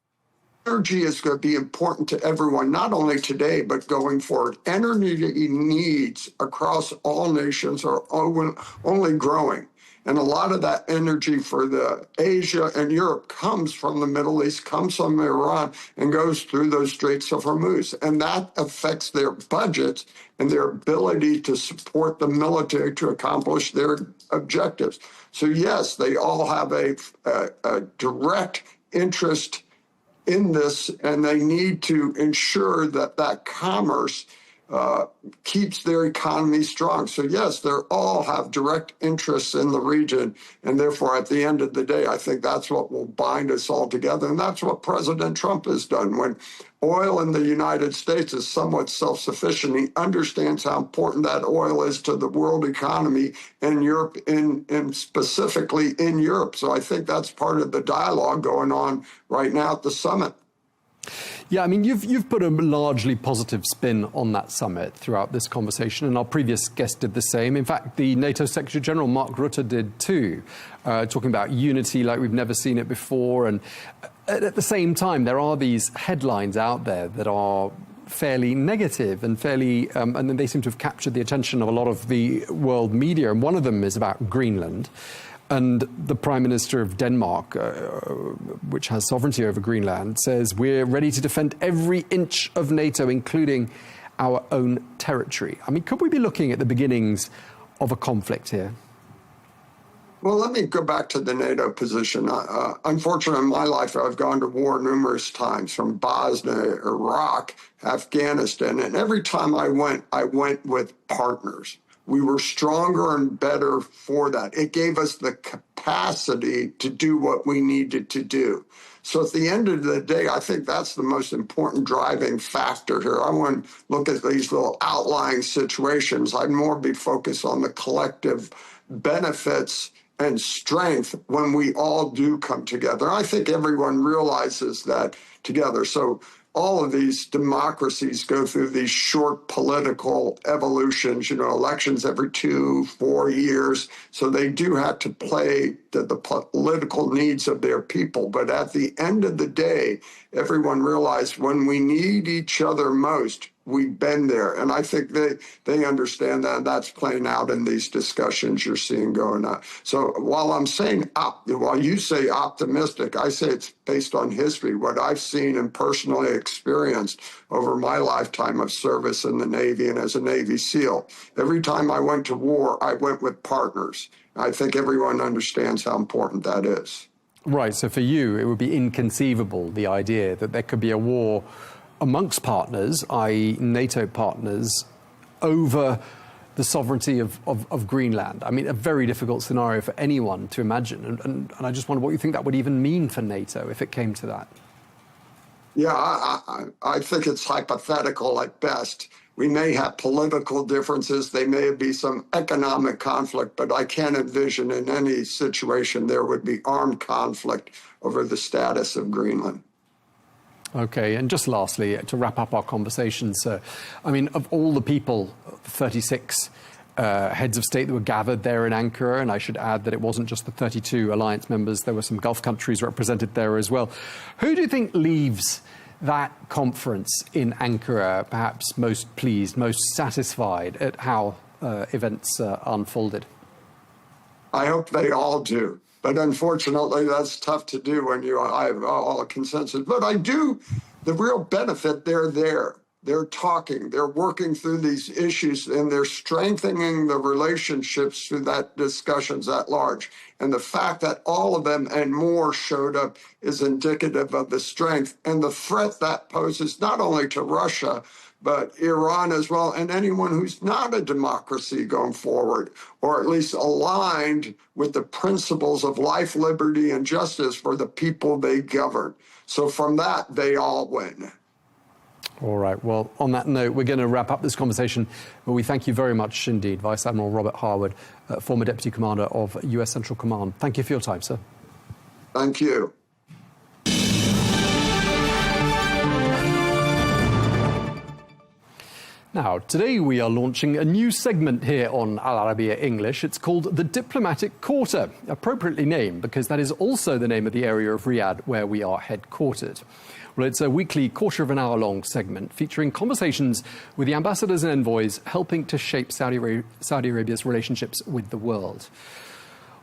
Energy is going to be important to everyone, not only today, but going forward. Energy needs across all nations are only growing. And a lot of that energy for the Asia and Europe comes from the Middle East, comes from Iran, and goes through those Straits of Hormuz. And that affects their budgets and their ability to support the military to accomplish their objectives. So yes, they all have a direct interest in this, and they need to ensure that that commerce keeps their economy strong. So yes, they all have direct interests in the region, and therefore at the end of the day, I think that's what will bind us all together, and that's what President Trump has done. When oil in the United States is somewhat self-sufficient, he understands how important that oil is to the world economy and Europe, and specifically in Europe. So I think that's part of the dialogue going on right now at the summit. Yeah, I mean, you've put a largely positive spin on that summit throughout this conversation, and our previous guest did the same. In fact, the NATO Secretary General, Mark Rutte, did too, talking about unity like we've never seen it before. And at the same time, there are these headlines out there that are fairly negative and fairly, and then they seem to have captured the attention of a lot of the world media. And one of them is about Greenland. And the Prime Minister of Denmark, which has sovereignty over Greenland, says we're ready to defend every inch of NATO, including our own territory. I mean, could we be looking at the beginnings of a conflict here? Well, let me go back to the NATO position. Unfortunately, in my life, I've gone to war numerous times, from Bosnia, Iraq, Afghanistan, and every time I went with partners. We were stronger and better for that. It gave us the capacity to do what we needed to do. So at the end of the day, I think that's the most important driving factor here. I want to look at these little outlying situations. I'd more be focused on the collective benefits and strength when we all do come together. I think everyone realizes that together. So all of these democracies go through these short political evolutions, elections every 2-4 years. So they do have to play the political needs of their people. But at the end of the day, everyone realized when we need each other most, we've been there. And I think they understand that, and that's playing out in these discussions you're seeing going on. So while you say optimistic, I say it's based on history, what I've seen and personally experienced over my lifetime of service in the Navy and as a Navy SEAL. Every time I went to war, I went with partners. I think everyone understands how important that is. Right, so for you, it would be inconceivable, the idea that there could be a war amongst partners, i.e. NATO partners, over the sovereignty of Greenland. I mean, a very difficult scenario for anyone to imagine. And I just wonder what you think that would even mean for NATO if it came to that. Yeah, I think it's hypothetical at best. We may have political differences. There may be some economic conflict, but I can't envision in any situation there would be armed conflict over the status of Greenland. Okay, and just lastly, to wrap up our conversation, sir, I mean, of all the people, 36 heads of state that were gathered there in Ankara, and I should add that it wasn't just the 32 alliance members, there were some Gulf countries represented there as well. Who do you think leaves that conference in Ankara perhaps most pleased, most satisfied at how events unfolded? I hope they all do. But unfortunately, that's tough to do when you have all a consensus. But the real benefit, they're there. They're talking, they're working through these issues, and they're strengthening the relationships through that discussions at large. And the fact that all of them and more showed up is indicative of the strength and the threat that poses not only to Russia, but Iran as well, and anyone who's not a democracy going forward, or at least aligned with the principles of life, liberty, and justice for the people they govern. So from that, they all win. All right. Well, on that note, we're going to wrap up this conversation. But we thank you very much indeed, Vice Admiral Robert Harwood, former Deputy Commander of US Central Command. Thank you for your time, sir. Thank you. Now, today we are launching a new segment here on Al Arabiya English. It's called the Diplomatic Quarter, appropriately named because that is also the name of the area of Riyadh where we are headquartered. Well, it's a weekly quarter-of-an-hour-long segment featuring conversations with the ambassadors and envoys helping to shape Saudi Arabia's relationships with the world.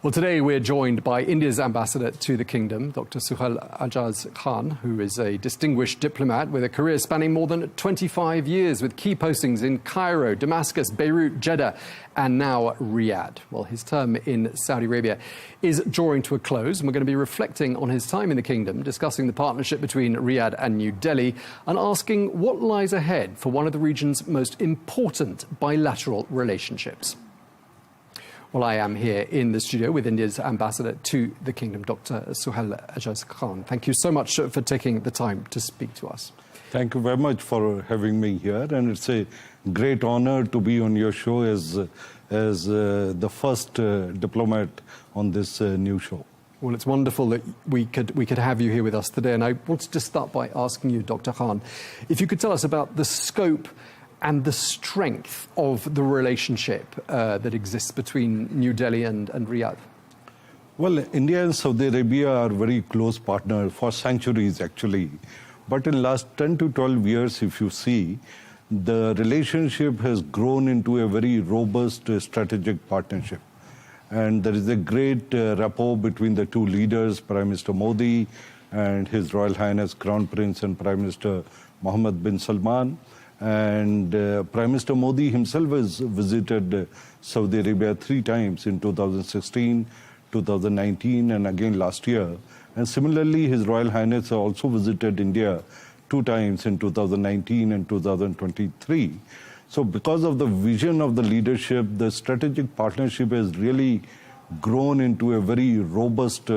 Well, today we're joined by India's ambassador to the kingdom, Dr. Suhail Ajaz Khan, who is a distinguished diplomat with a career spanning more than 25 years with key postings in Cairo, Damascus, Beirut, Jeddah, and now Riyadh. Well, his term in Saudi Arabia is drawing to a close, and we're going to be reflecting on his time in the kingdom, discussing the partnership between Riyadh and New Delhi, and asking what lies ahead for one of the region's most important bilateral relationships. Well, I am here in the studio with India's ambassador to the kingdom, Dr. Suhail Ajaz Khan. Thank you so much for taking the time to speak to us. Thank you very much for having me here, and it's a great honor to be on your show as the first diplomat on this new show. Well, it's wonderful that we could have you here with us today, and I wanted to start by asking you, Dr. Khan, if you could tell us about the scope and the strength of the relationship that exists between New Delhi and Riyadh. Well, India and Saudi Arabia are very close partners for centuries, actually. But in the last 10 to 12 years, if you see, the relationship has grown into a very robust strategic partnership. And there is a great rapport between the two leaders, Prime Minister Modi and His Royal Highness Crown Prince and Prime Minister Mohammed bin Salman. And Prime Minister Modi himself has visited Saudi Arabia 3 times in 2016, 2019, and again last year. And similarly, His Royal Highness also visited India 2 times in 2019 and 2023. So because of the vision of the leadership, the strategic partnership has really grown into a very robust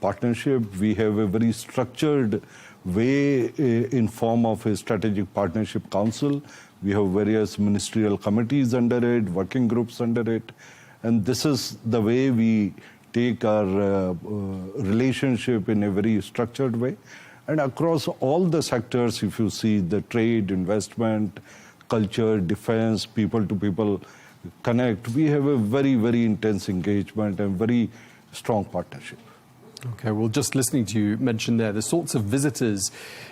partnership. We have a very structured way in form of a strategic partnership council. We have various ministerial committees under it, working groups under it. And this is the way we take our relationship in a very structured way. And across all the sectors, if you see the trade, investment, culture, defense, people-to-people connect, we have a very, very intense engagement and very strong partnership. Okay, well, just listening to you mention there, the sorts of visitors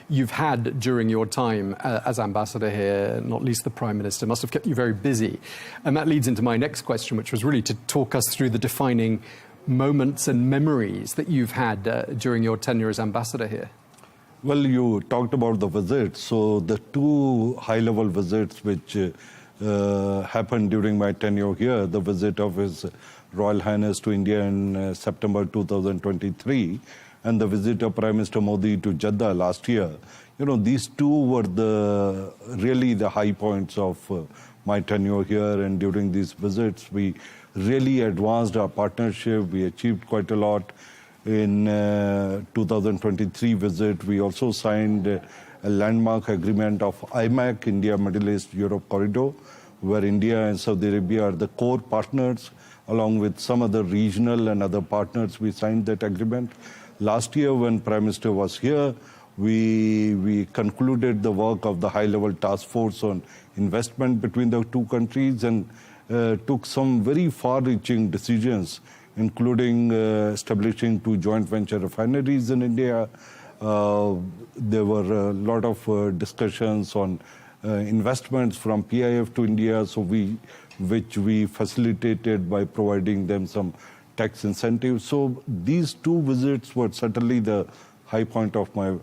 you've had during your time as ambassador here, not least the Prime Minister, must have kept you very busy. And that leads into my next question, which was really to talk us through the defining moments and memories that you've had during your tenure as ambassador here. Well, you talked about the visits. So the 2 high-level visits which happened during my tenure here, the visit of His Royal Highness to India in September 2023 and the visit of Prime Minister Modi to Jeddah last year. You know, these 2 were really the high points of my tenure here, and during these visits we really advanced our partnership. We achieved quite a lot. In 2023 visit, we also signed a landmark agreement of IMEC, India, Middle East, Europe Corridor, where India and Saudi Arabia are the core partners. Along with some other regional and other partners, we signed that agreement. Last year, when Prime Minister was here, we concluded the work of the high-level task force on investment between the 2 countries and took some very far-reaching decisions, including establishing 2 joint venture refineries in India. There were a lot of discussions on investments from PIF to India, which we facilitated by providing them some tax incentives. So these two visits were certainly the high point of my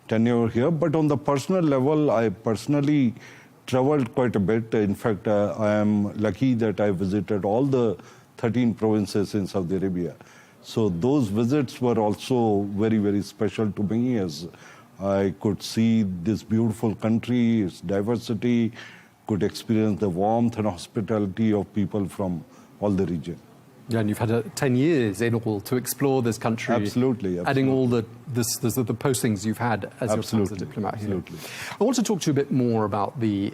tenure here. But on the personal level, I personally traveled quite a bit. In fact, I am lucky that I visited all the 13 provinces in Saudi Arabia. So those visits were also very, very special to me, as I could see this beautiful country, its diversity, could experience the warmth and hospitality of people from all the region. Yeah, and you've had 10 years in all to explore this country. Absolutely. Adding all the postings you've had as your time as a diplomat here. I want to talk to you a bit more about the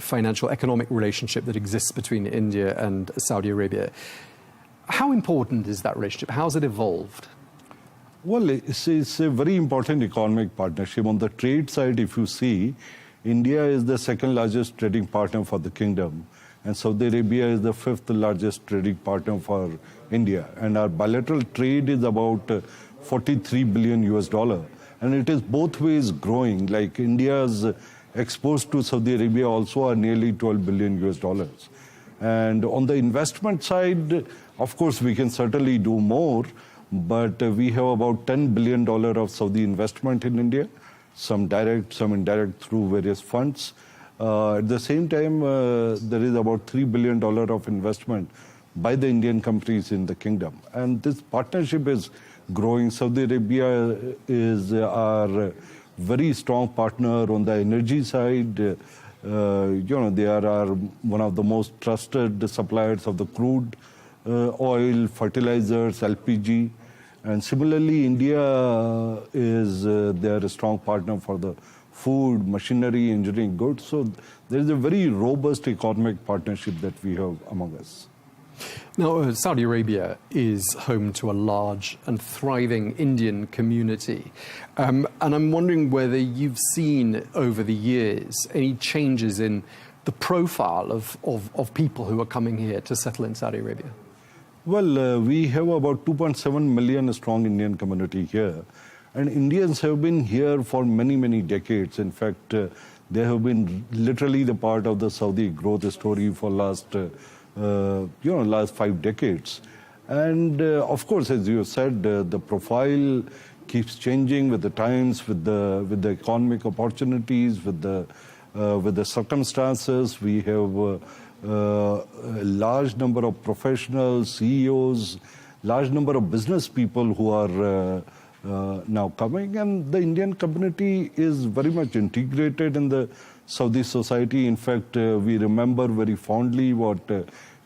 financial, economic relationship that exists between India and Saudi Arabia. How important is that relationship? How has it evolved? Well, it's a very important economic partnership. On the trade side, if you see, India is the second largest trading partner for the kingdom, and Saudi Arabia is the fifth largest trading partner for India. And our bilateral trade is about $43 billion US, and it is both ways growing. Like India's exports to Saudi Arabia also are nearly $12 billion US. And on the investment side, of course, we can certainly do more, but we have about $10 billion of Saudi investment in India, some direct, some indirect through various funds. At the same time, there is about $3 billion of investment by the Indian companies in the kingdom. And this partnership is growing. Saudi Arabia is our very strong partner on the energy side. They are one of the most trusted suppliers of the crude oil, fertilizers, LPG. And similarly, India is they are a strong partner for the food, machinery, engineering goods. So there is a very robust economic partnership that we have among us. Now, Saudi Arabia is home to a large and thriving Indian community. And I'm wondering whether you've seen over the years any changes in the profile of people who are coming here to settle in Saudi Arabia. Well, we have about 2.7 million strong Indian community here. And Indians have been here for many, many decades. In fact, they have been literally the part of the Saudi growth story for last 5 decades. And of course, as you said, the profile keeps changing with the times, with the economic opportunities, with the circumstances. We have a large number of professionals, CEOs, large number of business people who are now coming, and the Indian community is very much integrated in the Saudi society. In fact, we remember very fondly what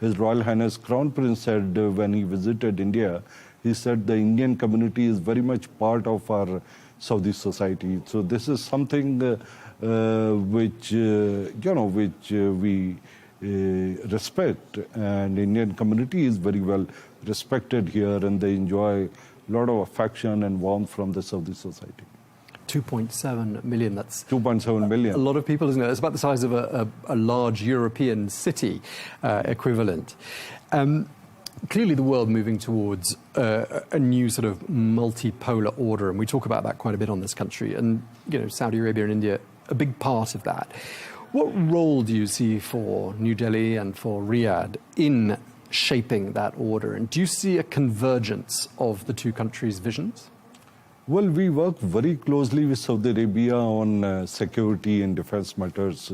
His Royal Highness Crown Prince said when he visited India. He said the Indian community is very much part of our Saudi society. So this is something which we respect, and Indian community is very well respected here, and they enjoy a lot of affection and warmth from the Saudi society. 2.7 million, that's 2.7 million. A lot of people, isn't it? It's about the size of a large European city equivalent. Clearly the world moving towards a new sort of multipolar order, and we talk about that quite a bit on this country, and Saudi Arabia and India, a big part of that. What role do you see for New Delhi and for Riyadh in shaping that order? And do you see a convergence of the two countries' visions? Well, we work very closely with Saudi Arabia on security and defense matters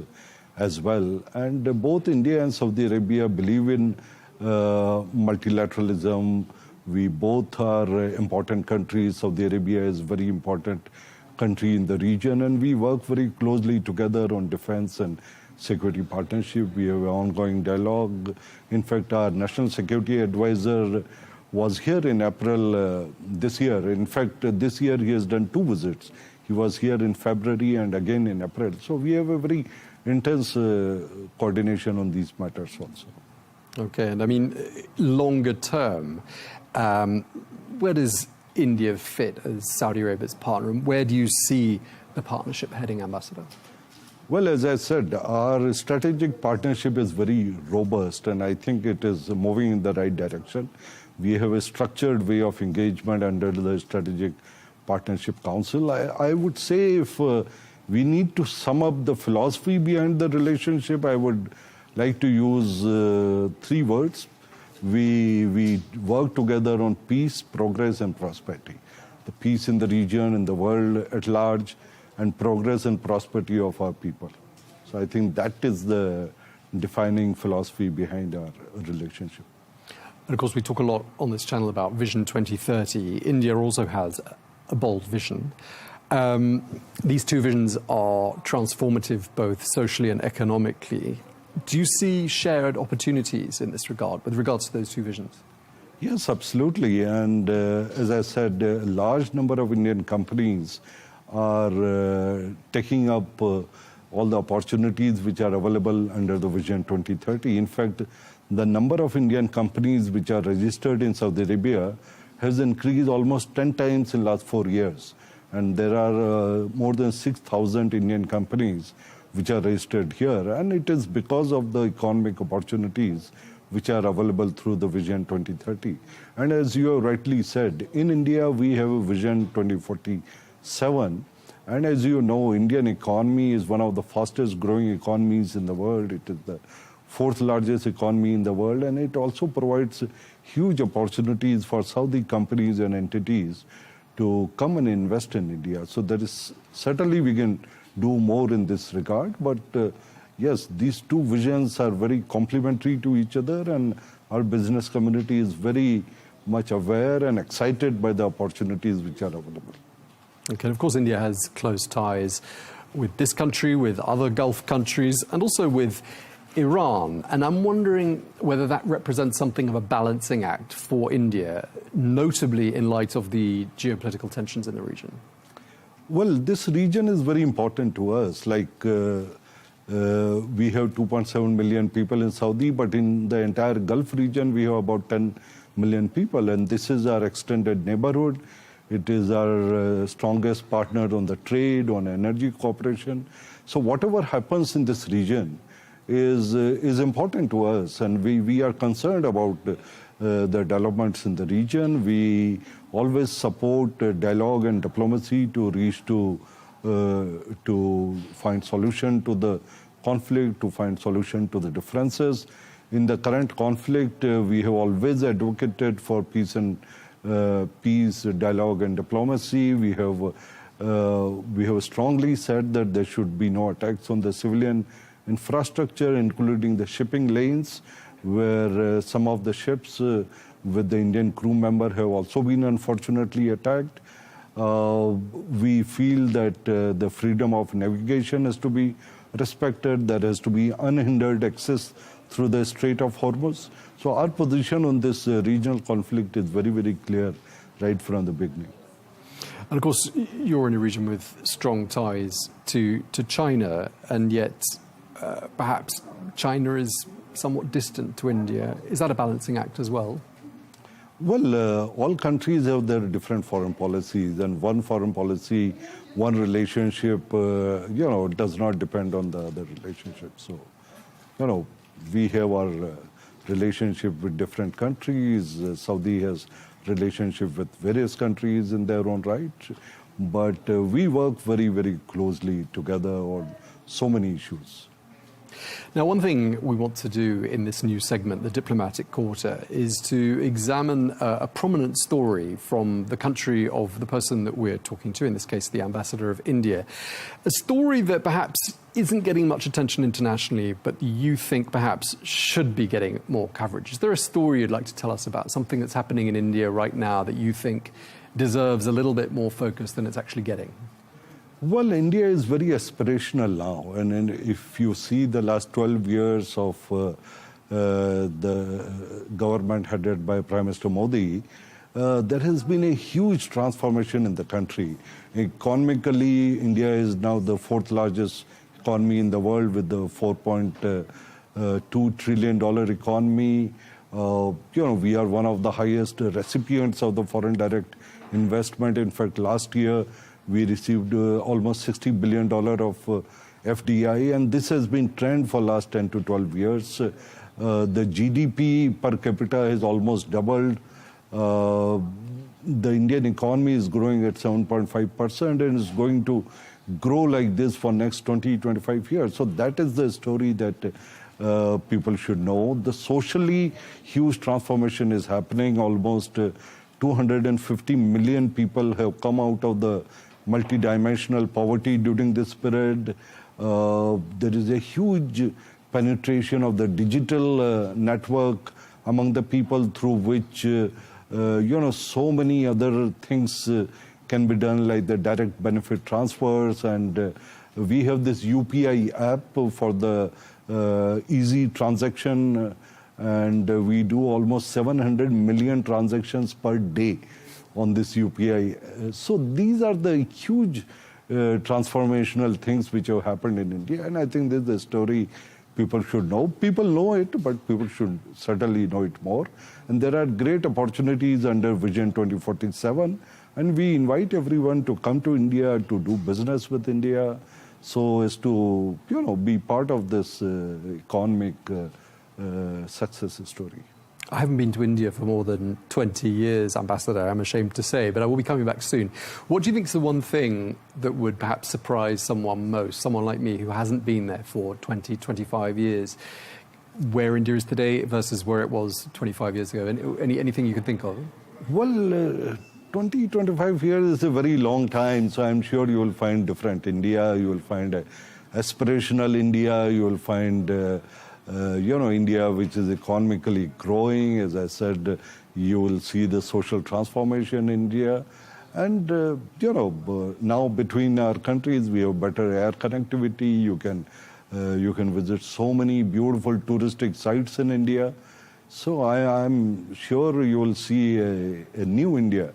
as well. And both India and Saudi Arabia believe in multilateralism. We both are important countries. Saudi Arabia is a very important country in the region, and we work very closely together on defense and security partnership. We have an ongoing dialogue. In fact, our national security advisor was here in April this year. In fact, this year he has done 2 visits. He was here in February and again in April. So we have a very intense coordination on these matters also. Okay, and I mean, longer term, where does India fit as Saudi Arabia's partner, and where do you see the partnership heading, Ambassador? Well, as I said, our strategic partnership is very robust, and I think it is moving in the right direction. We have a structured way of engagement under the Strategic Partnership Council. I would say if we need to sum up the philosophy behind the relationship, I would like to use 3 words. we work together on peace, progress, and prosperity. The peace in the region, in the world at large, and progress and prosperity of our people. So I think that is the defining philosophy behind our relationship. And of course, we talk a lot on this channel about Vision 2030. India also has a bold vision. These two visions are transformative both socially and economically. Do you see shared opportunities in this regard, with regards to those two visions? Yes, absolutely. And as I said, a large number of Indian companies are taking up all the opportunities which are available under the Vision 2030. In fact, the number of Indian companies which are registered in Saudi Arabia has increased almost 10 times in the last 4 years. And there are more than 6,000 Indian companies which are registered here. And it is because of the economic opportunities which are available through the Vision 2030. And as you have rightly said, in India, we have a Vision 2047. And as you know, Indian economy is one of the fastest growing economies in the world. It is the fourth largest economy in the world, and it also provides huge opportunities for Saudi companies and entities to come and invest in India. So there is certainly we can do more in this regard, but yes, these two visions are very complementary to each other, and our business community is very much aware and excited by the opportunities which are available. Okay, of course, India has close ties with this country, with other Gulf countries, and also with Iran. And I'm wondering whether that represents something of a balancing act for India, notably in light of the geopolitical tensions in the region. Well, this region is very important to us. Like, we have 2.7 million people in Saudi, but in the entire Gulf region, we have about 10 million people. And this is our extended neighborhood. It is our strongest partner on the trade, on energy cooperation. So whatever happens in this region is important to us, and we are concerned about the developments in the region. We always support dialogue and diplomacy to reach to find solution to the conflict, to find solution to the differences. In the current conflict, we have always advocated for peace and peace, dialogue, and diplomacy. We have strongly said that there should be no attacks on the civilian infrastructure, including the shipping lanes, where some of the ships with the Indian crew member have also been unfortunately attacked. We feel that the freedom of navigation has to be respected. There has to be unhindered access through the Strait of Hormuz. So our position on this regional conflict is very, very clear right from the beginning. And of course, you're in a region with strong ties to China, and yet perhaps China is somewhat distant to India. Is that a balancing act as well? Well, all countries have their different foreign policies, and one foreign policy, one relationship, does not depend on the other relationship. So, we have our relationship with different countries. Saudi has relationship with various countries in their own right, but we work very, very closely together on so many issues. Now, one thing we want to do in this new segment, the Diplomatic Quarter, is to examine a prominent story from the country of the person that we're talking to, in this case, the Ambassador of India. A story that perhaps isn't getting much attention internationally, but you think perhaps should be getting more coverage. Is there a story you'd like to tell us about, something that's happening in India right now that you think deserves a little bit more focus than it's actually getting? Well, India is very aspirational now, and if you see the last 12 years of the government headed by Prime Minister Modi, there has been a huge transformation in the country. Economically, India is now the fourth largest economy in the world with the $4.2 trillion economy. We are one of the highest recipients of the foreign direct investment. In fact, last year, we received almost $60 billion of FDI, and this has been trend for last 10 to 12 years. The GDP per capita has almost doubled. The Indian economy is growing at 7.5% and is going to grow like this for next 20, 25 years. So that is the story that people should know. The socially huge transformation is happening. Almost 250 million people have come out of the multidimensional poverty during this period. There is a huge penetration of the digital network among the people through which, so many other things can be done, like the direct benefit transfers. And we have this UPI app for the easy transaction, and we do almost 700 million transactions per day on this UPI. So these are the huge transformational things which have happened in India, and I think this is a story people should know. People know it, but people should certainly know it more. And there are great opportunities under Vision 2047, and we invite everyone to come to India, to do business with India, so as to, be part of this economic success story. I haven't been to India for more than 20 years, Ambassador, I'm ashamed to say, but I will be coming back soon. What do you think is the one thing that would perhaps surprise someone most, someone like me who hasn't been there for 20, 25 years, where India is today versus where it was 25 years ago? Anything you can think of? Well, 20, 25 years is a very long time, so I'm sure you will find different India, you will find aspirational India, you will find India which is economically growing. As I said, you will see the social transformation in India. And, now between our countries, we have better air connectivity. You can visit so many beautiful touristic sites in India. So I'm sure you will see a new India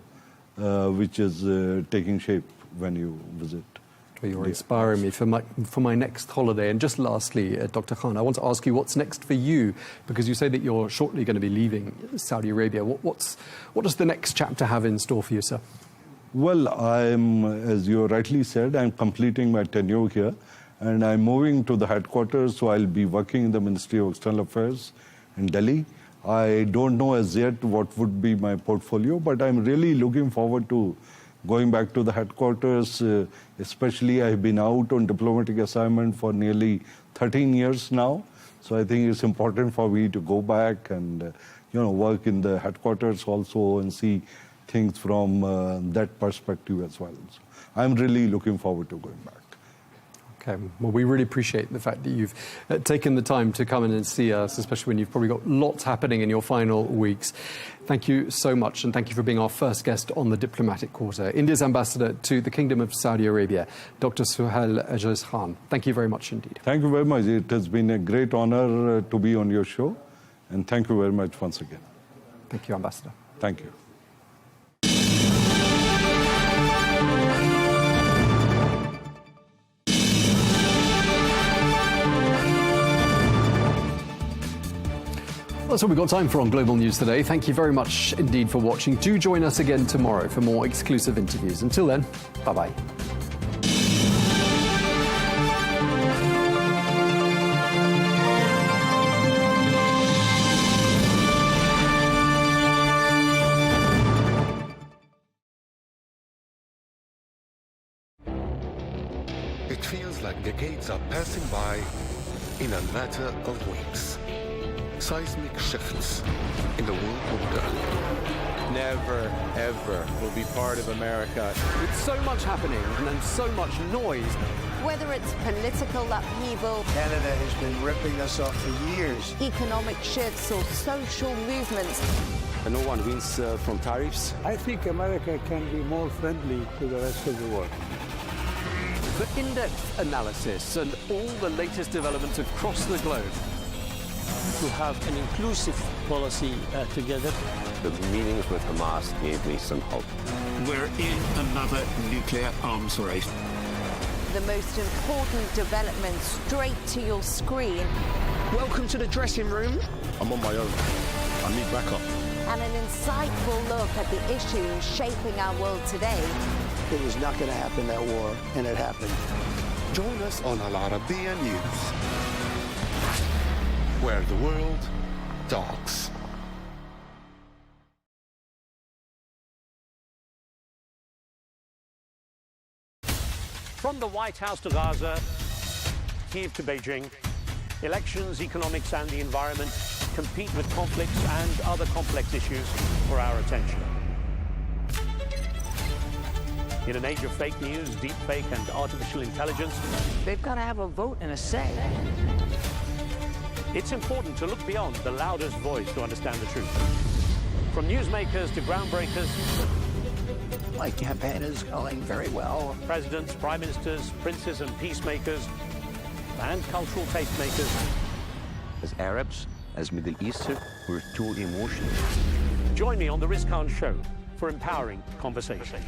which is taking shape when you visit. Well, you're inspiring me for my next holiday. And just lastly, Dr. Khan, I want to ask you what's next for you, because you say that you're shortly going to be leaving Saudi Arabia. What does the next chapter have in store for you, sir? Well, as you rightly said, I'm completing my tenure here, and I'm moving to the headquarters, so I'll be working in the Ministry of External Affairs in Delhi. I don't know as yet what would be my portfolio, but I'm really looking forward to going back to the headquarters. Especially I've been out on diplomatic assignment for nearly 13 years now. So I think it's important for me to go back and, work in the headquarters also and see things from that perspective as well. So I'm really looking forward to going back. Okay, well, we really appreciate the fact that you've taken the time to come in and see us, especially when you've probably got lots happening in your final weeks. Thank you so much, and thank you for being our first guest on the Diplomatic Quarter. India's ambassador to the Kingdom of Saudi Arabia, Dr. Suhail Aziz Khan. Thank you very much indeed. Thank you very much. It has been a great honor to be on your show, and thank you very much once again. Thank you, Ambassador. Thank you. That's what we've got time for on Global News today. Thank you very much indeed for watching. Do join us again tomorrow for more exclusive interviews. Until then, bye-bye. It feels like decades are passing by in a matter of weeks. Seismic shifts in the world order. Never, ever will be part of America. With so much happening and then so much noise. Whether it's political upheaval, Canada has been ripping us off for years. economic shifts or social movements, And no one wins from tariffs. I think America can be more friendly to the rest of the world. For in-depth analysis and all the latest developments across the globe. To have an inclusive policy together. The meetings with Hamas gave me some hope. We're in another nuclear arms race. the most important development straight to your screen. Welcome to the dressing room. I'm on my own. I need backup. And an insightful look at the issues shaping our world today. It was not going to happen, that war, and it happened. Join us on Arabiya News, where the world talks. From the White House to Gaza, Kyiv to Beijing, Elections, economics and the environment compete with conflicts and other complex issues for our attention. In an age of fake news, deep fake and artificial intelligence, They've got to have a vote and a say. it's important to look beyond the loudest voice to understand the truth. From newsmakers to groundbreakers, My campaign is going very well. presidents, prime ministers, princes and peacemakers, and cultural tastemakers. As Arabs, as Middle Eastern, we're too emotional. Join me on The Riz Khan Show for empowering conversation.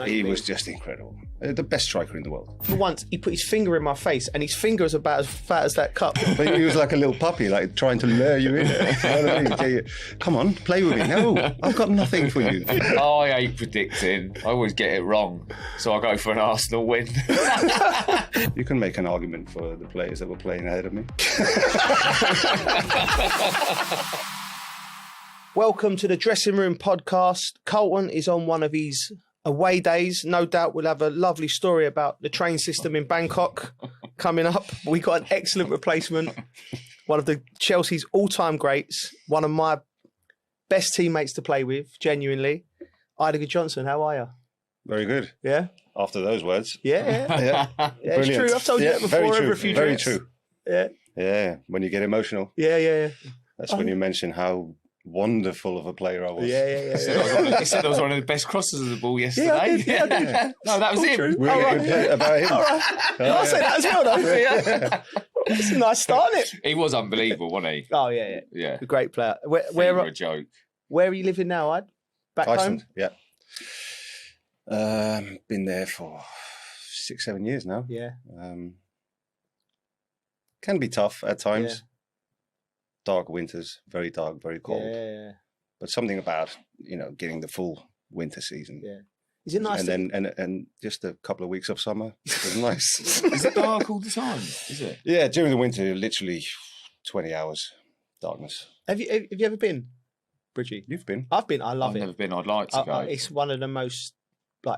He was just incredible. The best striker in the world. For once, he put his finger in my face, and his finger is about as fat as that cup. But he was like a little puppy, like trying to lure you in. You know what I mean? Come on, play with me. No, I've got nothing for you. I hate predicting. I always get it wrong, so I go for an Arsenal win. You can make an argument for the players that were playing ahead of me. Welcome to the Dressing Room Podcast. Colton is on one of his away days. No doubt we'll have a lovely story about the train system in Bangkok coming up. We got an excellent replacement, one of the Chelsea's all-time greats, one of my best teammates to play with, genuinely. Ellie Johnson, how are you? Very good. Yeah? After those words. Yeah, it's true. I've told you that before over a few Very drinks. true. Yeah. Yeah, when you get emotional. Yeah. That's when you mention how wonderful of a player I was. Yeah. He said I was one of the best crosses of the ball yesterday. Yeah, I did. No, that was him. True. Really good play about him. All right. I'll say that as well, though. Yeah. It's a nice start, isn't it? He was unbelievable, wasn't he? Oh, yeah. Yeah. A great player. Where A joke. are you living now, Id? Back Iceland, home? yeah. Been there for 6-7 years now. Yeah. Can be tough at times. Yeah. Dark winters, very dark, very cold. Yeah. But something about, getting the full winter season. Yeah. Is it nice? And just a couple of weeks of summer was nice. Is it dark all the time? Is it? Yeah, during the winter, literally 20 hours darkness. Have you ever been, Bridgie? You've been? I've been. I love I've it. never been. I'd like to go. It's one of the most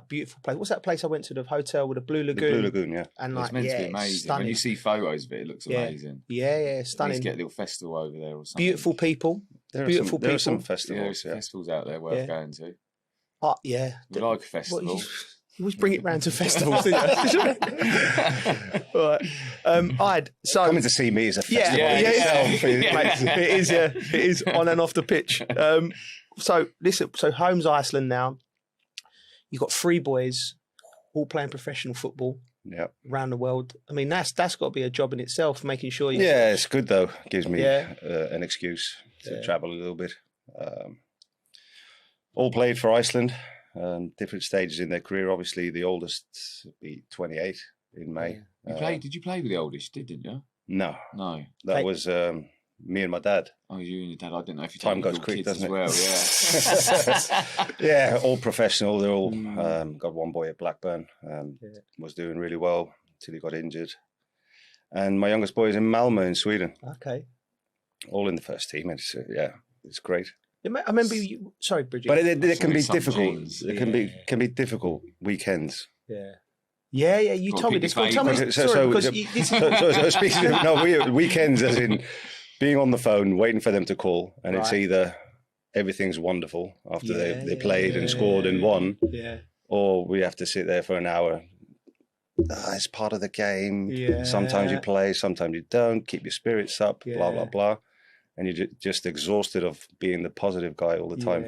beautiful places. What's that place I went to? The hotel with the Blue Lagoon. The Blue Lagoon, yeah. And it's meant to be amazing. Stunning. When you see photos of it, it looks amazing. Yeah, stunning. Let's get a little festival over there or something. Beautiful people. There are some festivals. Yeah, festivals out there worth going to. Oh, yeah. We like a festival. You always bring it round to festivals, don't you? Right. Coming to see me is a festival. It is. Yeah, it is on and off the pitch. So listen. So home's Iceland now. You've got 3 boys, all playing professional football. Yeah. Around the world. I mean, that's got to be a job in itself, making sure you. Yeah, it's good though. Gives me an excuse to travel a little bit. All played for Iceland. Different stages in their career. Obviously, the oldest will be 28 in May. Did you play with the oldest? Didn't you? No. That was me and my dad. Oh, you and your dad. I didn't know if you time goes quick, doesn't it? Well, yeah, all professional. They're all got one boy at Blackburn. Was doing really well till he got injured, and my youngest boy is in Malmö in Sweden. Okay, all in the first team. It's it's great. I remember you. Sorry, Bridget. But it can be difficult. It can be difficult weekends. Yeah. You told me this. Tell me. So speaking of weekends, as in being on the phone, waiting for them to call, and it's either everything's wonderful after they played and scored and won, or we have to sit there for an hour. It's part of the game. Yeah. Sometimes you play, sometimes you don't. Keep your spirits up. Blah blah blah. And you're just exhausted of being the positive guy all the time,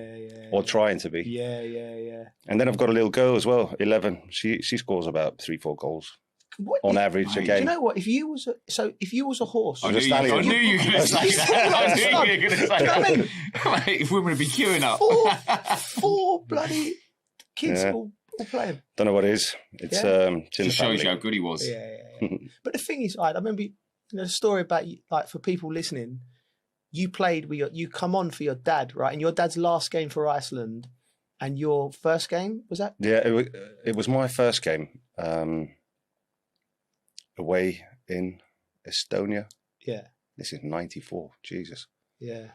or trying to be. Yeah. And then I've got a little girl as well, 11. She scores about 3-4 goals on average a game. Do you know what? If you was a horse, I knew you were going to say that. Mate, women would be queuing up. Four bloody kids all playing. Don't know what it is. It's in the just shows family. you how good he was. Yeah. But the thing is, I remember the story about for people listening. You played with you come on for your dad, right? And your dad's last game for Iceland, and your first game was that? Yeah, it was my first game away in Estonia. Yeah. This is 94. Jesus. Yeah.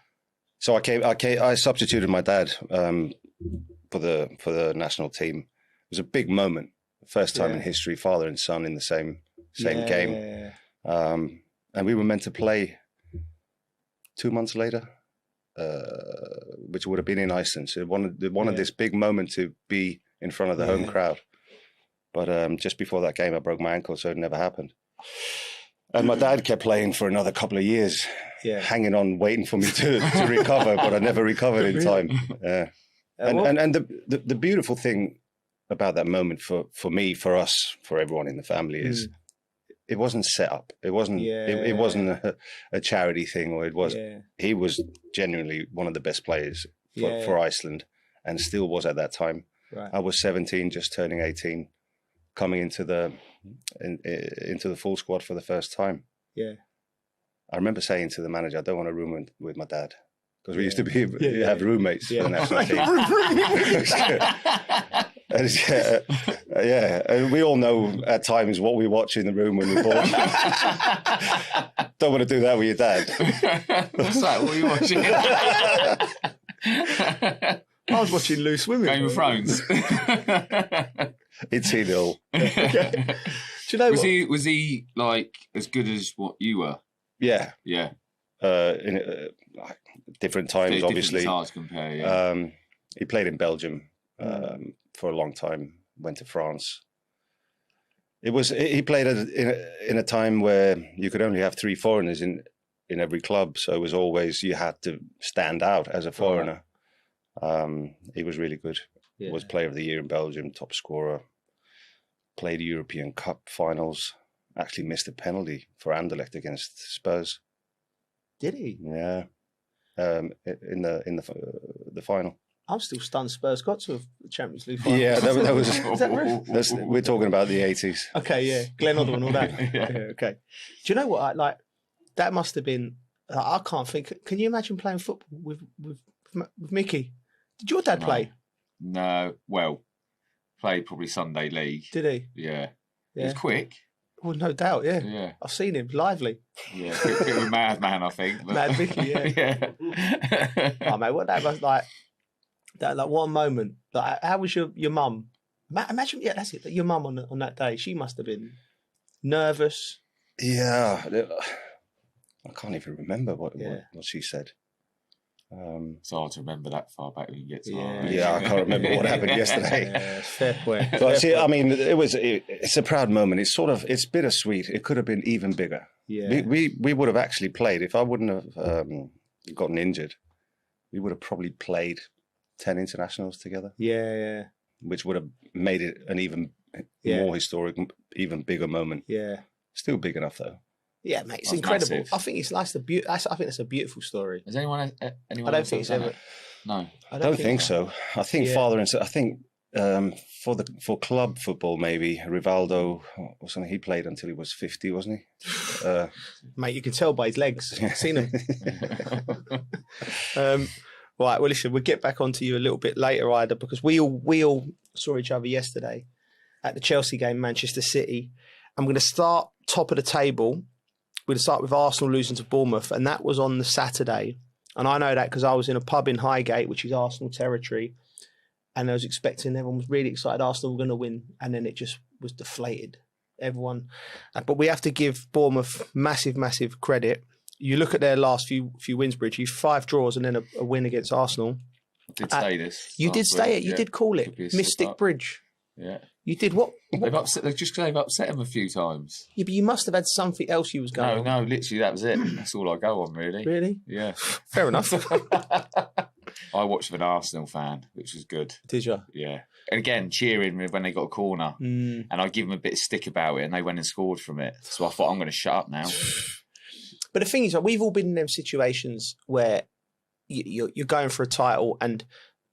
So I substituted my dad for the national team. It was a big moment. First time in history, father and son in the same game. And we were meant to play 2 months later, which would have been in Iceland. So wanted this big moment to be in front of the home crowd. But just before that game, I broke my ankle, so it never happened. And my dad kept playing for another couple of years, hanging on, waiting for me to recover, but I never recovered in time. And the beautiful thing about that moment for me, for us, for everyone in the family is it wasn't set up. It wasn't. It wasn't a charity thing, or it was. He was genuinely one of the best players for Iceland, and still was at that time. Right. I was 17, just turning 18, coming into the full squad for the first time. Yeah. I remember saying to the manager, I don't want a room with my dad. Because we used to have roommates for the national team. And we all know at times what we watch in the room when we're bored. Don't want to do that with your dad. What's that? What are you watching? I was watching Loose Women. Game of Thrones. He'd seen it all. Do you know was he like as good as what you were? Yeah. Yeah. Like different times, obviously. It's hard to compare, he played in Belgium for a long time, went to France. He played in a time where you could only have 3 foreigners in every club, so it was always you had to stand out as a foreigner. He was really good. Was player of the year in Belgium, top scorer. Played European Cup finals. Actually missed a penalty for Anderlecht against Spurs. Did he? Yeah. In the final. I'm still stunned Spurs got to the Champions League final. Yeah, that was. Is that real? We're talking about the 80s. Okay, yeah. Glenn Other and all that. Okay. Do you know what? That must have been. I can't think. Can you imagine playing football with Mickey? Did your dad play? No. Well, played probably Sunday League. Did he? Yeah. He was quick. Well, no doubt, yeah. I've seen him, lively. Yeah, bit of a madman, I think. But... Mad Mickey, yeah. Oh, mate, what that was like, what a moment. Like, how was your mum? Imagine, that's it, your mum on that day. She must have been nervous. Yeah. I can't even remember what she said. It's hard to remember that far back when you get to I can't remember what happened yesterday. Yeah, fair point. But see, I mean, it's a proud moment. It's bittersweet. It could have been even bigger. Yeah. We would have actually played if I wouldn't have gotten injured. We would have probably played 10 internationals together. Yeah. Which would have made it an even more historic, even bigger moment. Yeah. Still big enough though. Yeah, mate, it's incredible. Massive. I think it's nice. I think that's a beautiful story. Has anyone? I don't think it's ever. No, I don't think so. I think father and son. I think for club football maybe Rivaldo or something. He played until he was 50, wasn't he? Mate, you can tell by his legs. I've seen him. Right. Well, listen, we'll get back onto you a little bit later, Ida, because we all saw each other yesterday at the Chelsea game, Manchester City. I'm going to start top of the table. We're going to start with Arsenal losing to Bournemouth, and that was on the Saturday. And I know that because I was in a pub in Highgate, which is Arsenal territory, and I was expecting, everyone was really excited Arsenal were going to win, and then it just was deflated. Everyone. But we have to give Bournemouth massive, massive credit. You look at their last few wins, Bridgie, 5 draws and then a win against Arsenal. I did say this. You did say it. You did call it Mystic Bridge. Yeah. You did what? They've upset him a few times. Yeah, but you must have had something else you was going on. No, literally that was it. That's all I go on, really. Really? Yeah. Fair enough. I watched with an Arsenal fan, which was good. Did you? Yeah. And again, cheering when they got a corner. And I give them a bit of stick about it, and they went and scored from it. So I thought, I'm going to shut up now. But the thing is, we've all been in them situations where you're going for a title,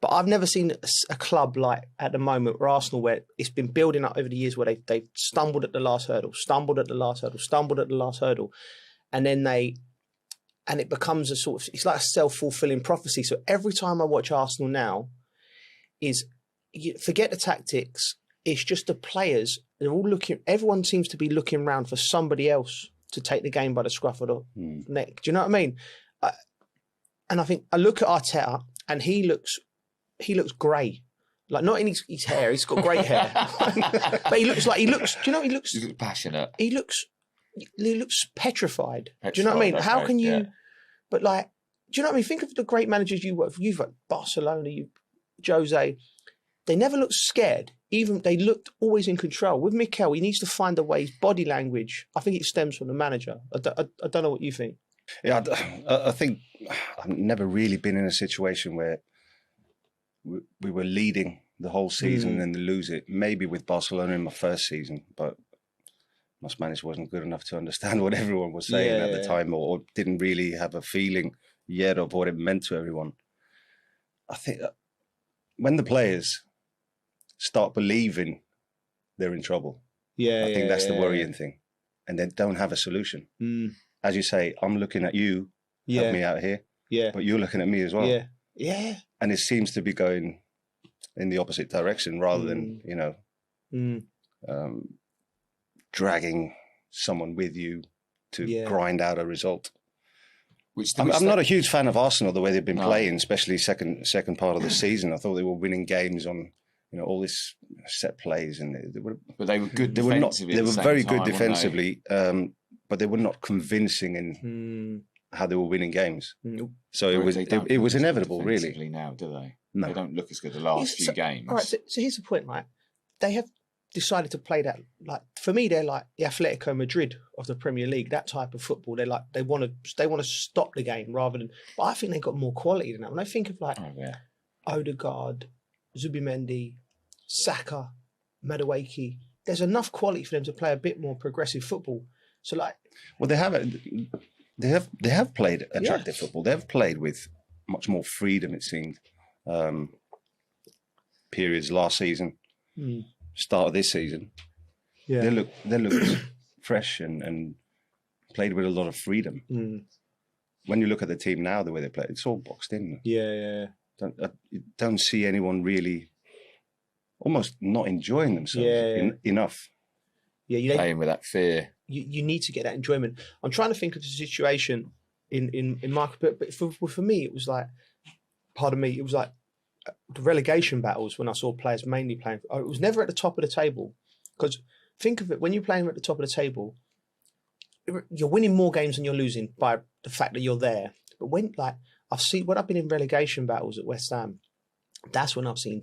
but I've never seen a club like at the moment where Arsenal, where it's been building up over the years, where they've stumbled at the last hurdle, and then it becomes a sort of, it's like a self-fulfilling prophecy. So every time I watch Arsenal now, forget the tactics, it's just the players. They're all looking. Everyone seems to be looking around for somebody else to take the game by the scruff of the neck. Do you know what I mean? And I think I look at Arteta, and he looks grey. Like, not in his hair, he's got great hair. But he looks, he looks passionate. He looks petrified. Do you know what I mean? How can you, but like, do you know what I mean? Think of the great managers you work for. You've got Barcelona, Jose. They never looked scared. Even they looked always in control. With Mikel, he needs to find a way, his body language. I think it stems from the manager. I don't know what you think. Yeah, I think I've never really been in a situation where we were leading the whole season and then lose it. Maybe with Barcelona in my first season, but my Spanish wasn't good enough to understand what everyone was saying at the time, or didn't really have a feeling yet of what it meant to everyone. I think when the players start believing they're in trouble, I think that's the worrying thing, and they don't have a solution. As you say, I'm looking at you, help me out here, but you're looking at me as well. And it seems to be going in the opposite direction rather than, dragging someone with you to grind out a result. I'm not a huge fan of Arsenal, the way they've been playing, especially second part of the season. I thought they were winning games on, all this set plays, and but they were good defensively. They were very good defensively, but they were not convincing in how they were winning games. So it was inevitable, really. Now, do they? No. They don't look as good the last few games. All right, so here's the point, right? They have decided to play that, like, for me, they're like the Atletico Madrid of the Premier League, that type of football. They're like, they want to stop the game rather than, but I think they've got more quality than that. When I think of like Odegaard, Zubimendi, Saka, Madueke, there's enough quality for them to play a bit more progressive football. So like, well, they have played attractive football. They've played with much more freedom, it seemed. Periods last season, start of this season, they looked fresh and played with a lot of freedom. When you look at the team now, the way they play, it's all boxed in. Don't see anyone really, almost not enjoying themselves enough. Playing with that fear. You need to get that enjoyment. I'm trying to think of the situation in my, but for me, it was like, it was like the relegation battles when I saw players mainly playing. It was never at the top of the table, because think of it, when you're playing at the top of the table, you're winning more games than you're losing by the fact that you're there. But when I've been in relegation battles at West Ham, that's when I've seen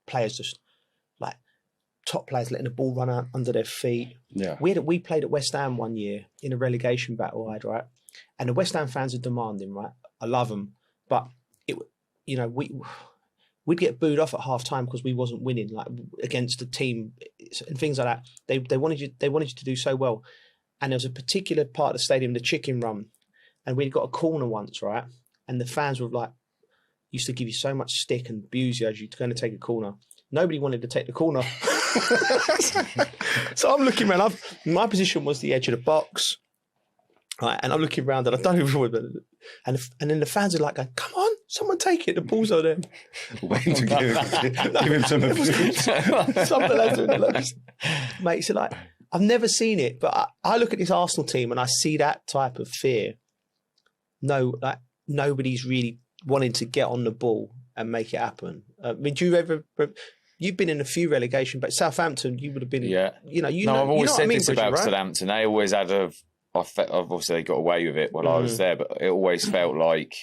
players just like top players letting the ball run out under their feet. We played at West Ham one year in a relegation battle, right? And the West Ham fans are demanding, right? I love them, but we'd get booed off at half time because we wasn't winning, like against the team and things like that. They wanted you to do so well. And there was a particular part of the stadium, the chicken run, and we'd got a corner once, right? And the fans were like, used to give you so much stick and abuse you as you're going to take a corner. Nobody wanted to take the corner. So I'm looking around. My position was the edge of the box, right? And I'm looking around, and I don't even remember. And then the fans are like, "Come on, someone take it. The ball's on there." Waiting to give him some abuse. Something like that. Mate, so like, I've never seen it, but I look at this Arsenal team and I see that type of fear. No, like nobody's really wanting to get on the ball and make it happen. I mean, you've been in a few relegation, but Southampton, you would have been. I've always said this about Southampton. They always had obviously they got away with it while I was there, but it always felt like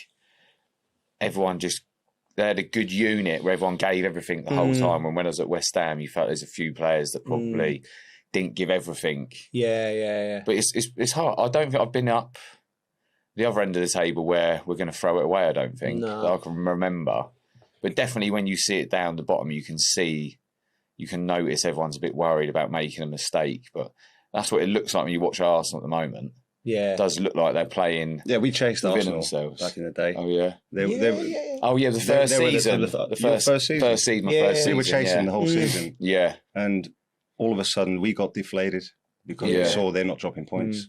everyone they had a good unit where everyone gave everything the whole time. And when I was at West Ham, you felt there's a few players that probably didn't give everything. But it's hard. I don't think I've been up the other end of the table where we're going to throw it away. I don't think that I can remember. But definitely when you see it down the bottom, you can notice everyone's a bit worried about making a mistake. But that's what it looks like when you watch Arsenal at the moment. Yeah. It does look like they're playing. Yeah, we chased Arsenal themselves back in the day. Oh, yeah. The first season. The first season. We were chasing the whole season. Yeah. And all of a sudden we got deflated because we saw they're not dropping points.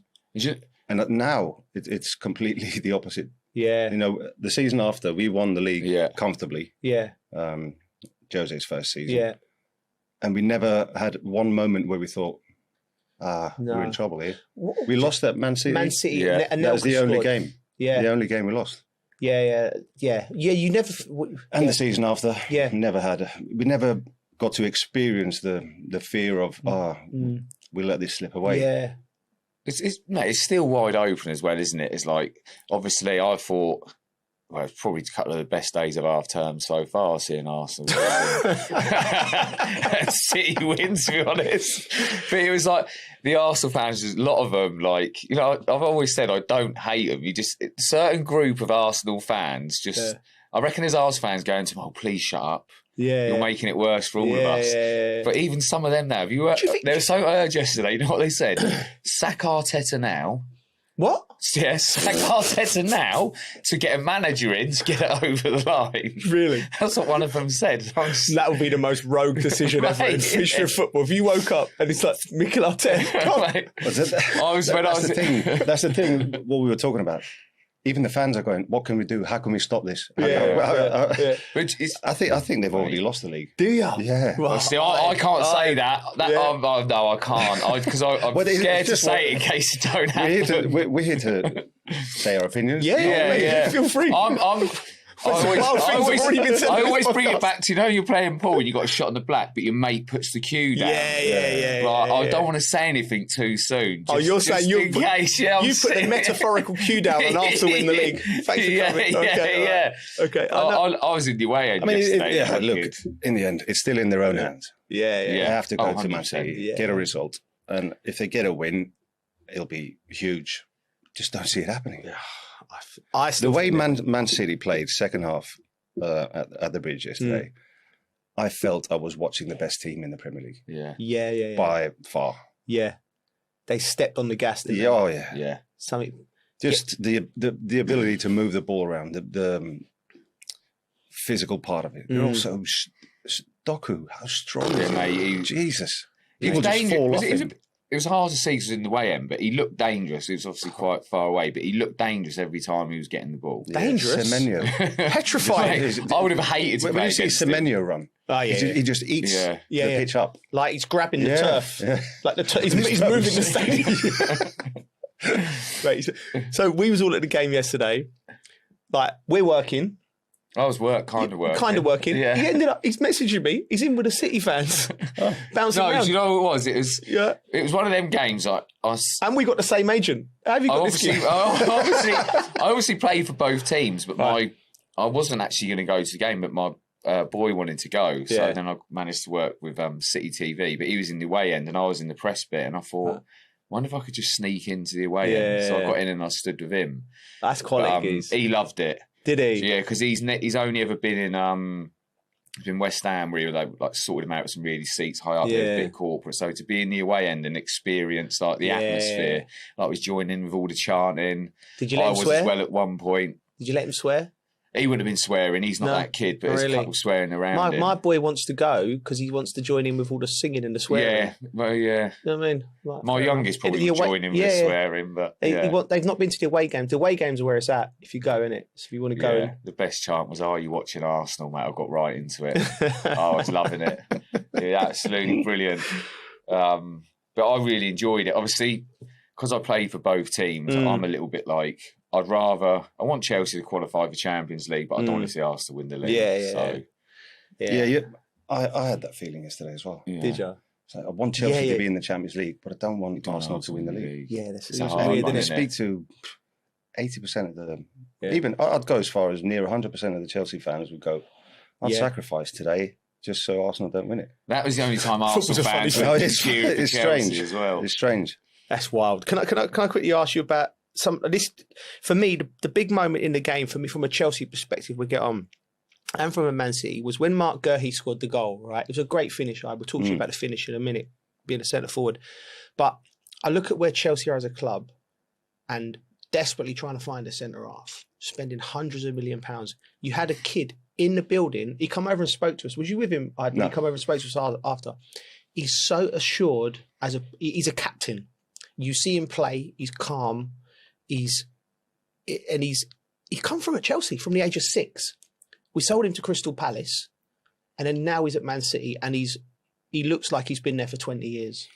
And now it's completely the opposite. Yeah. The season after, we won the league comfortably. Yeah. Jose's first season. Yeah. And we never had one moment where we thought, we're in trouble here. We lost at Man City. Man City, and that was the only scored. game. Yeah, the only game we lost. Yeah. You never. And the season after, we never got to experience the fear of we let this slip away. Yeah, it's still wide open as well, isn't it? It's like, obviously, I thought, well, it's probably a couple of the best days of half term so far, seeing Arsenal and City win, to be honest. But it was like the Arsenal fans, a lot of them, like, you know, I've always said I don't hate them. You just, a certain group of Arsenal fans just, I reckon there's Arsenal fans going to them, oh, please shut up. Yeah, you're making it worse for all of us. Yeah. But even some of them now, have you heard, they were so urged yesterday, you know what they said? Sack Arteta now. What? Yes, sack Arteta now to get a manager in to get it over the line. Really? That's what one of them said. That would be the most rogue decision ever in the history of football. If you woke up and it's like Mikel Arteta. That's the thing. What we were talking about. Even the fans are going, what can we do? How can we stop this? I think they've already lost the league. Do you? Yeah. Well, see, I can't say that. No, I can't. Because I'm scared to say it in case you don't have we're here to say our opinions. Yeah. Feel free. I always bring it back to, you know, you're playing pool and you got a shot in the black, but your mate puts the cue down. I don't want to say anything too soon. You're saying you put the metaphorical cue down and Arsenal win the league. Thanks for coming. Okay. I was in the way end yesterday. Look, in the end, it's still in their own hands. They have to go to Man City, get a result, and if they get a win, it'll be huge. Just don't see it happening. The way Man City played second half at the Bridge yesterday, I felt I was watching the best team in the Premier League. Yeah. By far. Yeah. They stepped on the gas, didn't they? Oh, yeah. Yeah. Something. Just the ability to move the ball around, the physical part of it. They're also Doku, how strong is he? Mate, Jesus. He will just fall off him. It was hard to see because in the way end, but he looked dangerous. He was obviously quite far away, but he looked dangerous every time he was getting the ball. Dangerous? Semenyo. Petrified. I would have hated to play when you see Semenyo run, he just eats the pitch up. Like he's grabbing the turf. Yeah. Like he's moving the stadium. Right, so we was all at the game yesterday. Like, we're working. I was kind of working. Yeah. He ended up, he's messaging me. He's in with the City fans. Bouncing around. No, you know what it was? It was one of them games. And we got the same agent. How have you got this game? I obviously played for both teams, but I wasn't actually going to go to the game, but my boy wanted to go. So then I managed to work with City TV, but he was in the away end and I was in the press bit, and I thought, wonder if I could just sneak into the away end. So I got in and I stood with him. That's quality. He loved it. Did he? Yeah, because he's only ever been in West Ham, where they like sorted him out with some really seats high up there, a bit corporate. So to be in the away end and experience like the atmosphere, like was joining in with all the chanting. Did you let him swear? I was as well at one point. Did you let him swear? He wouldn't have been swearing. He's not that kid, but there's a couple swearing around him. My boy wants to go because he wants to join in with all the singing and the swearing. Yeah, well, yeah. You know what I mean? Like, my youngest probably would join in with the swearing, but they've not been to the away games. The away games are where it's at if you go, innit? So if you want to go. Yeah, the best chant was, "Are you watching Arsenal, mate?" I got right into it. I was loving it. Yeah, absolutely brilliant. But I really enjoyed it. Obviously, because I played for both teams, I'm a little bit like, I want Chelsea to qualify for Champions League, but I don't want to see Arsenal win the league. Yeah. I had that feeling yesterday as well. Yeah. Did you? So I want Chelsea to be in the Champions League, but I don't want Arsenal to win the league. Yeah, that's hard. They speak to 80% of them. Even I'd go as far as near 100% of the Chelsea fans would go, I'd sacrifice today just so Arsenal don't win it. That was the only time Arsenal fans went to cheer for Chelsea as well. It's strange. That's wild. Can I quickly ask you about this? For me, the big moment in the game for me, from a Chelsea perspective, we get on, and from a Man City, was when Mark Guehi scored the goal. Right, it was a great finish. I will talk to you about the finish in a minute, being a centre forward. But I look at where Chelsea are as a club, and desperately trying to find a centre half, spending hundreds of £1 million. You had a kid in the building. He come over and spoke to us. Was you with him? No. He come over and spoke to us after. He's so assured he's a captain. You see him play. He's calm. He's come from at Chelsea from the age of 6. We sold him to Crystal Palace, and then now he's at Man City, and he looks like he's been there for 20 years.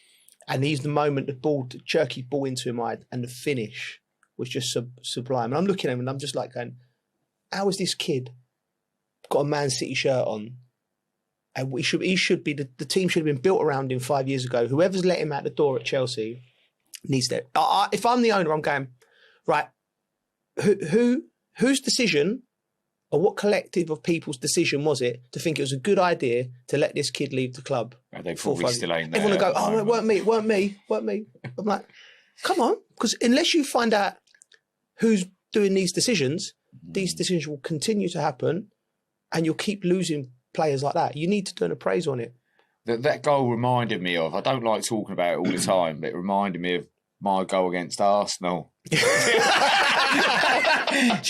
And he's the moment the Cherky ball into him, and the finish was just sublime. And I'm looking at him and I'm just like going, how is this kid got a Man City shirt on? And he should be, the team should have been built around him 5 years ago. Whoever's let him out the door at Chelsea needs to. If I'm the owner, I'm going, right, whose decision or what collective of people's decision was it to think it was a good idea to let this kid leave the club? They probably still ain't there. Everyone will go, oh, it weren't me. I'm like, come on, because unless you find out who's doing these decisions will continue to happen and you'll keep losing players like that. You need to do an appraisal on it. That goal reminded me of, I don't like talking about it all the time, but it reminded me of my goal against Arsenal. Do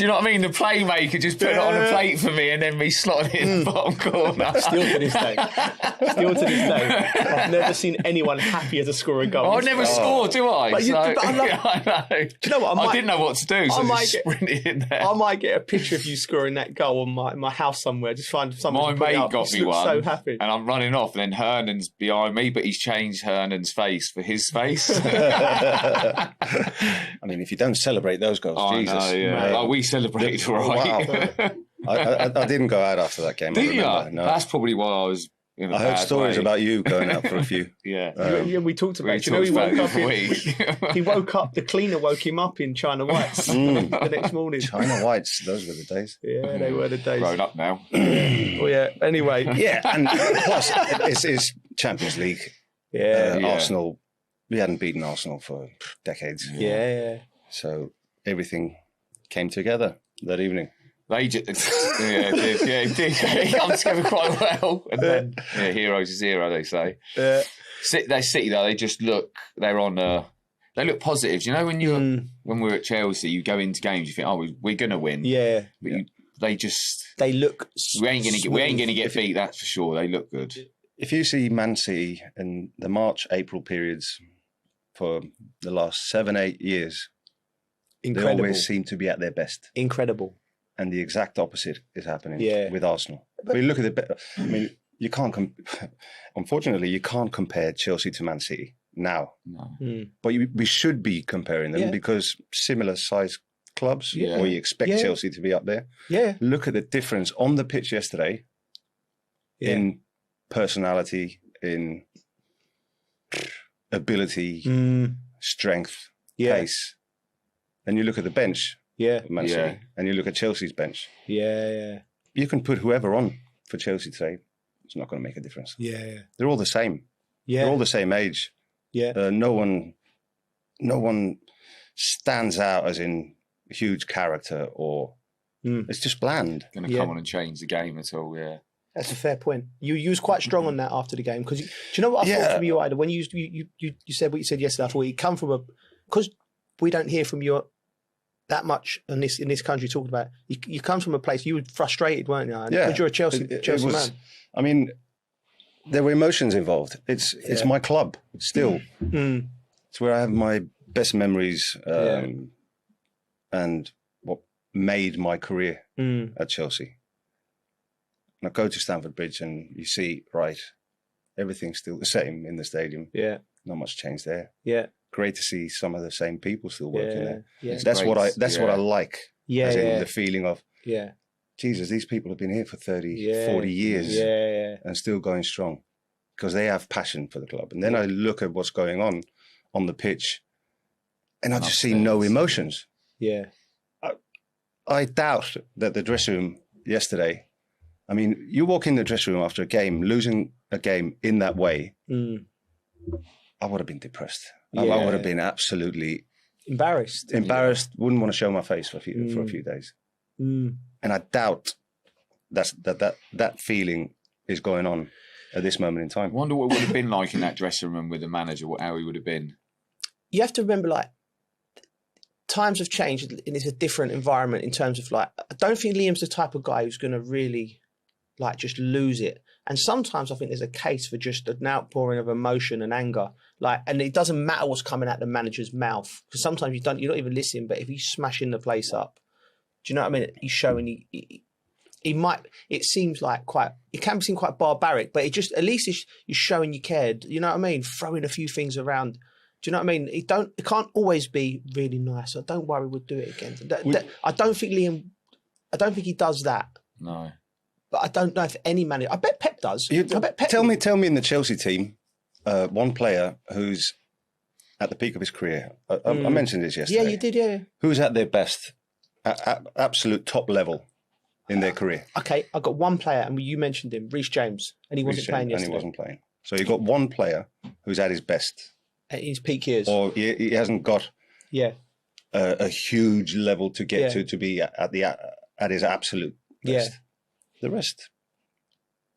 you know what I mean? The playmaker just put it on a plate for me and then me slotting it in the bottom corner. Still to this day, I've never seen anyone happier to score a goal. I never score, do I? But I know. Do you know what? I didn't know what to do, so I just sprinted in there. I might get a picture of you scoring that goal on my house somewhere. Just find someone. My mate got me one, so happy, and I'm running off, and then Hernan's behind me, but he's changed Hernan's face for his face. I mean, if you don't celebrate those goals, Jesus. Know, yeah. We celebrated right. Wow. I didn't go out after that game. Did you? No. That's probably why I was. I heard stories about you going out for a few. Yeah, we talked about it. You know, he woke up, the cleaner woke him up in China Whites the next morning. China Whites, those were the days. Yeah, they were the days. Grown up now. Well, yeah, anyway. Yeah, and plus, it's Champions League. Arsenal, we hadn't beaten Arsenal for decades. Yeah. So everything came together that evening. They just, it did come together quite well. And then, heroes is hero, they say. Yeah. They're City, though, they look positive. You know, when we're at Chelsea, you go into games, you think, oh, we're going to win. Yeah. But they look, we ain't going to get beat, that's for sure. They look good. If you see Man City in the March-April periods for the last 7-8 years, incredible. They always seem to be at their best. Incredible. And the exact opposite is happening with Arsenal. But look at it. I mean, you can't. Unfortunately, you can't compare Chelsea to Man City now. No. But we should be comparing them because similar size clubs. Yeah. Or you expect Chelsea to be up there. Yeah. Look at the difference on the pitch yesterday. In personality, in ability, strength, pace. Then you look at the bench. Man City, and you look at Chelsea's bench. Yeah. You can put whoever on for Chelsea today. It's not going to make a difference. Yeah. They're all the same. Yeah. They're all the same age. Yeah. No one stands out as in huge character or it's just bland. Going to come on and change the game at all. Yeah. That's a fair point. You was quite strong on that after the game because do you know what I thought from you, Ida? When you said what you said yesterday, I thought you come from because we don't hear from you that much in this country talking about it. You come from a place you were frustrated, weren't you? Because you're a Chelsea man. I mean, there were emotions involved. It's my club still. It's where I have my best memories and what made my career at Chelsea. And I go to Stamford Bridge and you see, right, everything's still the same in the stadium. Yeah, not much change there. Yeah. Great to see some of the same people still working there. Yeah. That's what I like. Yeah, as in the feeling of Jesus, these people have been here for 30, 40 years and still going strong because they have passion for the club. And then I look at what's going on the pitch and I just see no emotions. Yeah. I doubt that the dressing room yesterday, I mean, you walk in the dressing room after a game, losing a game in that way, I would have been depressed. I would have been absolutely embarrassed. Wouldn't want to show my face for a few days. And I doubt that feeling is going on at this moment in time. I wonder what it would have been like in that dressing room with the manager, how he would have been. You have to remember, like, times have changed and it's a different environment in terms of, like, I don't think Liam's the type of guy who's going to really, like, just lose it. And sometimes I think there's a case for just an outpouring of emotion and anger. Like, and it doesn't matter what's coming out the manager's mouth. Because sometimes you're not even listening, but if he's smashing the place up, do you know what I mean? He's showing he might. It seems like it can seem quite barbaric, but it just at least you're showing you cared. You know what I mean? Throwing a few things around. Do you know what I mean? It can't always be really nice. So don't worry, we'll do it again. I don't think Liam. I don't think he does that. No. But I don't know if any manager. I bet Pep does. I bet Pep. Tell me in the Chelsea team, one player who's at the peak of his career. I mentioned this yesterday. Yeah, you did. Yeah. Who's at their best, at absolute top level in their career? Okay, I got one player, and you mentioned him, Reece James, and he wasn't playing yesterday. And he wasn't playing. So you got one player who's at his best. At his peak years. Or he hasn't got a huge level to get to be at his absolute best. Yeah. The rest.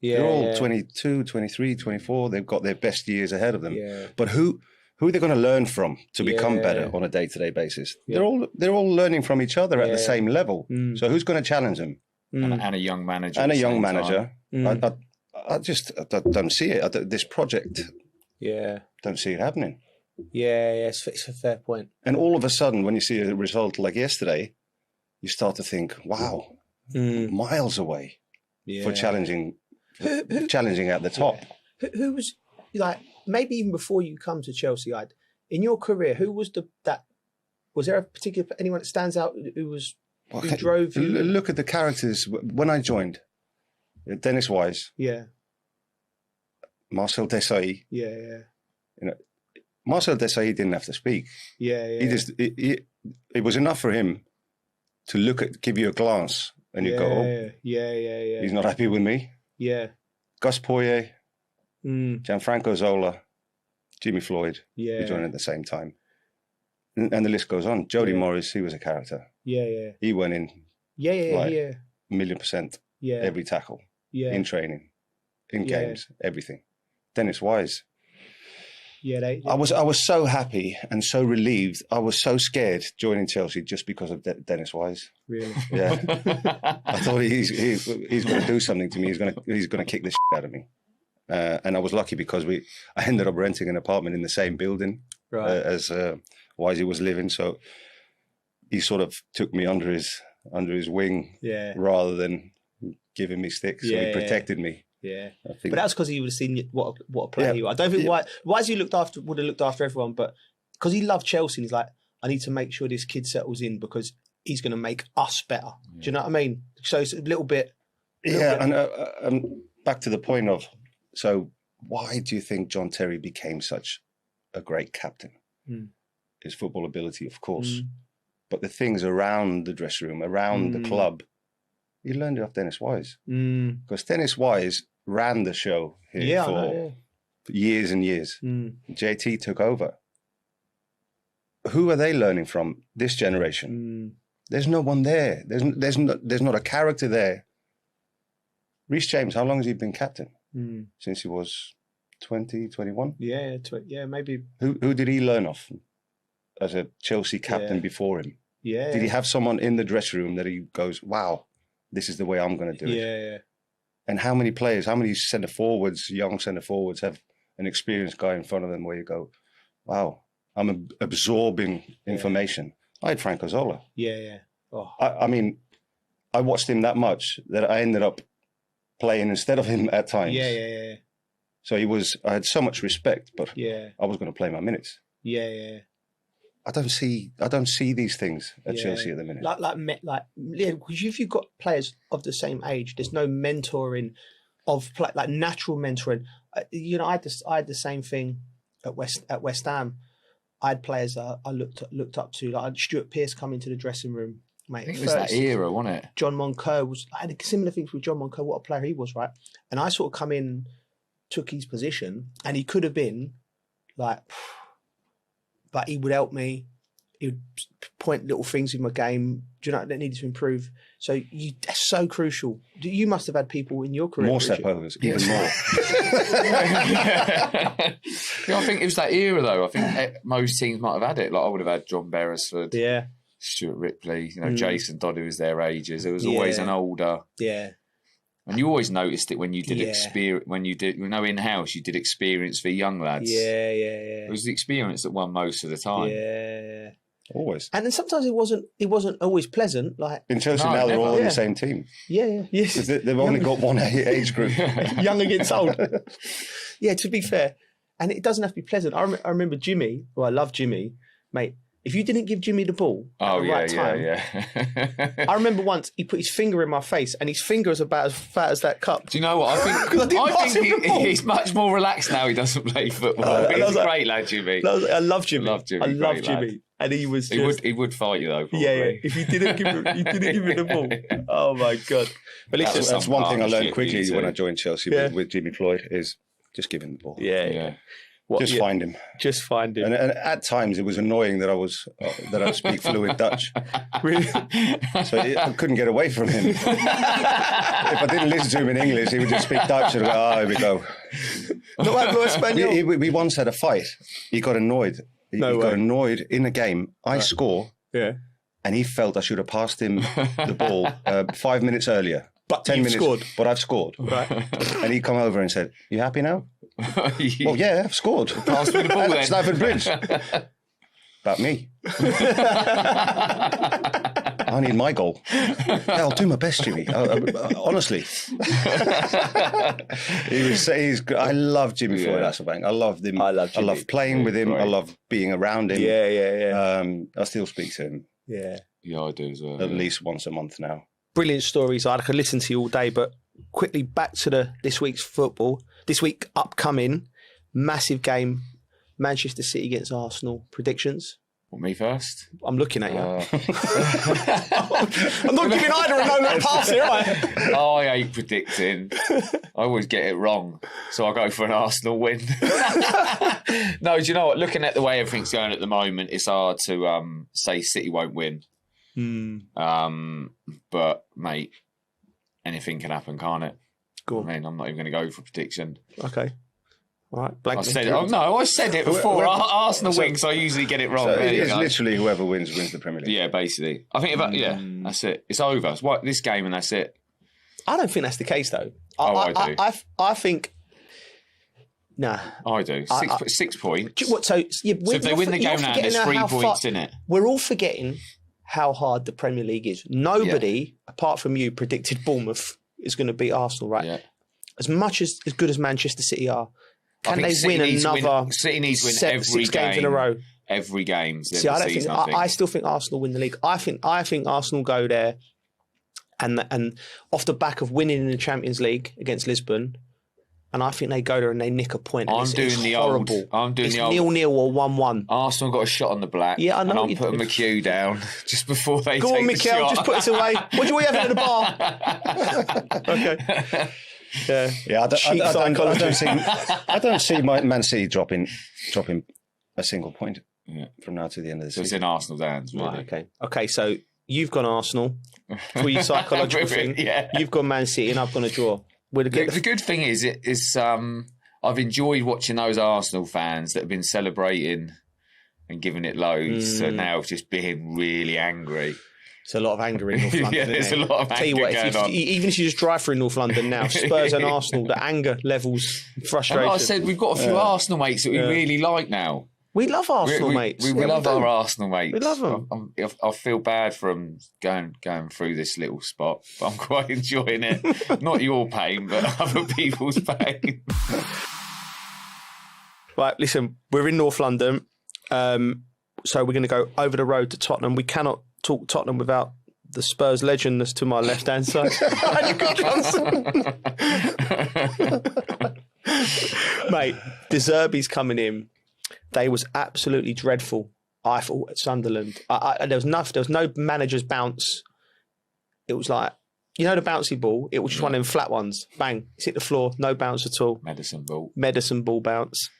They're all 22, 23, 24. They've got their best years ahead of them. Yeah. But who are they going to learn from to become better on a day-to-day basis? Yeah. They're all learning from each other at the same level. So who's going to challenge them? And a young manager. And a young manager. I don't see it. This project. Yeah. Don't see it happening. Yeah, it's a fair point. And all of a sudden, when you see a result like yesterday, you start to think, wow, miles away for challenging at the top. Yeah. Who was, like, maybe even before you come to Chelsea, in your career, who was was there a particular, anyone that stands out who drove you? Look at the characters. When I joined, Dennis Wise. Yeah. Marcel Desailly. Yeah. You know, Marcel Desailly didn't have to speak. Yeah. It was enough for him to give you a glance, and you go, "Oh, yeah. He's not happy with me." Yeah. Gus Poyet, Gianfranco Zola, Jimmy Floyd. Yeah. We joined at the same time, and the list goes on. Jody Morris, he was a character. Yeah. He went in. Yeah. 1,000,000%. Yeah. Every tackle. Yeah. In training, in games, everything. Dennis Wise. Yeah, I was so happy and so relieved. I was so scared joining Chelsea just because of Dennis Wise. Really? Yeah. I thought he's going to do something to me. He's going to kick the shit out of me. And I was lucky because I ended up renting an apartment in the same building as Wisey was living. So he sort of took me under his wing rather than giving me sticks. So he protected me. Yeah, but that's because he would have seen what a player you are. I don't think Wisey would have looked after everyone, but because he loved Chelsea, he's like, I need to make sure this kid settles in because he's going to make us better. Do you know what I mean? So it's a little bit. And back to the point of, so why do you think John Terry became such a great captain? His football ability, of course, but the things around the dressing room, around the club. You learned it off Dennis Wise. Because Dennis Wise ran the show here for years and years. JT took over. Who are they learning from? This generation. There's no one there. There's not a character there. Reece James, how long has he been captain? Since he was 20, 21? Yeah, maybe. Who did he learn off as a Chelsea captain before him? Yeah. Did he have someone in the dressing room that he goes, wow, this is the way I'm going to do it? Yeah. And how many players, how many young centre forwards have an experienced guy in front of them where you go, wow, I'm absorbing information. I had Franco Zola. Yeah. Oh. I mean, I watched him that much that I ended up playing instead of him at times. Yeah. So I had so much respect, but I was going to play my minutes. Yeah. I don't see these things at Chelsea at the minute. Because if you've got players of the same age, there's no mentoring of like natural mentoring. You know, I had the same thing at West Ham. I had players that I looked up to. Like I had Stuart Pearce come into the dressing room. Mate, I think it was that era, wasn't it? John Moncur I had similar things with John Moncur. What a player he was, right? And I sort of come in, took his position, and he could have been like. But he would help me. He would point little things in my game, do you know, that needed to improve. So that's so crucial. You must have had people in your career. More step overs, even more. I think it was that era, though. I think most teams might have had it. Like I would have had John Beresford, Stuart Ripley, Jason Dodd, who was their ages. There was always an older. Yeah. And you always noticed it when you did in-house, you did experience for young lads. Yeah. It was the experience that won most of the time. Yeah. Always. And then sometimes it wasn't always pleasant. Like in Chelsea now, they're all on the same team. Yeah. Yes. They've only got one age group. Young against old. Yeah, to be fair. And it doesn't have to be pleasant. I remember Jimmy, I love Jimmy, mate. If you didn't give Jimmy the ball at the right time, I remember once he put his finger in my face, and his finger is about as fat as that cup. Do you know what? I think he's much more relaxed now. He doesn't play football. He's a great lad, Jimmy. I love Jimmy. I love Jimmy. And he was. He would fight you though. Probably. Yeah. If you didn't give him the ball, oh my god! But that's one thing I learned quickly when I joined Chelsea with Jimmy Floyd is just give him the ball. Yeah. Find him. Just find him. And at times it was annoying that I speak fluent Dutch. Really? So I couldn't get away from him. If I didn't listen to him in English, he would just speak Dutch and go, here we go. No hablo español. We once had a fight. He got annoyed. He got annoyed in a game. I score. Yeah. And he felt I should have passed him the ball 5 minutes earlier. But 10 minutes, scored. But I've scored. Right. And he come over and said, "You happy now?" Well, yeah, I've scored. Pass me the ball then. Stamford Bridge. About me. I need my goal. Yeah, I'll do my best, Jimmy. Honestly. I love Jimmy Floyd Hasselbank. I loved him. I love playing with him. Right. I love being around him. Yeah. I still speak to him. Yeah. Yeah, I do as well. At least once a month now. Brilliant stories. I could listen to you all day, but quickly back to this week's football. This week upcoming, massive game, Manchester City against Arsenal. Predictions? Want me first? I'm looking at you. I'm not giving either a no pass here, right? I hate predicting. I always get it wrong, so I go for an Arsenal win. No, do you know what? Looking at the way everything's going at the moment, it's hard to say City won't win. But mate, anything can happen, can't it? Go on. I mean, I'm not even going to go for prediction. Okay. All right. Blank. I said it. Oh no, I said it before. Arsenal wins, so I usually get it wrong. So it's literally whoever wins the Premier League. Yeah, basically. I think that's it. It's over. It's this game and that's it. I don't think that's the case though. I do. I think. Nah. I do. 6 points. So if they win the game now, there's 3 points in it. We're all forgetting how hard the Premier League is. Nobody, apart from you, predicted Bournemouth is going to beat Arsenal, right? Yeah. As much as good as Manchester City are, can they win another City needs to win every 6 games in a row? Every game. See, I still think Arsenal win the league. I think Arsenal go there and off the back of winning in the Champions League against Lisbon, and I think they go there and they nick a point. I'm doing the old 0-0 or 1-1. Arsenal got a shot on the black. Yeah, I know. And I'm putting McHugh down just before they go take on, the Mikel, shot. just put it away. What do we have at the bar? Okay. Yeah. I don't see Man City dropping a single point from now to the end of the season. It's in Arsenal's hands, really. Right, okay. So you've gone Arsenal for your psychological thing. Yeah. You've gone Man City, and I've gone a draw. The good thing is I've enjoyed watching those Arsenal fans that have been celebrating and giving it loads, so now just being really angry. There's a lot of anger in North London. Yeah, there's a lot of anger going on. Even if you just drive through North London now, Spurs and Arsenal, the anger levels, frustration. And like I said, we've got a few Arsenal mates that we really like now. We love Arsenal mates. We love our Arsenal mates. We love them. I feel bad for them going through this little spot, but I'm quite enjoying it. Not your pain, but other people's pain. Right, listen, we're in North London, so we're going to go over the road to Tottenham. We cannot talk Tottenham without the Spurs legend that's to my left-hand side. Mate, De Zerbi's coming in. They was absolutely dreadful, I thought, at Sunderland. There was no manager's bounce. It was like, you know the bouncy ball? It was just one of them flat ones. Bang, it's hit the floor, no bounce at all. Medicine ball bounce.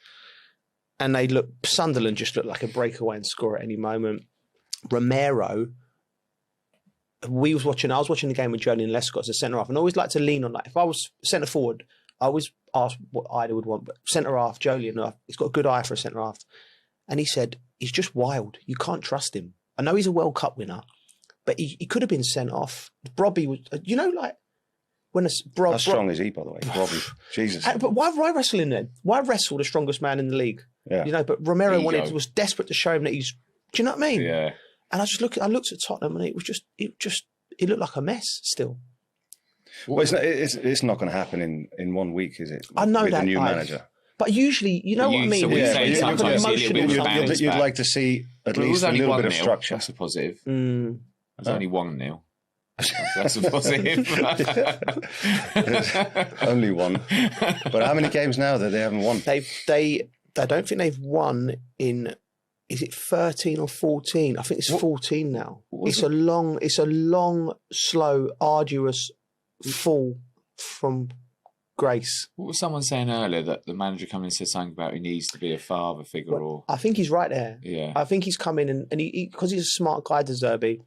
And Sunderland just looked like a breakaway and score at any moment. Romero, I was watching the game with Julian Lescott as a centre-half, and I always like to lean on that. If I was centre-forward, I always asked what Ida would want, but centre-half, Julian, he's got a good eye for a centre-half. And he said, he's just wild. You can't trust him. I know he's a World Cup winner, but he could have been sent off. Brobby was, when how strong is he, by the way? Brobby. Jesus. But why wrestle him then? Why wrestle the strongest man in the league? Yeah. But Romero was desperate to show him that he's Do you know what I mean? Yeah. And I looked at Tottenham, and it looked like a mess still. Well, it's not going to happen in 1 week, is it? I know with that, a new Ive. manager. But usually, you know what I mean? So You'd like to see at least a little bit of structure. That's a positive. Mm. There's only 1-0. That's a positive. Only one. But how many games now that they haven't won? I don't think they've won in. Is it 13 or 14? I think it's 14 now. It's a long, slow, arduous fall from grace. What was someone saying earlier that the manager come in and said something about he needs to be a father figure? Or I think he's right there. Yeah. I think he's come in and he because he's a smart guy, De Zerbi.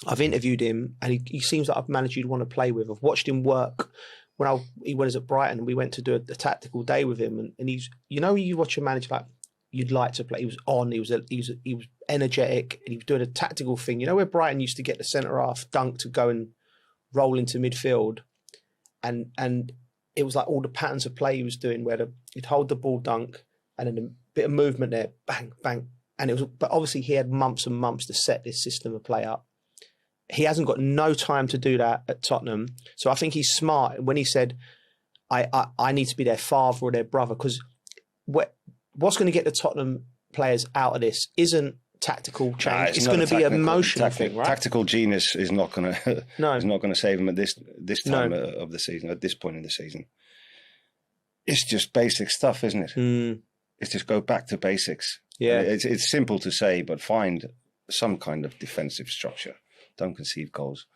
I've interviewed him and he seems like a manager you'd want to play with. I've watched him work when he was at Brighton and we went to do a tactical day with him and he's, you know, you watch a manager like you'd like to play. He was on, he was energetic and he was doing a tactical thing. You know where Brighton used to get the centre half dunk to go and roll into midfield and it was like all the patterns of play he was doing where he'd hold the ball dunk and then a bit of movement there, bang, bang. And but obviously he had months and months to set this system of play up. He hasn't got no time to do that at Tottenham. So I think he's smart when he said, I need to be their father or their brother, because what's going to get the Tottenham players out of this isn't tactical change. It's going to be an emotional thing, right? Tactical genius is not going to is not going to save them at this time of the season, at this point in the season. It's just basic stuff, isn't it? Mm. It's just go back to basics. Yeah, it's simple to say, but find some kind of defensive structure. Don't concede goals.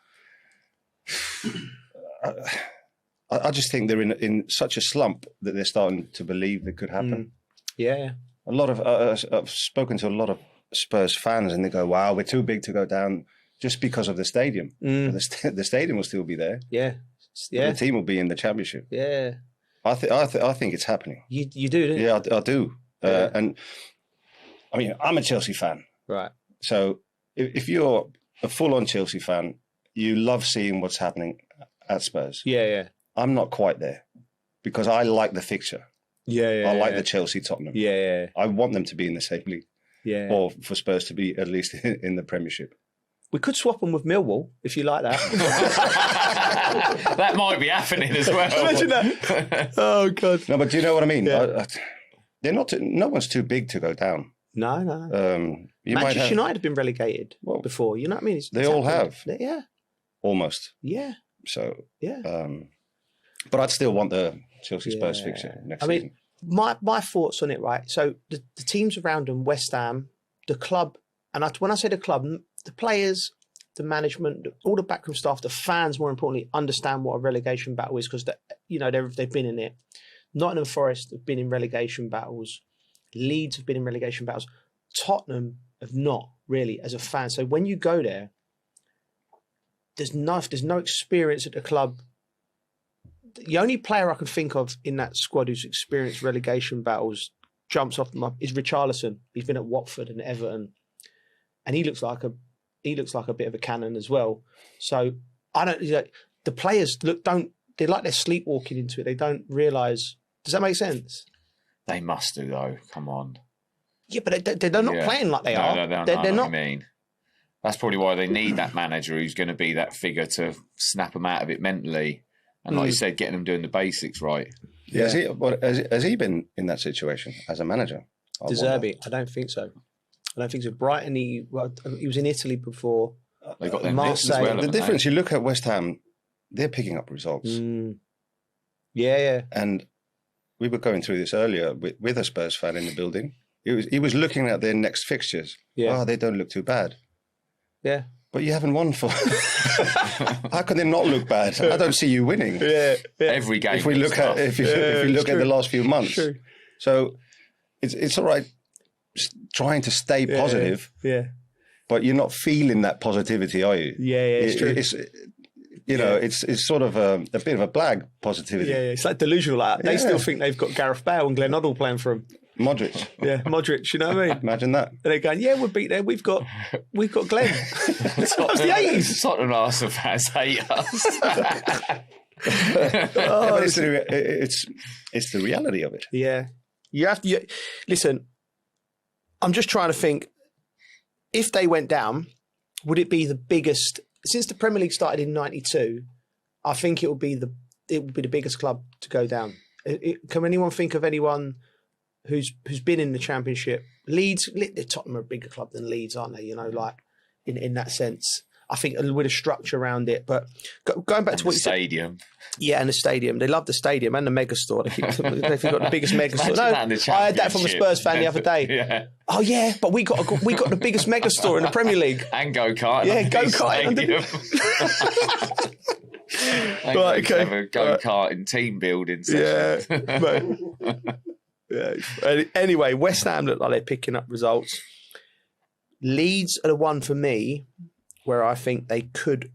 I just think they're in such a slump that they're starting to believe it could happen. Yeah. A lot of I've spoken to a lot of Spurs fans, and they go, "Wow, we're too big to go down just because of the stadium. The stadium will still be there. Yeah, The team will be in the Championship. Yeah, I think it's happening. You do, don't you? Yeah, I do. Yeah. And I mean, I'm a Chelsea fan, right? So if you're a full-on Chelsea fan, you love seeing what's happening at Spurs. Yeah. I'm not quite there because I like the fixture. I like the Chelsea Tottenham. Yeah. I want them to be in the same league. Yeah. Or for Spurs to be at least in the Premiership. We could swap them with Millwall if you like that. That might be happening as well. Imagine that. Oh God. No, but do you know what I mean? They're not. No one's too big to go down. No. Manchester United have been relegated before. You know what I mean? They all have. Yeah. Almost. Yeah. So. Yeah. But I'd still want the Chelsea Spurs fixture next season. My thoughts on it, right? So the teams around them, West Ham, the club, and when I say the club, the players, the management, all the backroom staff, the fans, more importantly, understand what a relegation battle is because they've been in it. Nottingham Forest have been in relegation battles. Leeds have been in relegation battles. Tottenham have not really as a fan. So when you go there, there's no experience at the club. The only player I can think of in that squad who's experienced relegation battles jumps off them up is Richarlison. He's been at Watford and Everton, and he looks like a bit of a cannon as well. So the players they're like they're sleepwalking into it. They don't realise. Does that make sense? They must do though. Come on. Yeah, but they're not playing like they are. No, they're not. I mean, that's probably why they need that manager who's going to be that figure to snap them out of it mentally. And like you said, getting them doing the basics right. Yeah. Has he been in that situation as a manager? De Zerbi? I don't think so. Brighton, he was in Italy before. They got them Marseille. as well. The difference, you look at West Ham, they're picking up results. Yeah. And we were going through this earlier with a Spurs fan in the building. He was looking at their next fixtures. Yeah. Oh, they don't look too bad. Yeah. But you haven't won for. How can they not look bad? I don't see you winning. Yeah. Every game. If we look at the last few months, so it's all right. Trying to stay positive, but you're not feeling that positivity, are you? Yeah, it's true. It's sort of a bit of a blag positivity. Yeah, it's like delusional. Like they still think they've got Gareth Bale and Glenn Hoddle playing for them. Modric. Yeah, Modric, you know what I mean? Imagine that. And they're going, yeah, we'll beat them. We've got Glenn. That was the 80s. Tottenham Arsenal fans hate us. But it's the reality of it. Yeah. You have to listen, I'm just trying to think, if they went down, would it be the biggest since the Premier League started in '92? I think it would be the biggest club to go down. Can anyone think of anyone who's been in the Championship? Leeds, Tottenham are a bigger club than Leeds, aren't they? You know, like in that sense. I think with a structure around it. But going back to what you said, stadium. Yeah, and the stadium. They love the stadium and the megastore. They've got the biggest megastore. No, I heard that from a Spurs fan the other day. Yeah. Oh yeah, but we got the biggest megastore in the Premier League. And go-kart. Yeah, go-kart. Right, okay. Have a go-kart in team building session. Yeah. Yeah. Anyway, West Ham look like they're picking up results. Leeds are the one for me where I think they could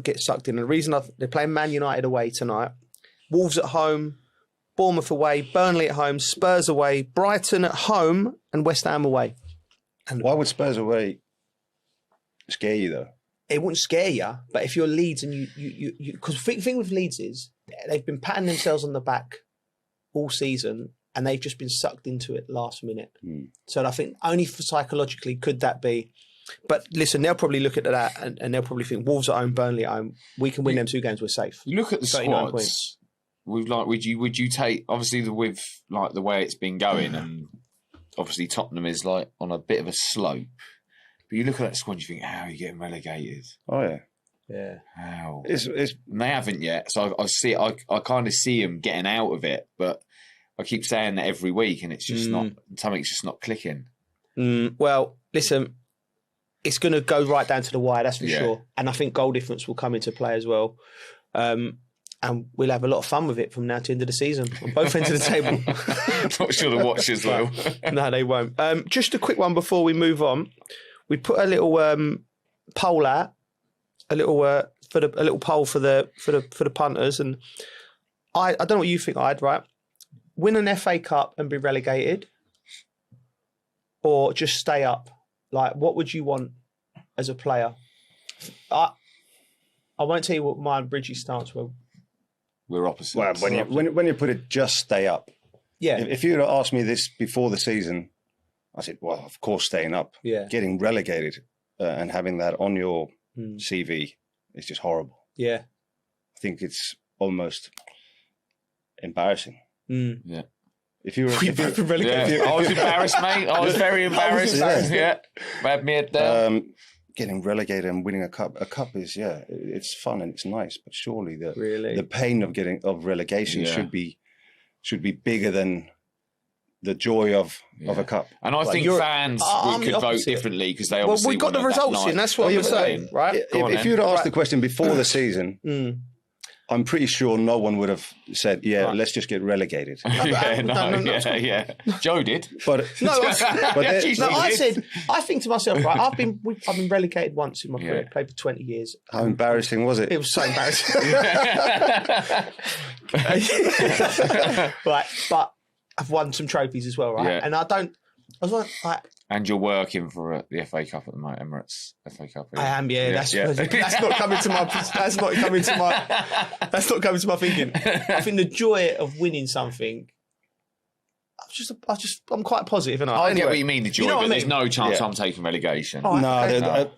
get sucked in. And the reason they're playing Man United away tonight, Wolves at home, Bournemouth away, Burnley at home, Spurs away, Brighton at home, and West Ham away. And why would Spurs away scare you though? It wouldn't scare you, but if you're Leeds and you because the thing with Leeds is they've been patting themselves on the back all season and they've just been sucked into it last minute. So I think only for psychologically could that be. But listen, they'll probably look at that and they'll probably think Wolves at home, Burnley at home. We can win them 2 games. We're safe. You look at the squads. Would you take obviously with like the way it's been going, and obviously Tottenham is like on a bit of a slope. But you look at that squad, you think, how are you getting relegated? Oh yeah, yeah. How? And they haven't yet. So I kind of see them getting out of it, but I keep saying that every week, and it's just not something's just not clicking. Well, listen. It's going to go right down to the wire, that's for sure. And I think goal difference will come into play as well. And we'll have a lot of fun with it from now to the end of the season on both ends of the table. Not sure the watchers will. No, they won't. Just a quick one before we move on. We put a little poll out, a little poll for the punters, and I don't know what you think. Right? Win an FA Cup and be relegated, or just stay up. Like, what would you want as a player? I won't tell you what my and Bridgie's stance were. We're opposite. Well, when you put it, just stay up. Yeah. If you had asked me this before the season, I said, well, of course, staying up. Yeah. Getting relegated and having that on your CV is just horrible. Yeah. I think it's almost embarrassing. Yeah. If you were, I was embarrassed, mate. I was very embarrassed. Yeah, had me head down. Getting relegated and winning a cup is it's fun and it's nice, but surely the pain of relegation should be bigger than the joy of a cup. And I think fans could vote differently because they obviously we got the results in. That's what you're saying, right? If you'd asked the question before the season. I'm pretty sure no one would have said, let's just get relegated. Yeah. Joe did. But I said, I think to myself, right, I've been relegated once in my career, played for 20 years. How embarrassing was it? It was so embarrassing. Right, but I've won some trophies as well, right? Yeah. And I was like, and you're working for the FA Cup at the moment, Emirates FA Cup. I am, That's not coming to my. That's not coming to my. That's not coming to my thinking. I think the joy of winning something. I'm quite positive, and I get what you mean, the joy, but there's no chance I'm taking relegation. No,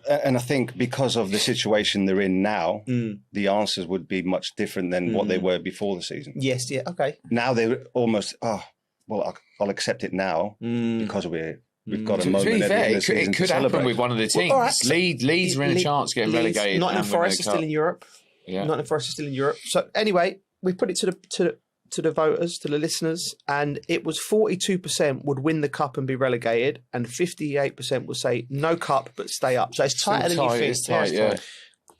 and I think because of the situation they're in now, the answers would be much different than what they were before the season. Yes, yeah, okay. Now they're almost. I'll accept it now because we've got a moment. To be fair, it could happen with one of the teams. Right. Leeds are in a chance of getting relegated. Nottingham Forest is still in Europe. Yeah. Nottingham Forest is still in Europe. So anyway, we put it to the voters, to the listeners, and it was 42% would win the cup and be relegated, and 58% would say no cup but stay up. So it's tighter than you think. It's tight, yeah.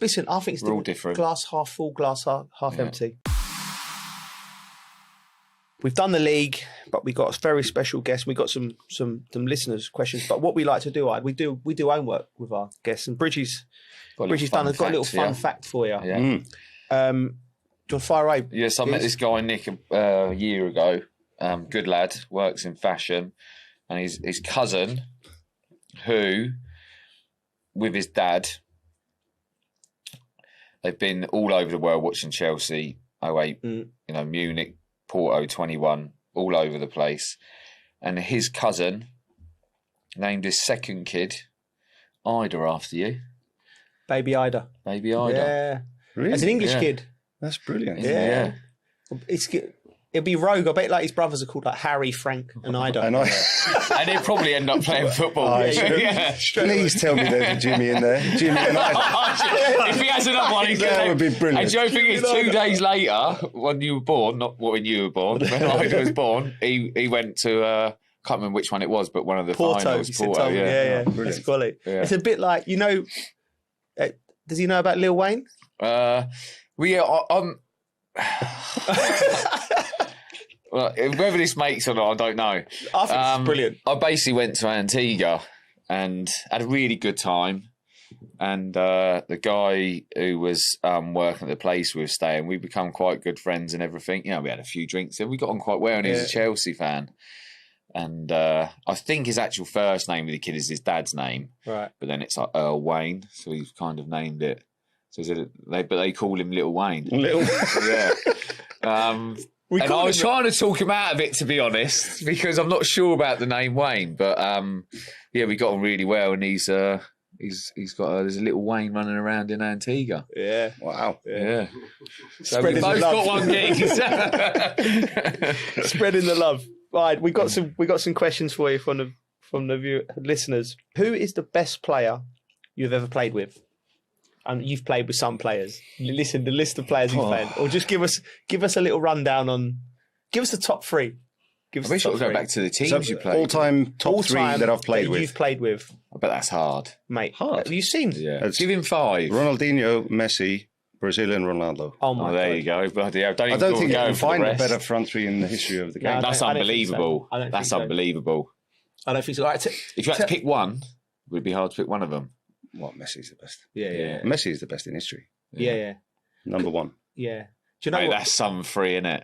Listen, I think it's all different. Glass half full, glass half empty. We've done the league, but we got a very special guest. We got some listeners' questions. But what we like to do, we do homework with our guests. And Bridgie's got a little fun fact for you. Yeah. Do you want to fire away? Yes, I met this guy Nick a year ago. Good lad, works in fashion, and his cousin, who, with his dad, they've been all over the world watching Chelsea 08, Munich. Porto 21, all over the place. And his cousin named his second kid Ida after you. Baby Ida. Baby Ida. Yeah. Really? As an English kid. That's brilliant. Yeah. It'll be rogue. I bet like his brothers are called like Harry, Frank, and Ida. And they'll probably end up playing football. Please tell me there's a Jimmy in there. Jimmy and Ida. If he has another one, he's that would be brilliant. And do you know the thing is, 2 days later, when you were born, not when you were born, when Ida was born, he went to, can't remember which one it was, but one of the finals. Porto, yeah. That's quality. Yeah. It's a bit like, you know, does he know about Lil Wayne? Well, whether this makes or not, I don't know. I think it's brilliant. I basically went to Antigua and had a really good time. And the guy who was working at the place we were staying, we become quite good friends and everything. You know, we had a few drinks and we got on quite well. And he was a Chelsea fan. And I think his actual first name of the kid is his dad's name. Right. But then it's like Earl Wayne. So we've kind of named it. So they call him Little Wayne. Yeah. And I was trying to talk him out of it, to be honest, because I'm not sure about the name Wayne. But yeah, we got on really well, and he's got there's a little Wayne running around in Antigua. Yeah. Wow. Yeah. So Spreading we both the love. got one gig. Spreading the love. Right, we got some questions for you from the listeners. Who is the best player you've ever played with? And you've played with some players. Listen, the list of players you've played, or just give us a little rundown on. Give us the top 3. I wish I could go back to the teams you played. All-time top 3 that I've played with. You've played with. I bet that's hard, mate. Hard. Have you seen? Yeah. Give him 5. Ronaldinho, Messi, Brazil, and Ronaldo. Oh my God. There you go. Bloody hell. I don't think you can find a better front 3 in the history of the game. That's unbelievable. I don't think That's so. unbelievable. I don't think so. Right, If you had to pick one, it would be hard to pick one of them. What, Messi's the best? Yeah. Messi is the best in history. Yeah. Number 1. Yeah. Do you know Mate, what? that's some 3, isn't it?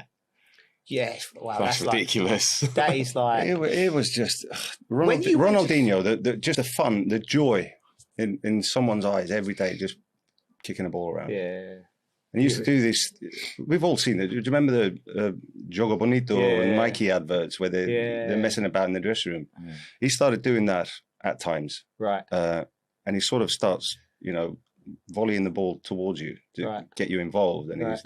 Yeah. Wow. That's ridiculous. Like, that is like. It was just Ronaldinho. Just the fun, the joy in someone's eyes every day, just kicking the ball around. Yeah. And he used to do this. We've all seen it. Do you remember the Jogo Bonito and Nike adverts where they're messing about in the dressing room? Yeah. He started doing that at times. Right. And he sort of starts, volleying the ball towards you to get you involved. And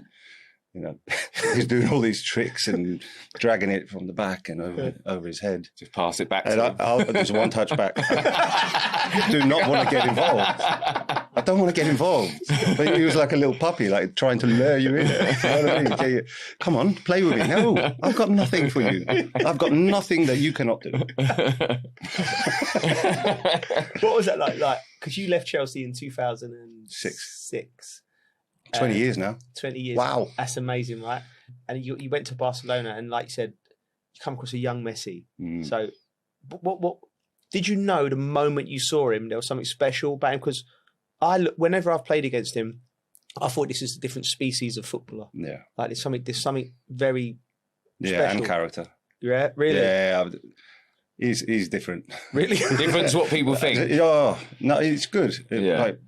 he's doing all these tricks and dragging it from the back and over his head. Just pass it back to him. There's one touch back. Do not want to get involved. I don't want to get involved. But he was like a little puppy, like trying to lure you in. You know what I mean? Come on, play with me. No, I've got nothing for you. I've got nothing that you cannot do. What was that like? Because you left Chelsea in 2006. 20 years now. 20 years. Wow. That's amazing, right? And you went to Barcelona, and like you said, you come across a young Messi. So what did you know the moment you saw him there was something special about him? Because whenever I've played against him, I thought this is a different species of footballer. Yeah. Like there's something very special. And character. Yeah, really? Yeah. He's different. Really? Different to what people think. No, it's good. Like,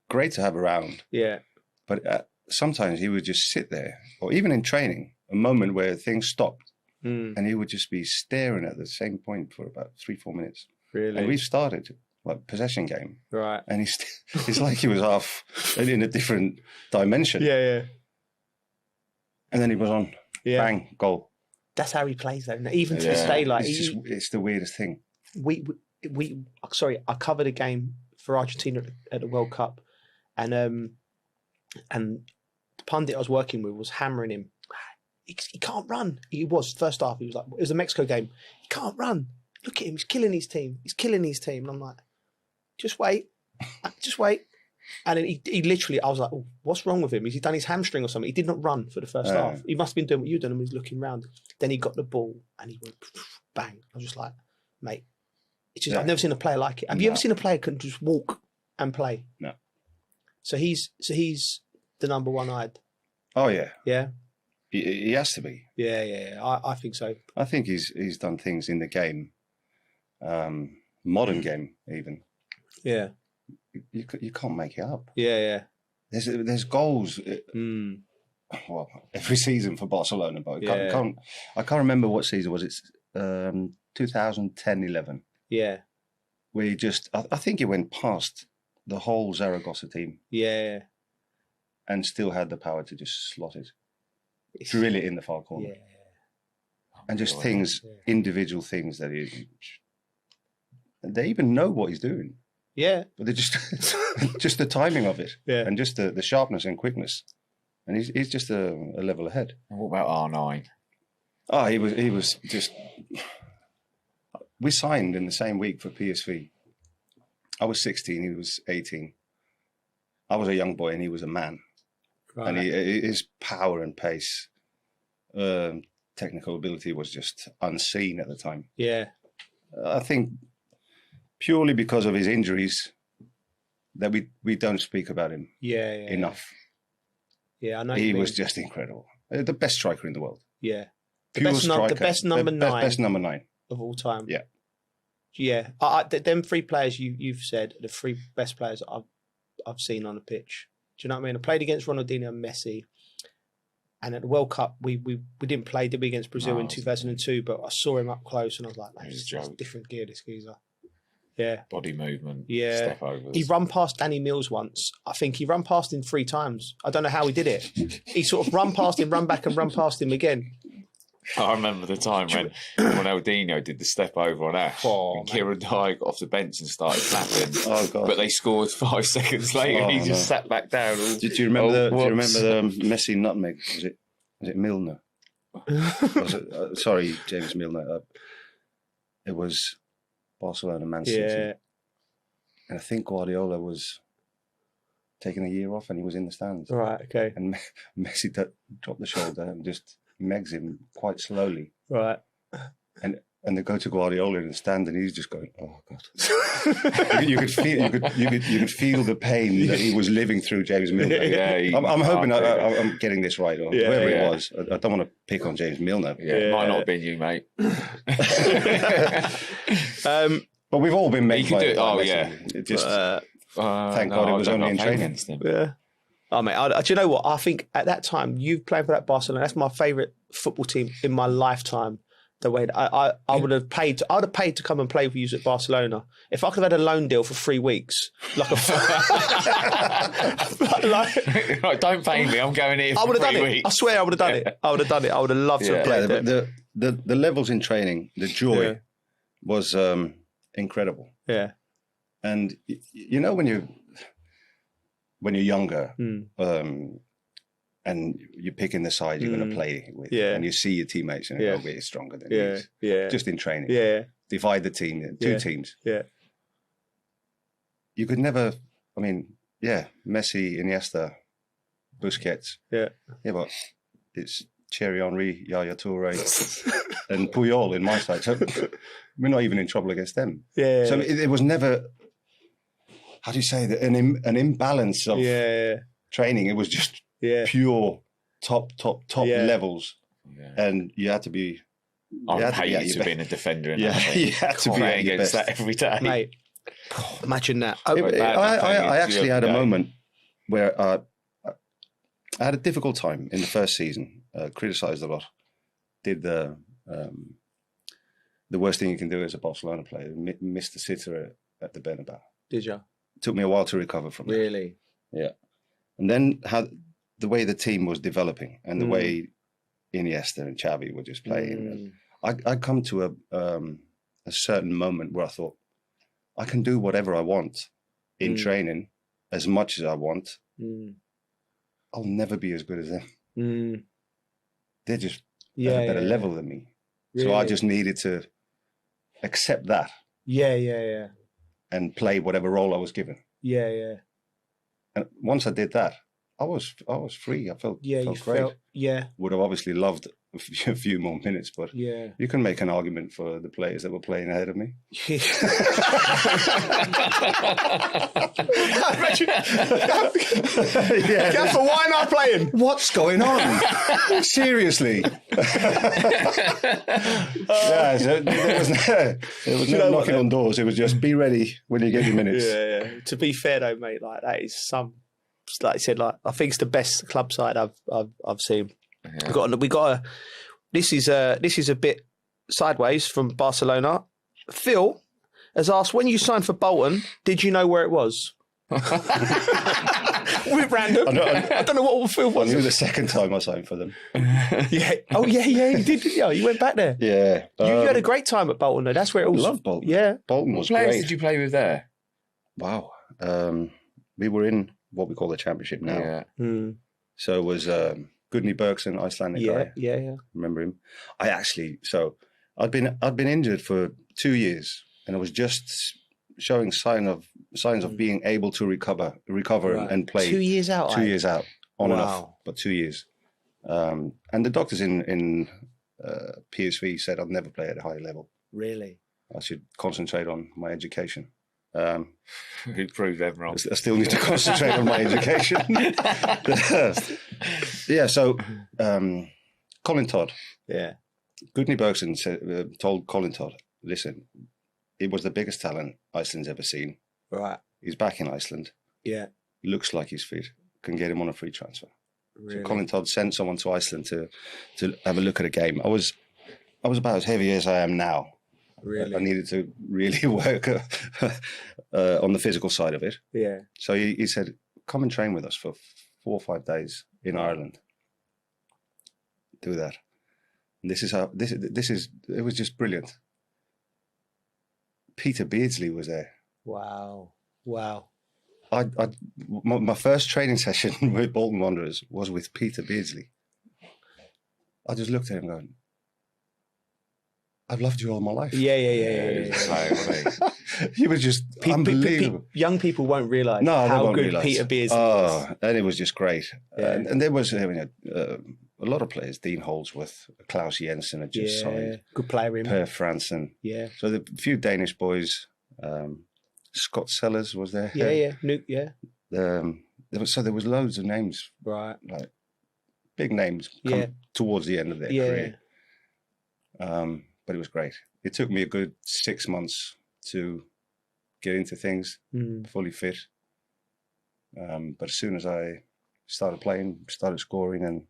great to have around. Yeah. But sometimes he would just sit there, or even in training, a moment where things stopped, and he would just be staring at the same point for about 3-4 minutes. Really? And we've started like possession game, right? And it's like he was half in a different dimension. Yeah. And then he was on, bang, goal. That's how he plays, though. Even to this day, like it's the weirdest thing. I covered a game for Argentina at the World Cup, and the pundit I was working with was hammering him. He can't run. He was first half. He was like, it was a Mexico game. He can't run. Look at him. He's killing his team. And I'm like, just wait. And then he literally, I was like, oh, what's wrong with him? Has he done his hamstring or something? He did not run for the first half. He must have been doing what you've done, and he was looking around. Then he got the ball and he went bang. I was just like, mate, it's just I've never seen a player like it. Have you ever seen a player can just walk and play? No. So he's the number one eyed. Oh yeah. Yeah. He has to be. Yeah. I think so. I think he's done things in the game, modern game even. Yeah. You can't make it up. Yeah. There's goals. Well, every season for Barcelona, but I can't remember what season was it. 2010-11. Yeah. where he just, I think he went past the whole Zaragoza team. Yeah. And still had the power to just slot it, drill it in the far corner. Yeah. And just individual things that they even know what he's doing. Yeah. But they're just the timing of it. Yeah. And just the sharpness and quickness. And he's just a level ahead. And what about R9? Oh, he was just... We signed in the same week for PSV. I was 16, he was 18. I was a young boy and he was a man. Right. And his power and pace, technical ability was just unseen at the time. Yeah. I think purely because of his injuries that we don't speak about him enough. Yeah, I know. He was just incredible. The best striker in the world. Yeah. The best number nine of all time. Yeah. Yeah. Them three players you've said are the three best players I've seen on the pitch. Do you know what I mean? I played against Ronaldinho and Messi. And at the World Cup, we didn't play, did we, against Brazil in 2002, but I saw him up close and I was like, that's a different gear, this geezer. Yeah. Body movement. Yeah. Step overs. He run past Danny Mills once. I think he run past him 3 times. I don't know how he did it. He sort of run past him, run back and run past him again. I remember the time when Ronaldinho did the step over on Ash and Kieran Dyer got off the bench and started clapping. Oh, God. But they scored 5 seconds later and he just sat back down. Do you remember the Messi nutmeg? Was it Milner? Sorry, James Milner. It was Barcelona, Man City. Yeah. And I think Guardiola was taking a year off and he was in the stands. Right, okay. And Messi dropped the shoulder and just megs him quite slowly. Right. And they go to Guardiola in the stand and he's just going, oh God. you could feel the pain that he was living through, James Milner. Yeah, I'm hoping I'm getting this right, or whoever it was. I don't want to pick on James Milner. Yeah, it might not have been you, mate. But we've all been made by it. Oh, yeah. Thank God it was only in training. Yeah. Oh, mate, do you know what? I think at that time, you playing for that Barcelona, that's my favourite football team in my lifetime. The way that I would have paid, I would have paid to come and play for you at Barcelona. If I could have had a loan deal for 3 weeks, like right, don't pay me, I'm going here for I would have 3 done it. weeks. I swear I would have done it. I would have done it. I would have loved to have played there. The levels in training, the joy was incredible. Yeah. And you know when you're younger, and you're picking the side you're going to play with, and you see your teammates and they're a bit stronger than you. Just in training. Yeah. Divide the team in 2 teams. Yeah. You could never, Messi, Iniesta, Busquets. Yeah. Yeah, but it's Thierry Henry, Yaya Toure, and Puyol in my side. So we're not even in trouble against them. Yeah. So it was never, how do you say that, an imbalance of training. It was just pure top levels, and you had to be. I'm hated to being a defender in that. You had to be against that every day, mate. Imagine that. I actually had a moment where I had a difficult time in the first season. Criticised a lot. Did the worst thing you can do as a Barcelona player. Missed the sitter at the Bernabeu. Did you? Took me a while to recover from that. Really? Yeah. And then the way the team was developing and the way Iniesta and Xavi were just playing, I come to a certain moment where I thought, I can do whatever I want in training, as much as I want. I'll never be as good as them. They're just at a better level than me. Really? So I just needed to accept that. Yeah. And play whatever role I was given. Yeah. And once I did that, I was free. I felt great. Would have obviously loved a few more minutes, but you can make an argument for the players that were playing ahead of me. Gaffer, why not playing? What's going on? Seriously. So there was no knocking on doors. It was just be ready when you get your minutes. Yeah. To be fair though, mate, like that is like I said, like I think it's the best club side I've seen. Yeah. This is a bit sideways from Barcelona. Phil, has asked, when you signed for Bolton, did you know where it was? We're random. I don't know what field was. I knew the second time I signed for them. Yeah. Oh, yeah, you did. Yeah, you went back there. Yeah. You had a great time at Bolton, though. That's where it all... Love Bolton. Yeah. Bolton was What players great. did you play with there? Wow. We were in what we call the Championship now. Yeah. So it was Gudni Bergson, Icelandic guy. Yeah. Remember him? I'd been injured for 2 years, and I was just showing signs of being able to recover Right. and play. 2 years out. 2 years out, on and Wow. off, but 2 years. And the doctors in PSV said I'd never play at a high level. Really? I should concentrate on my education. Who proved them wrong? I still need to concentrate on my education. Yeah, so Colin Todd. Yeah. Gudni Bergson told Colin Todd, listen, it was the biggest talent Iceland's ever seen. Right. He's back in Iceland. Yeah. Looks like he's fit. Can get him on a free transfer. Really? So Colin Todd sent someone to Iceland to have a look at a game. I was about as heavy as I am now. Really? I needed to really work on the physical side of it. Yeah. So he said, come and train with us for 4 or 5 days in Ireland. Do that. And this is it was just brilliant. Peter Beardsley was there. Wow. My first training session with Bolton Wanderers was with Peter Beardsley. I just looked at him going, I've loved you all my life. Yeah. He was just unbelievable. Young people won't realise how good Peter Beardsley is. And it was just great. Yeah. And there was a lot of players. Dean Holdsworth, Klaus Jensen had just signed. Good player. Per Fransen. Yeah. So a few Danish boys. Scott Sellers was there. Yeah. There was loads of names. Right. Like big names come towards the end of their career. But it was great. It took me a good 6 months to get into things, fully fit. But as soon as I started playing, started scoring, and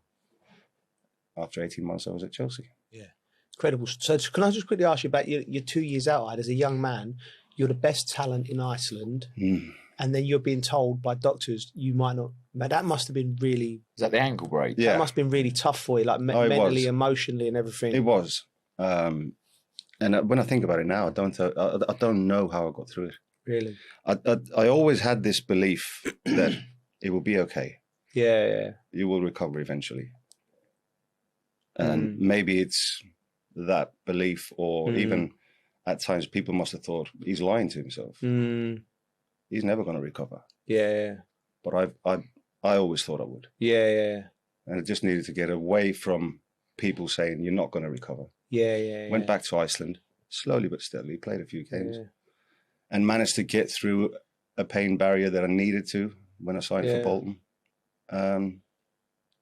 after 18 months, I was at Chelsea. Yeah. Incredible. So can I just quickly ask you about your 2 years out as a young man? You're the best talent in Iceland, and then you're being told by doctors you might not. Man, that must have been really. Is that the ankle break? Yeah. That must have been really tough for you, like mentally, emotionally, and everything. It was. And when I think about it now, I don't know how I got through it. Really? I always had this belief that it will be okay. Yeah. You will recover eventually. And maybe it's that belief, or even at times people must have thought he's lying to himself. He's never going to recover. Yeah. But I always thought I would. Yeah. And I just needed to get away from people saying you're not going to recover. Yeah. Went back to Iceland, slowly but steadily, played a few games, and managed to get through a pain barrier that I needed to when I signed for Bolton.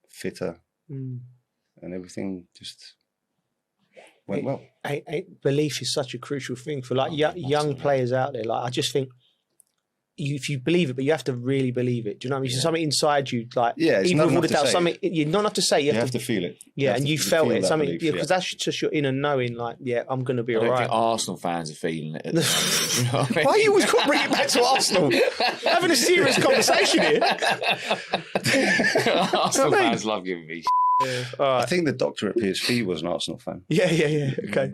Fitter, and everything just went well. Belief is such a crucial thing for young players out there. Like I just think if you believe it, but you have to really believe it. Do you know what I mean? So something inside you, like it's even not with enough to say. Something you not enough to say. You have to feel it. Yeah, and you felt it. Something belief, because that's just your inner knowing. Like, I'm going to be I all don't right. think Arsenal fans are feeling it. At the moment, you know what I mean? Why you always got to bring it back to Arsenal? Having a serious conversation here. Arsenal fans love giving me. I think the doctor at PSV was an Arsenal fan. Yeah. Okay.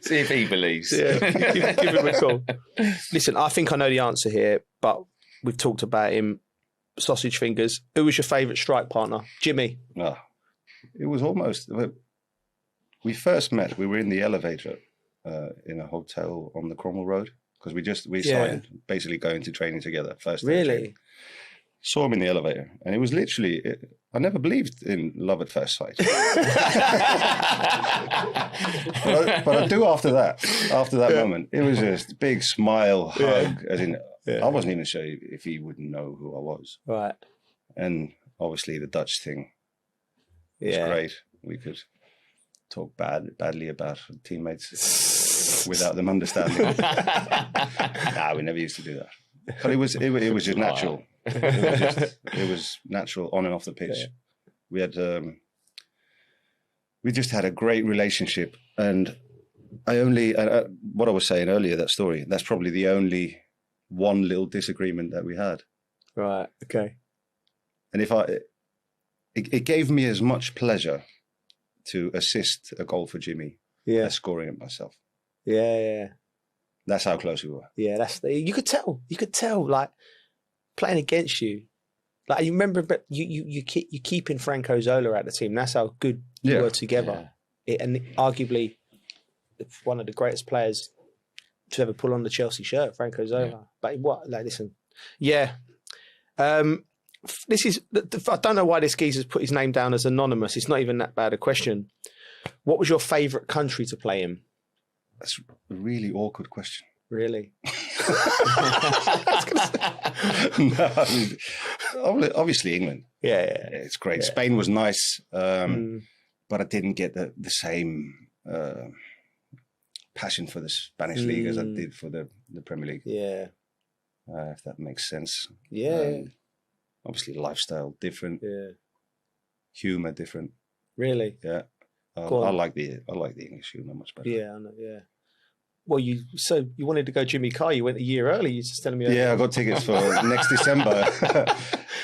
See if he believes. Yeah, give him a call. Listen, I think I know the answer here, but we've talked about him. Sausage fingers. Who was your favourite strike partner? Jimmy. It was almost. We first met. We were in the elevator in a hotel on the Cromwell Road because we signed basically going to training together. First. Really. Saw him in the elevator, and it was literally. I never believed in love at first sight, but I do after that. After that moment, it was just a big smile, hug. As in, I wasn't even sure if he would know who I was. Right. And obviously, the Dutch thing was great. We could talk badly about teammates without them understanding. We never used to do that. But it was just natural. It was natural on and off the pitch. We had we just had a great relationship, and what I was saying earlier, that story, that's probably the only one little disagreement that we had. Right. Okay. And it gave me as much pleasure to assist a goal for Jimmy as scoring it myself. Yeah. That's how close we were. Yeah, you could tell, like, playing against you. Like, you remember, but you keeping Franco Zola out of the team. That's how good you were together. And arguably one of the greatest players to ever pull on the Chelsea shirt, Franco Zola. Yeah. But listen. Yeah. This is, I don't know why this geezer's put his name down as anonymous. It's not even that bad a question. What was your favourite country to play in? That's a really awkward question. Really? No, obviously England. Yeah, it's great. Yeah. Spain was nice, but I didn't get the same passion for the Spanish league as I did for the Premier League. Yeah, if that makes sense. Yeah. Obviously, lifestyle different. Yeah. Humour different. Really? Yeah. I like the English humour much better. Yeah, I know. Yeah. Well, you wanted to go Jimmy Carr. You went a year early. You're just telling me. Yeah, I got tickets for next December.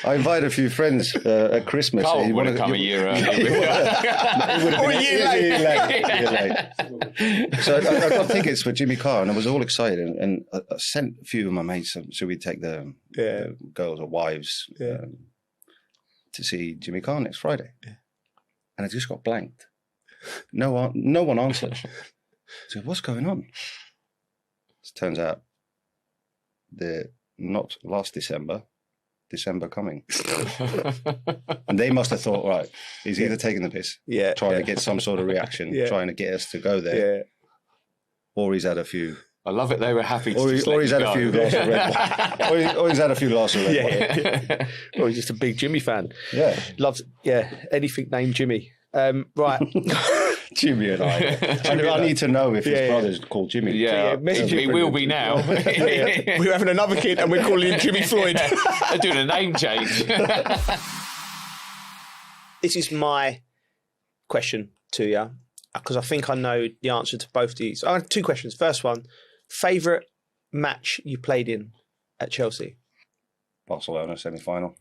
I invited a few friends at Christmas. Carl would have come a year early. Or a year late. So I got tickets for Jimmy Carr, and I was all excited. And I sent a few of my mates. So we take the girls or wives to see Jimmy Carr next Friday, and I just got blanked. No one answered. So what's going on? It turns out they're not last December coming. And they must have thought, right, he's either taking the piss, trying to get some sort of reaction, trying to get us to go there, or he's had a few. I love it. They were happy to or he's had a few glasses of red wine. or he's had a few glasses of red wine. Or he's just a big Jimmy fan. Yeah. Loves anything named Jimmy. Right. Jimmy and I need to know if his brother's called Jimmy. Yeah, he will be now. We're having another kid and we're calling him Jimmy Floyd. They're doing a name change. This is my question to you, because I think I know the answer to both these. I have two questions. First one, favourite match you played in at Chelsea? Barcelona semi-final.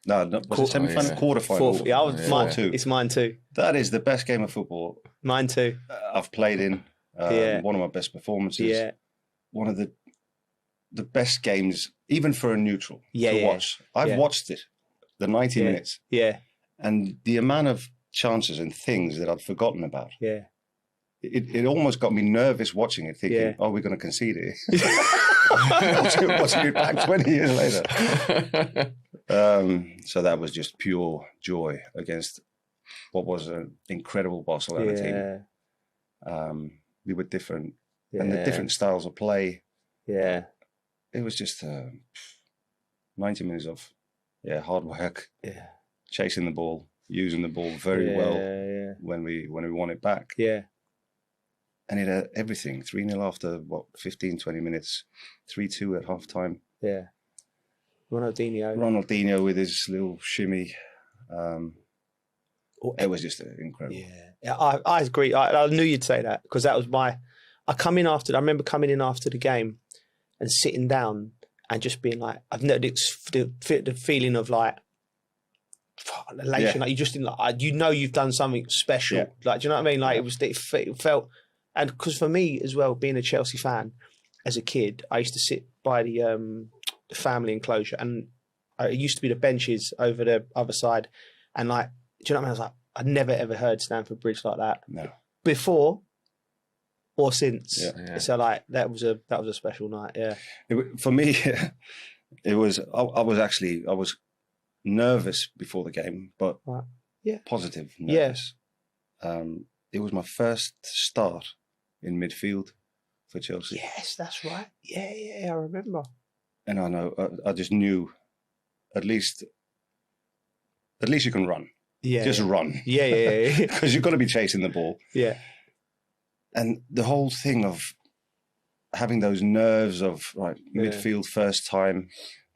No, was it semi-final? Quarter-final. It's mine too. That is the best game of football. Mine too. I've played in. One of my best performances. Yeah. One of the best games, even for a neutral, to watch. I've watched it, the 90 minutes. Yeah. And the amount of chances and things that I'd forgotten about. Yeah. It almost got me nervous watching it, thinking, we're going to concede it. watching it back 20 years later. So that was just pure joy against what was an incredible Barcelona team. We were different, and the different styles of play. Yeah, it was just 90 minutes of hard work. Yeah, chasing the ball, using the ball very well when we won it back. Yeah. And it had everything. 3-0 after, 15, 20 minutes. 3-2 at half-time. Yeah. Ronaldinho with his little shimmy. It was just incredible. Yeah, I agree. I knew you'd say that, because that was I remember coming in after the game and sitting down and just being like, I've never the feeling of like, elation. Like you just didn't you've done something special. Yeah. Like, do you know what I mean? Like it felt. And because for me as well, being a Chelsea fan, as a kid, I used to sit by the family enclosure, and it used to be the benches over the other side. And like, do you know what I mean? I was like, I'd never ever heard Stamford Bridge like that before or since. Yeah. So like, that was a special night. Yeah. For me, it was. I was nervous before the game, but positive nervous. Yeah. It was my first start in midfield for Chelsea. Yes, that's right. Yeah, I remember. And I know, I just knew, at least you can run. Yeah. Just run. Yeah. Because you've got to be chasing the ball. Yeah. And the whole thing of having those nerves of midfield first time,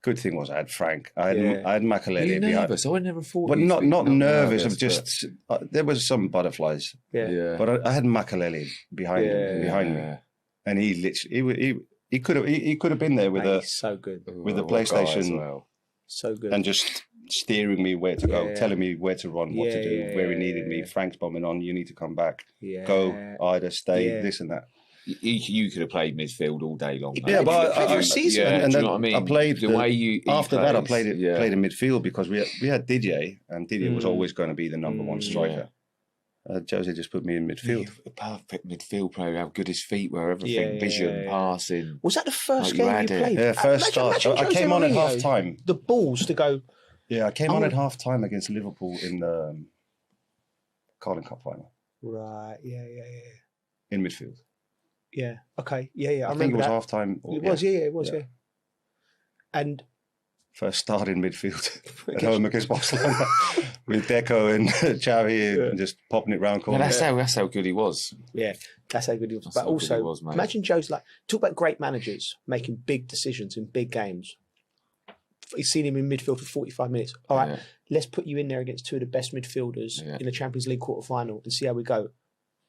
Good thing was I had Frank. I had Were Makelele you behind. nervous? I never thought. But you'd not be nervous. nervous, Of just there was some butterflies. Yeah. But I had Makelele behind me, and he literally he could have been there with so good with the PlayStation, well. So good, and just steering me where to go, telling me where to run, what to do, where he needed me. Frank's bombing on. You need to come back. Go, Ida, stay, this and that. You could have played midfield all day long. Yeah, but I season. and do then you know what I mean? I played the way you after that. I plays, played in midfield because we had DJ, and DJ was always going to be the number one striker. Jose just put me in midfield. A perfect midfield player. How good his feet were, everything, vision, passing. Was that the first game you played? Yeah, first start. I came on at half time. The balls to go. Yeah, I came on at half time against Liverpool in the Carling Cup final. Right. Yeah. In midfield. Yeah. Okay. Yeah. I think it was half time. It was. It was. Yeah. And first start in midfield at home against Barcelona with Deco and Xavi and just popping it round corners. That's how good he was. Yeah, that's how good he was. But also, imagine Joe's talk about great managers making big decisions in big games. He's seen him in midfield for 45 minutes. All right, let's put you in there against two of the best midfielders in the Champions League quarter-final and see how we go.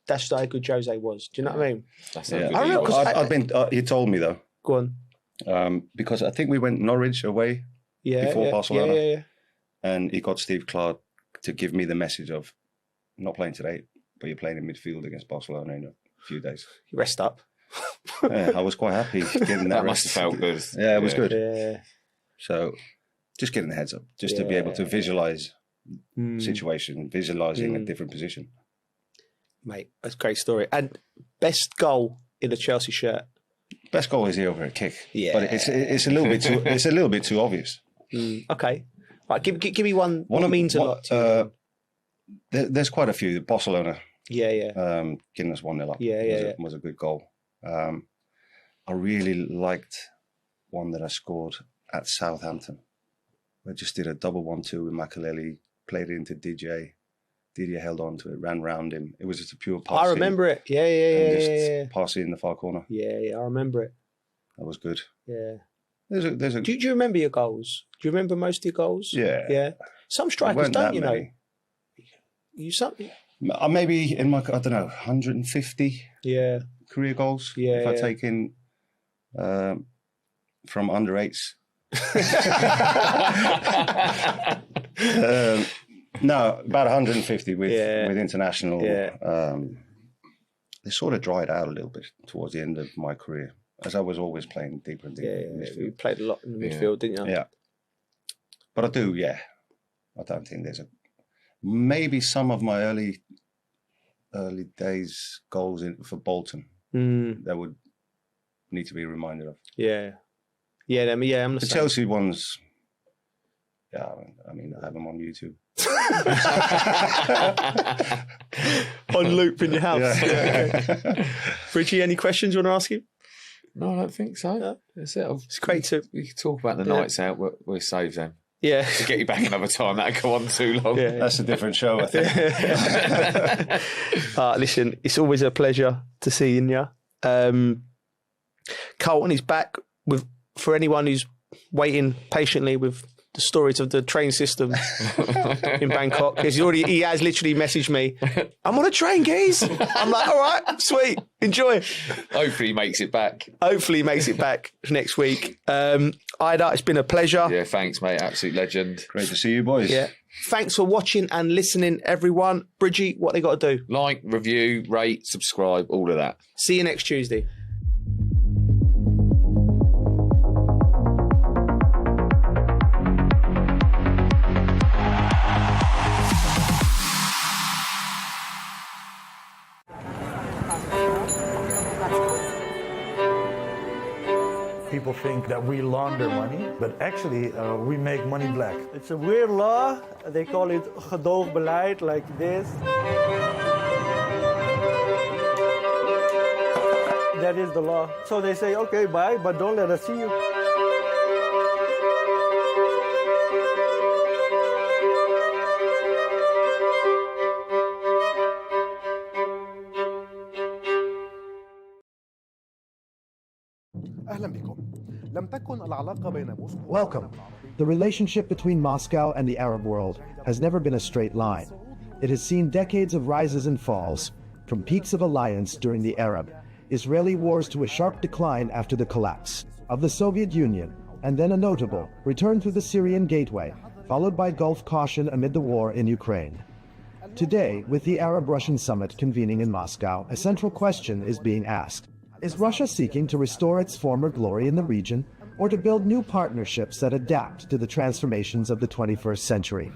That's how good Jose was. Do you know what I mean? That's how good he was. I've been. He told me though. Go on. Because I think we went Norwich away. Before Barcelona. And he got Steve Clark to give me the message of not playing today, but you're playing in midfield against Barcelona in a few days. You rest up. I was quite happy getting that must have felt good. Yeah, it was good. Yeah. So just getting the heads up, just to be able to visualize situation, visualizing a different position. Mate, that's a great story. And best goal in a Chelsea shirt? Best goal is the overhead kick. Yeah. But it's a little bit too obvious. Okay, right. Give me one. What means a lot to you? There's quite a few. Barcelona. Yeah. Getting us 1-0 up. Was a good goal. I really liked one that I scored at Southampton. I just did a double 1-2 with Makelele, played it into DJ. DJ held on to it, ran round him. It was just a pure pass. I remember it. Yeah. Pass it in the far corner. Yeah. I remember it. That was good. Yeah. There's a. Do you remember your goals? Do you remember most of your goals? Yeah. Some strikers don't, you know. You something. Maybe in my 150. Yeah. Career goals. Yeah. If I take in from under 8s. No, about 150 with international. Yeah. They sort of dried out a little bit towards the end of my career, as I was always playing deeper and deeper in midfield. You played a lot in the midfield, didn't you? Yeah. But I do, I don't think there's maybe some of my early days goals for Bolton that would need to be reminded of. Yeah. I'm the Chelsea ones. Yeah, I mean, I have them on YouTube. On loop in your house. Yeah. Okay. Bridgie, any questions you want to ask him? No, I don't think so. No. That's it. It's great to... We can talk about the nights out. We'll save them. Yeah. To get you back another time. That'll go on too long. Yeah. That's a different show, I think. Listen, it's always a pleasure to see you. Carlton is back for anyone who's waiting patiently with the stories of the train system in Bangkok, because he has literally messaged me, I'm on a train, guys. I'm like, all right, sweet, enjoy. Hopefully he makes it back. Hopefully he makes it back next week. Ida, it's been a pleasure. Yeah, thanks, mate. Absolute legend. Great to see you, boys. Yeah. Thanks for watching and listening, everyone. Bridgie, what they got to do? Like, review, rate, subscribe, all of that. See you next Tuesday. People think that we launder money, but actually we make money black. It's a weird law. They call it gedoogbeleid, like this. That is the law. So they say, okay, bye, but don't let us see you. أهلا بكم. Welcome. The relationship between Moscow and the Arab world has never been a straight line. It has seen decades of rises and falls, from peaks of alliance during the Arab-Israeli wars to a sharp decline after the collapse of the Soviet Union, and then a notable return through the Syrian gateway, followed by Gulf caution amid the war in Ukraine. Today, with the Arab-Russian summit convening in Moscow, a central question is being asked. Is Russia seeking to restore its former glory in the region, or to build new partnerships that adapt to the transformations of the 21st century?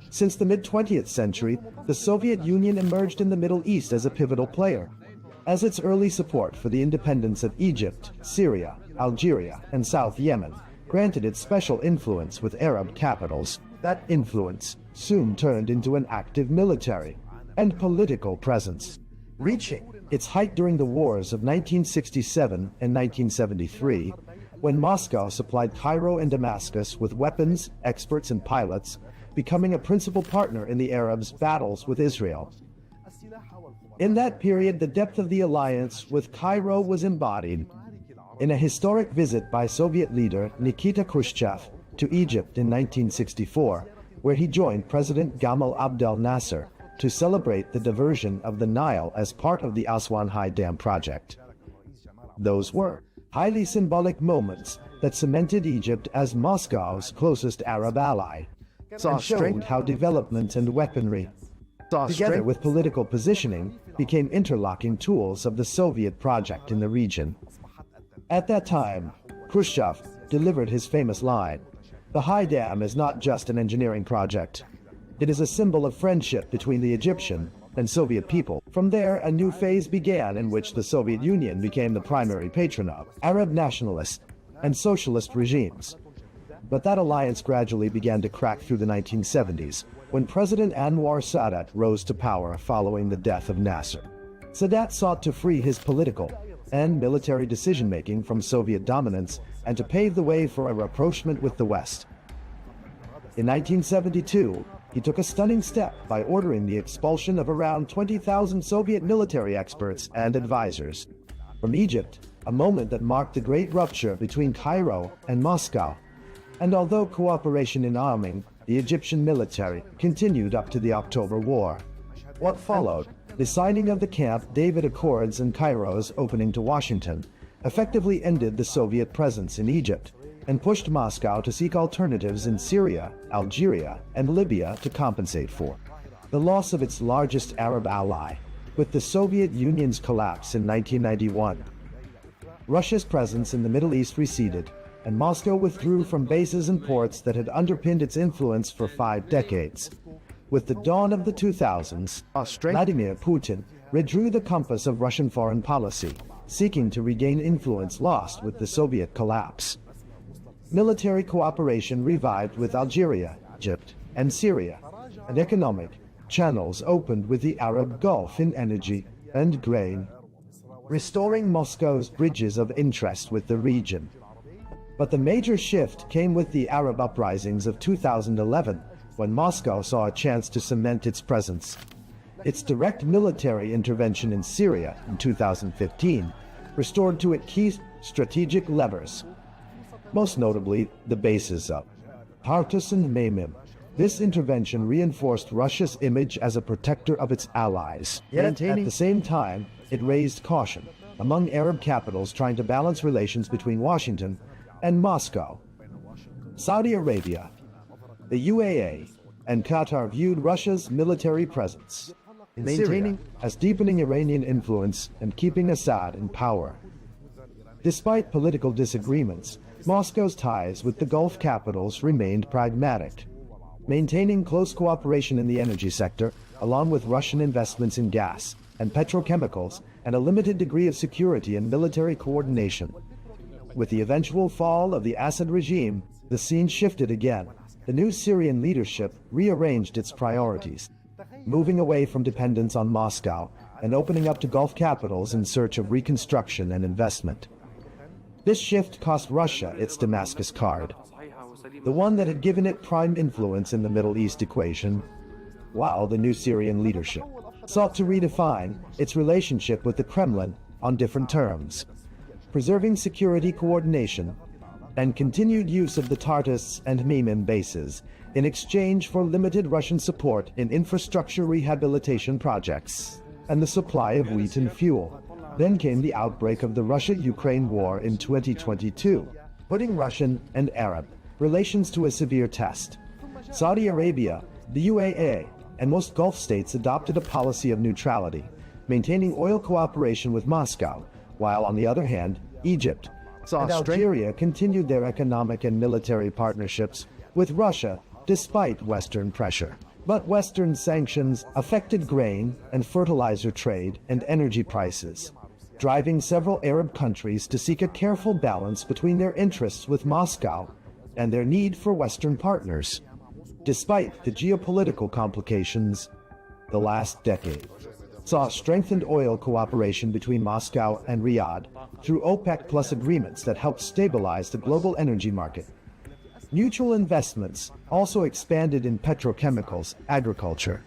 Since the mid-20th century, the Soviet Union emerged in the Middle East as a pivotal player, as its early support for the independence of Egypt, Syria, Algeria, and South Yemen granted it special influence with Arab capitals. That influence soon turned into an active military and political presence, reaching its height during the wars of 1967 and 1973, when Moscow supplied Cairo and Damascus with weapons, experts, and pilots, becoming a principal partner in the Arabs' battles with Israel. In that period, the depth of the alliance with Cairo was embodied in a historic visit by Soviet leader Nikita Khrushchev to Egypt in 1964, where he joined President Gamal Abdel Nasser to celebrate the diversion of the Nile as part of the Aswan High Dam project. Those were highly symbolic moments that cemented Egypt as Moscow's closest Arab ally, and showed how development and weaponry, together with political positioning, became interlocking tools of the Soviet project in the region. At that time, Khrushchev delivered his famous line, "The High Dam is not just an engineering project. It is a symbol of friendship between the Egyptian and Soviet people." From there, a new phase began in which the Soviet Union became the primary patron of Arab nationalist and socialist regimes. But that alliance gradually began to crack through the 1970s, when President Anwar Sadat rose to power following the death of Nasser. Sadat sought to free his political and military decision-making from Soviet dominance and to pave the way for a rapprochement with the West. In 1972, he took a stunning step by ordering the expulsion of around 20,000 Soviet military experts and advisors from Egypt, a moment that marked the great rupture between Cairo and Moscow. And although cooperation in arming the Egyptian military continued up to the October War, what followed, the signing of the Camp David Accords and Cairo's opening to Washington, effectively ended the Soviet presence in Egypt and pushed Moscow to seek alternatives in Syria, Algeria, and Libya to compensate for the loss of its largest Arab ally. With the Soviet Union's collapse in 1991, Russia's presence in the Middle East receded, and Moscow withdrew from bases and ports that had underpinned its influence for 5 decades. With the dawn of the 2000s, Vladimir Putin redrew the compass of Russian foreign policy, seeking to regain influence lost with the Soviet collapse. Military cooperation revived with Algeria, Egypt, and Syria, and economic channels opened with the Arab Gulf in energy and grain, restoring Moscow's bridges of interest with the region. But the major shift came with the Arab uprisings of 2011, when Moscow saw a chance to cement its presence. Its direct military intervention in Syria in 2015 restored to it key strategic levers, most notably the bases of Tartus and Memim. This intervention reinforced Russia's image as a protector of its allies. Yet at the same time, it raised caution among Arab capitals trying to balance relations between Washington and Moscow. Saudi Arabia, the UAE, and Qatar viewed Russia's military presence in Syria as deepening Iranian influence and keeping Assad in power. Despite political disagreements, Moscow's ties with the Gulf capitals remained pragmatic, maintaining close cooperation in the energy sector, along with Russian investments in gas and petrochemicals, and a limited degree of security and military coordination. With the eventual fall of the Assad regime, the scene shifted again. The new Syrian leadership rearranged its priorities, moving away from dependence on Moscow and opening up to Gulf capitals in search of reconstruction and investment. This shift cost Russia its Damascus card, the one that had given it prime influence in the Middle East equation, while the new Syrian leadership sought to redefine its relationship with the Kremlin on different terms, preserving security coordination and continued use of the Tartus and Memim bases in exchange for limited Russian support in infrastructure rehabilitation projects and the supply of wheat and fuel. Then came the outbreak of the Russia-Ukraine war in 2022, putting Russian and Arab relations to a severe test. Saudi Arabia, the UAE, and most Gulf states adopted a policy of neutrality, maintaining oil cooperation with Moscow, while on the other hand, Egypt and Algeria continued their economic and military partnerships with Russia despite Western pressure. But Western sanctions affected grain and fertilizer trade and energy prices, driving several Arab countries to seek a careful balance between their interests with Moscow and their need for Western partners. Despite the geopolitical complications, the last decade saw strengthened oil cooperation between Moscow and Riyadh through OPEC Plus agreements that helped stabilize the global energy market. Mutual investments also expanded in petrochemicals, agriculture,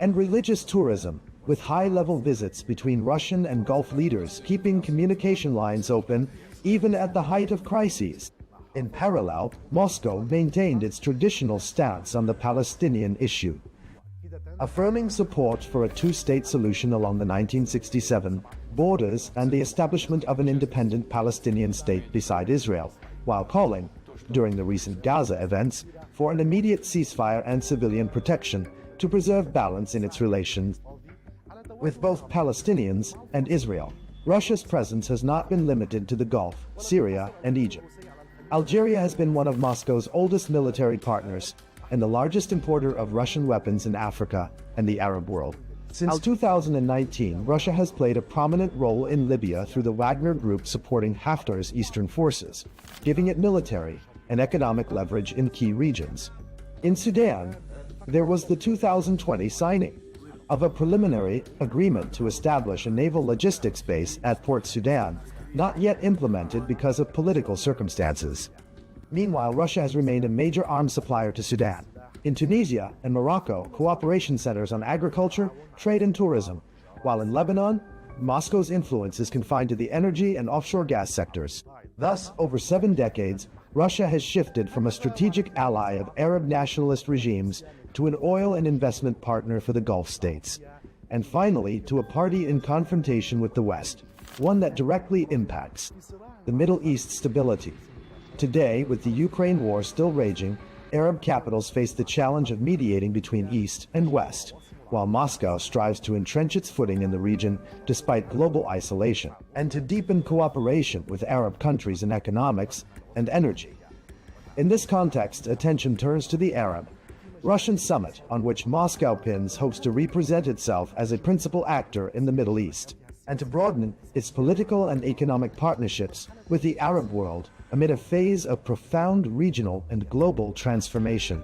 and religious tourism, with high-level visits between Russian and Gulf leaders keeping communication lines open even at the height of crises. In parallel, Moscow maintained its traditional stance on the Palestinian issue, affirming support for a two-state solution along the 1967 borders and the establishment of an independent Palestinian state beside Israel, while calling, during the recent Gaza events, for an immediate ceasefire and civilian protection to preserve balance in its relations with both Palestinians and Israel. Russia's presence has not been limited to the Gulf, Syria, and Egypt. Algeria has been one of Moscow's oldest military partners and the largest importer of Russian weapons in Africa and the Arab world. Since 2019, Russia has played a prominent role in Libya through the Wagner Group supporting Haftar's eastern forces, giving it military and economic leverage in key regions. In Sudan, there was the 2020 signing of a preliminary agreement to establish a naval logistics base at Port Sudan, not yet implemented because of political circumstances. Meanwhile, Russia has remained a major arms supplier to Sudan. In Tunisia and Morocco, cooperation centers on agriculture, trade, and tourism, while in Lebanon, Moscow's influence is confined to the energy and offshore gas sectors. Thus, over 7 decades, Russia has shifted from a strategic ally of Arab nationalist regimes to an oil and investment partner for the Gulf states, and finally to a party in confrontation with the West, one that directly impacts the Middle East stability. Today, with the Ukraine war still raging, Arab capitals face the challenge of mediating between East and West, while Moscow strives to entrench its footing in the region despite global isolation, and to deepen cooperation with Arab countries in economics and energy. In this context, attention turns to the Arab-Russian summit, on which Moscow hopes to represent itself as a principal actor in the Middle East, and to broaden its political and economic partnerships with the Arab world amid a phase of profound regional and global transformation.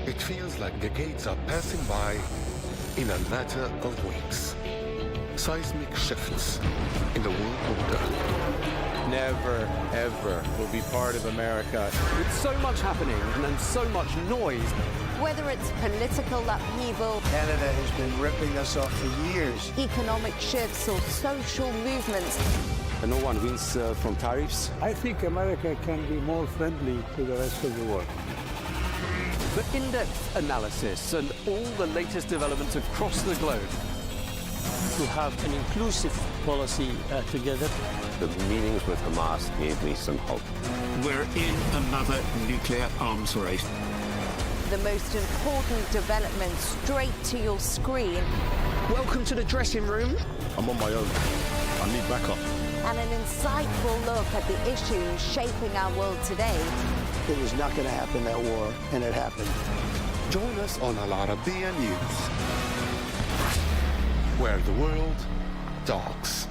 It feels like decades are passing by in a matter of weeks. Seismic shifts in the world order. Never, ever will be part of America. With so much happening and so much noise. Whether it's political upheaval, Canada has been ripping us off for years, economic shifts or social movements. And no one wins from tariffs. I think America can be more friendly to the rest of the world. The in-depth analysis and all the latest developments across the globe. To have an inclusive policy together. The meetings with Hamas gave me some hope. We're in another nuclear arms race. The most important development straight to your screen. Welcome to the dressing room. I'm on my own. I need backup. And an insightful look at the issues shaping our world today. It was not going to happen, that war, and it happened. Join us on Arabiya News, where the world talks.